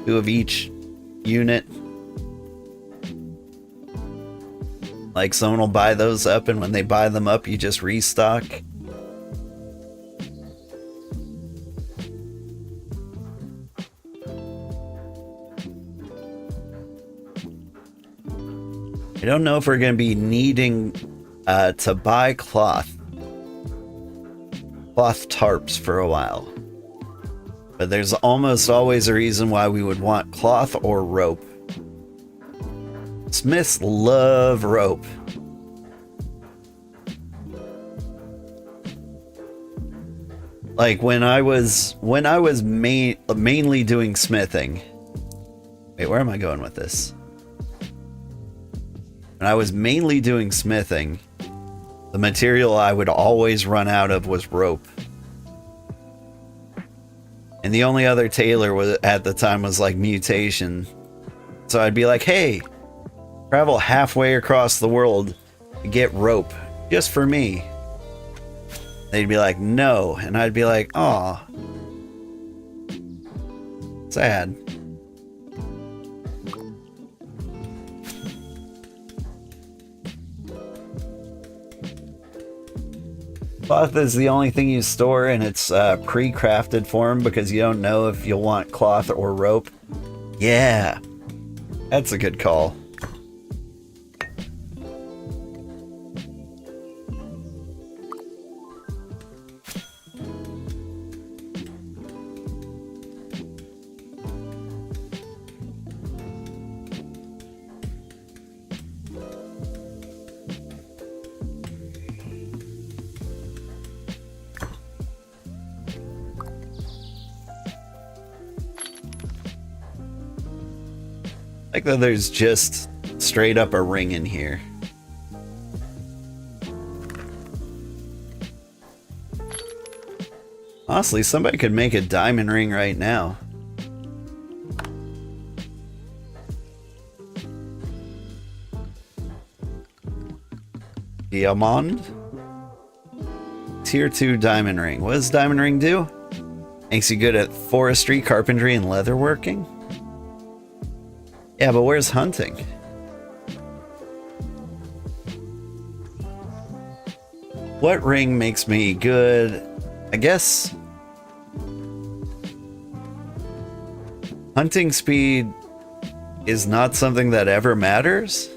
2 of each unit. Like someone will buy those up, and when they buy them up, you just restock. I don't know if we're going to be needing to buy cloth tarps for a while. But there's almost always a reason why we would want cloth or rope. Smiths love rope. Like when I was mainly doing smithing. Wait, where am I going with this? When I was mainly doing smithing, the material I would always run out of was rope. And the only other tailor at the time was like Mutation. So I'd be like, hey, travel halfway across the world to get rope just for me. They'd be like, no. And I'd be like, aw. Sad. Cloth is the only thing you store in its pre-crafted form because you don't know if you'll want cloth or rope. Yeah, that's a good call. Like that there's just straight up a ring in here. Honestly, somebody could make a diamond ring right now. Diamond? Tier 2 diamond ring. What does diamond ring do? Makes you good at forestry, carpentry, and leatherworking? Yeah, but where's hunting? What ring makes me good? I guess hunting speed is not something that ever matters.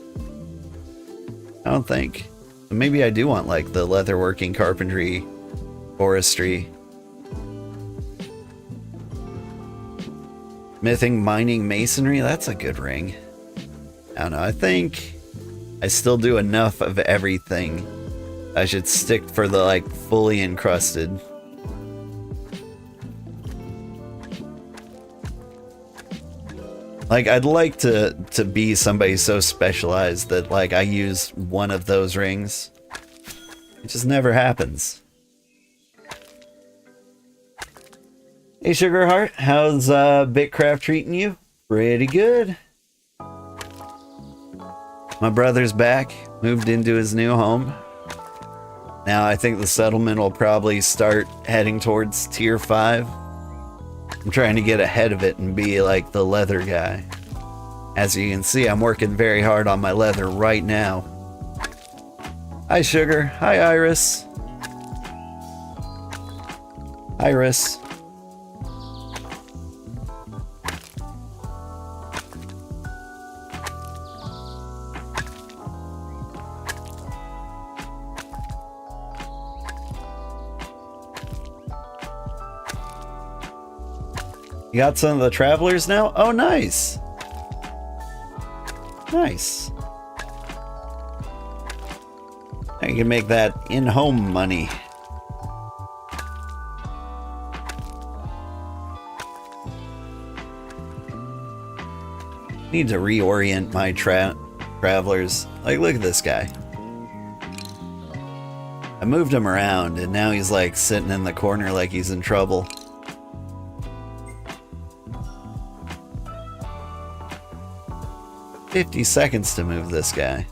I don't think. But maybe I do want like the leatherworking, carpentry, forestry. Smithing, mining, masonry, that's a good ring. I don't know, I think I still do enough of everything. I should stick for the like fully encrusted. Like I'd like to be somebody so specialized that like I use one of those rings. It just never happens. Hey Sugarheart, how's BitCraft treating you? Pretty good. My brother's back, moved into his new home. Now I think the settlement will probably start heading towards tier 5. I'm trying to get ahead of it and be like the leather guy. As you can see, I'm working very hard on my leather right now. Hi, Sugar. Hi, Iris. Iris. You got some of the travelers now? Oh, nice. Nice. Now you can make that in-home money. Need to reorient my travelers. Like, look at this guy. I moved him around and now he's like sitting in the corner like he's in trouble. $50 seconds to move this guy.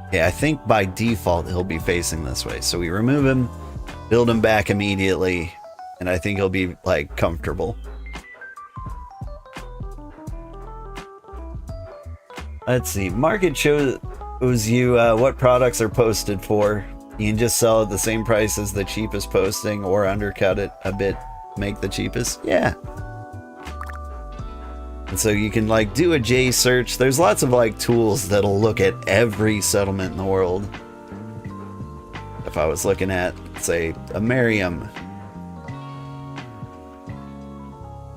Okay, I think by default he'll be facing this way. So we remove him, build him back immediately, and I think he'll be like comfortable. Let's see. Market shows you what products are posted for. You can just sell at the same price as the cheapest posting or undercut it a bit, make the cheapest. Yeah. And so you can like do a J search. There's lots of like tools that'll look at every settlement in the world. If I was looking at, say, a Merriam.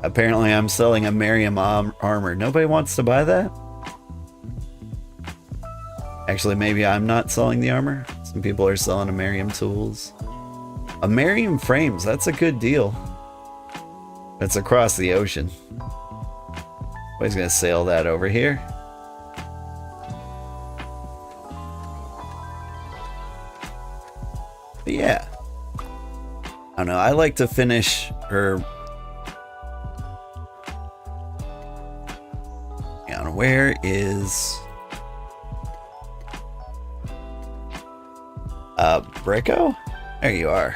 Apparently I'm selling a Merriam armor. Nobody wants to buy that? Actually, maybe I'm not selling the armor. Some people are selling a Merriam tools. A Merriam frames, that's a good deal. It's across the ocean. Somebody's gonna sail that over here. But yeah. I don't know, I like to finish her. Hang on, where is Bricko? There you are.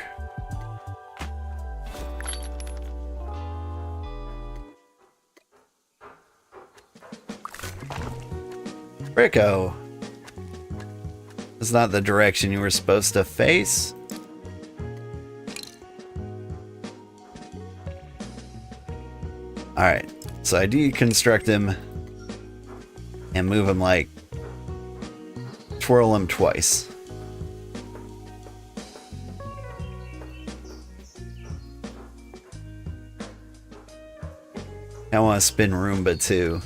Bricko. That's not the direction you were supposed to face. Alright, so I deconstruct him and move him like, twirl him twice. I want to spin Roomba too.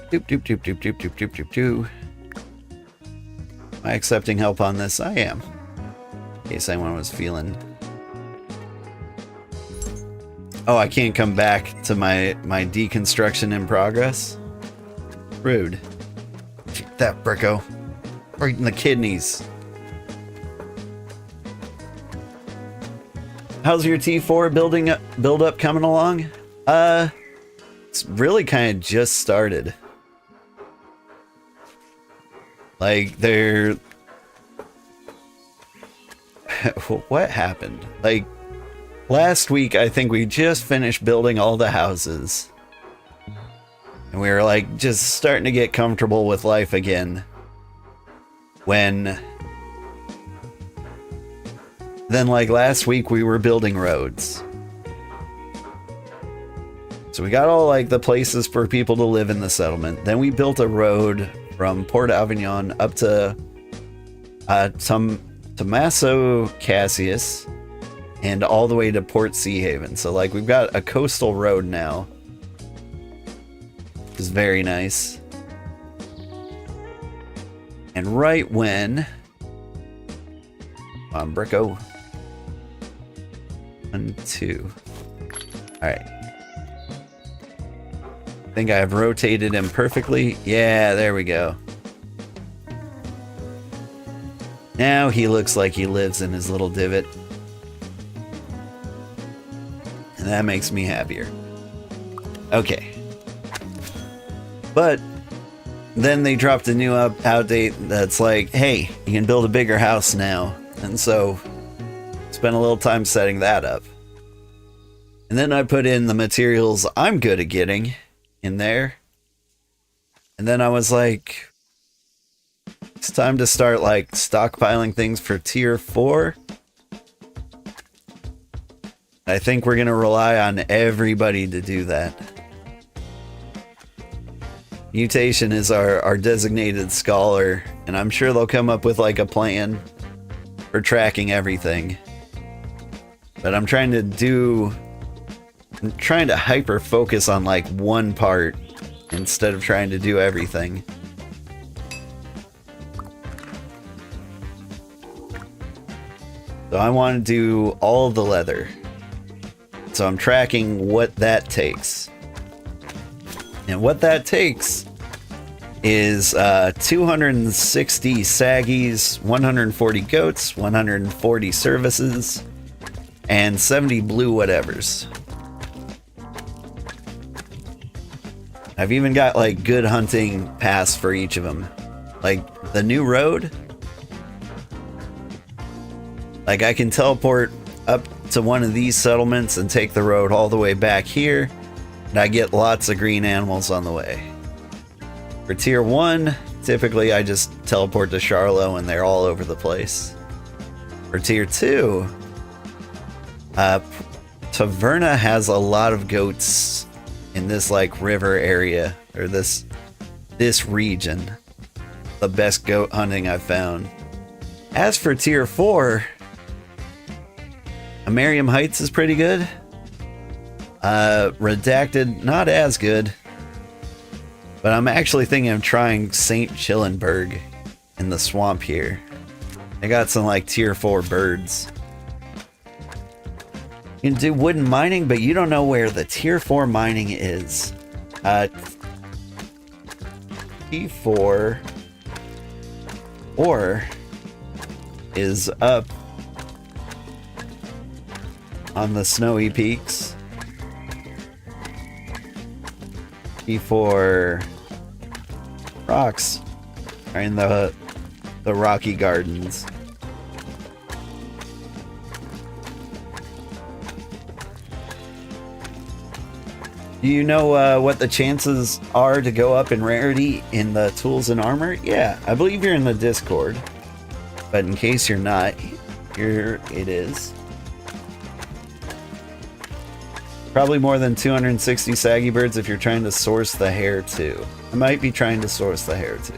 Doop doop doop doop doop doop doop doop doop. Am I accepting help on this? I am. In case anyone was feeling. Oh, I can't come back to my deconstruction in progress? Rude. Take that, Bricko. Right in the kidneys. How's your T4 build up coming along? It's really kind of just started. Like they're what happened? Like last week I think we just finished building all the houses. And we were like just starting to get comfortable with life again. When then like last week we were building roads. So we got all like the places for people to live in the settlement. Then we built a road from Port Avignon up to Tommaso Cassius and all the way to Port Sea Haven. So like we've got a coastal road now. Which is very nice. And right when Bricko 1, 2. Alright. I think I've rotated him perfectly. Yeah, there we go. Now he looks like he lives in his little divot. And that makes me happier. Okay. But then they dropped a new update that's like, hey, you can build a bigger house now. And so spent a little time setting that up. And then I put in the materials I'm good at getting in there. And then I was like, it's time to start like stockpiling things for tier 4. I think we're going to rely on everybody to do that. Mutation is our designated scholar, and I'm sure they'll come up with like a plan for tracking everything. But I'm trying to hyper focus on like one part instead of trying to do everything. So I want to do all of the leather. So I'm tracking what that takes. And what that takes is 260 saggies, 140 goats, 140 services, and 70 blue whatevers. I've even got like good hunting paths for each of them. Like the new road. Like I can teleport up to one of these settlements and take the road all the way back here. And I get lots of green animals on the way. For tier 1, typically I just teleport to Charlo and they're all over the place. For tier 2, Taverna has a lot of goats in this like river area, or this region. The best goat hunting I've found. As for tier 4, Amerium Heights is pretty good. Redacted, not as good. But I'm actually thinking of trying St. Chillenberg in the swamp here. I got some like tier 4 birds. You can do wooden mining, but you don't know where the tier 4 mining is. T4 ore is up on the snowy peaks. T4 rocks are in the rocky gardens. Do you know what the chances are to go up in rarity in the tools and armor? Yeah, I believe you're in the Discord. But in case you're not, here it is. Probably more than 260 saggy birds if you're trying to source the hair too. I might be trying to source the hair too.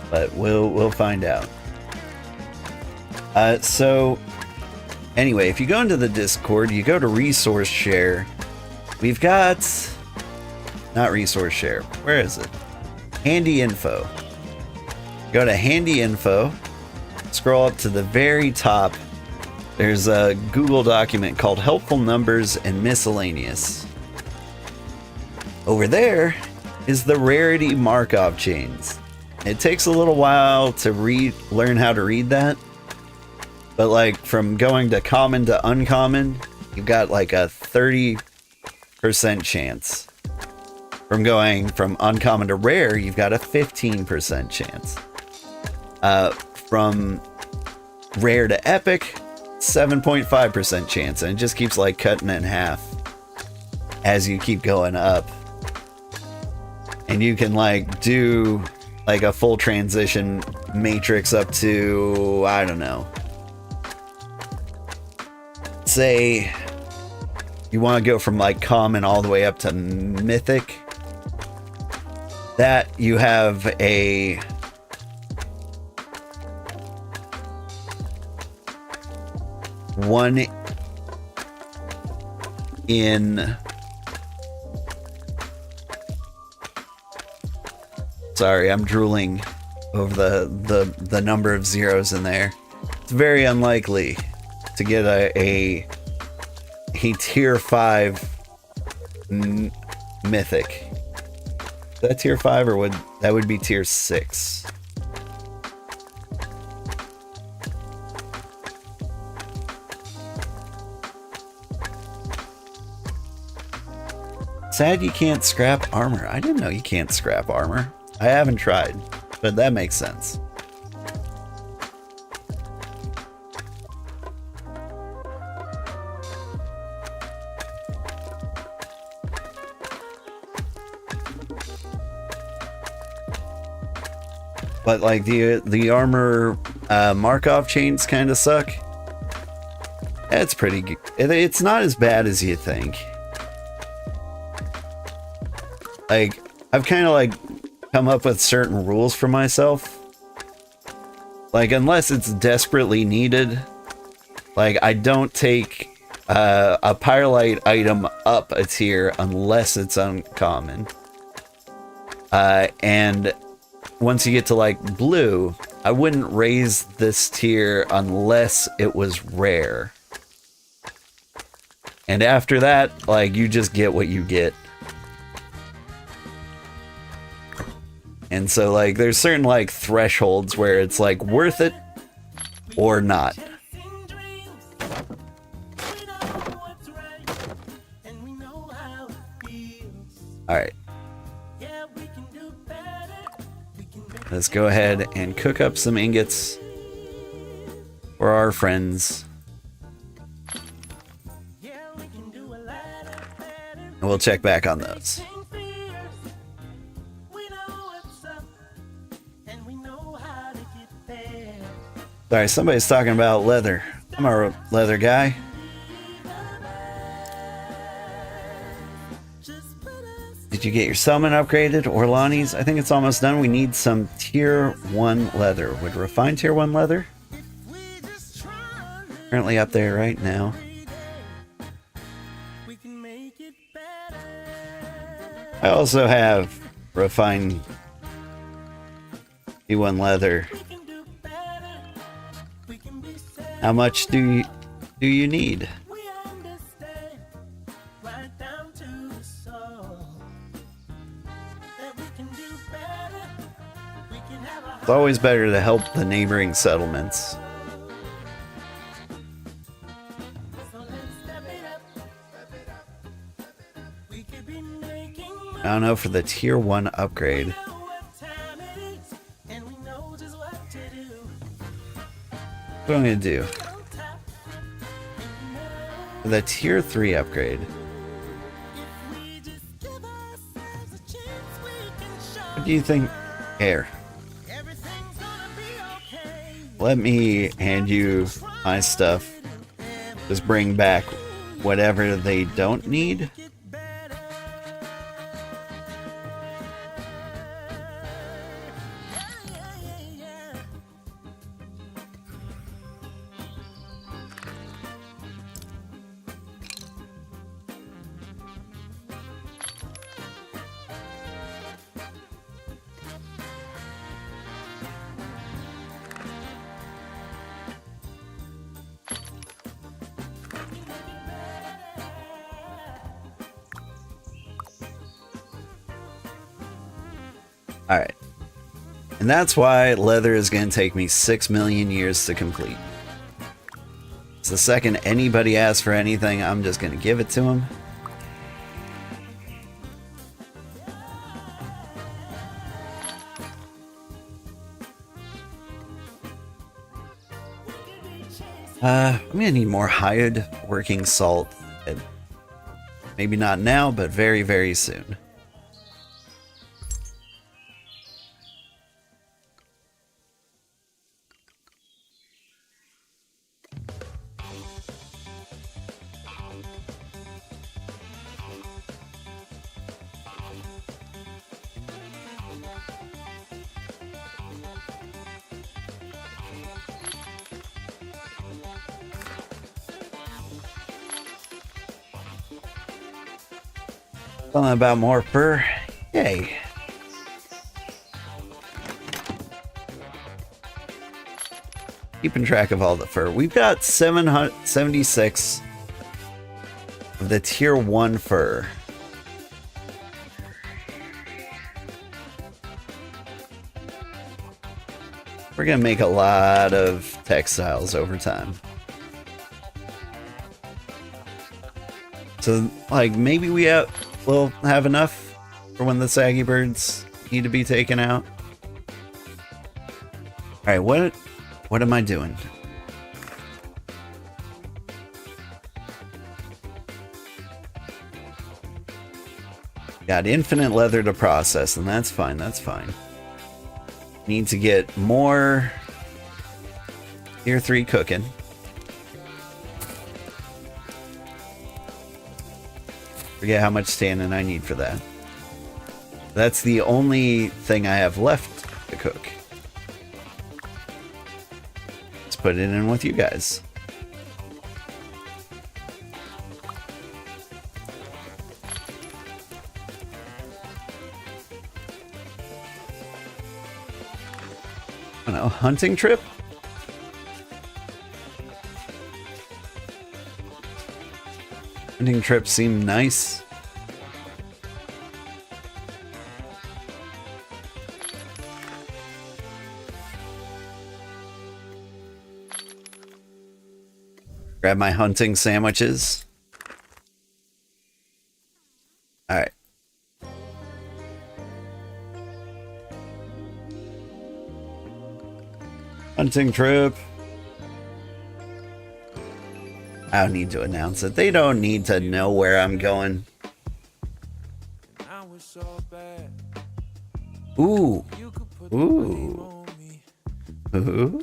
But we'll find out. So anyway, if you go into the Discord, you go to resource share. We've got not resource share. Where is it? Handy info. Go to handy info. Scroll up to the very top. There's a Google document called Helpful Numbers and Miscellaneous. Over there is the rarity Markov chains. It takes a little while to learn how to read that. But like from going to common to uncommon, you've got like a 30% chance. From going from uncommon to rare, you've got a 15% chance. From rare to epic, 7.5% chance, and it just keeps like cutting it in half as you keep going up. And you can like do like a full transition matrix up to, I don't know, say you want to go from like common all the way up to mythic. That you have a one in, sorry, I'm drooling over the number of zeros in there. It's very unlikely to get a tier 5 mythic. Is that tier 5 or would be tier 6? Sad you can't scrap armor. I didn't know you can't scrap armor. I haven't tried, but that makes sense. But like the armor Markov chains kind of suck. It's pretty good. It's not as bad as you think. Like, I've kind of like come up with certain rules for myself. Like, unless it's desperately needed, like I don't take a Pyrelite item up a tier unless it's uncommon. And once you get to like blue, I wouldn't raise this tier unless it was rare. And after that, like, you just get what you get. And so, like, there's certain, like, thresholds where it's, like, worth it or not. Alright. Let's go ahead and cook up some ingots for our friends. And we'll check back on those. Sorry, somebody's talking about leather. I'm a leather guy. Did you get your summon upgraded or Lonnie's? I think it's almost done. We need some tier 1 leather. Would refine tier 1 leather? Currently up there right now. I also have refined T1 leather. How much do you need? It's always better to help the neighboring settlements. I don't know for the tier 1 upgrade. What I'm gonna do for the tier 3 upgrade. What do you think? Here, let me hand you my stuff. Just bring back whatever they don't need. Alright. And that's why leather is going to take me 6 million years to complete. So the second anybody asks for anything, I'm just going to give it to them. I'm going to need more hired working salt. Maybe not now, but very, very soon. Something about more fur. Yay. Keeping track of all the fur. We've got 776 of the tier 1 fur. We're gonna make a lot of textiles over time. So, like, maybe we'll have enough for when the saggy birds need to be taken out. All right, what am I doing? Got infinite leather to process, and that's fine, that's fine. Need to get more tier 3 cooking. Forget how much tannin I need for that. That's the only thing I have left to cook. Let's put it in with you guys. I don't know, hunting trip? Hunting trips seem nice. Grab my hunting sandwiches. All right. Hunting trip. I don't need to announce it. They don't need to know where I'm going. Ooh. Ooh. Ooh.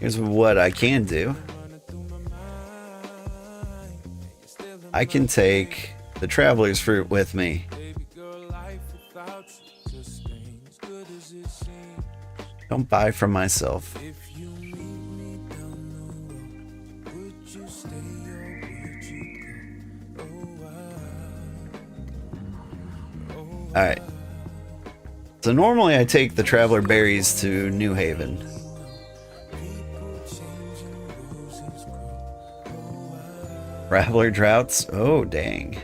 Here's what I can do. I can take the traveler's fruit with me. Don't buy from myself. Alright. So normally I take the traveler berries to New Haven. Traveler droughts? Oh, dang.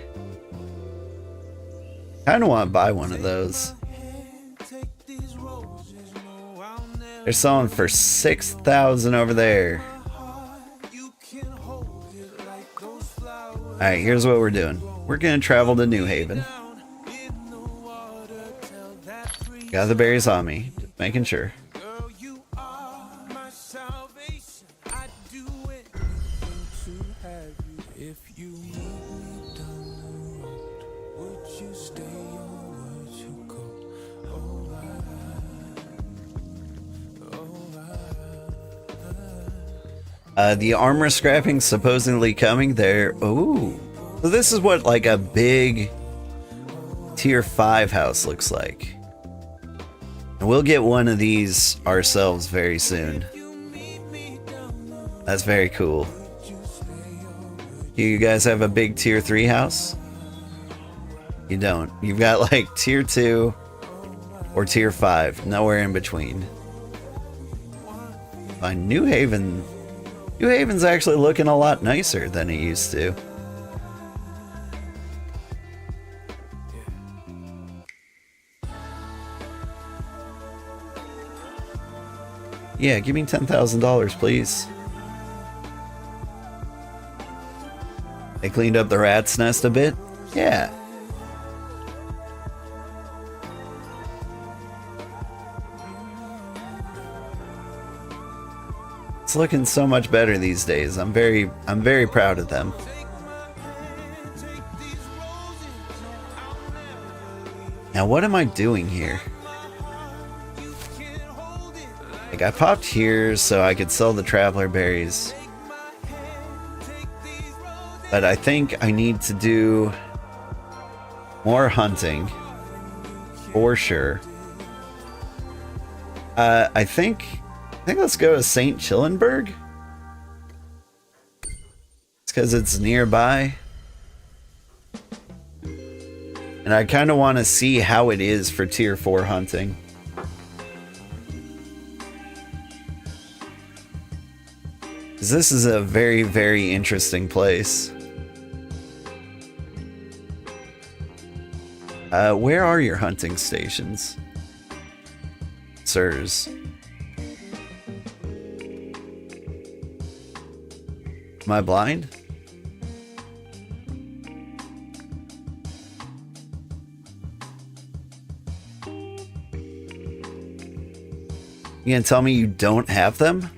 Kinda want to buy one of those. They're selling for 6,000 over there. Alright, here's what we're doing. We're gonna travel to New Haven. Got the berries on me, just making sure. The armor scrapping supposedly coming there. Ooh. So this is what like a big tier 5 house looks like. And we'll get one of these ourselves very soon. That's very cool. Do you guys have a big tier 3 house? You don't. You've got like tier 2 or tier 5. Nowhere in between. Fine. New Haven. New Haven's actually looking a lot nicer than it used to. Yeah, give me $10,000, please. They cleaned up the rat's nest a bit? Yeah. It's looking so much better these days. I'm very proud of them. Now what am I doing here? Like I popped here so I could sell the traveler berries. But I think I need to do more hunting. For sure. I think let's go to St. Chillenberg. It's because it's nearby. And I kind of want to see how it is for tier 4 hunting. Because this is a very, very interesting place. Where are your hunting stations? Sirs. Am I blind? You gonna tell me you don't have them?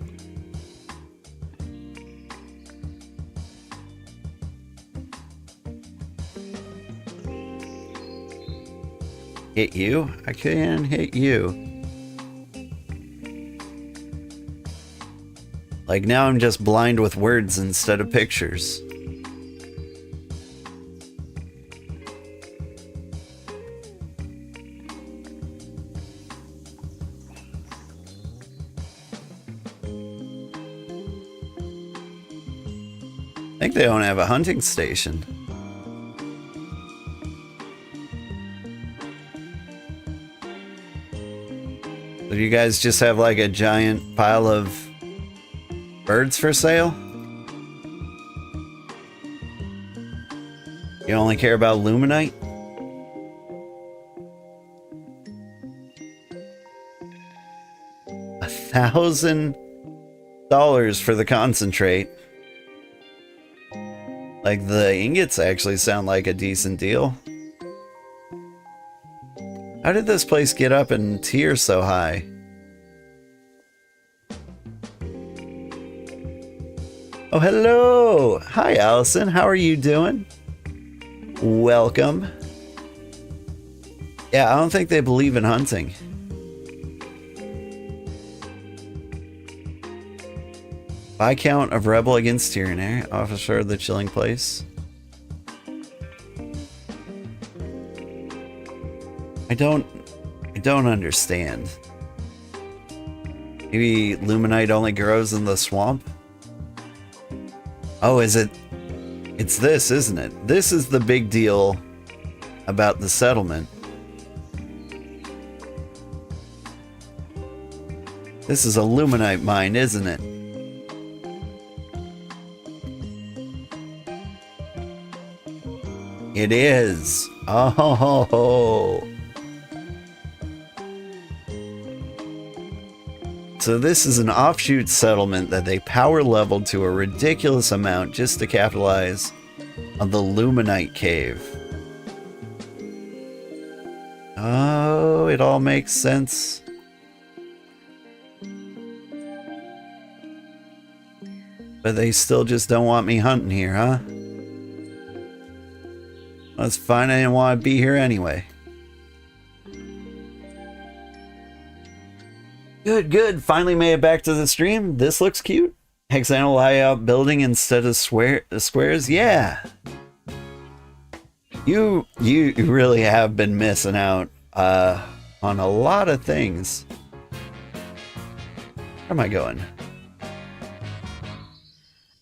Hit you? I can hit you. Like now I'm just blind with words instead of pictures. I think they don't have a hunting station. So do you guys just have like a giant pile of birds for sale? You only care about luminite? $1,000 for the concentrate. Like, the ingots actually sound like a decent deal. How did this place get up in tier so high? Oh, hello! Hi, Allison. How are you doing? Welcome. Yeah, I don't think they believe in hunting. Viscount of Rebel against Tyranny, officer of the Chilling Place. I don't understand. Maybe luminite only grows in the swamp? Oh, is it? It's this, isn't it? This is the big deal about the settlement. This is a luminite mine, isn't it? It is. Oh. So this is an offshoot settlement that they power leveled to a ridiculous amount just to capitalize on the luminite cave. Oh, it all makes sense. But they still just don't want me hunting here, huh? That's fine, I didn't want to be here anyway. Good. Finally made it back to the stream. This looks cute. Hexagonal layout building instead of squares. Yeah. You really have been missing out on a lot of things. Where am I going?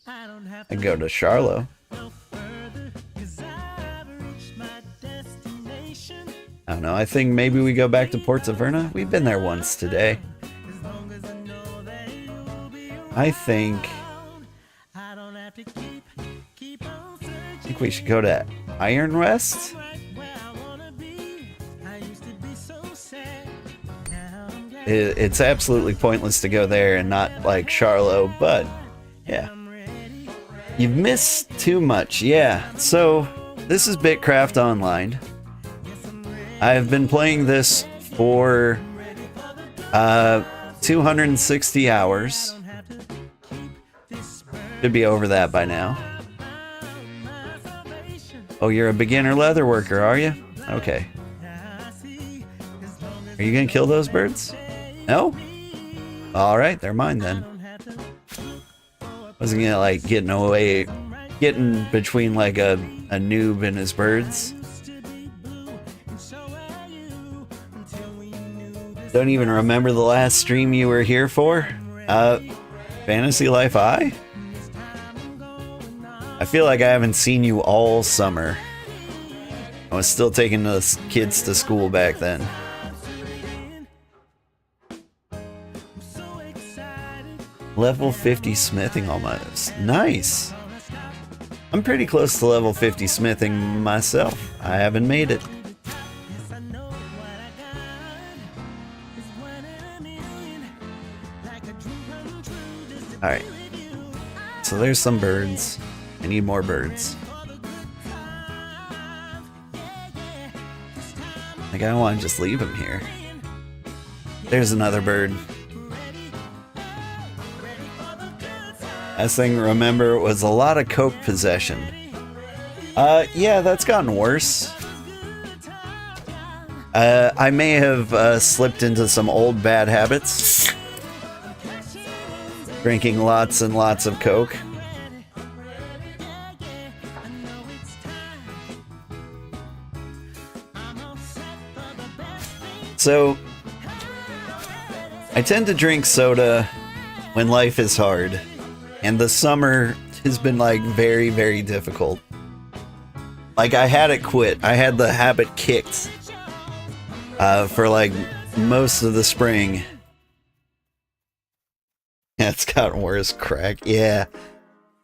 I go to Charlo. I don't know, I think maybe we go back to Port Taverna. We've been there once today. I think we should go to Iron West. It's absolutely pointless to go there and not like Charlo, but yeah. You've missed too much, yeah. So, this is BitCraft Online. I've been playing this for 260 hours. Should be over that by now. Oh, you're a beginner leather worker, are you? Okay. Are you gonna kill those birds? No? Alright, they're mine then. Wasn't gonna like getting between like a noob and his birds. Don't even remember the last stream you were here for? Fantasy Life I? I feel like I haven't seen you all summer. I was still taking the kids to school back then. Level 50 smithing almost. Nice! I'm pretty close to level 50 smithing myself. I haven't made it. Alright. So so there's some birds. I need more birds. Like, I don't want to just leave them here. There's another bird. Last thing to remember was a lot of coke possession. Yeah, that's gotten worse. I may have slipped into some old bad habits. Drinking lots and lots of coke. So, I tend to drink soda when life is hard, and the summer has been like very, very difficult. Like, I had it quit. I had the habit kicked for like most of the spring. Yeah, it's gotten worse, crack. Yeah,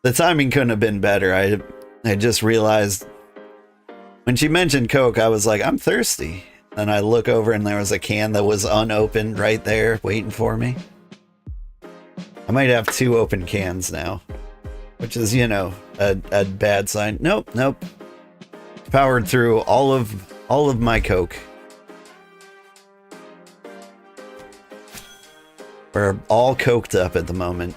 the timing couldn't have been better. I just realized when she mentioned Coke, I was like, I'm thirsty. And I look over and there was a can that was unopened right there waiting for me. I might have 2 open cans now, which is, you know, a bad sign. Nope. Powered through all of my Coke. We're all coked up at the moment.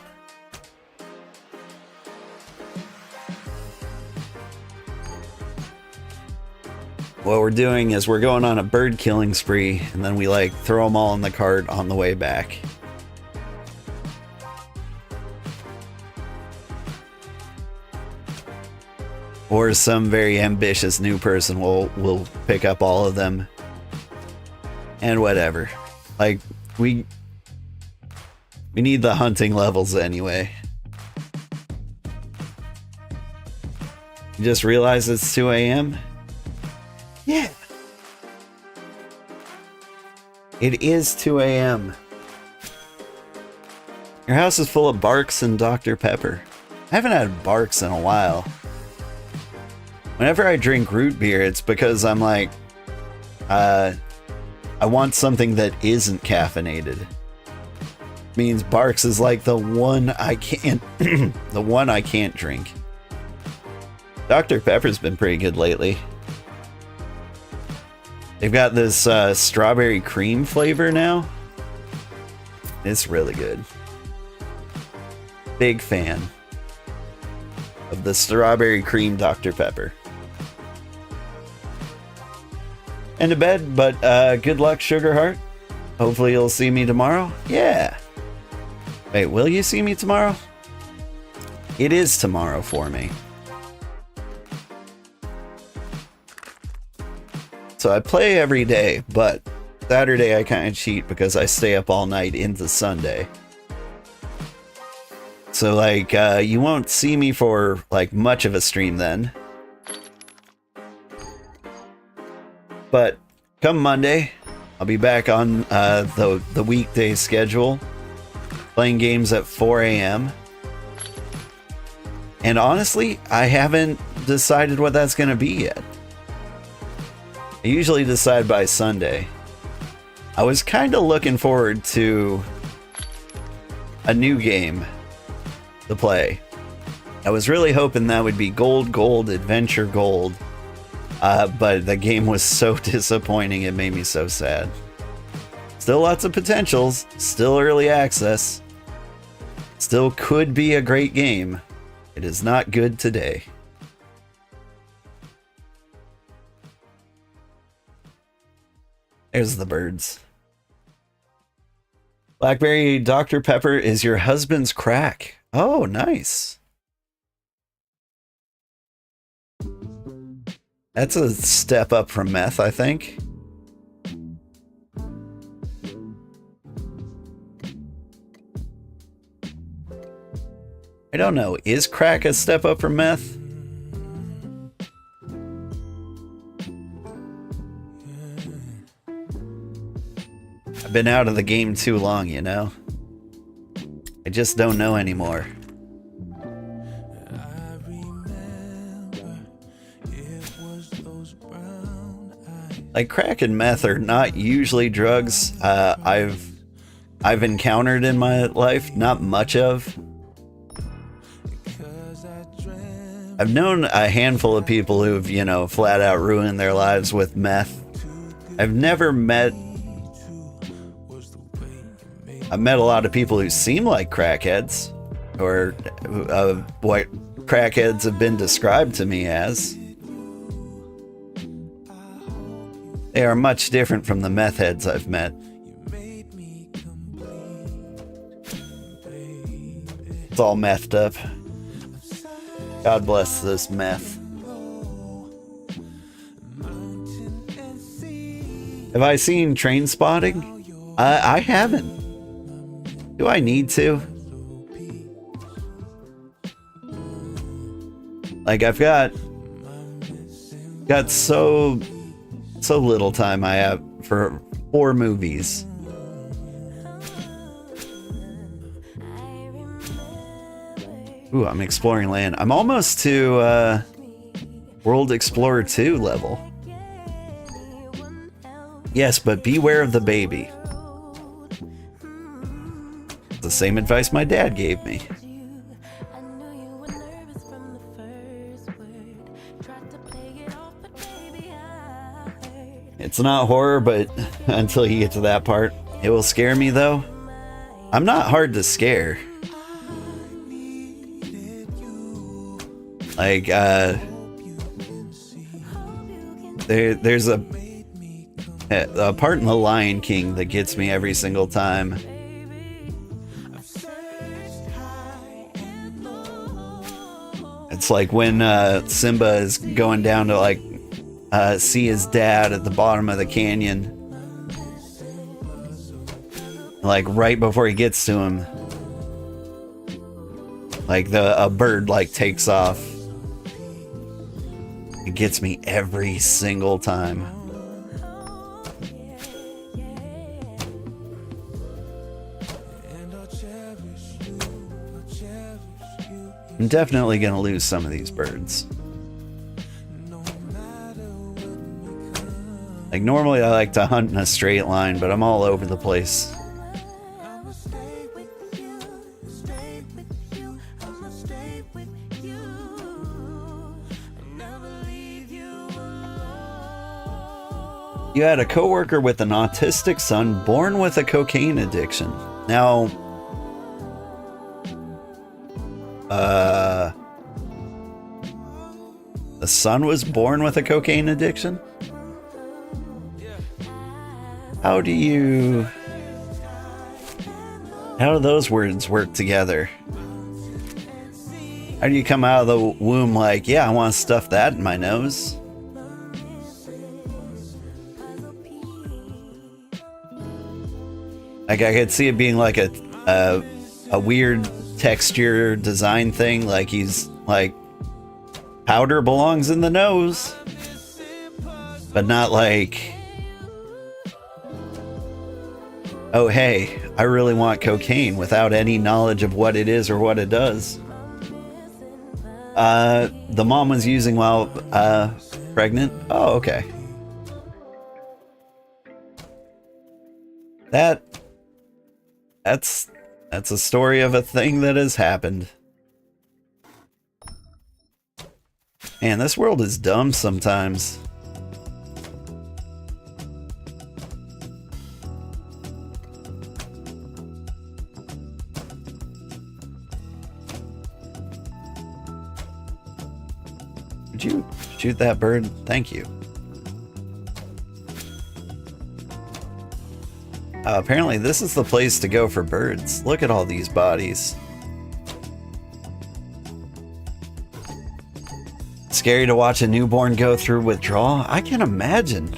What we're doing is we're going on a bird killing spree, and then we like throw them all in the cart on the way back. Or some very ambitious new person will pick up all of them. And whatever. Like, we need the hunting levels anyway. You just realize it's 2 a.m.? Yeah. It is 2 a.m. Your house is full of Barks and Dr. Pepper. I haven't had Barks in a while. Whenever I drink root beer, it's because I'm like, I want something that isn't caffeinated. Means Barks is like the one I can't, the one I can't drink. Dr. Pepper's been pretty good lately. They've got this strawberry cream flavor now. It's really good. Big fan of the strawberry cream Dr. Pepper. And to bed, but good luck, Sugarheart. Hopefully you'll see me tomorrow. Yeah. Wait, will you see me tomorrow? It is tomorrow for me. So I play every day, but Saturday I kind of cheat because I stay up all night into Sunday. So like, you won't see me for like much of a stream then. But come Monday, I'll be back on the weekday schedule, playing games at 4 a.m. And honestly, I haven't decided what that's going to be yet. I usually decide by Sunday. I was kind of looking forward to a new game to play. I was really hoping that would be Gold, Adventure Gold. But the game was so disappointing, it made me so sad. Still lots of potentials, still early access. Still could be a great game. It is not good today. There's the birds. Blackberry Dr. Pepper is your husband's crack. Oh, nice. That's a step up from meth, I think. I don't know. Is crack a step up from meth? I've been out of the game too long, you know? I just don't know anymore. Like, crack and meth are not usually drugs I've encountered in my life. Not much of. I've known a handful of people who've, you know, flat out ruined their lives with meth. I've never met... I've met a lot of people who seem like crackheads, or what crackheads have been described to me as. They are much different from the meth heads I've met. It's all methed up. God bless this meth. Have I seen Train Spotting? I haven't. Do I need to? Like, I've got so little time I have for 4 movies. Ooh, I'm exploring land. I'm almost to World Explorer 2 level. Yes, but beware of the baby. The same advice my dad gave me. It's not horror, but until you get to that part, it will scare me though. I'm not hard to scare. Like, there's a part in The Lion King that gets me every single time. It's like when Simba is going down to like see his dad at the bottom of the canyon. Like right before he gets to him, like a bird like takes off. It gets me every single time. I'm definitely gonna lose some of these birds. Like normally I like to hunt in a straight line, but I'm all over the place. You had a coworker with an autistic son born with a cocaine addiction. Now, the son was born with a cocaine addiction? How do those words work together? How do you come out of the womb like, yeah, I want to stuff that in my nose? Like I could see it being like a weird texture design thing, like he's like powder belongs in the nose, but not like, oh hey, I really want cocaine without any knowledge of what it is or what it does. The mom was using while pregnant. Oh, okay. That's a story of a thing that has happened. Man, this world is dumb sometimes. Would you shoot that bird? Thank you. Apparently this is the place to go for birds. Look at all these bodies. Scary to watch a newborn go through withdrawal? I can imagine.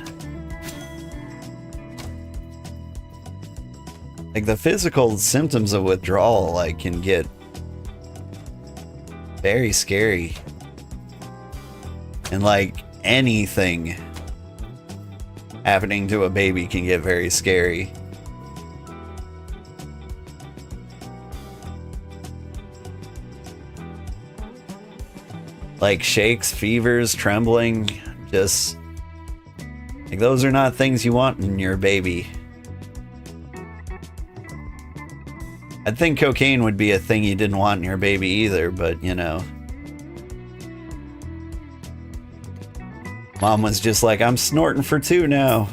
Like the physical symptoms of withdrawal like can get very scary. And like anything happening to a baby can get very scary. Like shakes, fevers, trembling, just like those are not things you want in your baby. I'd think cocaine would be a thing you didn't want in your baby either, but you know. Mom was just like, I'm snorting for two now.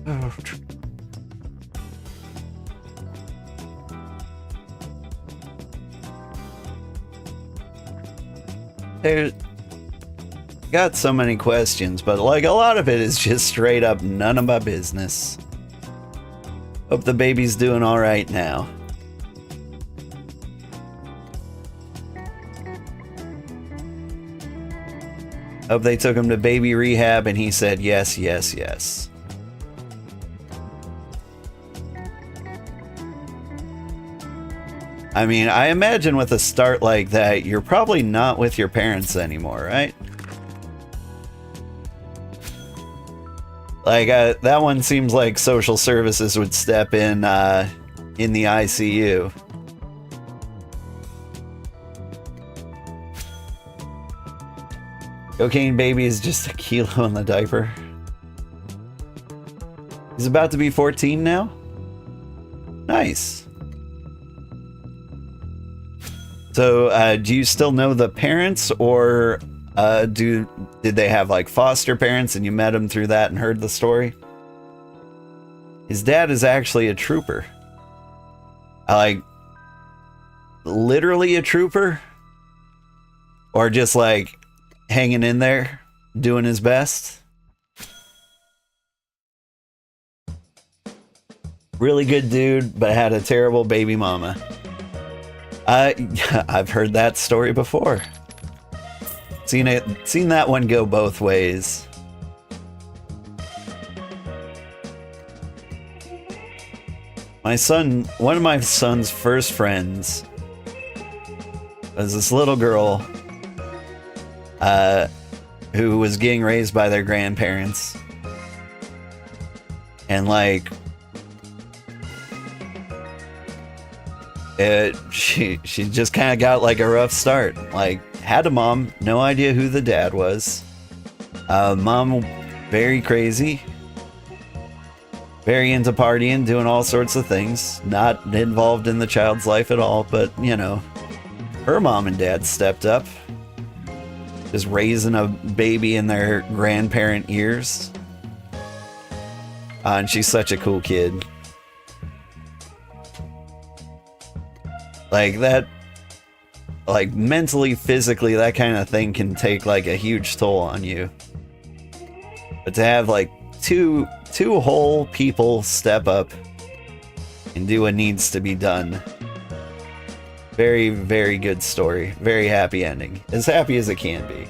Oh. There's got so many questions, but like a lot of it is just straight up none of my business. Hope the baby's doing all right now. Hope they took him to baby rehab and he said yes, yes, yes. I mean, I imagine with a start like that, you're probably not with your parents anymore, right? Like, that one seems like social services would step in the ICU. Cocaine baby is just a kilo in the diaper. He's about to be 14 now? Nice. So, do you still know the parents, or did they have like foster parents and you met them through that and heard the story? His dad is actually a trooper. Like, literally a trooper? Or just like hanging in there, doing his best? Really good dude, but had a terrible baby mama. I've heard that story before. Seen that one go both ways. One of my son's first friends was this little girl who was getting raised by their grandparents. And like, she just kind of got like a rough start. Like, had a mom, no idea who the dad was. Mom, very crazy, very into partying, doing all sorts of things, not involved in the child's life at all. But you know, her mom and dad stepped up, just raising a baby in their grandparent years. And she's such a cool kid. Like that, like mentally, physically, that kind of thing can take like a huge toll on you. But to have like two whole people step up and do what needs to be done. Very, very good story. Very happy ending. As happy as it can be.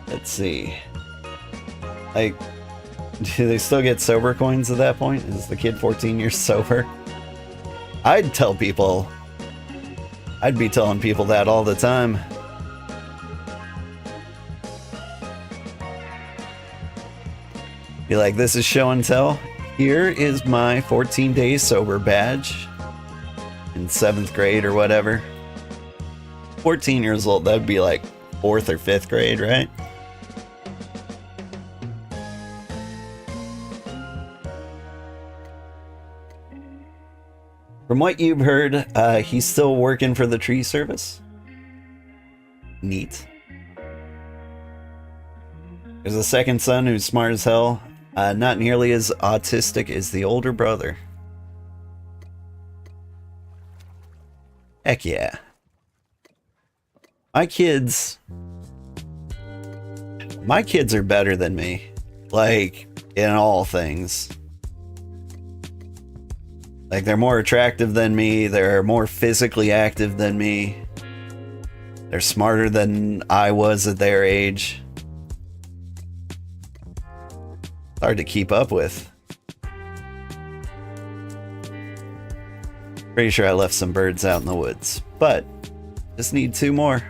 Let's see. Like, do they still get sober coins at that point? Is the kid 14 years sober? I'd be telling people that all the time. Be like, this is show and tell. Here is my 14 days sober badge in 7th grade or whatever. 14 years old, that'd be like 4th or 5th grade, right? From what you've heard, he's still working for the tree service. Neat. There's a second son who's smart as hell, not nearly as autistic as the older brother. Heck yeah. My kids are better than me, like, in all things. Like, they're more attractive than me, they're more physically active than me, they're smarter than I was at their age. It's hard to keep up with. Pretty sure I left some birds out in the woods, but just need 2 more.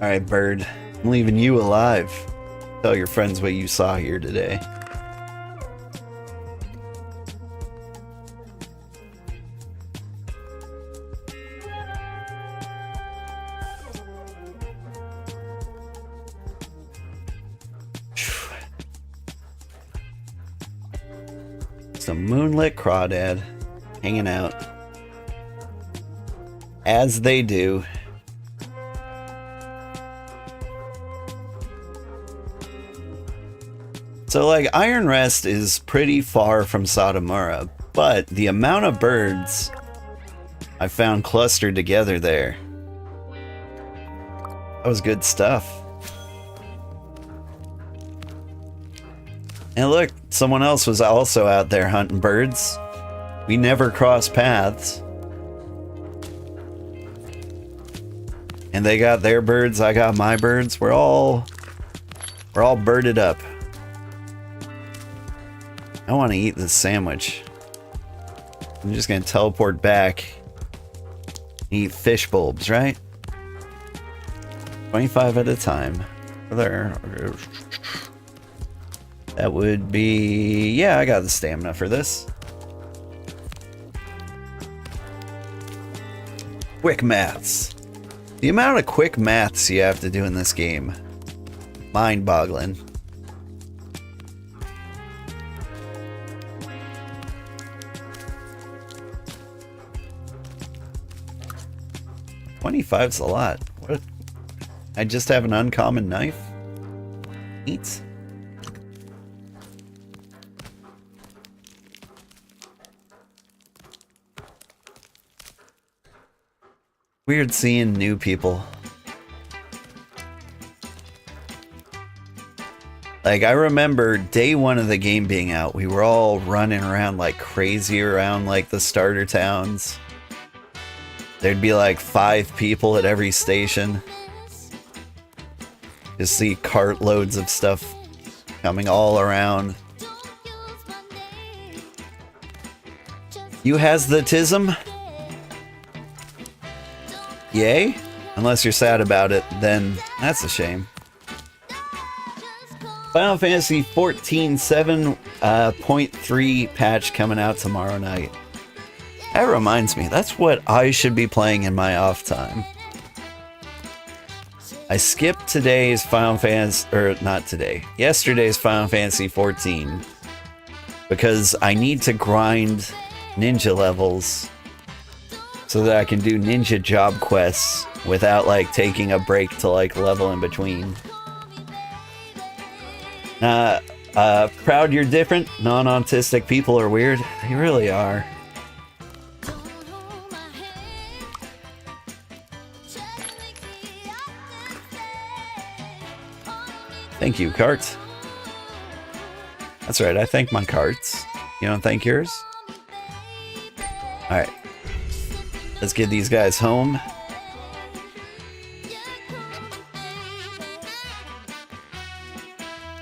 Alright, bird. I'm leaving you alive. Tell your friends what you saw here today. Some moonlit crawdad hanging out. As they do. So, like, Iron Rest is pretty far from Satomura, but the amount of birds I found clustered together there, that was good stuff. And look, someone else was also out there hunting birds. We never crossed paths. And they got their birds, I got my birds. We're all birded up. I want to eat this sandwich. I'm just gonna teleport back. Eat fish bulbs, right? 25 at a time. There. That would be... yeah, I got the stamina for this. Quick maths. The amount of quick maths you have to do in this game. Mind-boggling. $25's a lot. What? I just have an uncommon knife? Neat. Weird seeing new people. Like, I remember day one of the game being out, we were all running around like crazy around like the starter towns. There'd be like 5 people at every station. Just see cartloads of stuff coming all around. You has the tism? Yay? Unless you're sad about it, then that's a shame. Final Fantasy 14 7.3 patch coming out tomorrow night. That reminds me, that's what I should be playing in my off time. I skipped today's Final Fantasy, or not today, yesterday's Final Fantasy 14 because I need to grind ninja levels so that I can do ninja job quests without like taking a break to like level in between. Proud you're different. Non-autistic people are weird. They really are. Thank you, cart. That's right, I thank my carts. You don't thank yours? Alright. Let's get these guys home.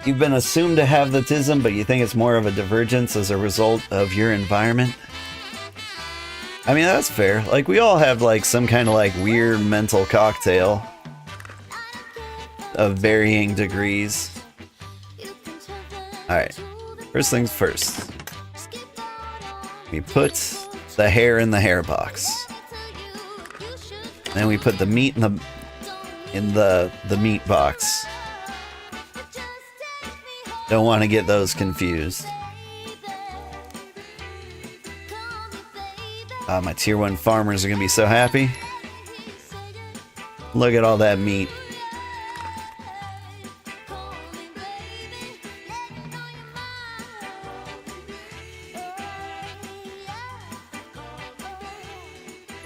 You've been assumed to have the tism, but you think it's more of a divergence as a result of your environment? I mean, that's fair. Like, we all have, like, some kind of, like, weird mental cocktail of varying degrees. Alright. First things first. We put the hair in the hair box. Then we put the meat in the meat box. Don't want to get those confused. My tier 1 farmers are going to be so happy. Look at all that meat.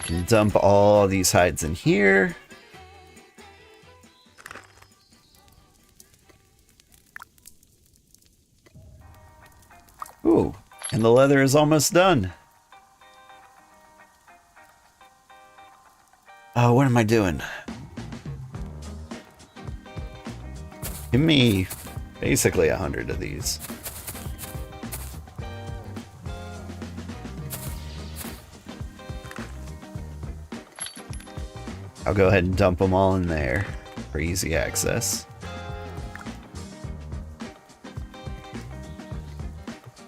Can dump all these hides in here. Ooh, and the leather is almost done. Oh, what am I doing? Give me basically 100 of these. I'll go ahead and dump them all in there. for easy access.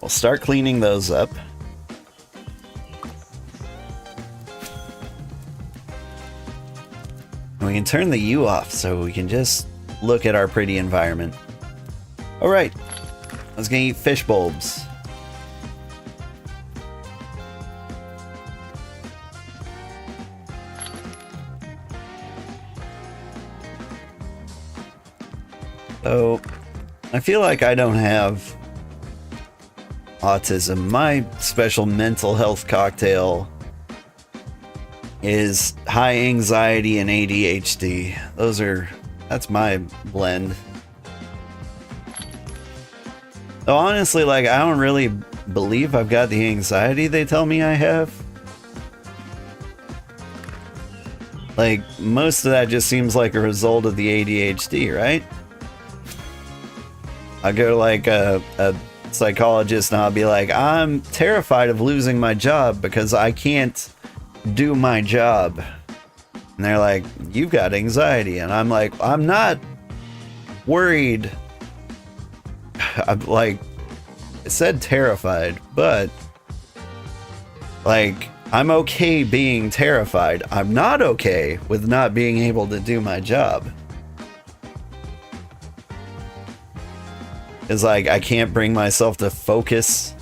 We'll start cleaning those up. And we can turn the U off so we can just look at our pretty environment. Alright, let's go eat fish bulbs. So, I feel like I don't have autism. My special mental health cocktail is high anxiety and ADHD. That's my blend. So honestly, like, I don't really believe I've got the anxiety they tell me I have. Like, most of that just seems like a result of the ADHD, right? I go to like a psychologist and I'll be like, I'm terrified of losing my job because I can't do my job. And they're like, you've got anxiety. And I'm like, I'm not worried. I'm like, I said terrified, but like, I'm okay being terrified. I'm not okay with not being able to do my job. It's like, I can't bring myself to focus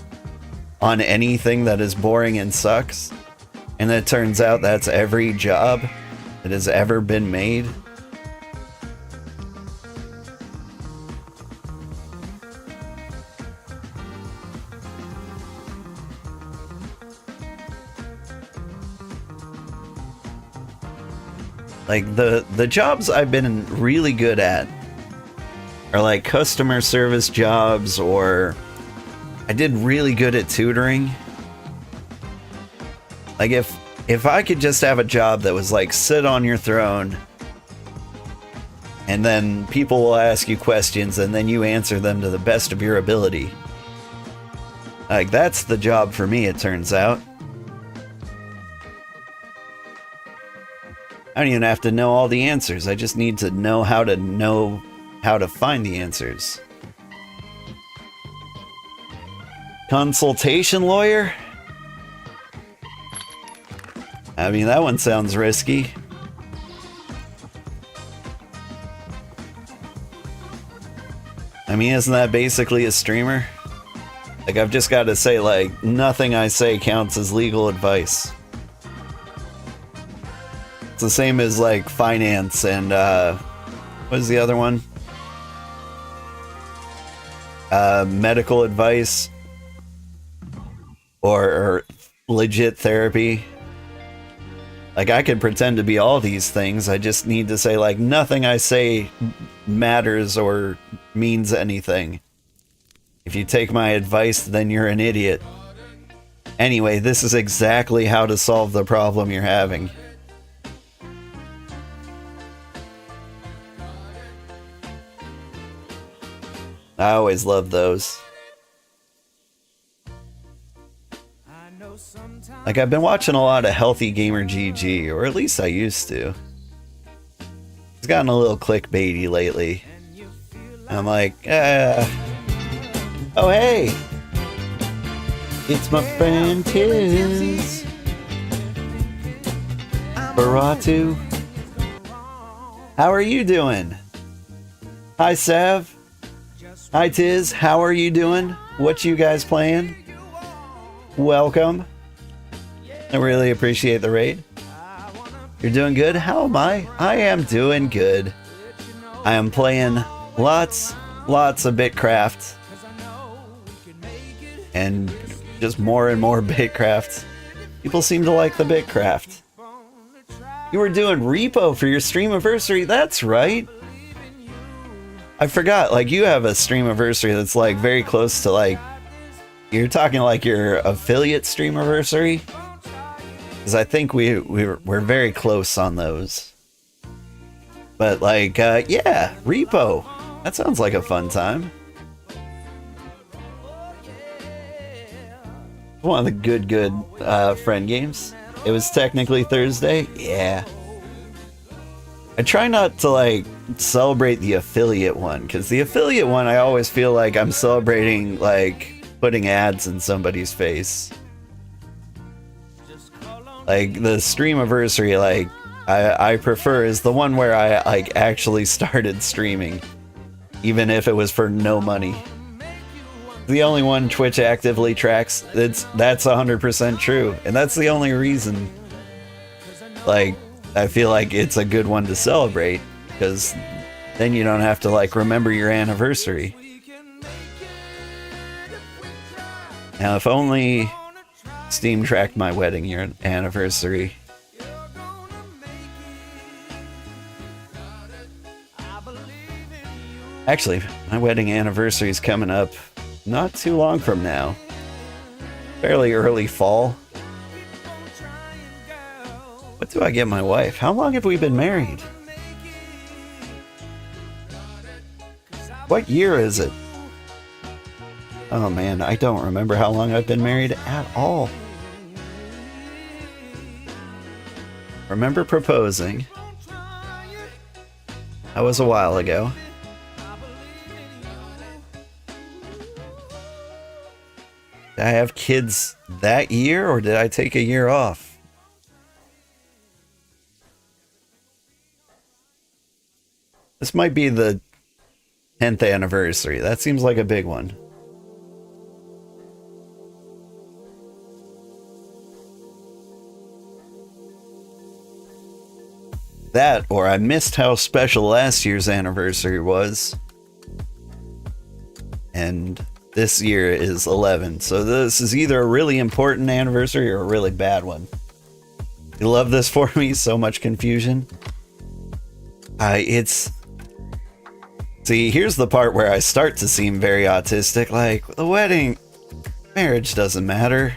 on anything that is boring and sucks. And it turns out that's every job that has ever been made. Like, the jobs I've been really good at are like customer service jobs, or I did really good at tutoring. Like, if I could just have a job that was like, sit on your throne and then people will ask you questions and then you answer them to the best of your ability. Like, that's the job for me, it turns out. I don't even have to know all the answers. I just need to know how to find the answers. Consultation lawyer? I mean, that one sounds risky. I mean, isn't that basically a streamer? Like, I've just got to say, like, nothing I say counts as legal advice. It's the same as, like, finance and, what is the other one? Medical advice. Or legit therapy. Like, I could pretend to be all these things. I just need to say, like, nothing I say matters or means anything. If you take my advice, then you're an idiot. Anyway, this is exactly how to solve the problem you're having. I always love those. Like, I've been watching a lot of Healthy Gamer GG, or at least I used to. It's gotten a little clickbaity lately. I'm like, oh hey! It's my friend Tiz. Baratu. How are you doing? Hi Sav. Hi Tiz, how are you doing? What you guys playing? Welcome. I really appreciate the raid. You're doing good? How am I? I am doing good. I am playing lots of BitCraft. And just more and more BitCraft. People seem to like the BitCraft. You were doing repo for your streamiversary, that's right. I forgot, like, you have a streamiversary that's like very close to, like, you're talking like your affiliate streamiversary? Because I think we're very close on those. But like, yeah, repo. That sounds like a fun time. One of the good friend games. It was technically Thursday. Yeah. I try not to like celebrate the affiliate one, because the affiliate one I always feel like I'm celebrating like putting ads in somebody's face. Like the stream anniversary, like I prefer is the one where I like actually started streaming, even if it was for no money. The only one Twitch actively tracks. That's 100% true, and that's the only reason. Like, I feel like it's a good one to celebrate, because then you don't have to like remember your anniversary. Now, if only Steam tracked my wedding year anniversary. Actually, my wedding anniversary is coming up not too long from now. Fairly early fall. What do I get my wife? How long have we been married? What year is it? Oh man, I don't remember how long I've been married at all. Remember proposing. That was a while ago. Did I have kids that year, or did I take a year off? This might be the 10th anniversary. That seems like a big one. That, or I missed how special last year's anniversary was. And this year is 11. So this is either a really important anniversary or a really bad one. You love this for me? So much confusion. See, here's the part where I start to seem very autistic. Like, the wedding, marriage doesn't matter.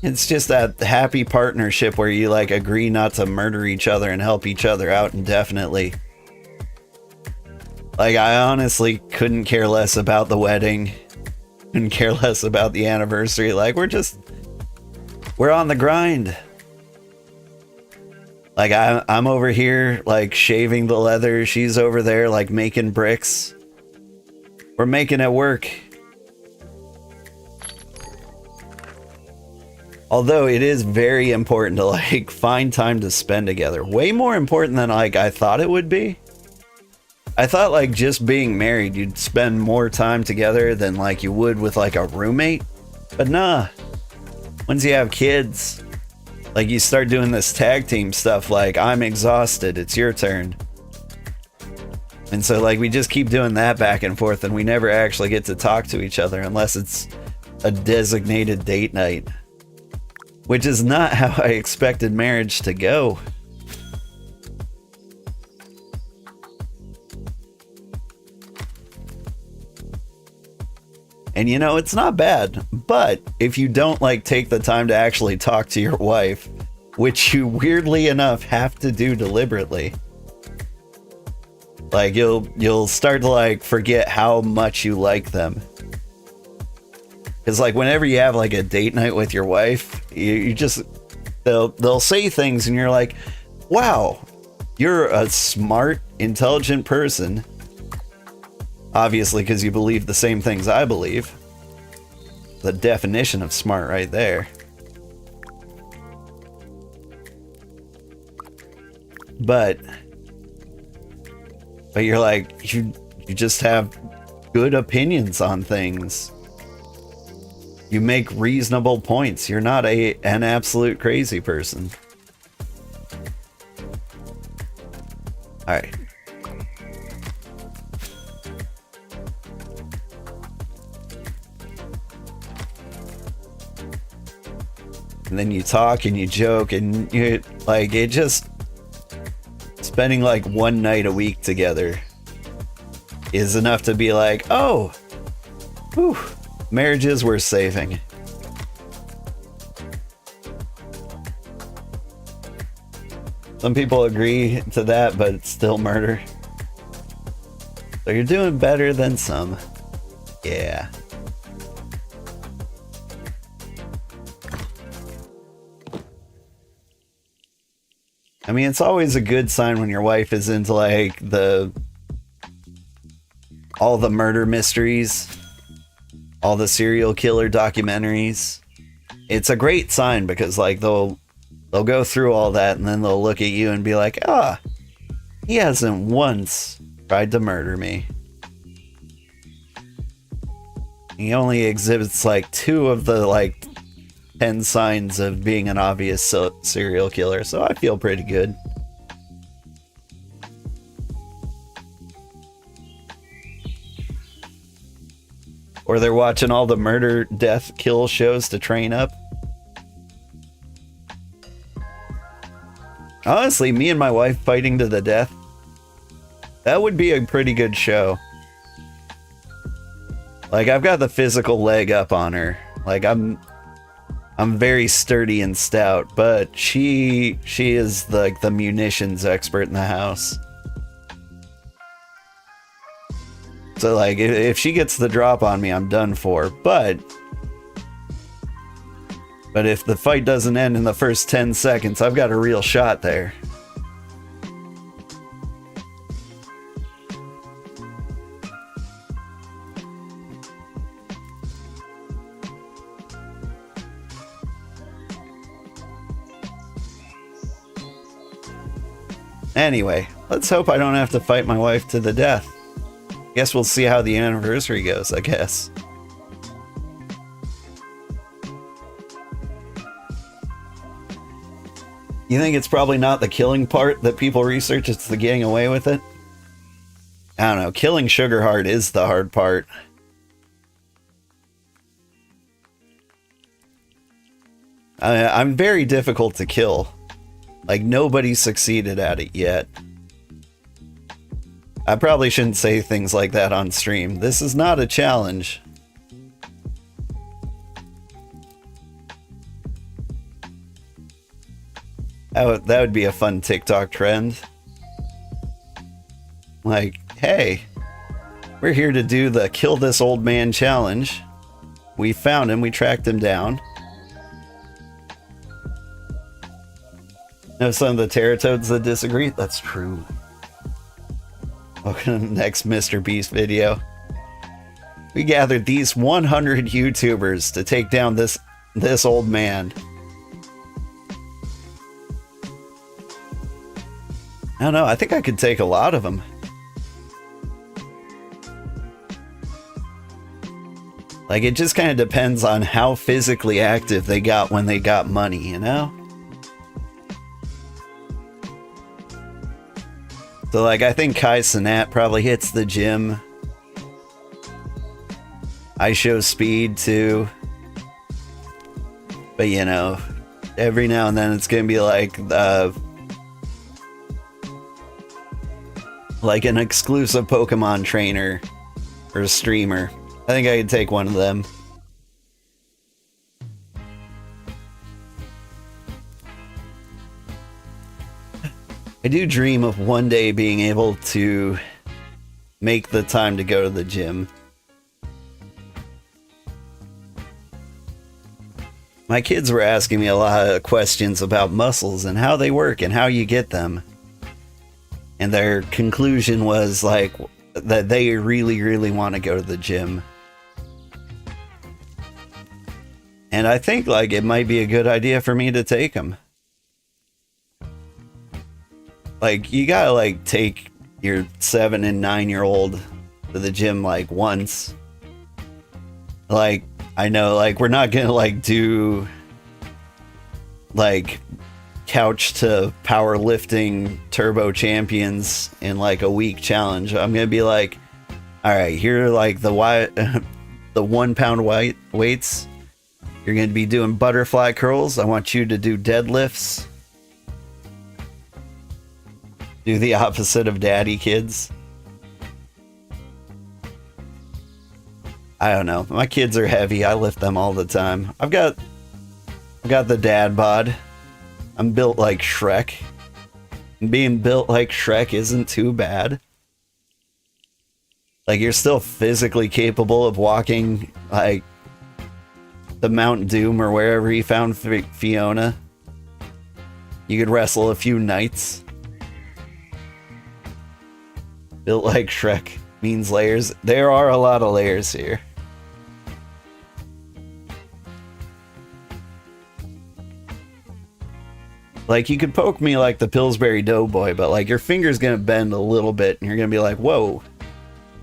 It's just that happy partnership where you like agree not to murder each other and help each other out indefinitely. Like, I honestly couldn't care less about the wedding. Couldn't care less about the anniversary. Like, we're on the grind. Like, I'm over here, like, shaving the leather. She's over there, like, making bricks. We're making it work. Although it is very important to, like, find time to spend together. Way more important than, like, I thought it would be. I thought, like, just being married, you'd spend more time together than, like, you would with, like, a roommate. But nah. Once you have kids, like, you start doing this tag team stuff, like, I'm exhausted, it's your turn. And so, like, we just keep doing that back and forth, and we never actually get to talk to each other unless it's a designated date night. Which is not how I expected marriage to go. And you know, it's not bad, but if you don't like take the time to actually talk to your wife, which you weirdly enough have to do deliberately, like you'll start to like forget how much you like them. Because like whenever you have like a date night with your wife, you just they'll say things and you're like, wow, you're a smart, intelligent person. Obviously, because you believe the same things I believe. The definition of smart right there. But you're like, you just have good opinions on things. You make reasonable points. You're not an absolute crazy person. All right. And then you talk and you joke and you like it just spending like one night a week together is enough to be like, oh, whew, marriage is worth saving. Some people agree to that, but it's still murder. So you're doing better than some. Yeah. I mean, it's always a good sign when your wife is into like all the murder mysteries, all the serial killer documentaries. It's a great sign because like they'll go through all that and then they'll look at you and be like, ah, he hasn't once tried to murder me. He only exhibits like 2 of the like 10 signs of being an obvious serial killer, so I feel pretty good. Or they're watching all the murder, death, kill shows to train up. Honestly, me and my wife fighting to the death, that would be a pretty good show. Like, I've got the physical leg up on her. Like, I'm very sturdy and stout, but she is like the munitions expert in the house. So like, if she gets the drop on me, I'm done for. But if the fight doesn't end in the first 10 seconds, I've got a real shot there. Anyway, let's hope I don't have to fight my wife to the death. Guess we'll see how the anniversary goes, I guess. You think it's probably not the killing part that people research, it's the getting away with it? I don't know, killing Sugarheart is the hard part. I'm very difficult to kill. Like, nobody succeeded at it yet. I probably shouldn't say things like that on stream. This is not a challenge. That would be a fun TikTok trend. Like, hey, we're here to do the kill this old man challenge. We found him, we tracked him down. Know some of the Teratoads that disagree? That's true. Welcome to the next Mr. Beast video. We gathered these 100 YouTubers to take down this old man. I don't know, I think I could take a lot of them. Like, it just kind of depends on how physically active they got when they got money, you know? So, like, I think Kai Cenat probably hits the gym. I show speed, too. But, you know, every now and then it's gonna be like an exclusive Pokemon trainer or a streamer. I think I could take one of them. I do dream of one day being able to make the time to go to the gym. My kids were asking me a lot of questions about muscles and how they work and how you get them. And their conclusion was like that they really, really want to go to the gym. And I think like it might be a good idea for me to take them. Like, you gotta like take your 7 and 9-year-old to the gym like once. Like, I know like we're not gonna like do like couch to powerlifting turbo champions in like a week challenge. I'm gonna be like, all right, here are like the 1 pound weights. You're gonna be doing butterfly curls. I want you to do deadlifts. Do the opposite of daddy, kids. I don't know. My kids are heavy. I lift them all the time. I've got the dad bod. I'm built like Shrek. And being built like Shrek isn't too bad. Like, you're still physically capable of walking like the Mount Doom or wherever he found Fiona. You could wrestle a few knights. Built like Shrek means layers. There are a lot of layers here. Like, you could poke me like the Pillsbury Doughboy, but like your finger's gonna bend a little bit and you're gonna be like, whoa.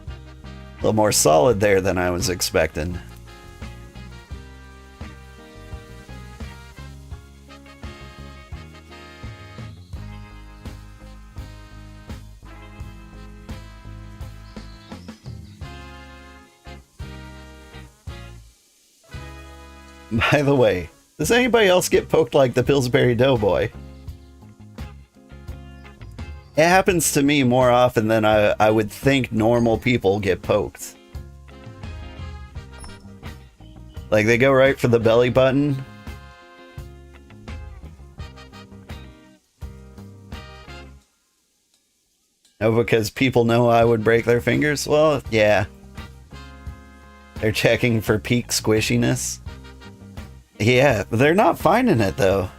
A little more solid there than I was expecting. By the way, does anybody else get poked like the Pillsbury Doughboy? It happens to me more often than I would think normal people get poked. Like, they go right for the belly button. Oh, because people know I would break their fingers? Well, yeah. They're checking for peak squishiness. Yeah, but they're not finding it, though.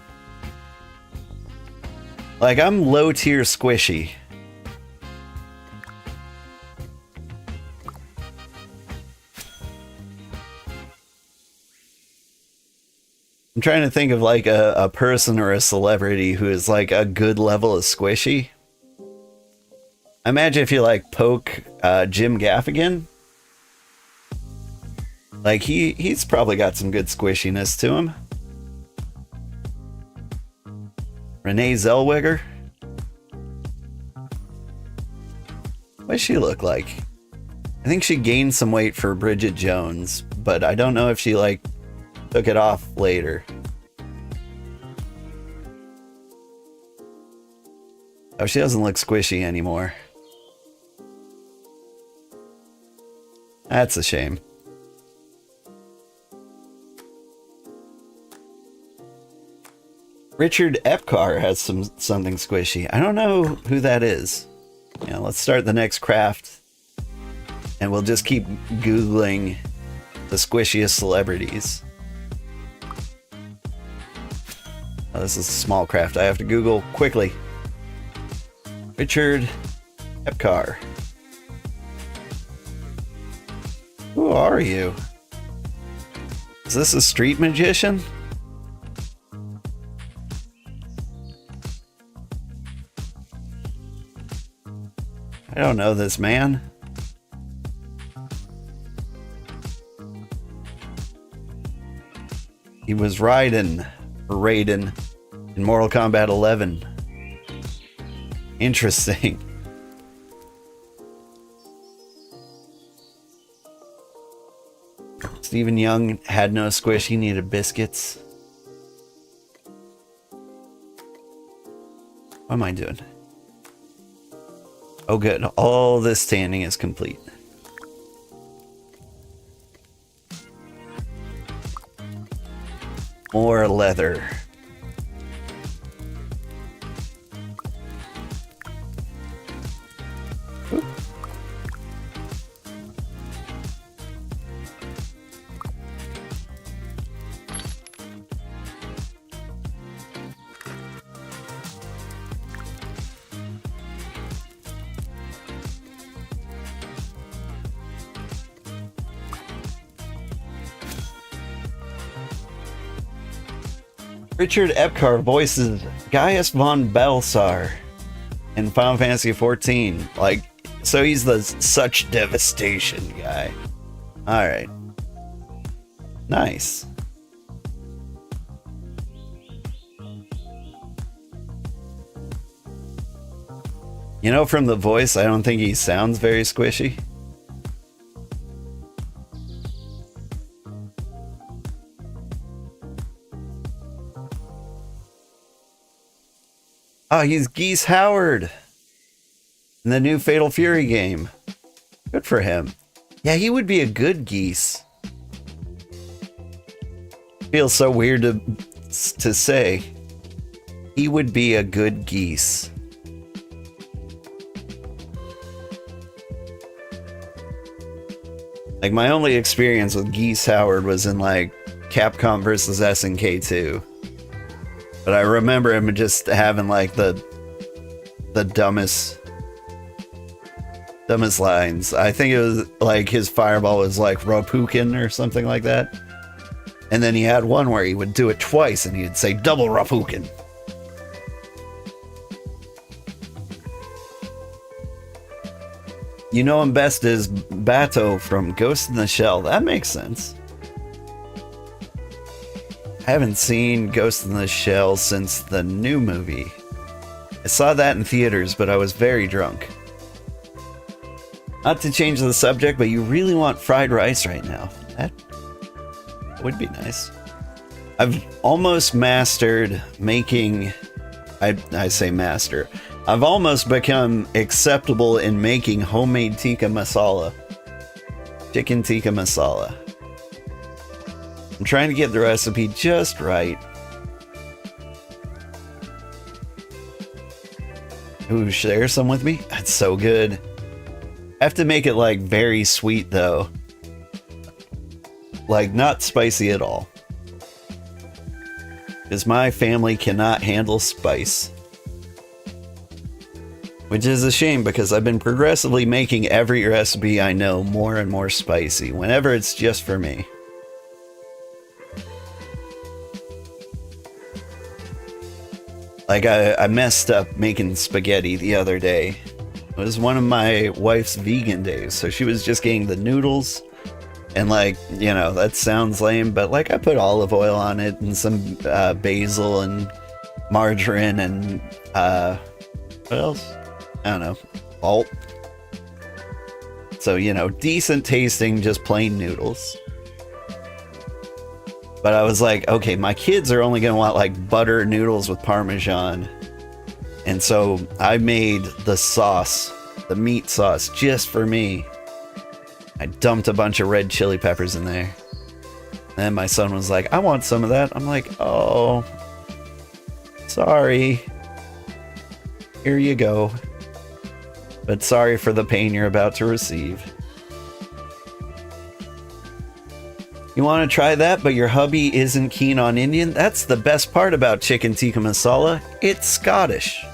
Like, I'm low-tier squishy. I'm trying to think of, like, a person or a celebrity who is, like, a good level of squishy. I imagine if you, like, poke Jim Gaffigan. Like, he's probably got some good squishiness to him. Renee Zellweger? What does she look like? I think she gained some weight for Bridget Jones, but I don't know if she, like, took it off later. Oh, she doesn't look squishy anymore. That's a shame. Richard Epcar has something squishy. I don't know who that is. You know, let's start the next craft. And we'll just keep Googling the squishiest celebrities. Oh, this is a small craft. I have to Google quickly. Richard Epcar. Who are you? Is this a street magician? I don't know this man. He was Raiden in Mortal Kombat 11. Interesting. Stephen Young had no squish, he needed biscuits. What am I doing? Oh good, all this standing is complete. More leather. Oop. Richard Epcar voices Gaius von Belsar in Final Fantasy XIV. Like, so he's the such devastation guy. Alright. Nice. You know, from the voice, I don't think he sounds very squishy. Oh, he's Geese Howard in the new Fatal Fury game. Good for him. Yeah, he would be a good Geese. Feels so weird to say. He would be a good Geese. Like, my only experience with Geese Howard was in, like, Capcom vs. SNK 2. But I remember him just having like the dumbest lines. I think it was like his fireball was like Rapukin or something like that. And then he had one where he would do it twice and he'd say double Rapukin. You know him best as Bato from Ghost in the Shell. That makes sense. I haven't seen Ghost in the Shell since the new movie. I saw that in theaters, but I was very drunk. Not to change the subject, but you really want fried rice right now. That would be nice. I've almost mastered making... I say master. I've almost become acceptable in making homemade tikka masala. Chicken tikka masala. I'm trying to get the recipe just right. Ooh, share some with me? That's so good. I have to make it like very sweet though. Like not spicy at all. Because my family cannot handle spice. Which is a shame because I've been progressively making every recipe I know more and more spicy whenever it's just for me. Like I messed up making spaghetti the other day. It was one of my wife's vegan days, so she was just getting the noodles. And like, you know, that sounds lame, but like I put olive oil on it and some basil and margarine and what else? I don't know. Salt. So, you know, decent tasting, just plain noodles. But I was like, okay, my kids are only gonna want like butter noodles with Parmesan. And so I made the sauce, the meat sauce, just for me. I dumped a bunch of red chili peppers in there. And my son was like, I want some of that. I'm like, oh, sorry. Here you go. But sorry for the pain you're about to receive. You want to try that, but your hubby isn't keen on Indian? That's the best part about chicken tikka masala. It's Scottish.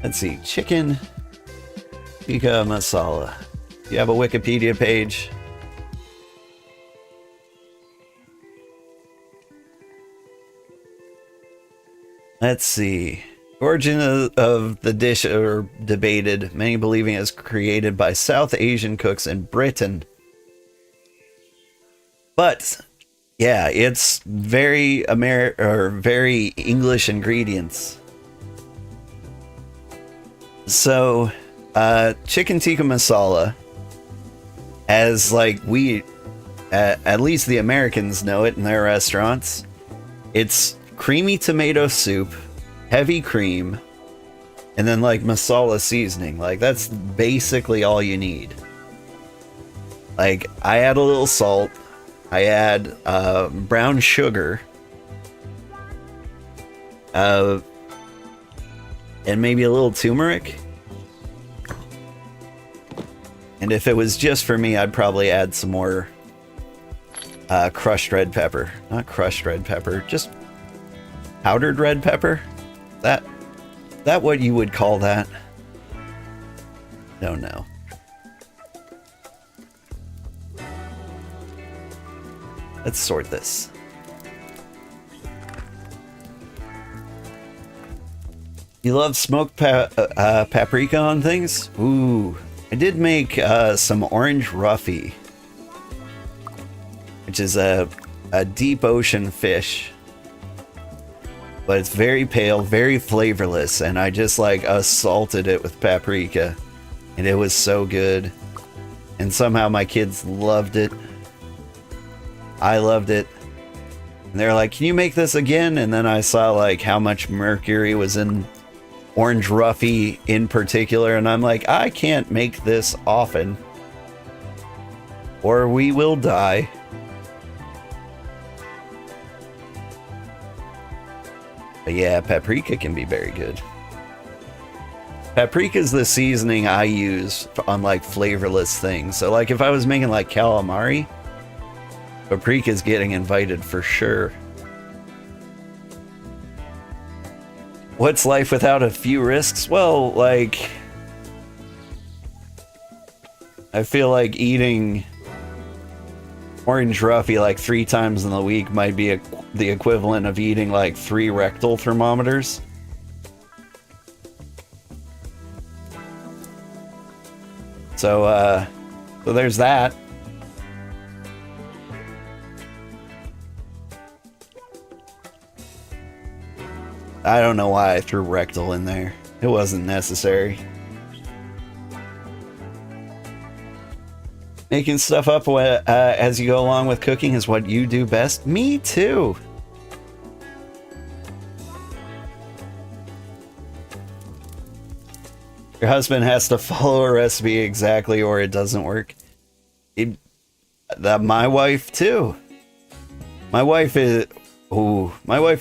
Let's see. Chicken tikka masala. You have a Wikipedia page. Let's see. Origin of the dish are debated, many believing it was created by South Asian cooks in Britain. But yeah, it's very very English ingredients. So, chicken tikka masala, as like we, at least the Americans know it in their restaurants, it's creamy tomato soup, heavy cream, and then like masala seasoning. Like that's basically all you need. Like I add a little salt, I add brown sugar, and maybe a little turmeric. And if it was just for me, I'd probably add some more crushed red pepper. Not crushed red pepper, just powdered red pepper. That what you would call that? Don't know. Let's sort this. You love smoked paprika on things? Ooh, I did make some orange roughy, which is a deep ocean fish. But it's very pale, very flavorless, and I just like assaulted it with paprika, and it was so good. And somehow my kids loved it. I loved it. And they're like, can you make this again? And then I saw like how much mercury was in orange roughy in particular, and I'm like, I can't make this often, or we will die. But yeah, paprika can be very good. Paprika is the seasoning I use on like flavorless things. So like if I was making like calamari, paprika's getting invited for sure. What's life without a few risks? Well, like, I feel like eating orange roughy like 3 times in the week might be the equivalent of eating like 3 rectal thermometers. So there's that. I don't know why I threw rectal in there. It wasn't necessary. Making stuff up as you go along with cooking is what you do best. Me too. Your husband has to follow a recipe exactly or it doesn't work. My wife too. My wife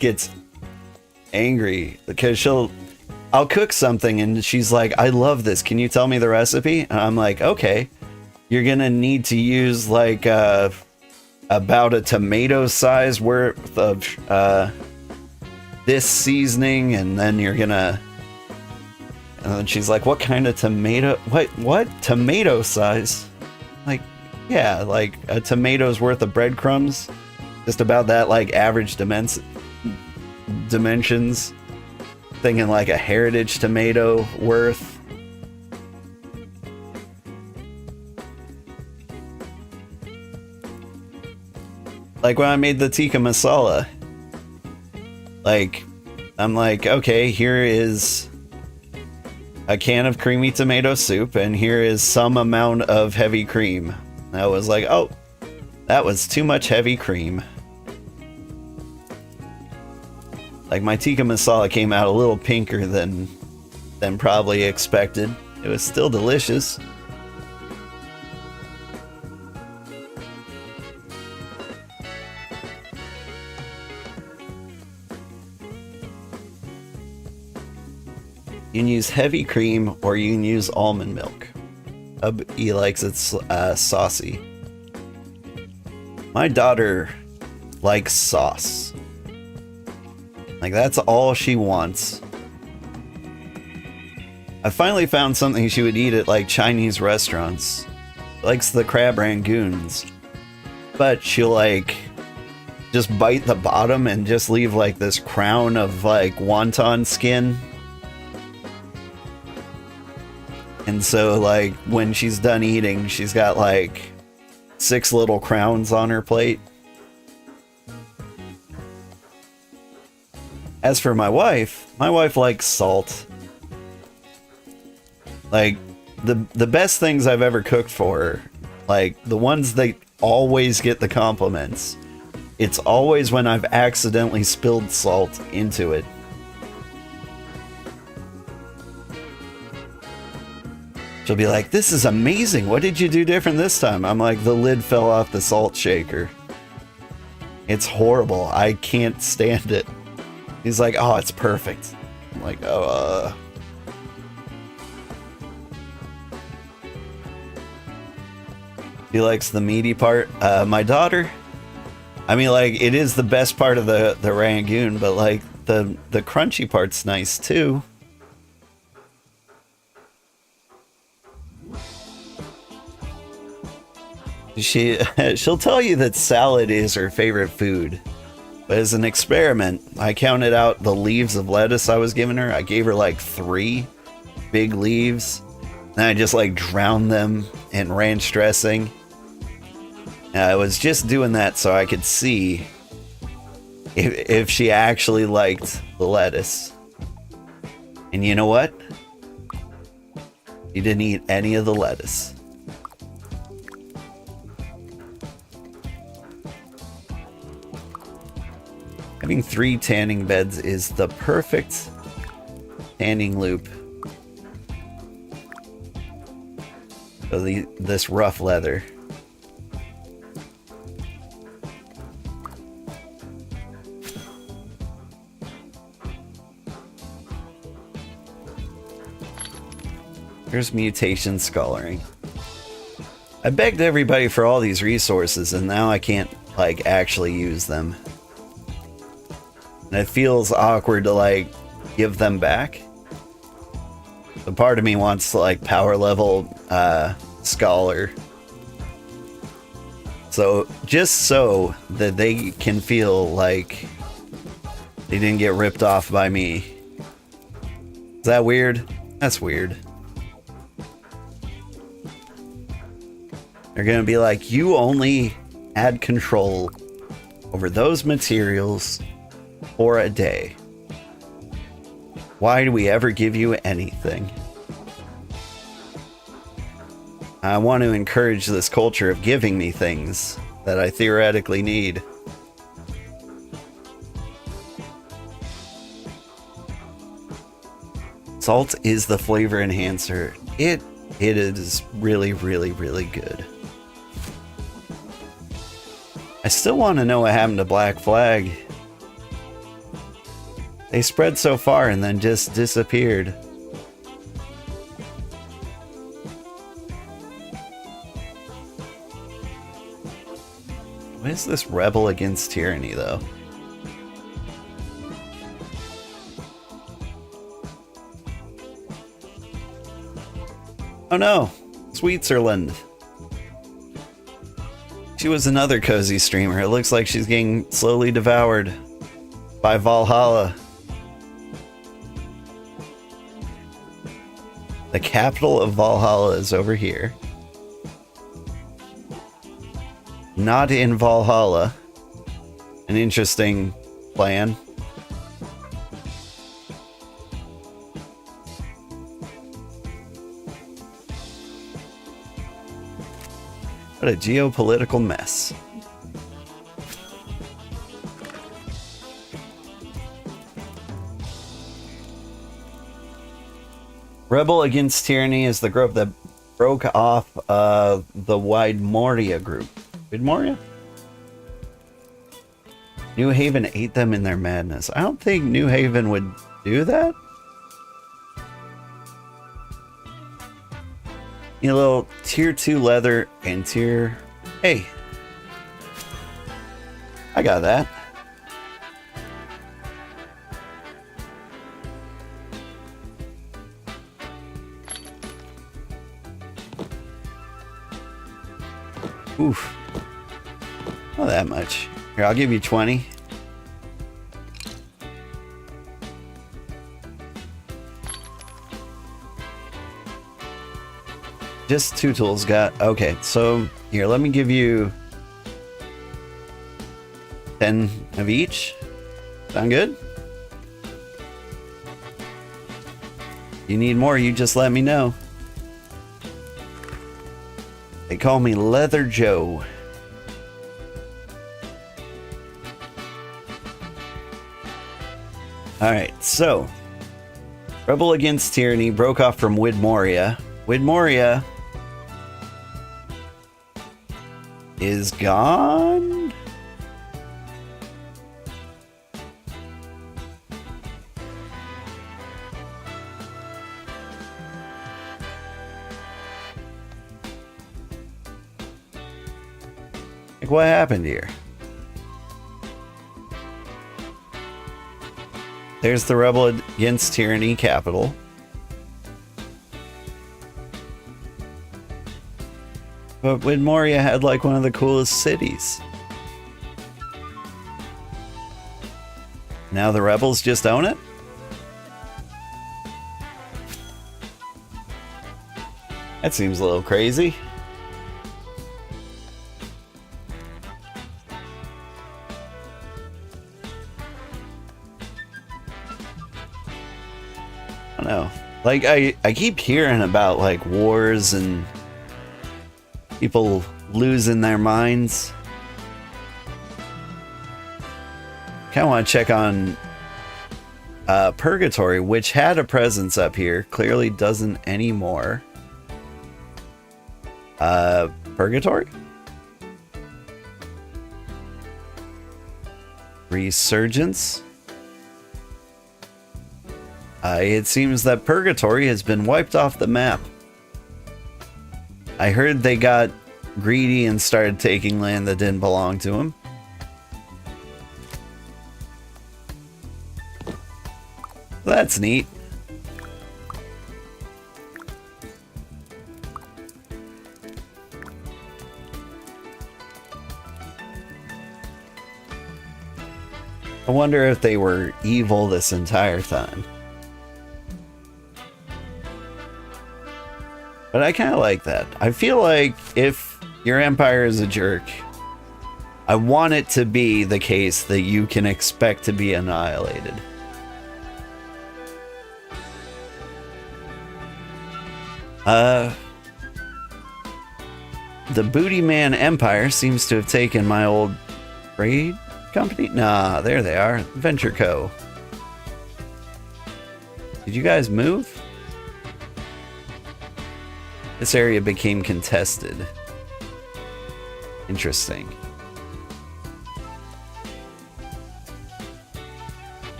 gets angry because I'll cook something and she's like, I love this. Can you tell me the recipe? And I'm like, okay. You're gonna need to use like about a tomato size worth of this seasoning, and then you're gonna. And then she's like, "What kind of tomato? What tomato size?" Like, yeah, like a tomato's worth of breadcrumbs, just about that, like average dimensions. Thinking like a heritage tomato worth. Like when I made the tikka masala, like, I'm like, okay, here is a can of creamy tomato soup, and here is some amount of heavy cream. And I was like, oh, that was too much heavy cream. Like my tikka masala came out a little pinker than probably expected. It was still delicious. You can use heavy cream or you can use almond milk. He likes it saucy. My daughter likes sauce. Like, that's all she wants. I finally found something she would eat at like Chinese restaurants. She likes the crab rangoons. But she'll like just bite the bottom and just leave like this crown of like wonton skin. And so, like, when she's done eating, she's got, like, 6 little crowns on her plate. As for my wife likes salt. Like, the best things I've ever cooked for her, like, the ones that always get the compliments, it's always when I've accidentally spilled salt into it. She'll be like, this is amazing. What did you do different this time? I'm like, the lid fell off the salt shaker. It's horrible. I can't stand it. He's like, oh, it's perfect. I'm like, oh, He likes the meaty part. My daughter, I mean, like, it is the best part of the rangoon, but like the crunchy part's nice too. She'll tell you that salad is her favorite food. But as an experiment, I counted out the leaves of lettuce I was giving her. I gave her like 3 big leaves. And I just like drowned them in ranch dressing. And I was just doing that so I could see if she actually liked the lettuce. And you know what? She didn't eat any of the lettuce. Having 3 tanning beds is the perfect tanning loop. So this rough leather. Here's mutation scoring. I begged everybody for all these resources and now I can't like actually use them. And it feels awkward to like give them back. The part of me wants like power level scholar. So just so that they can feel like they didn't get ripped off by me. Is that weird? That's weird. They're gonna be like, you only had control over those materials for a day. Why do we ever give you anything? I want to encourage this culture of giving me things that I theoretically need. Salt is the flavor enhancer. It is really, really, really good. I still want to know what happened to Black Flag. They spread so far and then just disappeared. What is this rebel against tyranny, though? Oh no, Sweetserland. She was another cozy streamer. It looks like she's getting slowly devoured by Valhalla. The capital of Valhalla is over here. Not in Valhalla. An interesting plan. What a geopolitical mess. Rebel Against Tyranny is the group that broke off the Wide Moria group. Wide Moria? New Haven ate them in their madness. I don't think New Haven would do that. You know, little tier 2 leather and tier... Hey. I got that. Oof. Not that much. Here, I'll give you 20. Just 2 tools got... Okay, so here, let me give you 10 of each. Sound good? You need more, you just let me know. They call me Leather Joe. Alright, so Rebel Against Tyranny broke off from Wid Moria. Wid Moria is gone? Like, what happened here? There's the Rebel Against Tyranny capital. But Wid Moria had like one of the coolest cities. Now the rebels just own it? That seems a little crazy. I don't know. Like, I keep hearing about like wars and people losing their minds. Kind of want to check on Purgatory, which had a presence up here. Clearly doesn't anymore. Purgatory? Resurgence? It seems that Purgatory has been wiped off the map. I heard they got greedy and started taking land that didn't belong to them. That That's neat. I wonder if they were evil this entire time. But I kind of like that. I feel like if your empire is a jerk, I want it to be the case that you can expect to be annihilated. The Booty Man Empire seems to have taken my old trade company. Nah, there they are. Venture Co. Did you guys move? This area became contested. Interesting.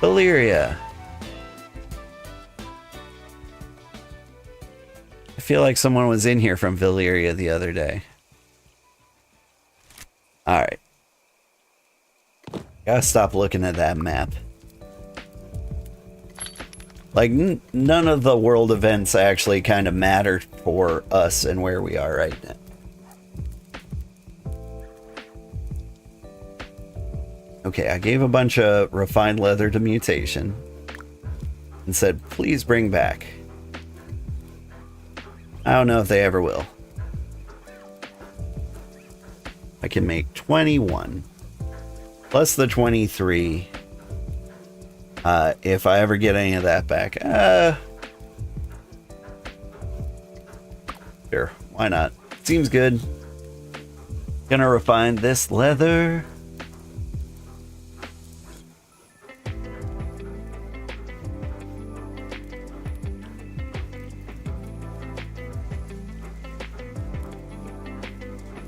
Valyria. I feel like someone was in here from Valyria the other day. Alright. Gotta stop looking at that map. Like, none of the world events actually kind of matter for us and where we are right now. Okay, I gave a bunch of refined leather to Mutation and said, please bring back. I don't know if they ever will. I can make 21 plus the 23 if I ever get any of that back. Sure, why not? Seems good. Gonna refine this leather.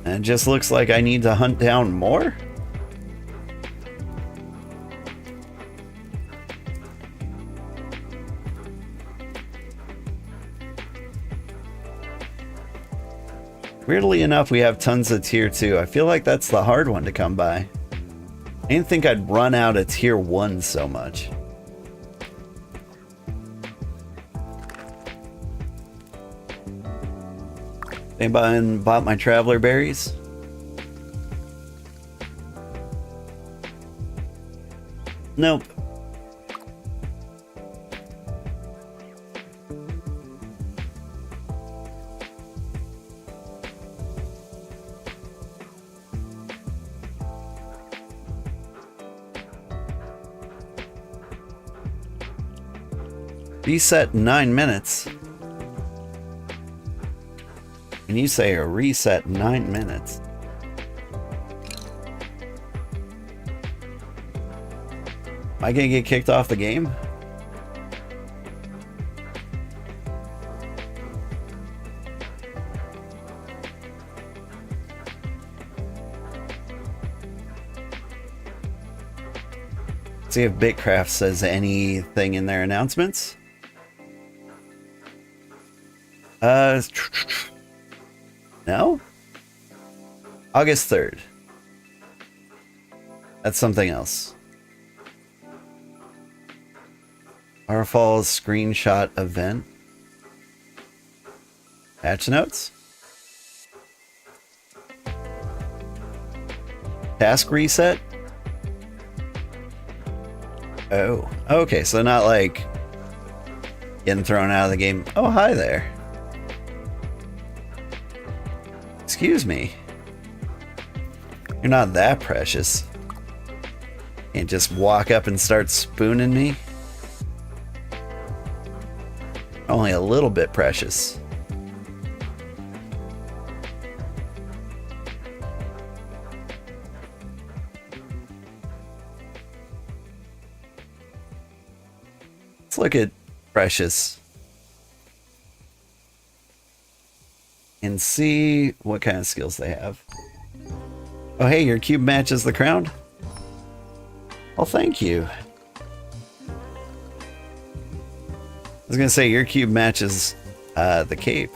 And it just looks like I need to hunt down more. Weirdly enough, we have tons of tier 2. I feel like that's the hard one to come by. I didn't think I'd run out of tier 1 so much. Anybody bought my traveler berries? Nope. Reset 9 minutes. And you say a reset 9 minutes. Am I gonna get kicked off the game? See if BitCraft says anything in their announcements. No? August 3rd. That's something else. Our Falls screenshot event. Patch notes. Task reset. Oh, okay, so not like getting thrown out of the game. Oh, hi there. Excuse me. You're not that precious. Can't just walk up and start spooning me. Only a little bit precious. Let's look at Precious and see what kind of skills they have. Oh, hey, your cube matches the crown? Well, thank you. I was gonna say your cube matches the cape.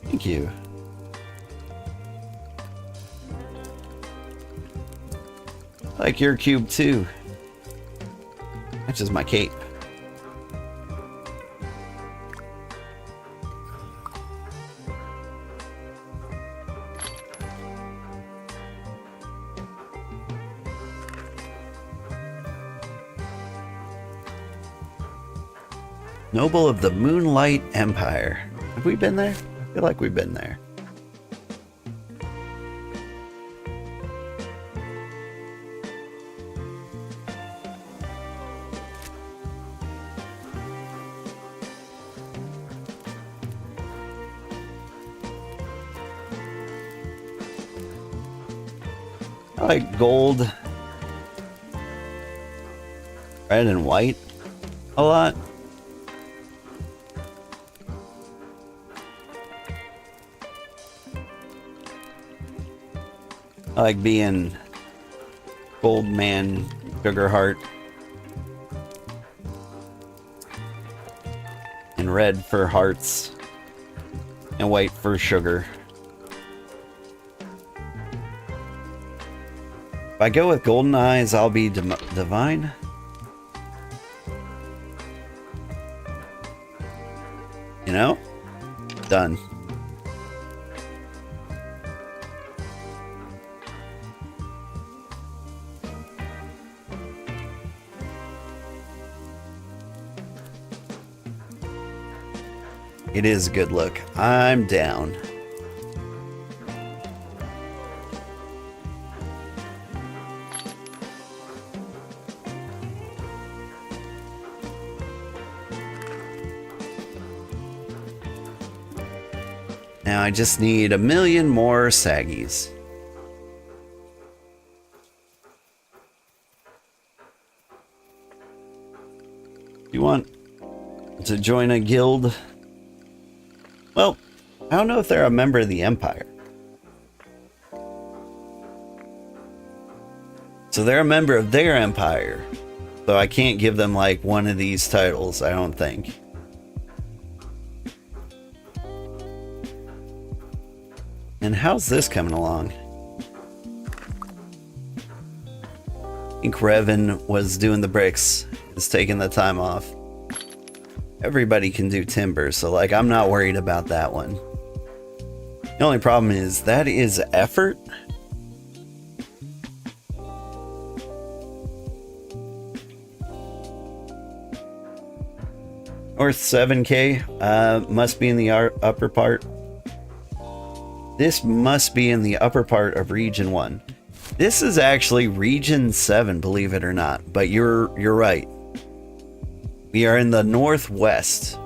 Thank you. I like your cube too. Matches my cape. Noble of the Moonlight Empire. Have we been there? I feel like we've been there. I like gold, red, and white a lot. I like being gold man, Sugarheart, and red for hearts, and white for sugar. If I go with golden eyes, I'll be divine. You know? Done. It is a good look. I'm down. Now I just need 1 million more saggies. You want to join a guild? Well, I don't know if they're a member of the Empire. So they're a member of their Empire. So I can't give them like one of these titles, I don't think. And how's this coming along? I think Revan was doing the bricks, is taking the time off. Everybody can do timber, so like I'm not worried about that one. The only problem is that is effort. North 7K must be in the upper part. This must be in the upper part of Region 1. This is actually Region 7, believe it or not, but you're right. We are in the northwest.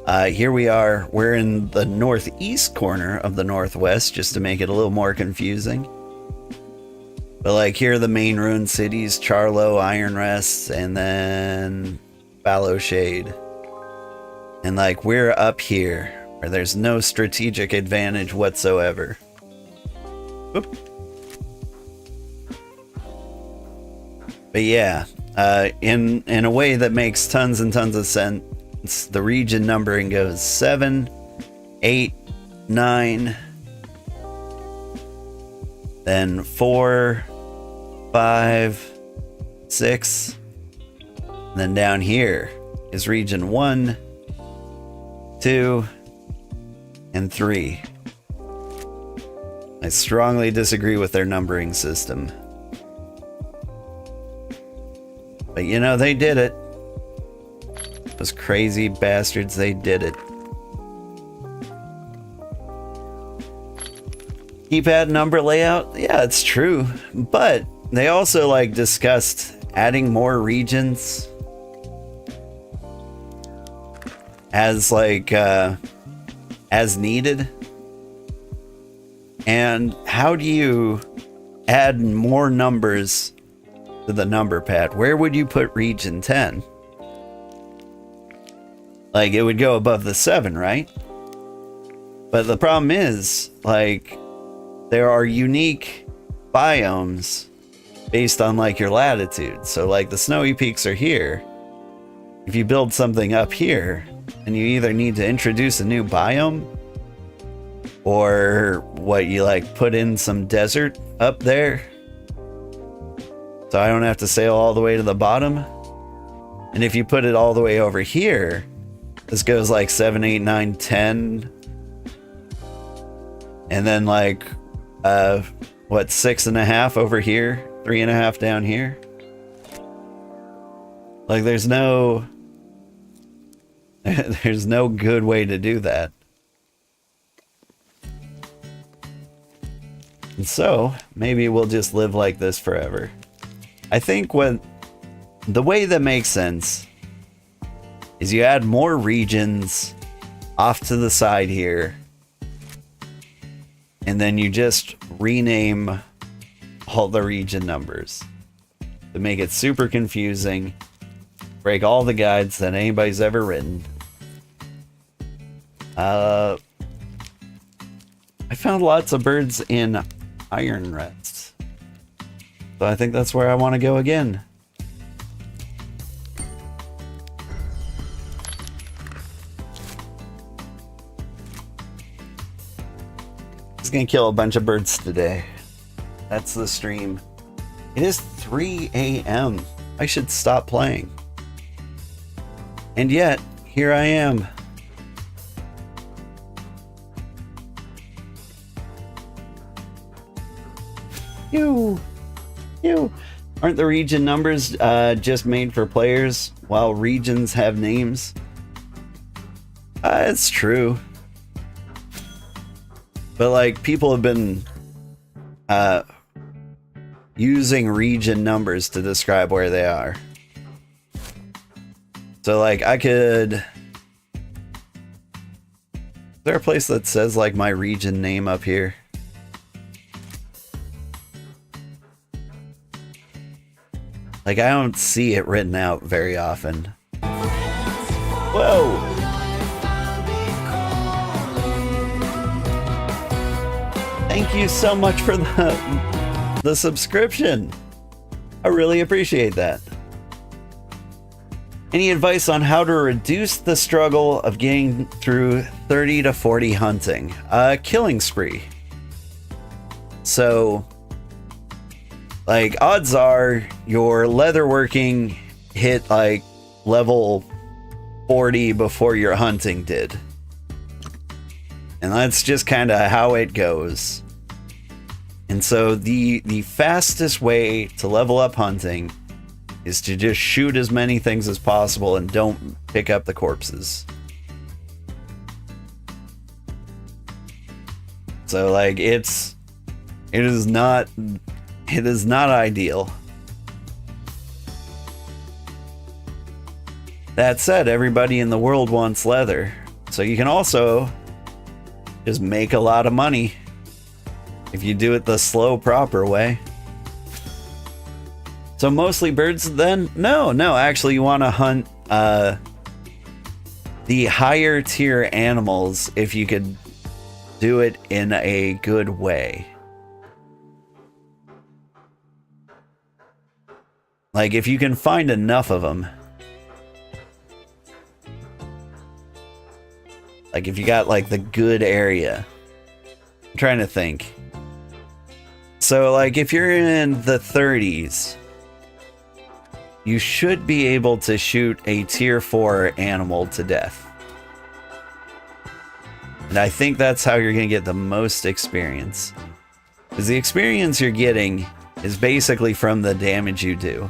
Here we are. We're in the northeast corner of the northwest, just to make it a little more confusing. But like here are the main ruined cities: Charlo, Iron Rest, and then Fallow Shade. And like we're up here, where there's no strategic advantage whatsoever. Oop. But yeah, in a way that makes tons and tons of sense, the region numbering goes 7, 8, 9, then 4, 5, 6, and then down here is region 1, 2, and 3. I strongly disagree with their numbering system. But you know, they did it. Those crazy bastards, they did it. Keypad number layout? Yeah, it's true. But they also like discussed adding more regions as like as needed. And how do you add more numbers to the number pad? Where would you put region 10? Like it would go above the 7, right? But the problem is, like, there are unique biomes based on like your latitude. So like the snowy peaks are here. If you build something up here, and you either need to introduce a new biome, or what, you like put in some desert up there, So I don't have to sail all the way to the bottom. And if you put it all the way over here, this goes like 7, 8, 9, 10. And then like, what, 6.5 over here? 3.5 down here? Like there's no good way to do that. And so maybe we'll just live like this forever. I think the way that makes sense is you add more regions off to the side here, and then you just rename all the region numbers to make it super confusing, break all the guides that anybody's ever written. I found lots of birds in Iron Rest, so I think that's where I want to go again. Just gonna kill a bunch of birds today. That's the stream. It is 3 a.m. I should stop playing. And yet, here I am. You. Aren't the region numbers just made for players while regions have names? It's true. But like people have been using region numbers to describe where they are. So like I could... Is there a place that says like my region name up here? Like I don't see it written out very often. Whoa! Thank you so much for the subscription. I really appreciate that. Any advice on how to reduce the struggle of getting through 30 to 40 hunting? Killing spree. So, like, odds are your leatherworking hit like level 40 before your hunting did. And that's just kind of how it goes. And so the fastest way to level up hunting is to just shoot as many things as possible and don't pick up the corpses. So like it is not ideal. That said, everybody in the world wants leather. So you can also just make a lot of money if you do it the slow, proper way. So mostly birds then? No, actually you want to hunt the higher tier animals if you could do it in a good way. Like if you can find enough of them. Like if you got like the good area. I'm trying to think. So like if you're in the 30s, you should be able to shoot a tier 4 animal to death. And I think that's how you're going to get the most experience. Because the experience you're getting is basically from the damage you do.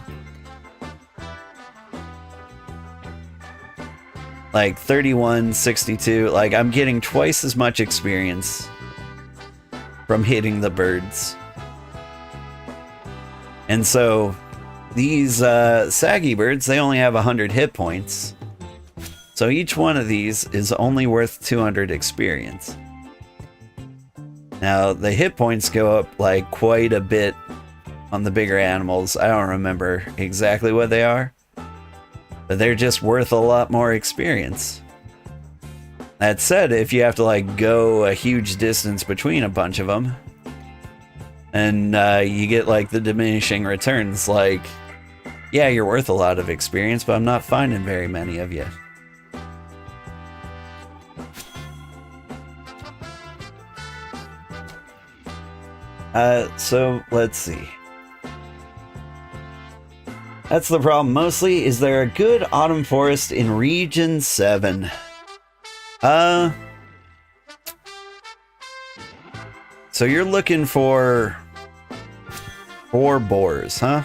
Like 31, 62, like I'm getting twice as much experience from hitting the birds. And so these saggy birds, they only have 100 hit points. So each one of these is only worth 200 experience. Now the hit points go up like quite a bit on the bigger animals. I don't remember exactly what they are, but they're just worth a lot more experience. That said, if you have to like go a huge distance between a bunch of them, and you get like the diminishing returns, like, yeah, you're worth a lot of experience, but I'm not finding very many of you. So let's see. That's the problem mostly. Is there a good autumn forest in Region 7? So you're looking for 4 boars, huh?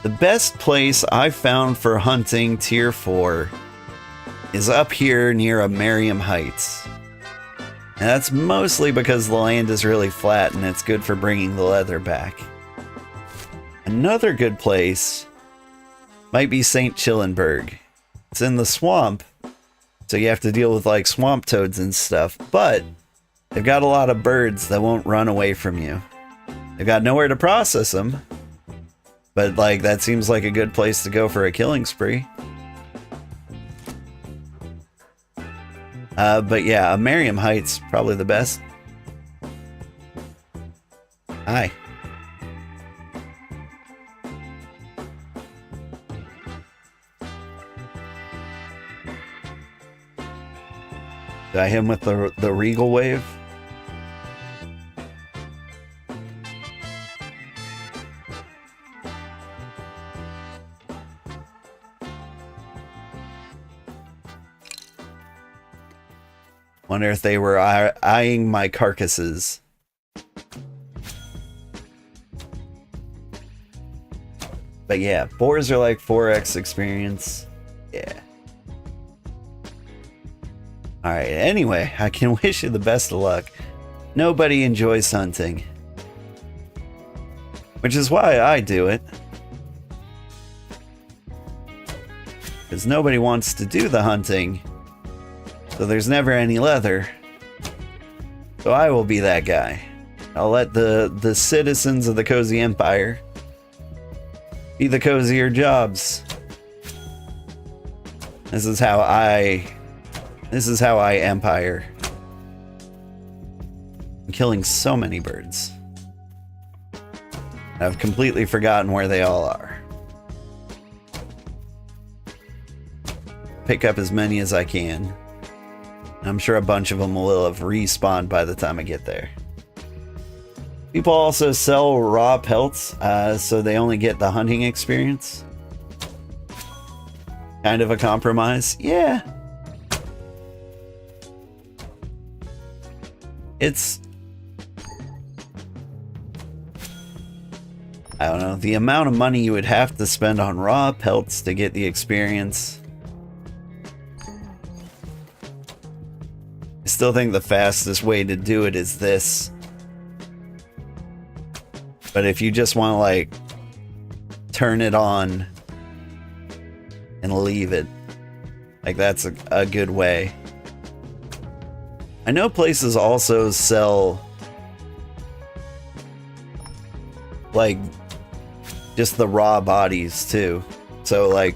The best place I've found for hunting tier 4 is up here near Amerium Heights. And that's mostly because the land is really flat and it's good for bringing the leather back. Another good place might be St. Chillenberg. It's in the swamp, so you have to deal with like swamp toads and stuff, but they've got a lot of birds that won't run away from you. They've got nowhere to process them, but like that seems like a good place to go for a killing spree. But yeah, Amerium Heights, probably the best. Hi. Did I hit him with the Regal Wave? Wonder if they were eyeing my carcasses. But yeah, boars are like 4x experience. Yeah. Alright, anyway, I can wish you the best of luck. Nobody enjoys hunting. Which is why I do it. Because nobody wants to do the hunting. So there's never any leather. So I will be that guy. I'll let the citizens of the Cozy Empire be the cozier jobs. This is how I empire. I'm killing so many birds. I've completely forgotten where they all are. Pick up as many as I can. I'm sure a bunch of them will have respawned by the time I get there. People also sell raw pelts, so they only get the hunting experience. Kind of a compromise. Yeah. It's... I don't know, the amount of money you would have to spend on raw pelts to get the experience. I still think the fastest way to do it is this. But if you just want to like turn it on and leave it, like that's a good way. I know places also sell like just the raw bodies too. So like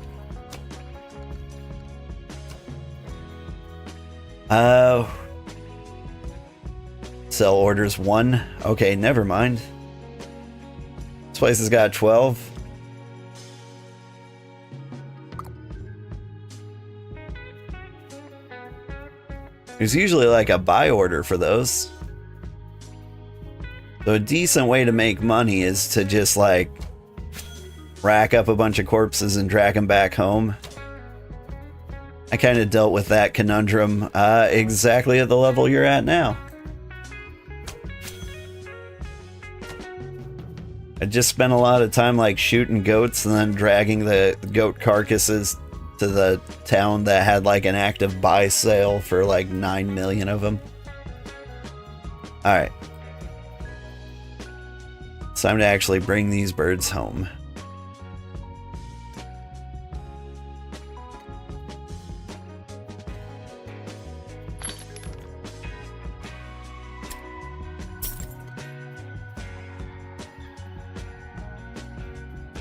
sell orders 1. Okay, never mind. This place has got 12. There's usually like a buy order for those. So a decent way to make money is to just like rack up a bunch of corpses and drag them back home. I kind of dealt with that conundrum exactly at the level you're at now. I just spent a lot of time like shooting goats and then dragging the goat carcasses to the town that had like an active buy sale for like 9 million of them. Alright. It's time to actually bring these birds home.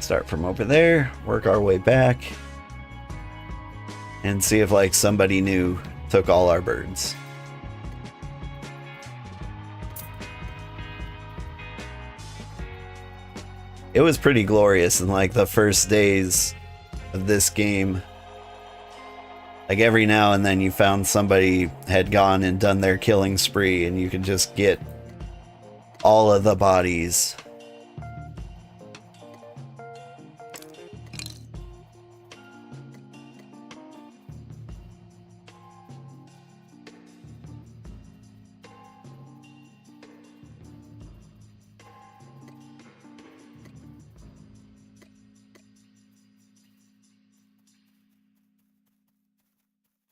Start from over there, work our way back, and see if like somebody new took all our birds. It was pretty glorious in like the first days of this game. Like every now and then you found somebody had gone and done their killing spree and you could just get all of the bodies.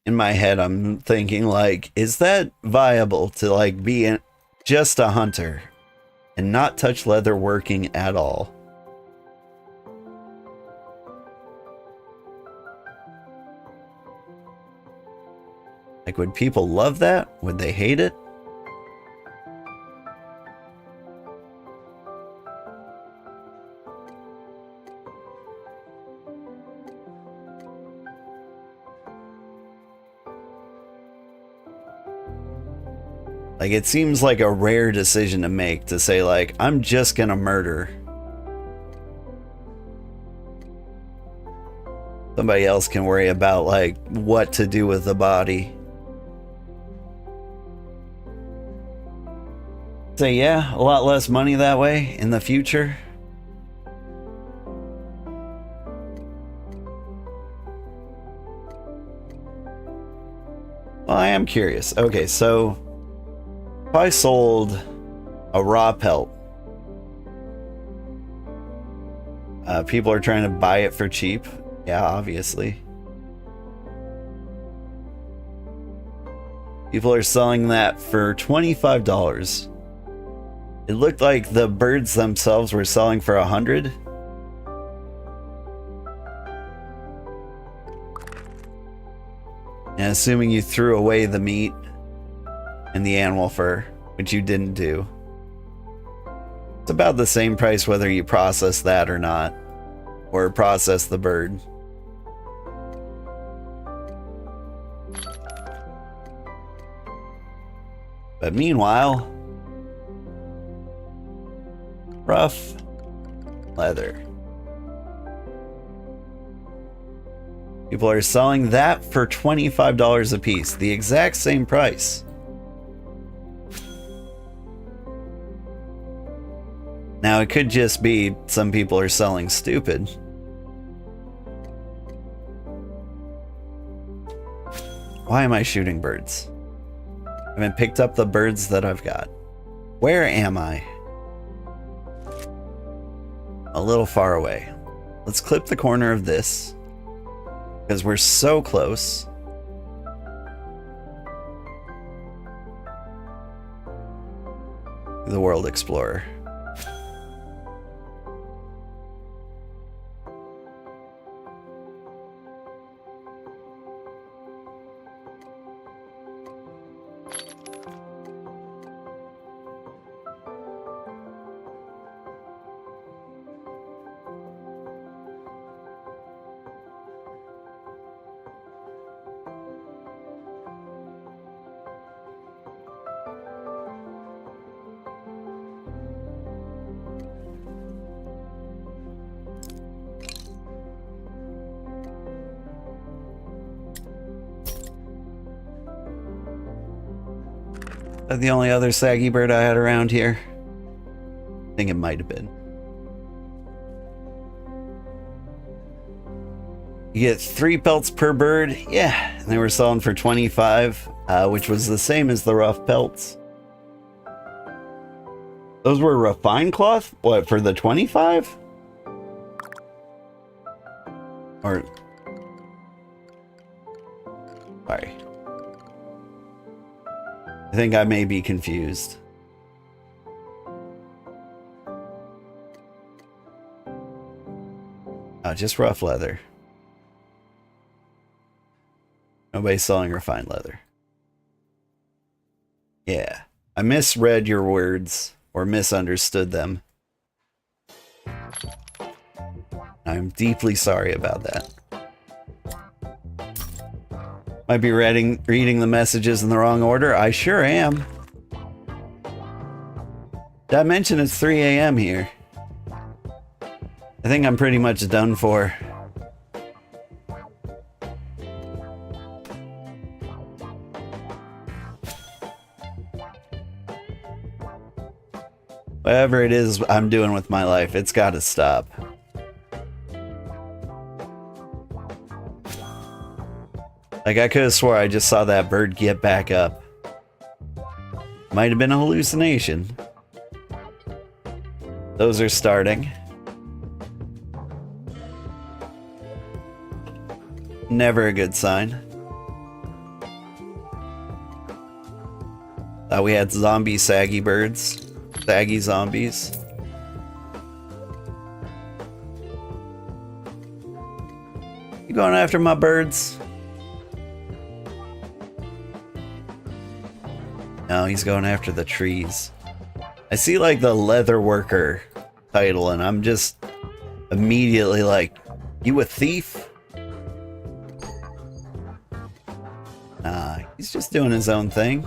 in my head, I'm thinking, like, is that viable to, like, be just a hunter and not touch leather working at all? Like, would people love that? Would they hate it? Like, it seems like a rare decision to make, to say, like, I'm just gonna murder. Somebody else can worry about, like, what to do with the body. So yeah, a lot less money that way in the future. Well, I am curious. Okay, so if I sold a raw pelt, people are trying to buy it for cheap. Yeah, obviously. People are selling that for $25. It looked like the birds themselves were selling for $100. And assuming you threw away the meat and the animal fur, which you didn't do, it's about the same price whether you process that or not, or process the bird. But meanwhile, rough leather. People are selling that for $25 a piece, the exact same price. Now, it could just be some people are selling stupid. Why am I shooting birds? I haven't picked up the birds that I've got. Where am I? A little far away. Let's clip the corner of this, because we're so close. The World Explorer. That the only other saggy bird I had around here? I think it might have been. You get 3 pelts per bird. Yeah, and they were selling for 25, which was the same as the rough pelts. Those were refined cloth? What, for the 25? Or... Sorry. I think I may be confused. Oh, just rough leather. Nobody's selling refined leather. Yeah. I misread your words or misunderstood them. I'm deeply sorry about that. Might be reading the messages in the wrong order. I sure am. Did I mention it's 3 a.m. here? I think I'm pretty much done for. Whatever it is I'm doing with my life, it's got to stop. Like, I could have swore I just saw that bird get back up. Might have been a hallucination. Those are starting. Never a good sign. Thought we had zombie saggy birds. Saggy zombies. You going after my birds? No, he's going after the trees. I see like the leather worker title and I'm just immediately like, you a thief? Nah, he's just doing his own thing.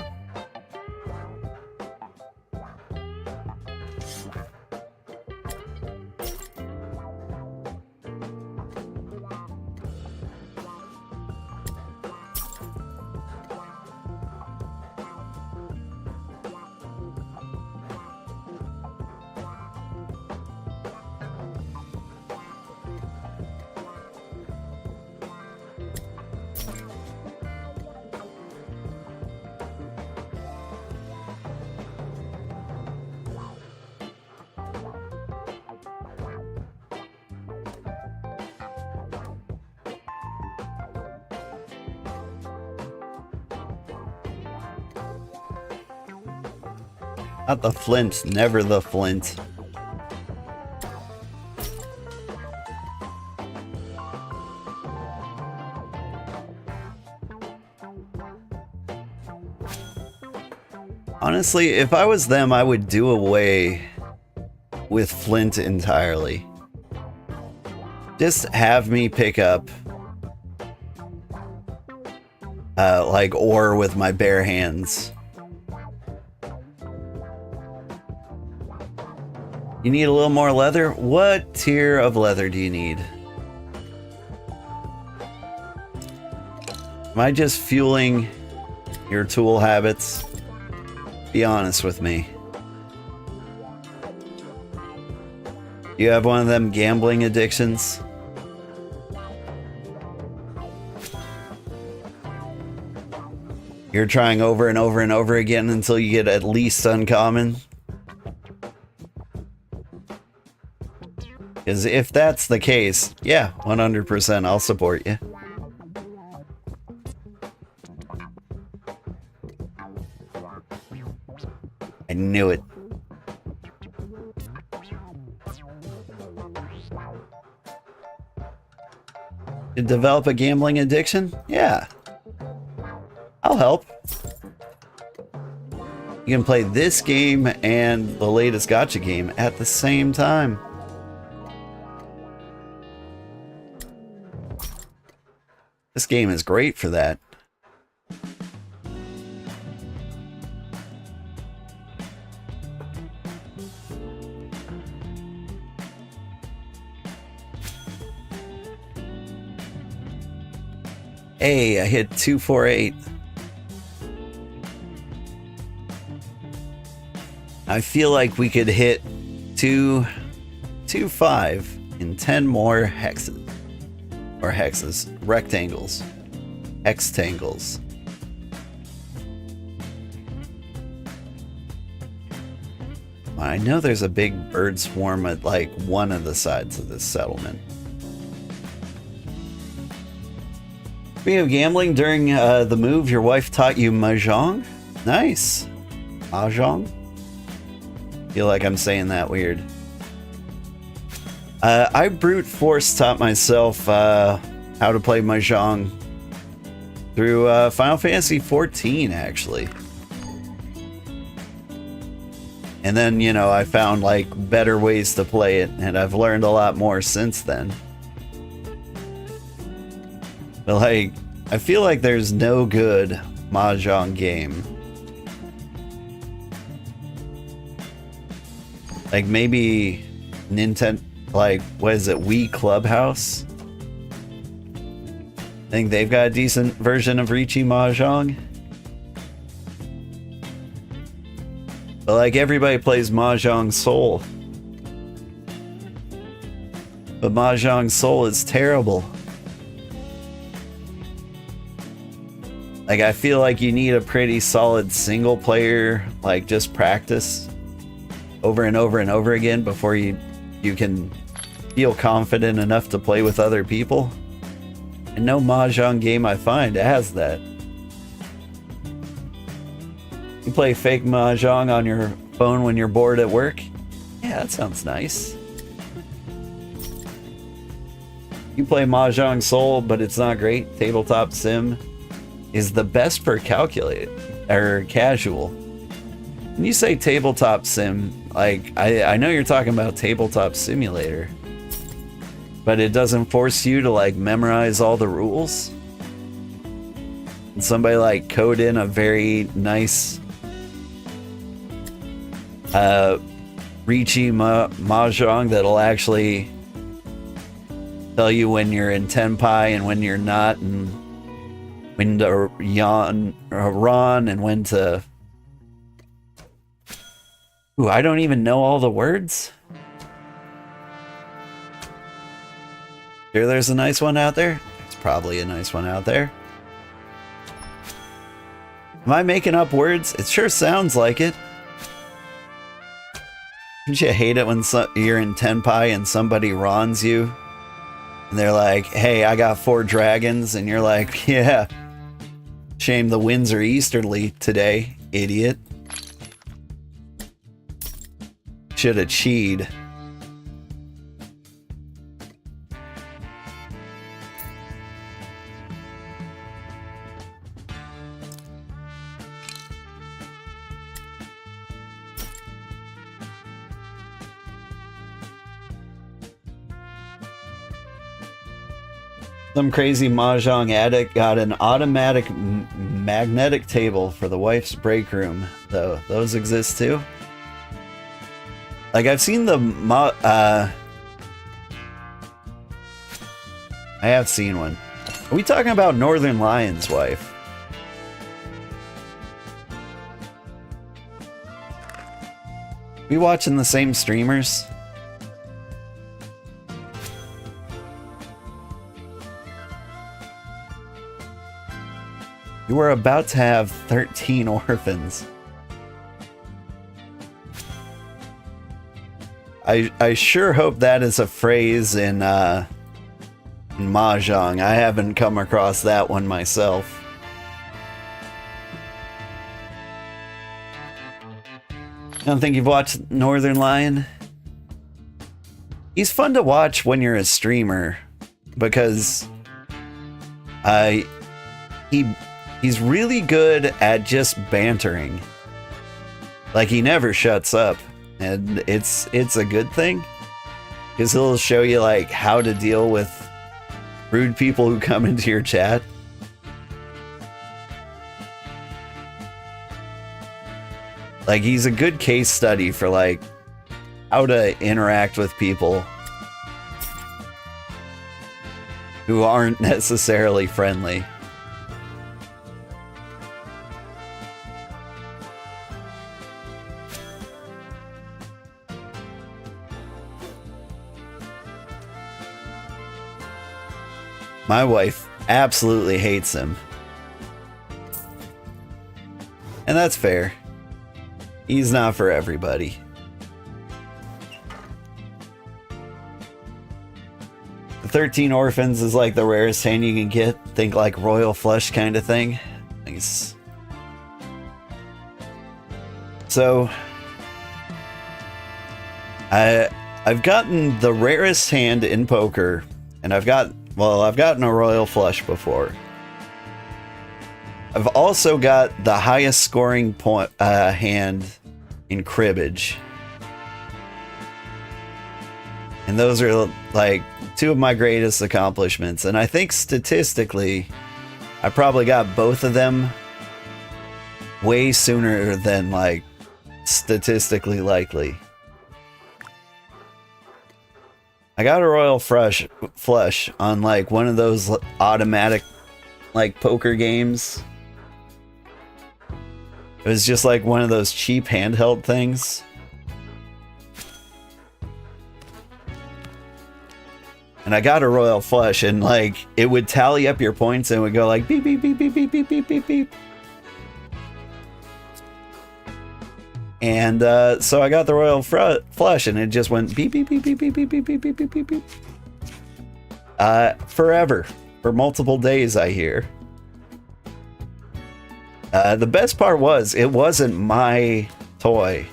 Not the flint, never the flint. Honestly, if I was them, I would do away with flint entirely. Just have me pick up like ore with my bare hands. You need a little more leather? What tier of leather do you need? Am I just fueling your tool habits? Be honest with me. You have one of them gambling addictions? You're trying over and over and over again until you get at least uncommon? Because if that's the case, yeah, 100% I'll support you. I knew it. To develop a gambling addiction? Yeah. I'll help. You can play this game and the latest gacha game at the same time. This game is great for that. Hey, I hit 248. I feel like we could hit 225 in 10 more hexes. Or hexes. Rectangles. Hextangles. I know there's a big bird swarm at like one of the sides of this settlement. Speaking of gambling, during the move, your wife taught you mahjong? Nice. Mahjong? Feel like I'm saying that weird. I brute force taught myself how to play mahjong through Final Fantasy XIV, actually. And then, you know, I found like better ways to play it, and I've learned a lot more since then. But like, I feel like there's no good mahjong game. Like maybe Nintendo, like, what is it, Wii Clubhouse? I think they've got a decent version of Riichi Mahjong. But like, everybody plays Mahjong Soul. But Mahjong Soul is terrible. Like, I feel like you need a pretty solid single player, like, just practice over and over and over again before you can feel confident enough to play with other people. And no Mahjong game I find has that. You play fake mahjong on your phone when you're bored at work? Yeah, that sounds nice. You play Mahjong Soul, but it's not great. Tabletop Sim is the best for calculate or casual. When you say tabletop sim, like I know you're talking about Tabletop Simulator, but it doesn't force you to like memorize all the rules. And somebody like code in a very nice Richi Mahjong that'll actually tell you when you're in Tenpai and when you're not, and when to yawn or run and when to... Ooh, I don't even know all the words. Sure there's a nice one out there? There's probably a nice one out there. Am I making up words? It sure sounds like it. Don't you hate it when you're in Tenpai and somebody rawns you? And they're like, hey, I got 4 dragons. And you're like, yeah. Shame the winds are easterly today, idiot. Shoulda cheated. Some crazy mahjong addict got an automatic magnetic table for the wife's break room, though. Those exist too. Like I've seen the I have seen one. Are we talking about Northern Lion's wife? We watching the same streamers? You were about to have 13 orphans. I sure hope that is a phrase in Mahjong. I haven't come across that one myself. I don't think you've watched Northern Lion? He's fun to watch when you're a streamer because he's really good at just bantering. Like he never shuts up, and it's a good thing because he'll show you like how to deal with rude people who come into your chat. Like he's a good case study for like how to interact with people who aren't necessarily friendly. My wife absolutely hates him. And that's fair. He's not for everybody. The 13 orphans is like the rarest hand you can get. Think like royal flush kind of thing. Nice. So I've gotten the rarest hand in poker, and I've gotten a royal flush before. I've also got the highest scoring hand in cribbage. And those are like 2 of my greatest accomplishments. And I think statistically, I probably got both of them way sooner than like statistically likely. I got a royal flush on like one of those automatic like poker games. It was just like one of those cheap handheld things. And I got a royal flush, and like it would tally up your points and it would go like beep beep beep beep beep beep beep beep beep. And so I got the royal flush, and it just went beep beep beep beep beep beep beep beep beep beep beep beep. Forever, for multiple days, I hear. The best part was, it wasn't my toy.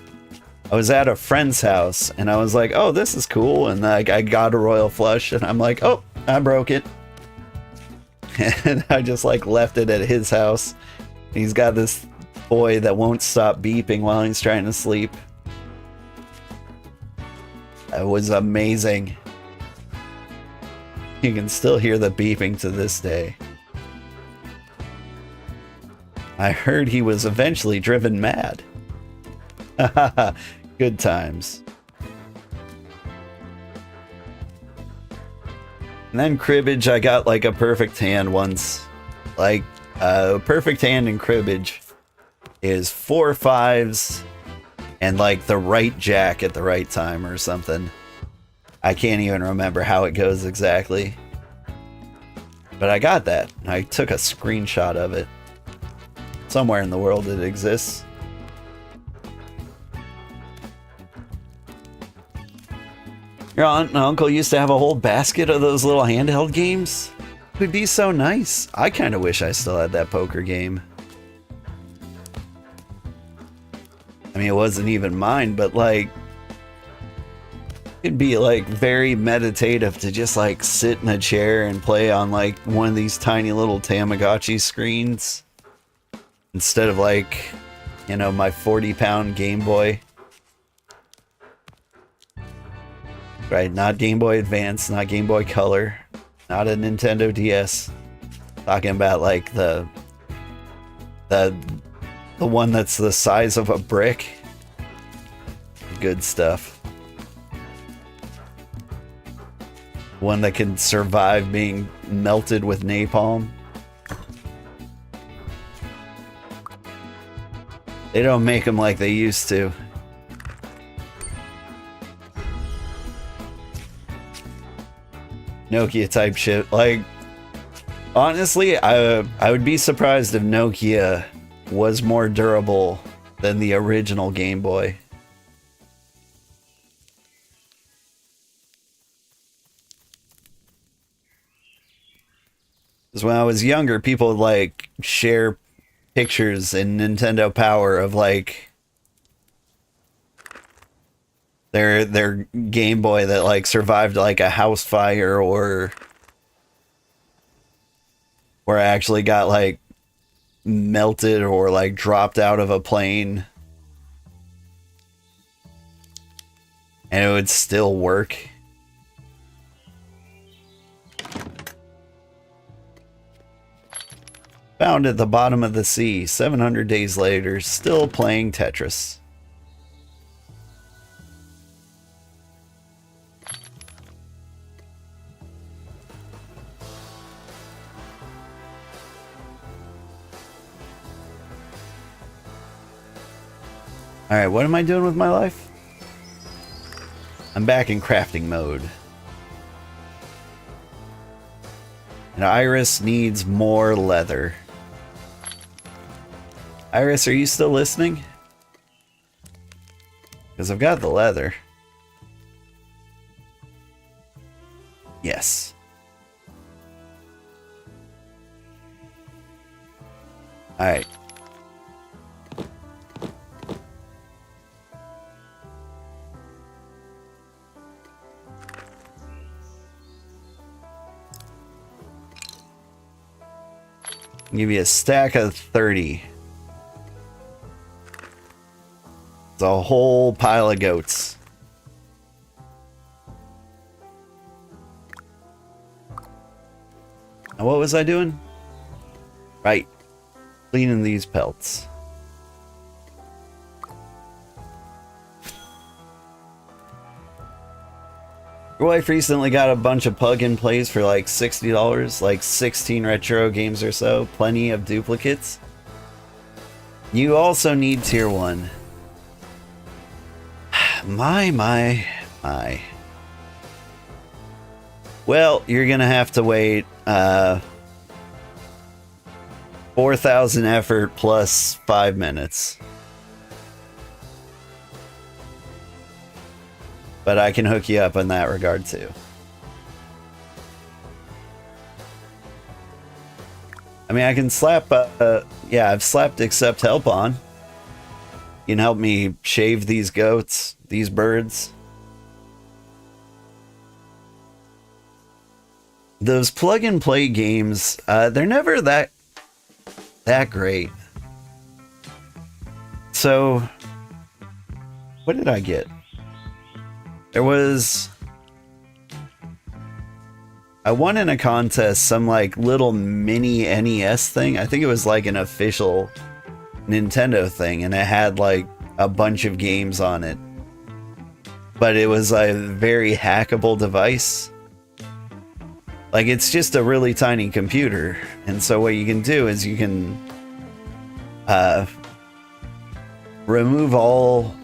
I was at a friend's house, and I was like, oh, this is cool, and I got a royal flush, and I'm like, oh, I broke it. And I just, like, left it at his house. He's got this toy that won't stop beeping while he's trying to sleep. It was amazing. You can still hear the beeping to this day. I heard he was eventually driven mad. Good times. And then cribbage, I got like a perfect hand once. Like, perfect hand in cribbage is 4 5s and like the right jack at the right time or something. I can't even remember how it goes exactly. But I got that. I took a screenshot of it. Somewhere in the world it exists. Your aunt and uncle used to have a whole basket of those little handheld games. It would be so nice. I kind of wish I still had that poker game. I mean, it wasn't even mine, but like, it'd be like very meditative to just like sit in a chair and play on like one of these tiny little Tamagotchi screens instead of like, you know, my 40-pound Game Boy. Right, not Game Boy Advance, not Game Boy Color, not a Nintendo DS. Talking about like the one that's the size of a brick. Good stuff. One that can survive being melted with napalm. They don't make them like they used to. Nokia type shit. Like, honestly, I would be surprised if Nokia was more durable than the original Game Boy. Because when I was younger, people would like share pictures in Nintendo Power of like their Game Boy that like survived like a house fire or where I actually got like melted or like dropped out of a plane and it would still work. Found at the bottom of the sea 700 days later, still playing Tetris. Alright, what am I doing with my life? I'm back in crafting mode. And Iris needs more leather. Iris, are you still listening? Because I've got the leather. Yes. Alright. Give you a stack of 30. It's a whole pile of goats. Now what was I doing? Right. Cleaning these pelts. Your wife recently got a bunch of plug-and-plays for like $60, like 16 retro games or so. Plenty of duplicates. You also need tier 1. My. Well, you're gonna have to wait 4,000 effort plus 5 minutes. But I can hook you up in that regard too. I mean, I can slap, yeah, I've slapped accept help on. You can help me shave these goats, these birds. Those plug and play games, they're never that great. So, what did I get? There was... I won in a contest some like little mini NES thing. I think it was like an official Nintendo thing, and it had like a bunch of games on it. But it was a very hackable device. Like, it's just a really tiny computer. And so what you can do is you can remove all,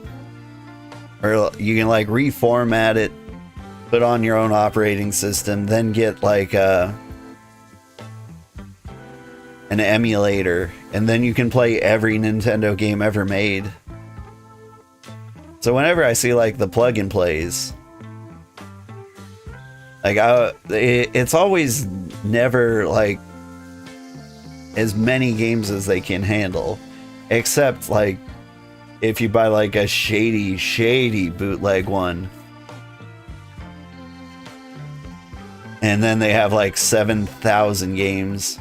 or you can like reformat it, put on your own operating system, then get like an emulator, and then you can play every Nintendo game ever made. So whenever I see like the plug and plays, like it's always never like as many games as they can handle, except like if you buy like a shady bootleg one. And then they have like 7,000 games.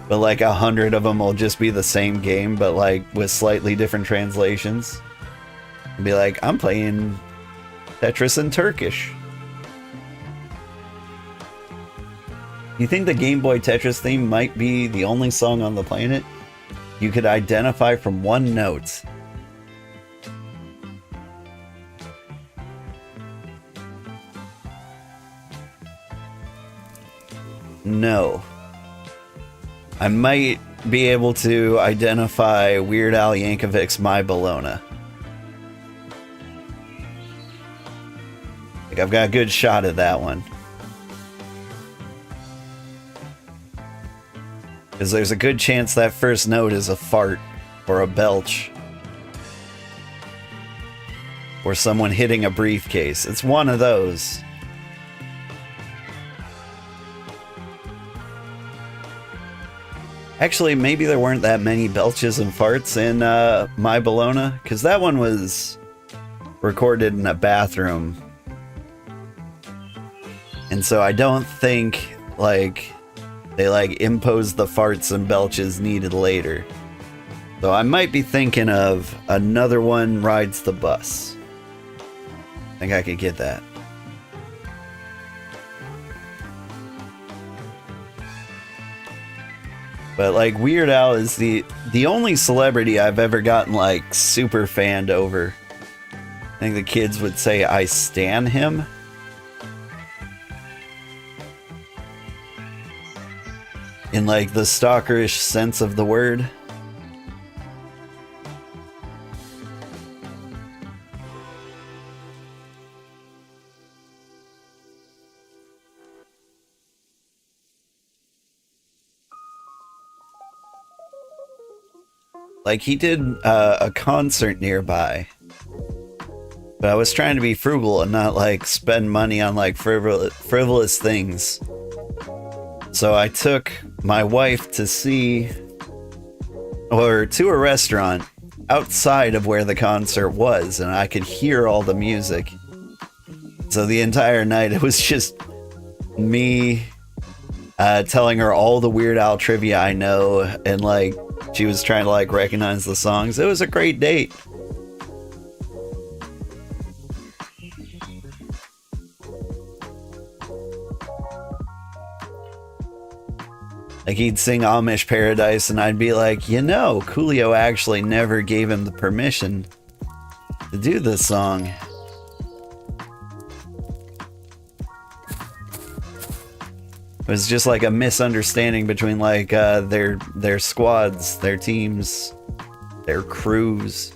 But like 100 of them will just be the same game, but like with slightly different translations. And be like, I'm playing Tetris in Turkish. You think the Game Boy Tetris theme might be the only song on the planet you could identify from one note? No. I might be able to identify Weird Al Yankovic's My Bologna. Like, I've got a good shot at that one. Because there's a good chance that first note is a fart or a belch. Or someone hitting a briefcase. It's one of those. Actually, maybe there weren't that many belches and farts in My Bologna, because that one was recorded in a bathroom. And so I don't think, like, they, like, imposed the farts and belches needed later. So I might be thinking of Another One Rides the Bus. I think I could get that. But like Weird Al is the only celebrity I've ever gotten like super fanned over. I think the kids would say I stan him. In like the stalkerish sense of the word. Like, he did a concert nearby. But I was trying to be frugal and not, like, spend money on, like, frivolous things. So I took my wife to see... or to a restaurant outside of where the concert was, and I could hear all the music. So the entire night, it was just me telling her all the Weird Al trivia I know, and, like, she was trying to, like, recognize the songs. It was a great date. Like, he'd sing Amish Paradise, and I'd be like, you know, Coolio actually never gave him the permission to do this song. It was just like a misunderstanding between like their squads, their teams, their crews.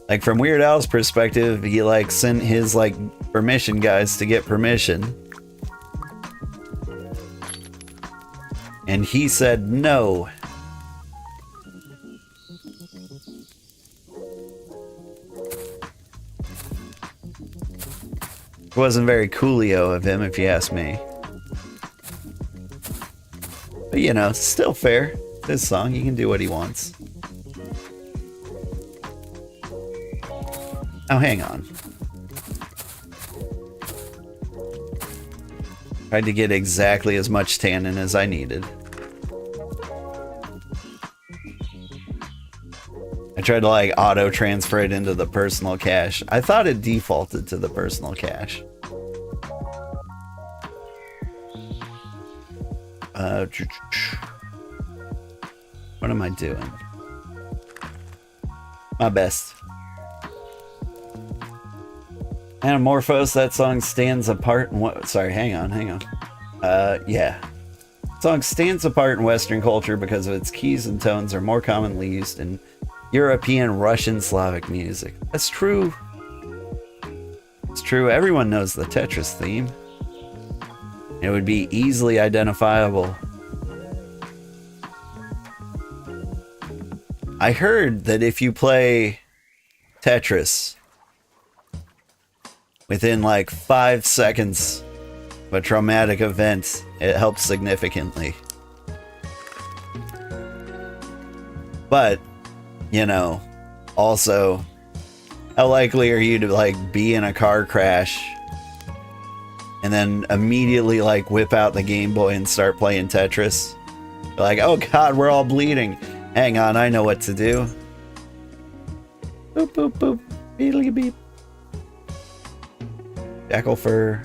Like from Weird Al's perspective, he like sent his like permission guys to get permission. And he said no. It wasn't very coolio of him, if you ask me. But you know, still fair. This song, he can do what he wants. Oh, hang on. Tried to get exactly as much tannin as I needed. I tried to like auto transfer it into the personal cache. I thought it defaulted to the personal cache. What am I doing? My best. Anamorphose, that song stands apart in what? Sorry, hang on. Yeah. Song stands apart in Western culture because of its keys and tones are more commonly used in European, Russian, Slavic music. That's true. It's true. Everyone knows the Tetris theme. It would be easily identifiable. I heard that if you play Tetris within like 5 seconds of a traumatic event, it helps significantly. But, you know, also, how likely are you to like be in a car crash and then immediately like whip out the Game Boy and start playing Tetris? Like, oh god, we're all bleeding. Hang on, I know what to do. Boop, boop, boop. Beedly beep. Jackal fur.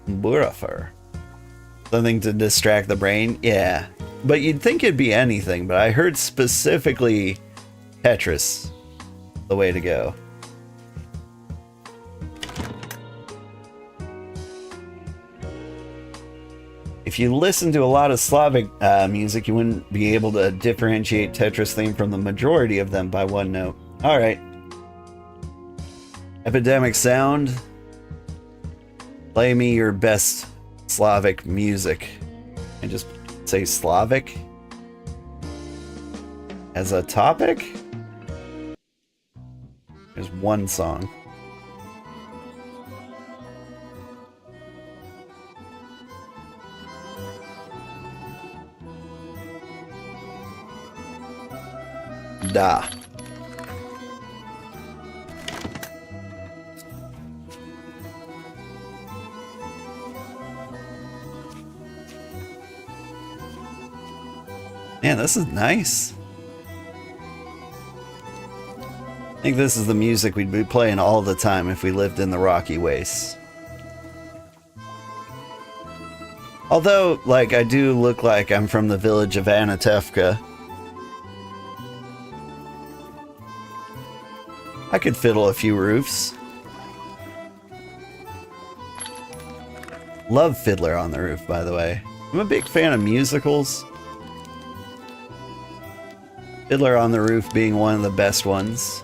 Burra fur. Something to distract the brain? Yeah. But you'd think it'd be anything, but I heard specifically Tetris the way to go. If you listen to a lot of Slavic music, you wouldn't be able to differentiate Tetris theme from the majority of them by one note. Alright. Epidemic Sound. Play me your best Slavic music. And just say Slavic as a topic? There's one song. Da. Man, this is nice. I think this is the music we'd be playing all the time if we lived in the Rocky Wastes. Although, like, I do look like I'm from the village of Anatevka. I could fiddle a few roofs. Love Fiddler on the Roof, by the way. I'm a big fan of musicals. Fiddler on the Roof being one of the best ones.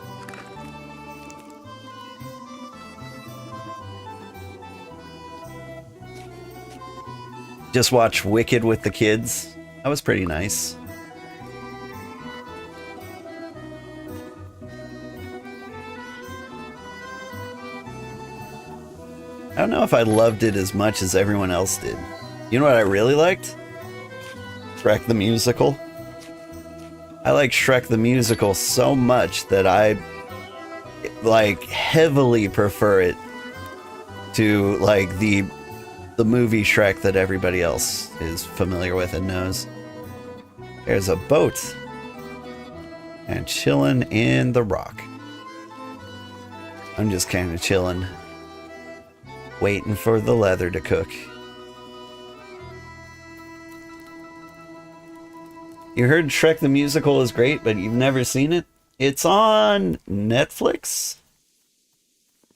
Just watch Wicked with the kids. That was pretty nice. I don't know if I loved it as much as everyone else did. You know what I really liked? Shrek the Musical. I like Shrek the Musical so much that I like heavily prefer it to like the movie Shrek that everybody else is familiar with and knows. There's a boat and chilling in the rock. I'm just kind of chilling, waiting for the leather to cook. You heard Shrek the Musical is great, but you've never seen it? It's on Netflix?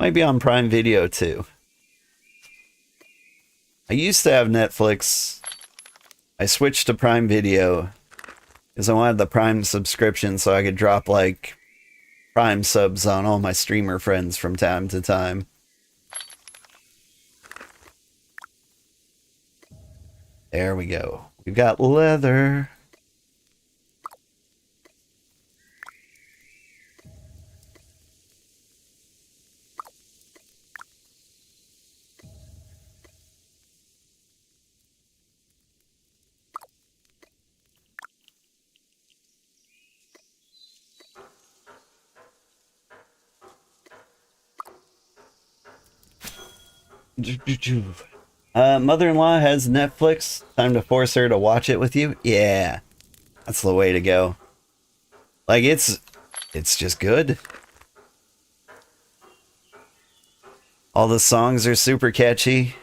Might be on Prime Video too. I used to have Netflix. I switched to Prime Video because I wanted the Prime subscription so I could drop like Prime subs on all my streamer friends from time to time. There we go. We've got leather. Mother-in-law has Netflix. Time to force her to watch it with you. Yeah, that's the way to go. Like it's just good. All the songs are super catchy.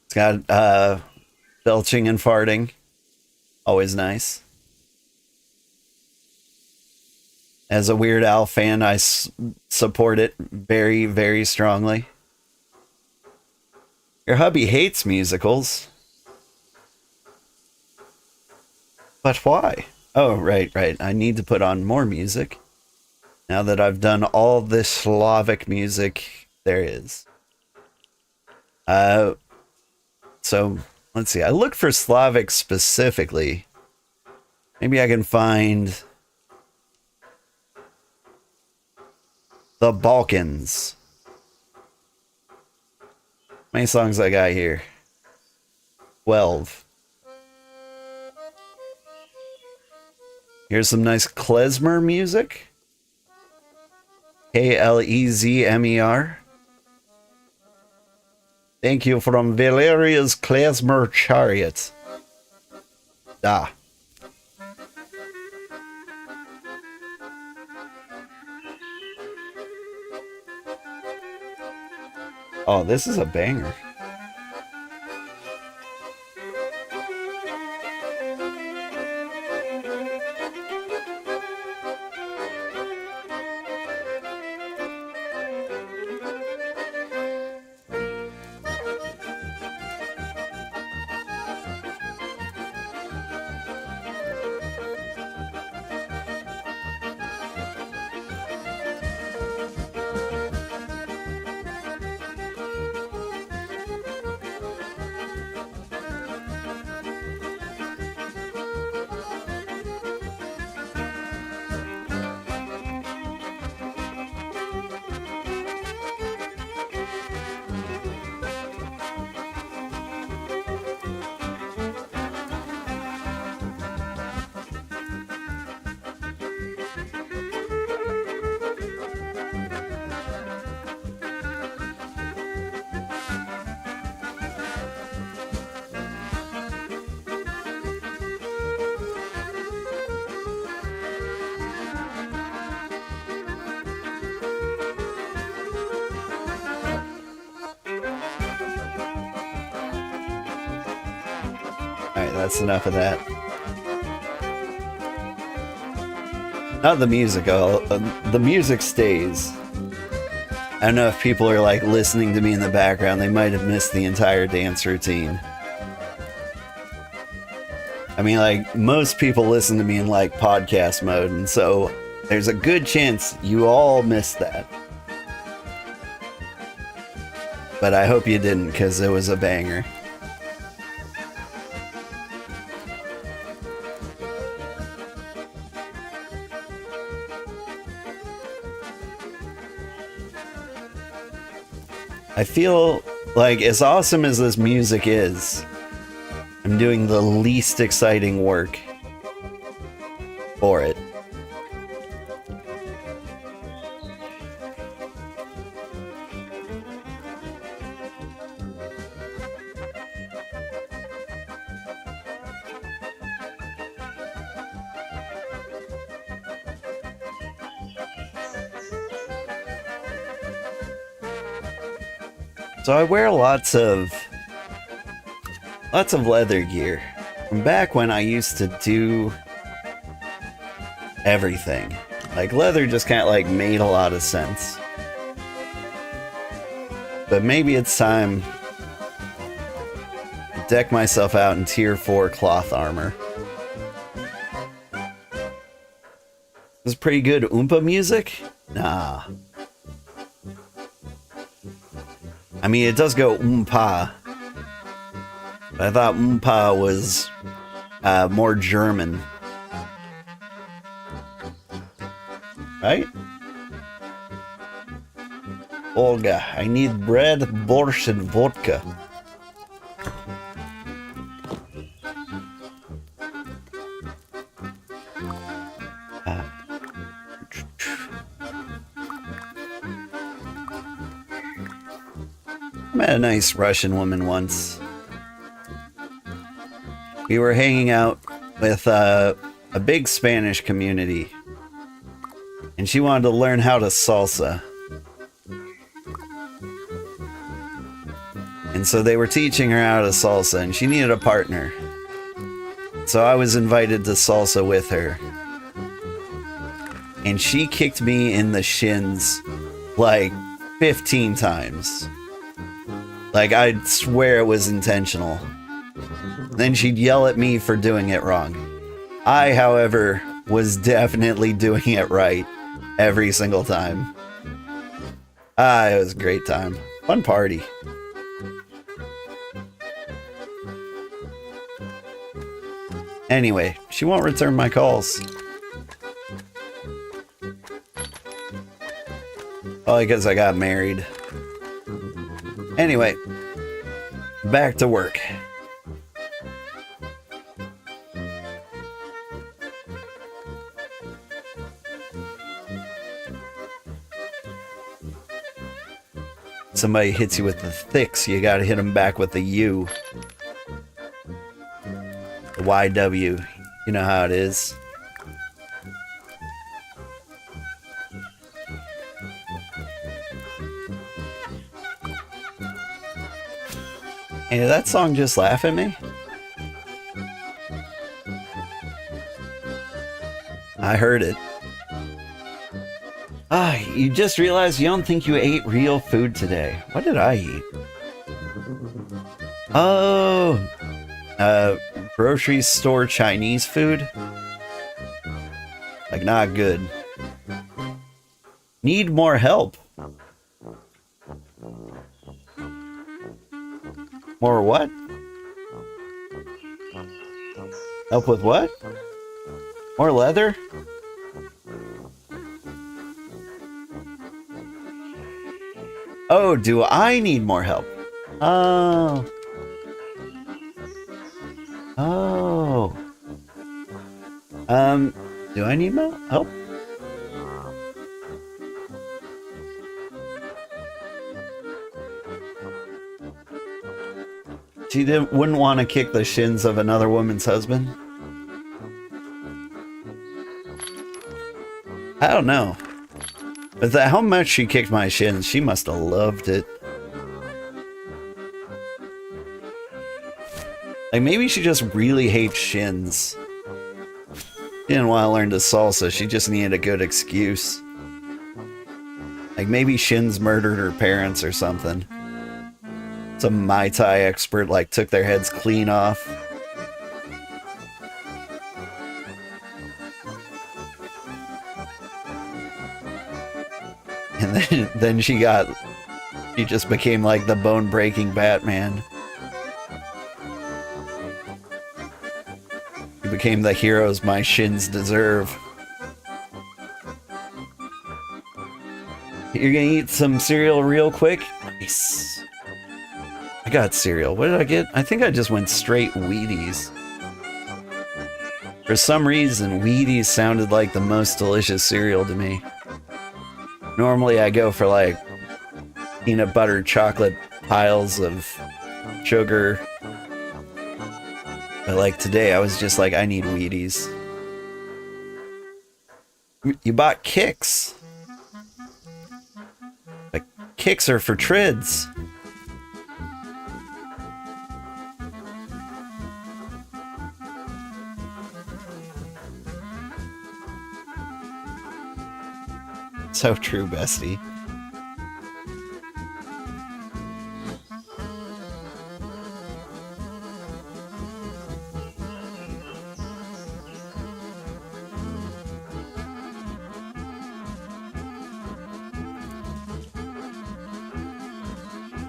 It's got belching and farting. Always nice. As a Weird Al fan, I support it very, very strongly. Your hubby hates musicals. But why? Oh, right. I need to put on more music. Now that I've done all this Slavic music there is. So, let's see. I look for Slavic specifically. Maybe I can find the Balkans. How many songs I got here? 12. Here's some nice klezmer music. Klezmer. Thank you from Valeria's Klezmer Chariot. Ah. Oh, this is a banger. Alright, that's enough of that. Not the music, the music stays. I don't know if people are like listening to me in the background, they might have missed the entire dance routine. I mean, like, most people listen to me in like podcast mode, and so there's a good chance you all missed that. But I hope you didn't, because it was a banger. I feel like, as awesome as this music is, I'm doing the least exciting work for it. So I wear lots of leather gear from back when I used to do everything. Like, leather just kind of like made a lot of sense. But maybe it's time to deck myself out in tier 4 cloth armor. This is pretty good Oompa music? Nah. I mean, it does go Oompa. But I thought Oompa was more German. Right? Olga, I need bread, borscht, and vodka. met a nice Russian woman once. We were hanging out with a big Spanish community, and she wanted to learn how to salsa. And so they were teaching her how to salsa, and she needed a partner. So I was invited to salsa with her. And she kicked me in the shins like 15 times. Like, I'd swear it was intentional. Then she'd yell at me for doing it wrong. I, however, was definitely doing it right every single time. It was a great time. Fun party. Anyway, she won't return my calls. Probably because I got married. Anyway, back to work. Somebody hits you with the thicks, you gotta hit them back with the U. The YW. You know how it is. Hey, did that song just laugh at me? I heard it. You just realized you don't think you ate real food today. What did I eat? Oh, grocery store Chinese food? Like, not good. Need more help. More what? Help with what? More leather? Oh, do I need more help? Oh. Oh. Do I need more help? She wouldn't want to kick the shins of another woman's husband? I don't know. But how much she kicked my shins, she must have loved it. Like, maybe she just really hates shins. She didn't want to learn to salsa, she just needed a good excuse. Like, maybe shins murdered her parents or something. Some Mai Tai expert, like, took their heads clean off. And then she just became like the bone-breaking Batman. She became the heroes my shins deserve. You're gonna eat some cereal real quick? Nice. I got cereal. What did I get? I think I just went straight Wheaties. For some reason, Wheaties sounded like the most delicious cereal to me. Normally I go for like peanut butter chocolate piles of sugar. But like today I was just like, I need Wheaties. You bought Kicks. But Kicks are for trids. So true, bestie.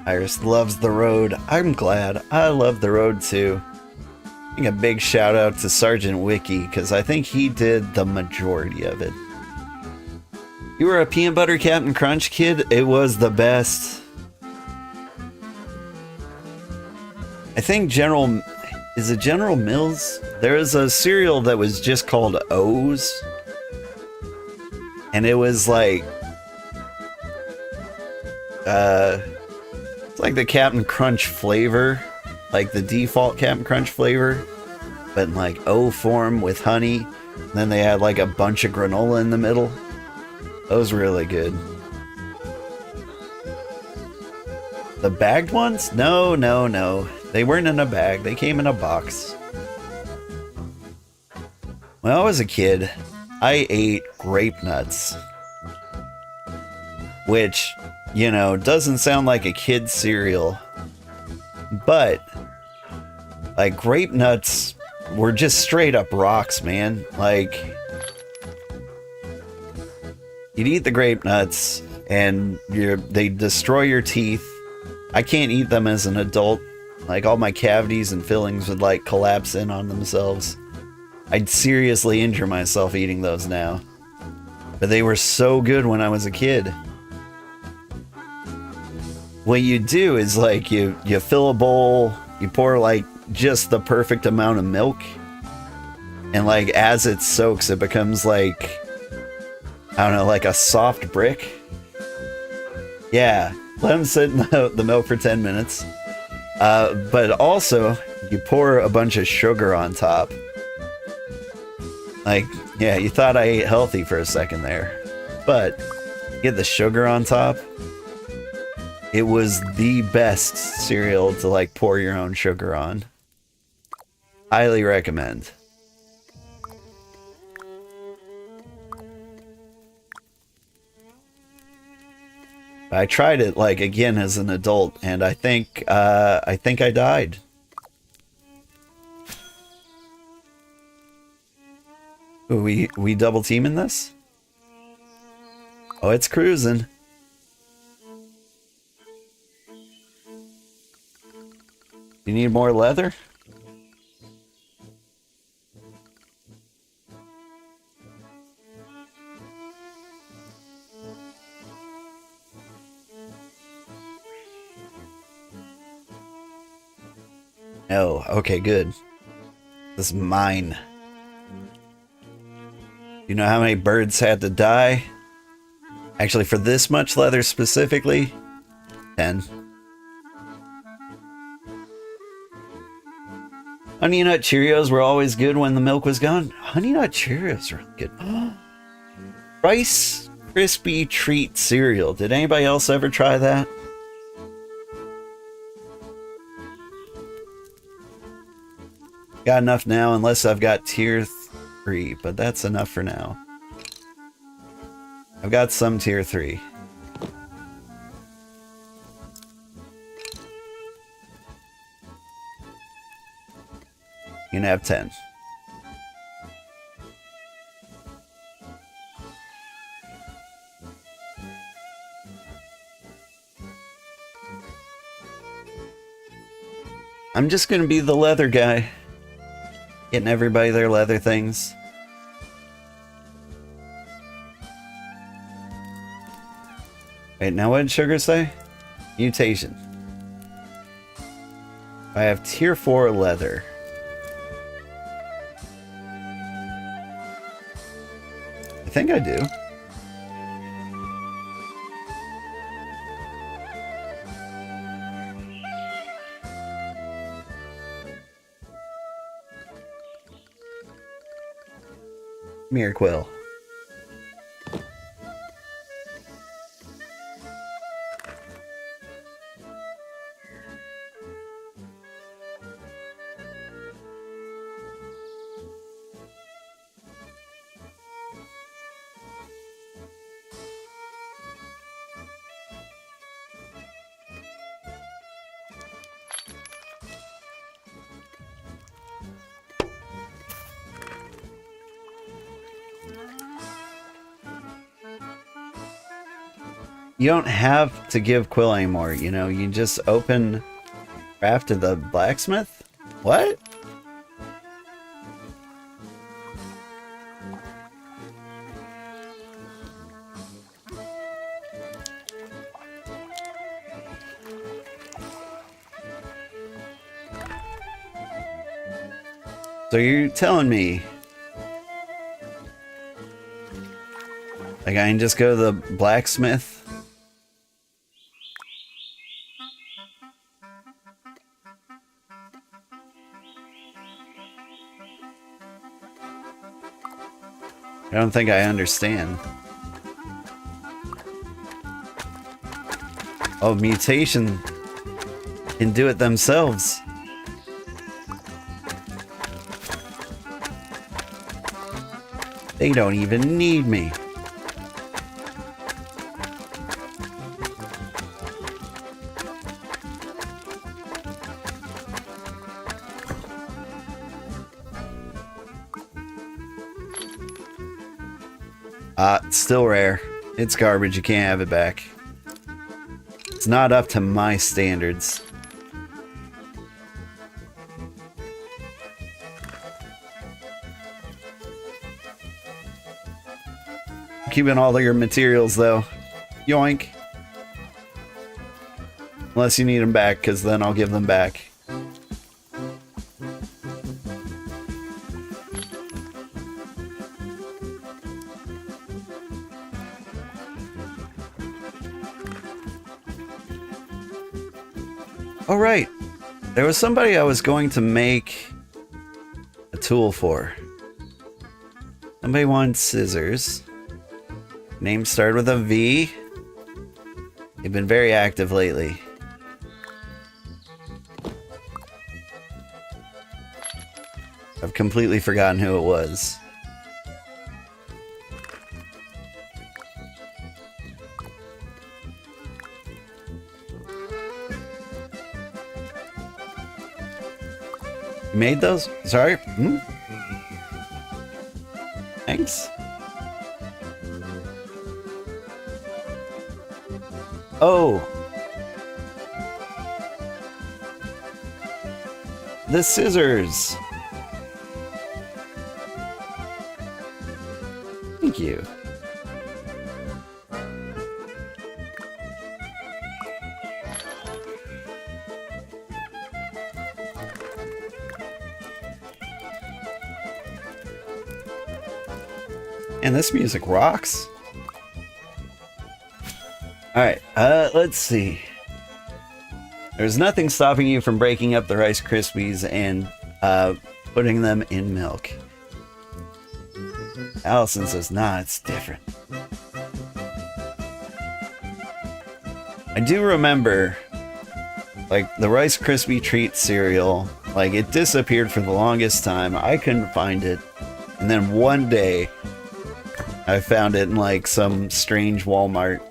Iris loves the road. I'm glad. I love the road too. I think a big shout out to Sergeant Wiki, because I think he did the majority of it. You were a peanut butter Captain Crunch kid? It was the best. I think is it General Mills? There was a cereal that was just called O's. And it was like, it's like the Captain Crunch flavor, like the default Captain Crunch flavor, but in like O form with honey. And then they had like a bunch of granola in the middle. That was really good. The bagged ones? No, no, no. They weren't in a bag. They came in a box. When I was a kid, I ate grape nuts. Which, you know, doesn't sound like a kid's cereal. But, like, grape nuts were just straight up rocks, man. Like, you'd eat the grape nuts, and they destroy your teeth. I can't eat them as an adult. Like, all my cavities and fillings would, like, collapse in on themselves. I'd seriously injure myself eating those now. But they were so good when I was a kid. What you do is, like, you fill a bowl, you pour, like, just the perfect amount of milk. And, like, as it soaks, it becomes, like, I don't know, like a soft brick. Yeah, let them sit in the milk for 10 minutes. But also, you pour a bunch of sugar on top. Like, yeah, you thought I ate healthy for a second there. But, get the sugar on top. It was the best cereal to, like, pour your own sugar on. Highly recommend. I tried it, like, again as an adult, and I think I died. Ooh, we double teaming this? Oh, it's cruising. You need more leather? No. Okay, good. This is mine. You know how many birds had to die? Actually, for this much leather specifically, 10. Honey Nut Cheerios were always good when the milk was gone. Honey Nut Cheerios are good. Rice Krispie Treat cereal. Did anybody else ever try that? Got enough now, unless I've got tier 3, but that's enough for now. I've got some tier 3. You can have 10. I'm just gonna be the leather guy. Getting everybody their leather things. Wait, now what did Sugar say? Mutation. I have tier 4 leather. I think I do. Miracle. You don't have to give Quill anymore, you know, you just open craft to the blacksmith? What? So you're telling me like I can just go to the blacksmith I don't think I understand. Oh, mutation can do it themselves. They don't even need me. It's still rare. It's garbage. You can't have it back. It's not up to my standards. Keeping all of your materials, though. Yoink. Unless you need them back, because then I'll give them back. Oh, right. There was somebody I was going to make a tool for. Somebody wanted scissors. Name started with a V. They've been very active lately. I've completely forgotten who it was. You made those? Sorry? Hmm? Thanks. Oh. The scissors. Thank you. And this music rocks. Alright, let's see. There's nothing stopping you from breaking up the Rice Krispies and putting them in milk. Allison says, nah, it's different. I do remember, like, the Rice Krispie Treat cereal, like, it disappeared for the longest time. I couldn't find it. And then one day, I found it in, like, some strange Walmart.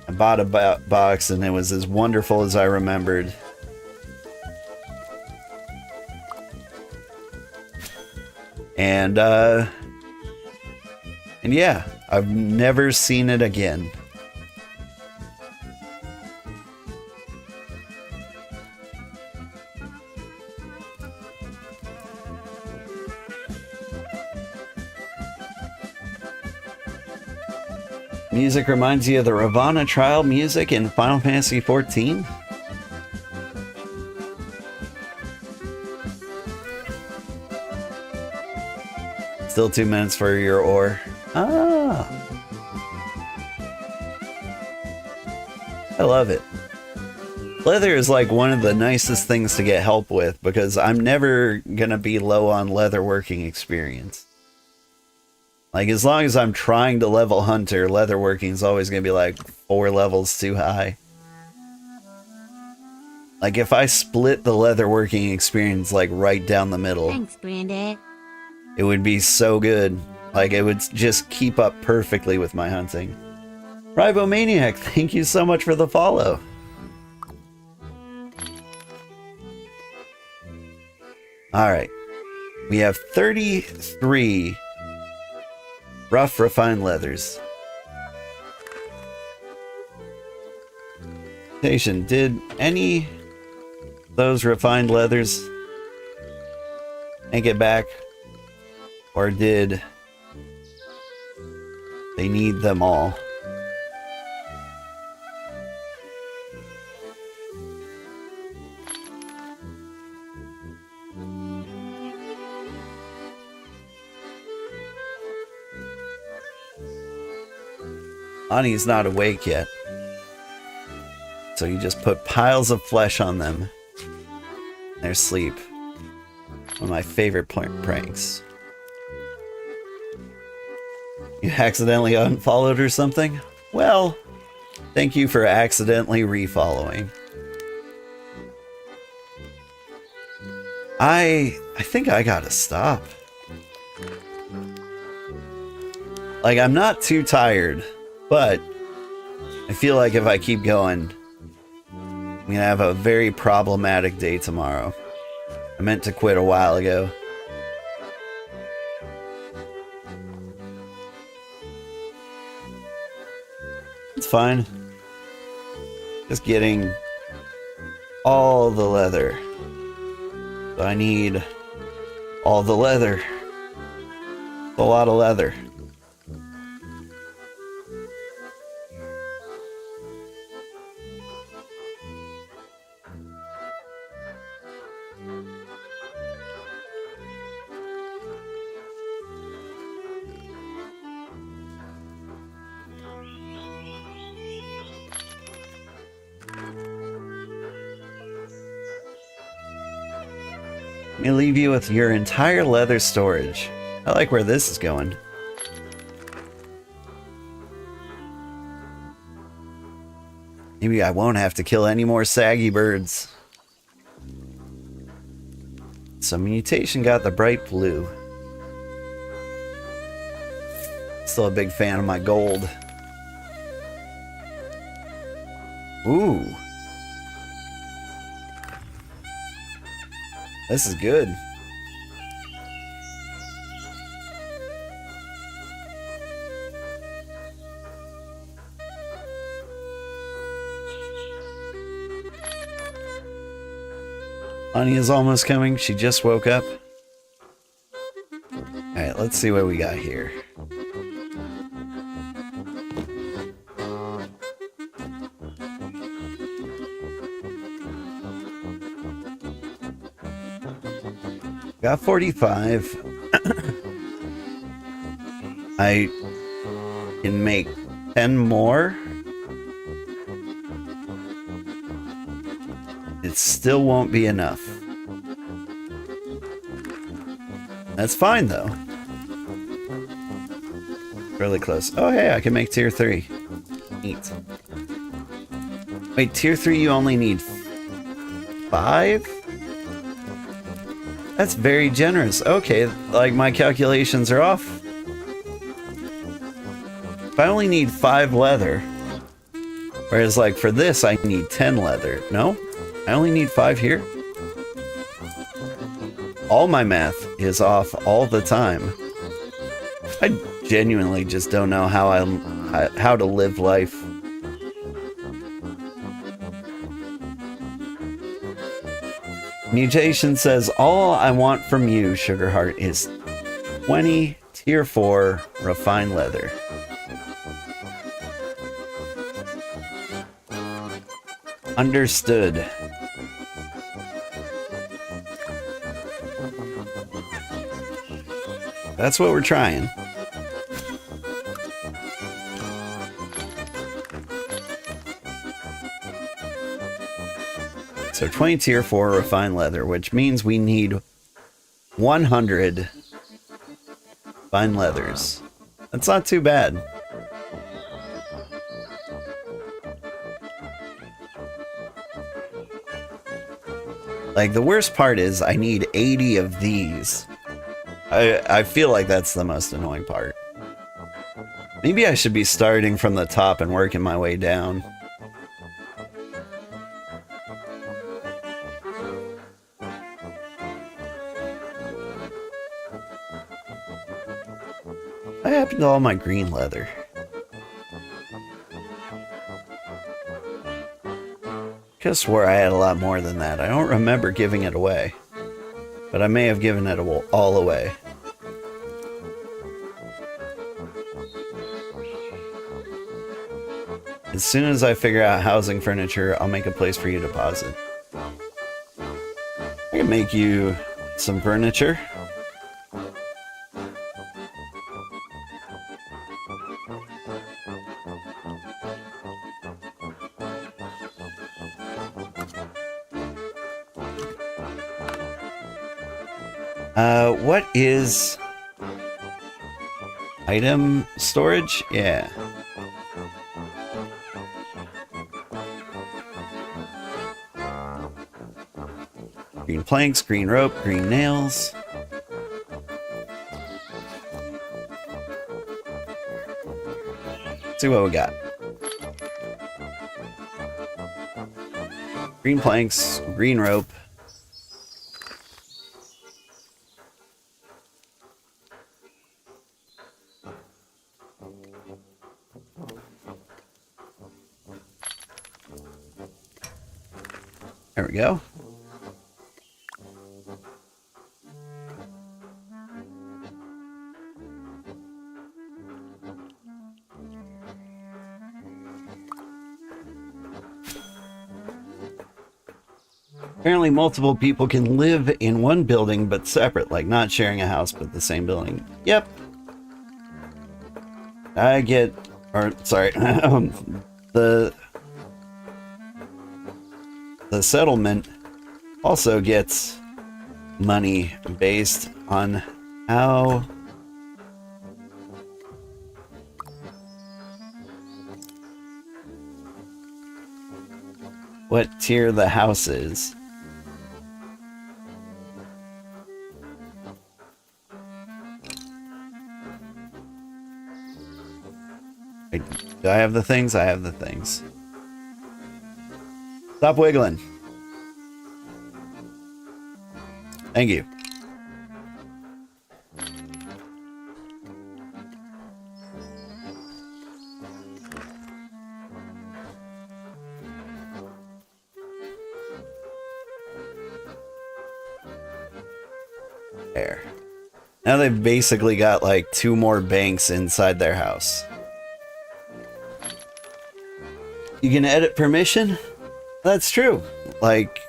I bought a box, and it was as wonderful as I remembered. And yeah, I've never seen it again. Music reminds you of the Ravana trial music in Final Fantasy XIV? Still 2 minutes for your ore. Ah! I love it. Leather is like one of the nicest things to get help with because I'm never gonna be low on leather working experience. Like, as long as I'm trying to level Hunter, leatherworking is always going to be like 4 levels too high. Like, if I split the leatherworking experience, like, right down the middle... Thanks, Granddad. It would be so good. Like, it would just keep up perfectly with my hunting. Ribomaniac, thank you so much for the follow. Alright. We have 33... rough, refined leathers. Station, did any of those refined leathers make it back? Or did they need them all? Ani's not awake yet. So you just put piles of flesh on them. They're asleep. One of my favorite pranks. You accidentally unfollowed or something? Well, thank you for accidentally refollowing. I think I gotta stop. Like, I'm not too tired, but I feel like if I keep going, I'm gonna have a very problematic day tomorrow. I meant to quit a while ago. It's fine. Just getting all the leather. So I need all the leather. A lot of leather. Let me leave you with your entire leather storage. I like where this is going. Maybe I won't have to kill any more saggy birds. So mutation got the bright blue. Still a big fan of my gold. Ooh. This is good. Honey is almost coming. She just woke up. Alright, let's see what we got here. Got 45. I can make 10 more. It still won't be enough. That's fine though. Really close. Oh hey, I can make tier 3. Neat. Wait, tier 3 you only need 5? That's very generous. Okay, like my calculations are off. If I only need 5 leather, whereas like for this I need 10 leather. No? I only need 5 here? All my math is off all the time. I genuinely just don't know how to live life. Mutation says, all I want from you, Sugarheart, is 20 tier 4 refined leather. Understood. That's what we're trying. So 20 tier 4 refined leather, which means we need 100 fine leathers. That's not too bad. Like, the worst part is I need 80 of these. I feel like that's the most annoying part. Maybe I should be starting from the top and working my way down. What happened to all my green leather? Could have swore I had a lot more than that. I don't remember giving it away. But I may have given it all away. As soon as I figure out housing furniture, I'll make a place for you to deposit. I can make you some furniture. What is item storage? Yeah. Green planks, green rope, green nails. See what we got. Green planks, green rope. There we go. Apparently multiple people can live in one building but separate, like not sharing a house but the same building. Yep. I get, or sorry, the settlement also gets money based on how what tier the house is. Do I have the things? I have the things. Stop wiggling. Thank you. There. Now they've basically got like 2 more banks inside their house. You can edit permission? That's true. Like,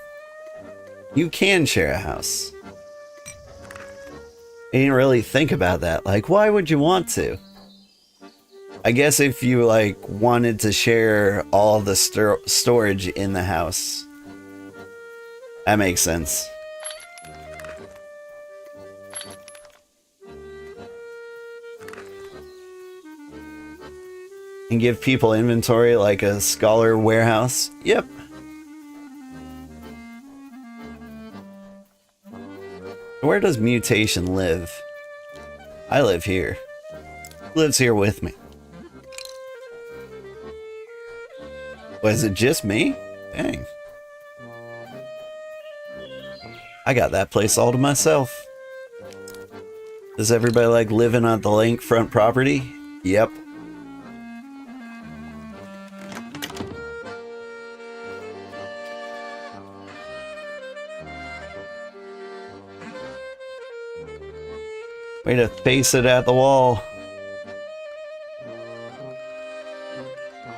you can share a house. I didn't really think about that. Like, why would you want to? I guess if you, like, wanted to share all the storage in the house. That makes sense. And give people inventory like a scholar warehouse. Yep. Where does Mutation live? I live here. Who lives here with me? Was it just me? Dang. I got that place all to myself. Does everybody like living on the lakefront property? Yep. Way to face it at the wall.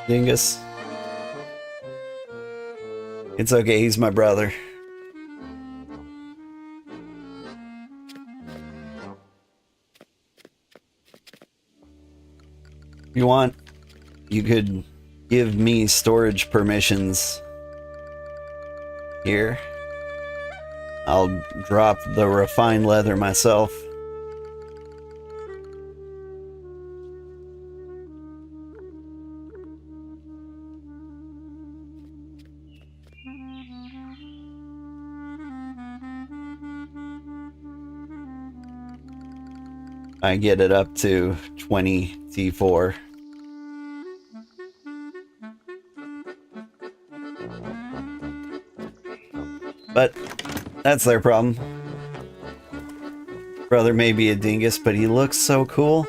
Dingus. It's okay, he's my brother. If you want, you could give me storage permissions here. I'll drop the refined leather myself. I get it up to 20 T4. But that's their problem. Brother may be a dingus, but he looks so cool.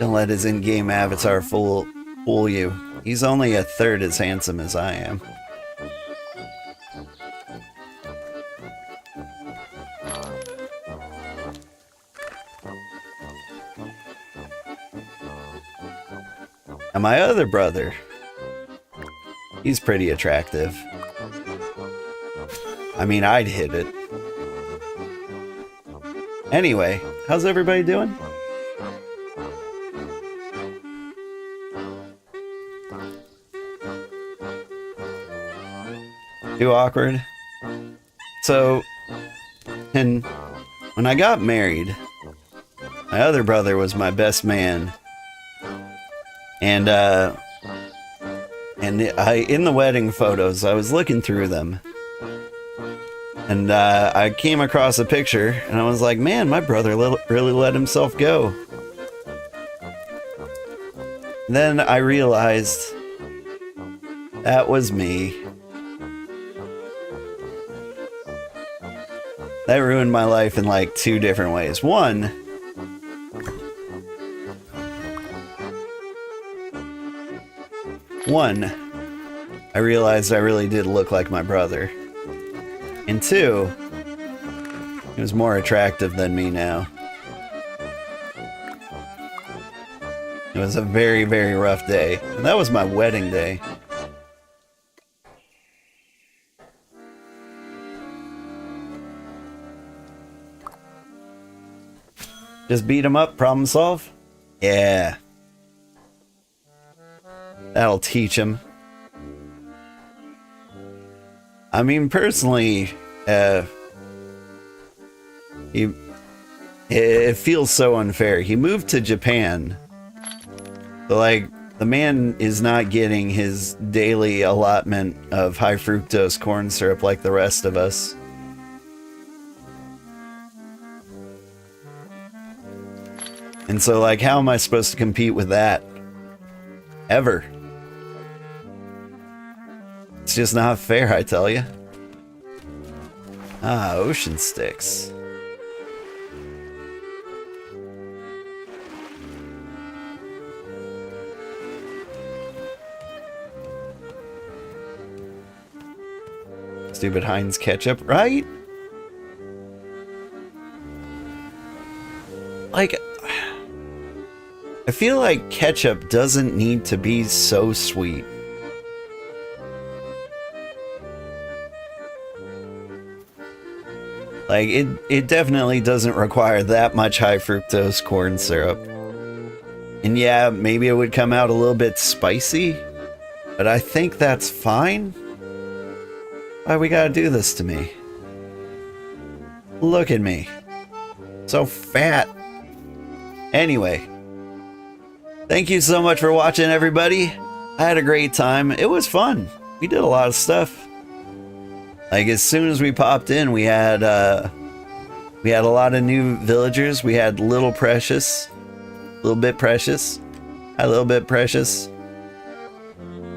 Don't let his in-game avatar fool you. He's only a third as handsome as I am. And my other brother, he's pretty attractive. I mean, I'd hit it. Anyway, how's everybody doing? Too awkward? So, And when I got married, my other brother was my best man. And in the wedding photos, I was looking through them. And I came across a picture, and I was like, man, my brother really let himself go. Then I realized that was me. That ruined my life in like two different ways. One, I realized I really did look like my brother. And two, he was more attractive than me now. It was a very, very rough day. And that was my wedding day. Just beat him up, problem solve? Yeah. That'll teach him. I mean, personally, it feels so unfair. He moved to Japan. So, like, the man is not getting his daily allotment of high fructose corn syrup like the rest of us. And so, like, how am I supposed to compete with that? Ever. It's just not fair, I tell you. Ah, ocean sticks. Stupid Heinz ketchup, right? Like, I feel like ketchup doesn't need to be so sweet. Like, it definitely doesn't require that much high fructose corn syrup. And yeah, maybe it would come out a little bit spicy, but I think that's fine. Why we gotta do this to me? Look at me. So fat. Anyway. Thank you so much for watching, everybody. I had a great time. It was fun. We did a lot of stuff. Like, as soon as we popped in, we had a lot of new villagers. We had Little Precious. Little Bit Precious. Hi, Little Bit Precious.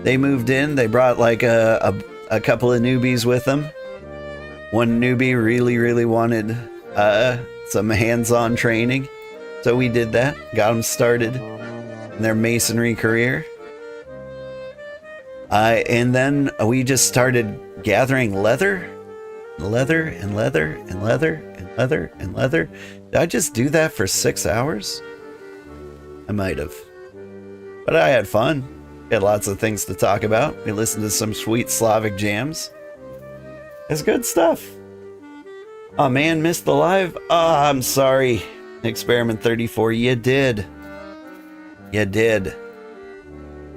They moved in. They brought like a couple of newbies with them. One newbie really wanted some hands-on training. So we did that. Got them started in their masonry career. And then we just started gathering leather. Did I just do that for 6 hours? I might have. But I had fun. We had lots of things to talk about. We listened to some sweet Slavic jams. It's good stuff. Oh man, missed the live? Oh, I'm sorry. Experiment 34, you did. You did.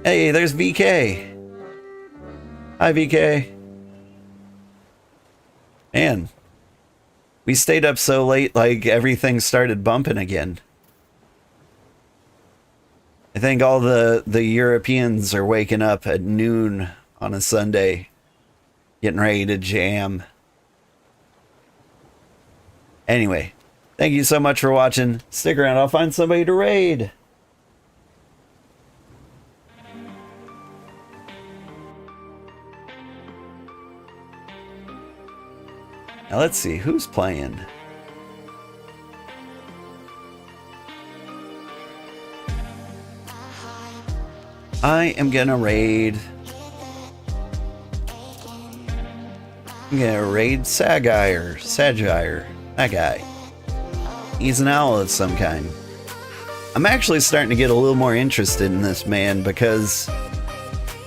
Hey, there's VK. Hi, VK. Man, we stayed up so late, like everything started bumping again. I think all the Europeans are waking up at noon on a Sunday, getting ready to jam. Anyway, thank you so much for watching. Stick around, I'll find somebody to raid. Now let's see, who's playing? I am gonna raid. I'm gonna raid Sagire. That guy. He's an owl of some kind. I'm actually starting to get a little more interested in this man because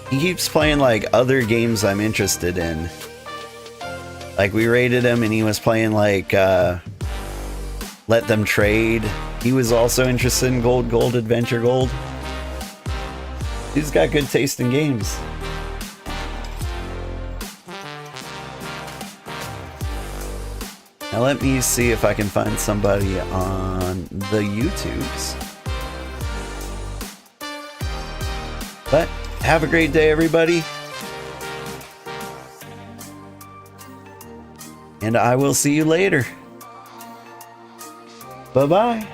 he keeps playing like other games I'm interested in. Like, we raided him and he was playing like Let Them Trade. He was also interested in Gold Adventure Gold. He's got good taste in games. Now let me see if I can find somebody on the YouTubes. But have a great day, everybody. And I will see you later. Bye-bye.